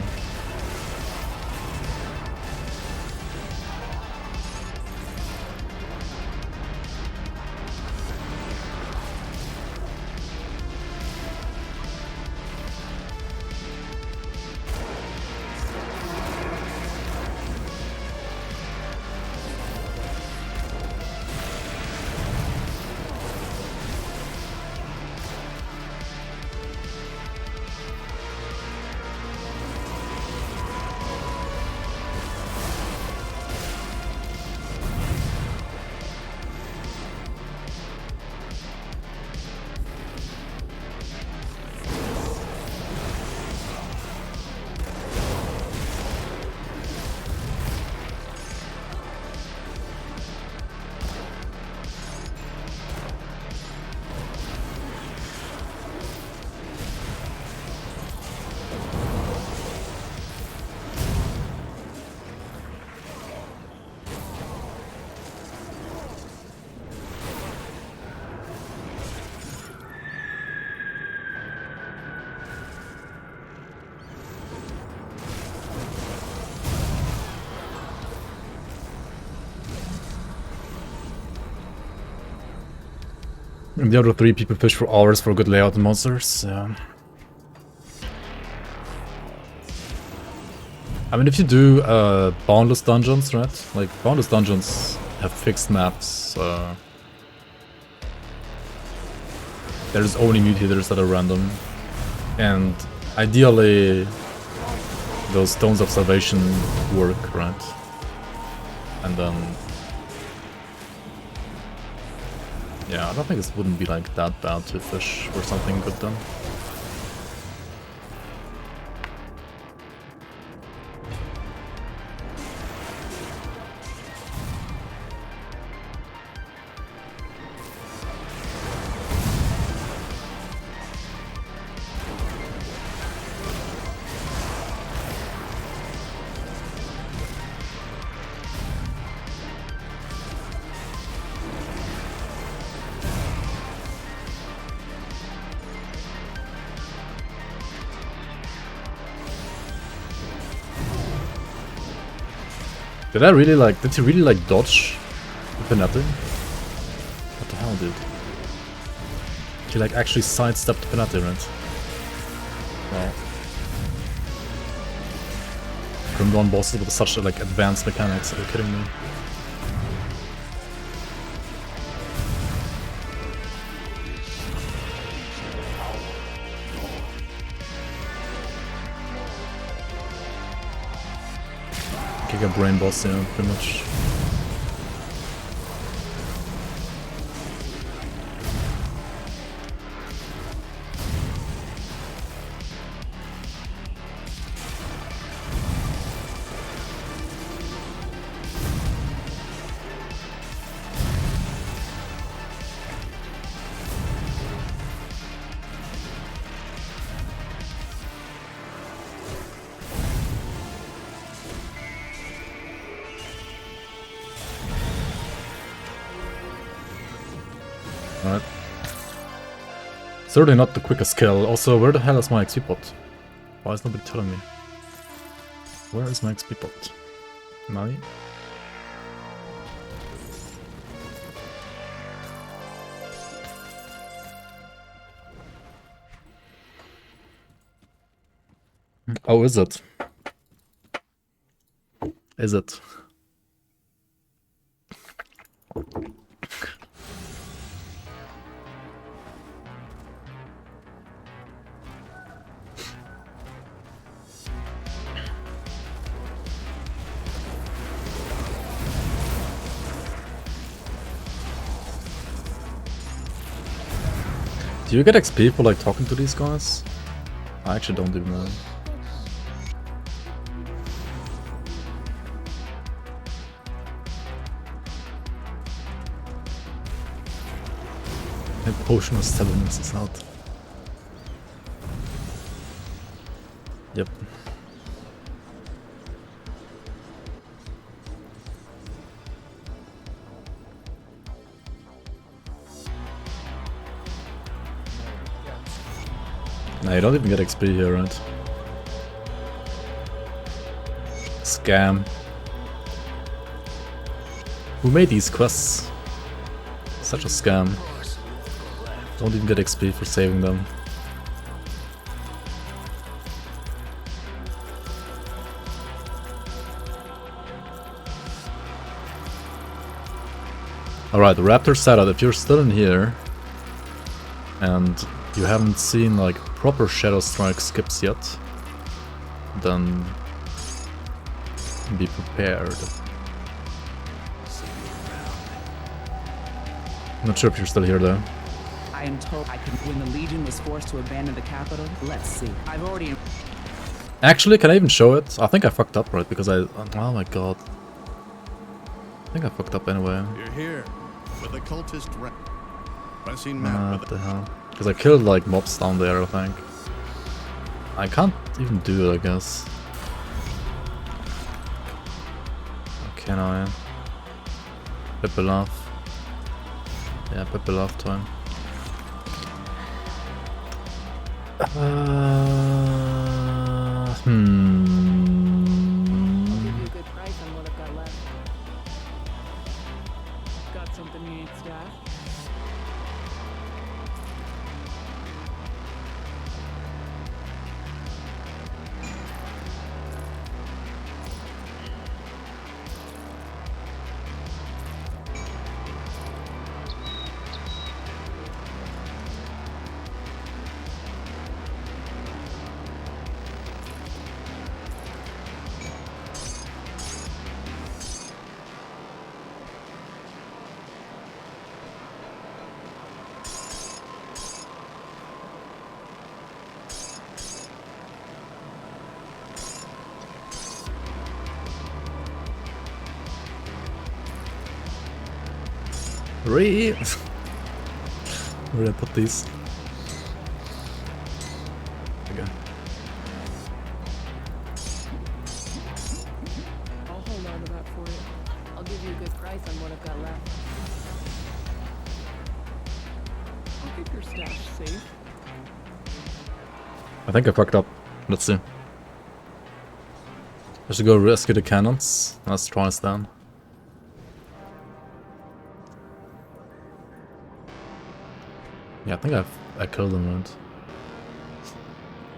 And the other 3 people fish for hours for good layout and monsters, yeah. I mean, if you do boundless dungeons, right? Like, boundless dungeons have fixed maps. There's only mutators that are random. And ideally, those Stones of Salvation work, right? And then... yeah, I don't think this wouldn't be like that bad to fish for something good then. Did he really like dodge the Panetti? What the hell, dude? He like actually sidestepped the Panetti, right? Wow. Grim Dawn bosses with such like advanced mechanics, are you kidding me? Kick a brain boss, yeah, pretty much. Alright. Certainly not the quickest kill. Also, where the hell is my XP pot? Why is nobody telling me? Where is my XP pot? Nani? Oh, is it? Is it? Do you get XP for like talking to these guys? I actually don't even know. A potion of stubbornness is out. Yep. Nah, you don't even get XP here, right? Scam. Who made these quests? Such a scam. Don't even get XP for saving them. Alright, the Raptor said that if you're still in here and you haven't seen like proper Shadow Strike skips yet, then be prepared. Not sure if you're still here though. I am told I could when the Legion was forced to abandon the capital. Let's see. I've already... Actually, can I even show it? I think I fucked up, right? Because oh my god. I think I fucked up anyway. You're here with the cultist pressing map. What the hell? Because I killed like mobs down there, I think. I can't even do it, I guess. Okay, now I am. Pepe Love. Yeah, Pepe Love time. I'll give you a good price on what I've got left. Got something you need stashed? Where did I put these? Okay. I'll hold on to that for you. I'll give you a good price on what I've got left. I'll keep your stash safe. I think I fucked up. Let's see. I should go rescue the cannons. Let's try stand. Yeah, I think I killed them, right?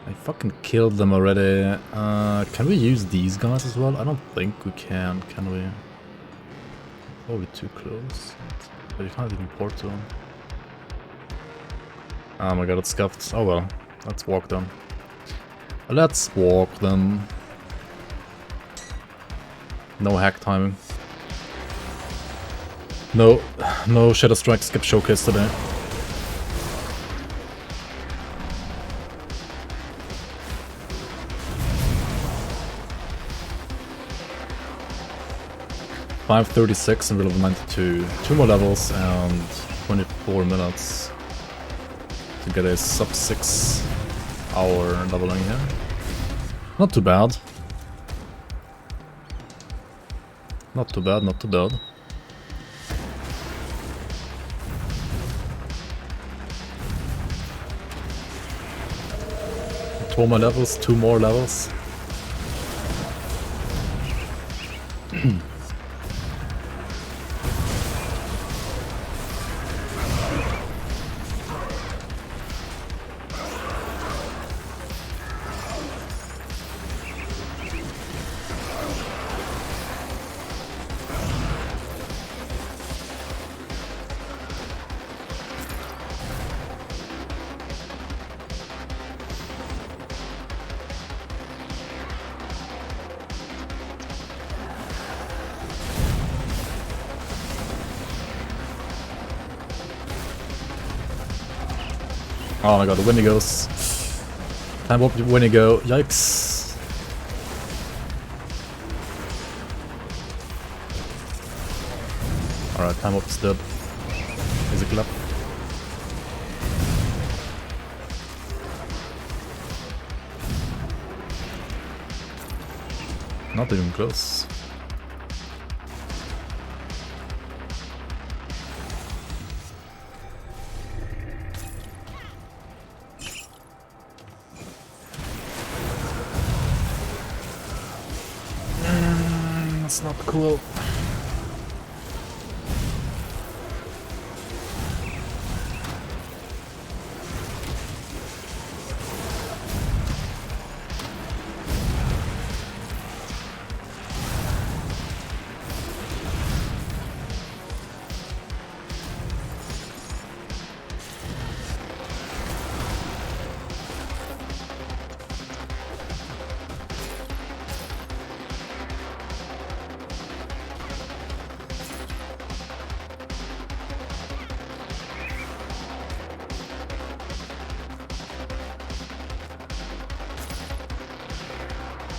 I fucking killed them already. Can we use these guys as well? I don't think we can we? Probably too close. But you can't even port to them. Oh my god, it's scuffed. Oh well, let's walk them. Let's walk them. No hack timing. No Shadow Strike skip showcase today. $536 and level 92. 2 more levels and 24 minutes to get a sub 6 hour leveling here. Not too bad. Not too bad, not too bad. Two more levels, 2 more levels. Oh my god, the Wendigos. Time up the Wendigo. Yikes. Alright, time up is dead. Is a clap. Not even close. That's not cool.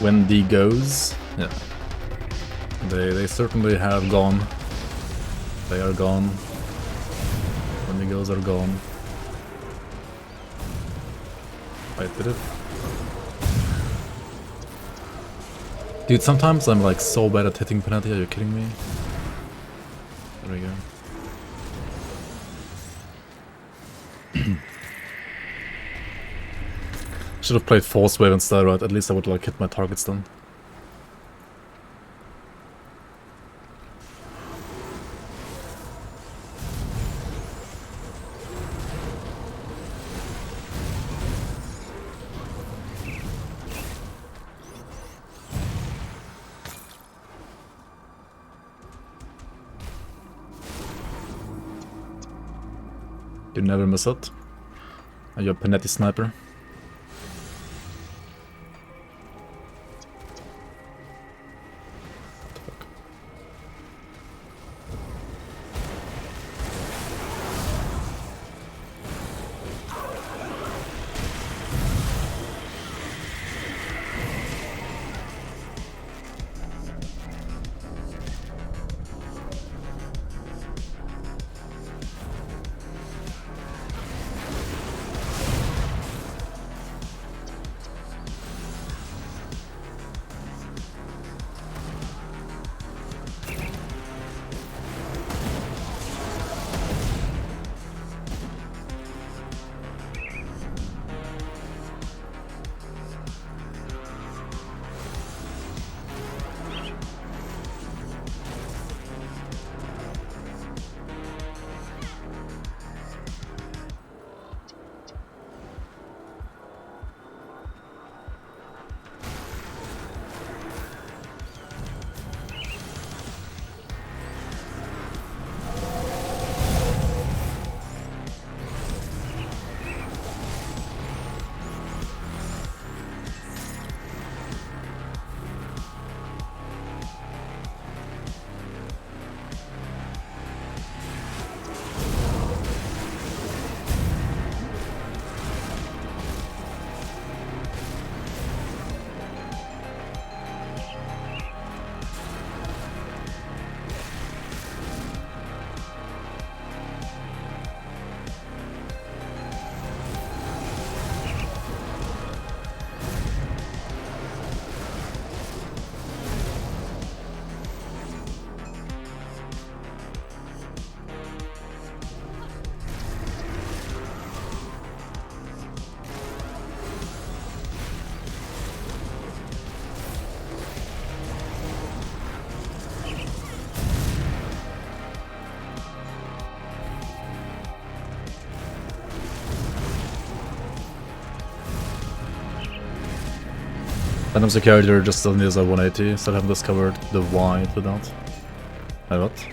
Wendigos. Yeah. They certainly have gone. They are gone. Wendigos are gone. I did it. Dude, sometimes I'm like so bad at hitting Panetti, are you kidding me? There we go. Should have played Force Wave instead, right? At least I would like hit my targets then. You never miss it. Are you a Panetti sniper? Sometimes the character just suddenly is at 180, still haven't discovered the why to that. Wait, what?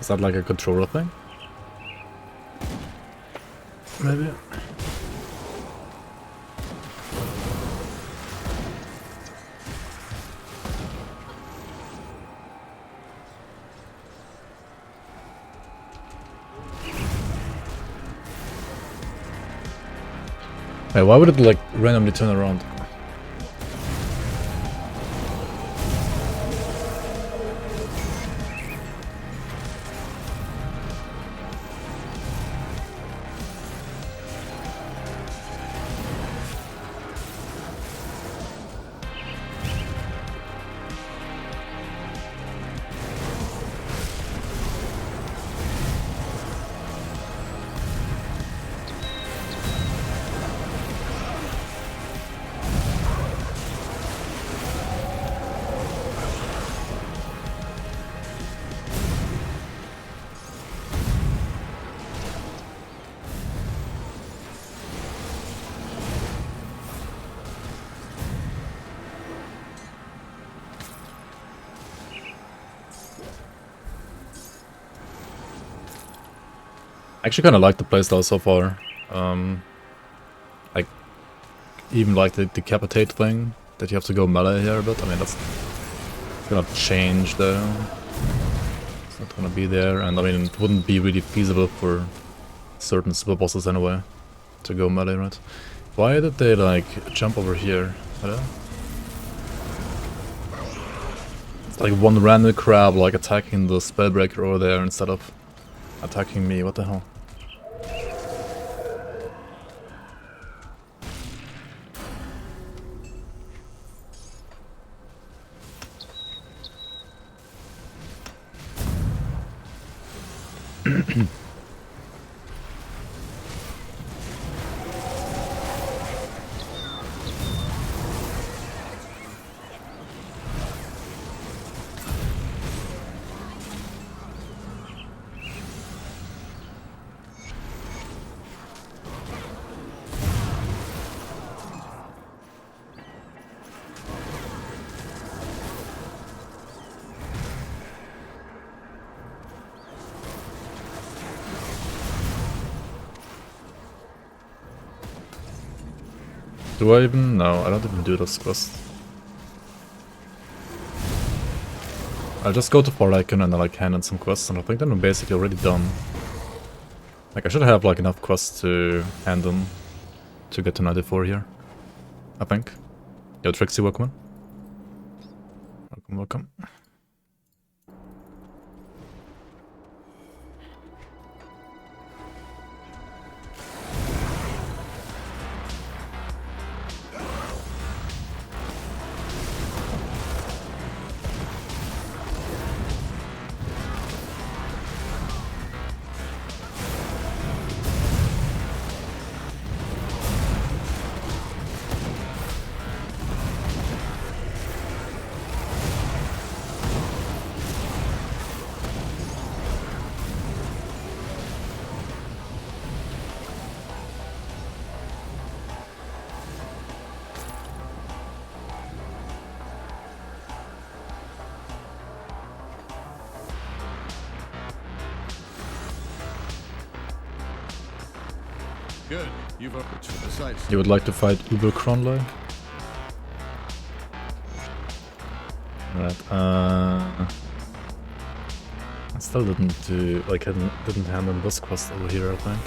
Is that like a controller thing? Maybe. Hey, why would it like randomly turn around? I actually kind of like the playstyle so far. Like, even like the decapitate thing, that you have to go melee here a bit. I mean, that's gonna change though. It's not gonna be there, and I mean, it wouldn't be really feasible for certain super bosses anyway, to go melee, right? Why did they like jump over here? Hello? It's like one random crab like attacking the spellbreaker over there instead of attacking me. What the hell? Do I even? No, I don't even do this quest. I'll just go to Far Icon and like hand in some quests, and I think then I'm basically already done. Like I should have like enough quests to hand in to get to 94 here. I think. Yo, Trixie, welcome in. Welcome, welcome. Good. You've opened the sights. You would like to fight Uber Kronley? Right, I still didn't do, like, didn't hand in this quest over here, I think.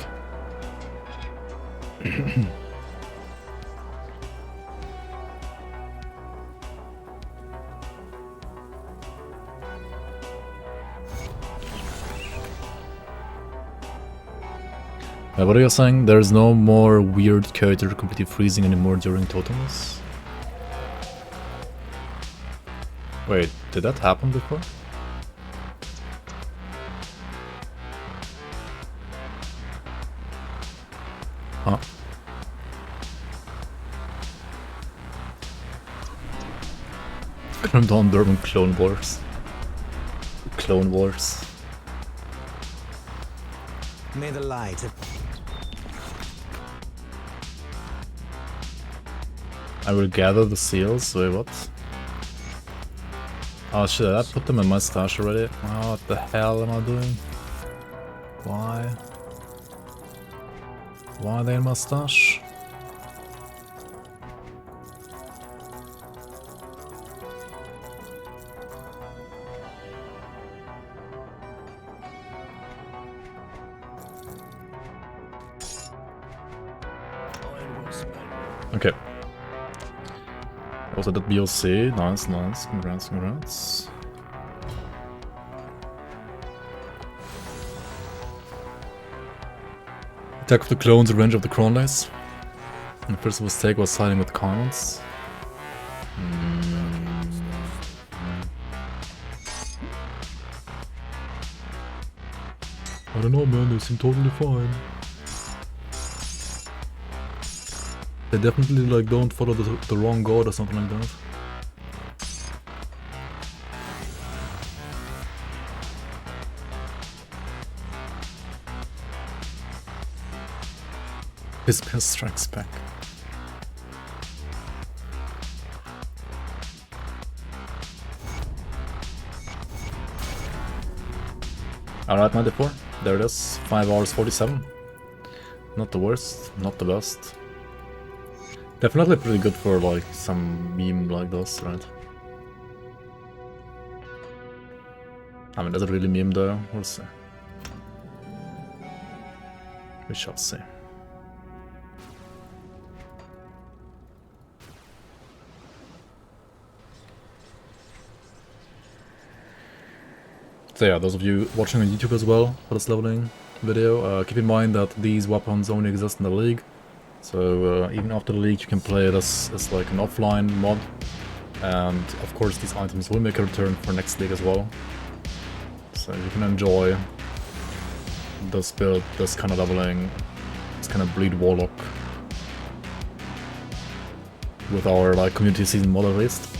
What are you saying? There's no more weird character completely freezing anymore during totems? Wait, did that happen before? Huh. Grim Dawn Durban Clone Wars. Clone Wars. May the light. I will gather the seals. Wait, what? Oh shit, I put them in my stash already. Oh, what the hell am I doing? Why? Why are they in my stash? Okay. Also that BOC, nice, nice, congrats, congrats. Attack of the clones, revenge of the Cronlays. And the first mistake was siding with Commons. I don't know, man, they seem totally fine. They definitely like don't follow the wrong god or something like that. His best strikes back. Alright, 94. There it is. 5 hours 47. Not the worst, not the best. Definitely pretty good for like some meme like this, right? I mean, is it really meme though? We'll see. We shall see. So yeah, those of you watching on YouTube as well for this leveling video, keep in mind that these weapons only exist in the league. So even after the league you can play it as like an offline mod. And of course these items will make a return for next league as well. So you can enjoy this build, this kind of leveling, this kind of bleed Warlock with our like community season mod at least.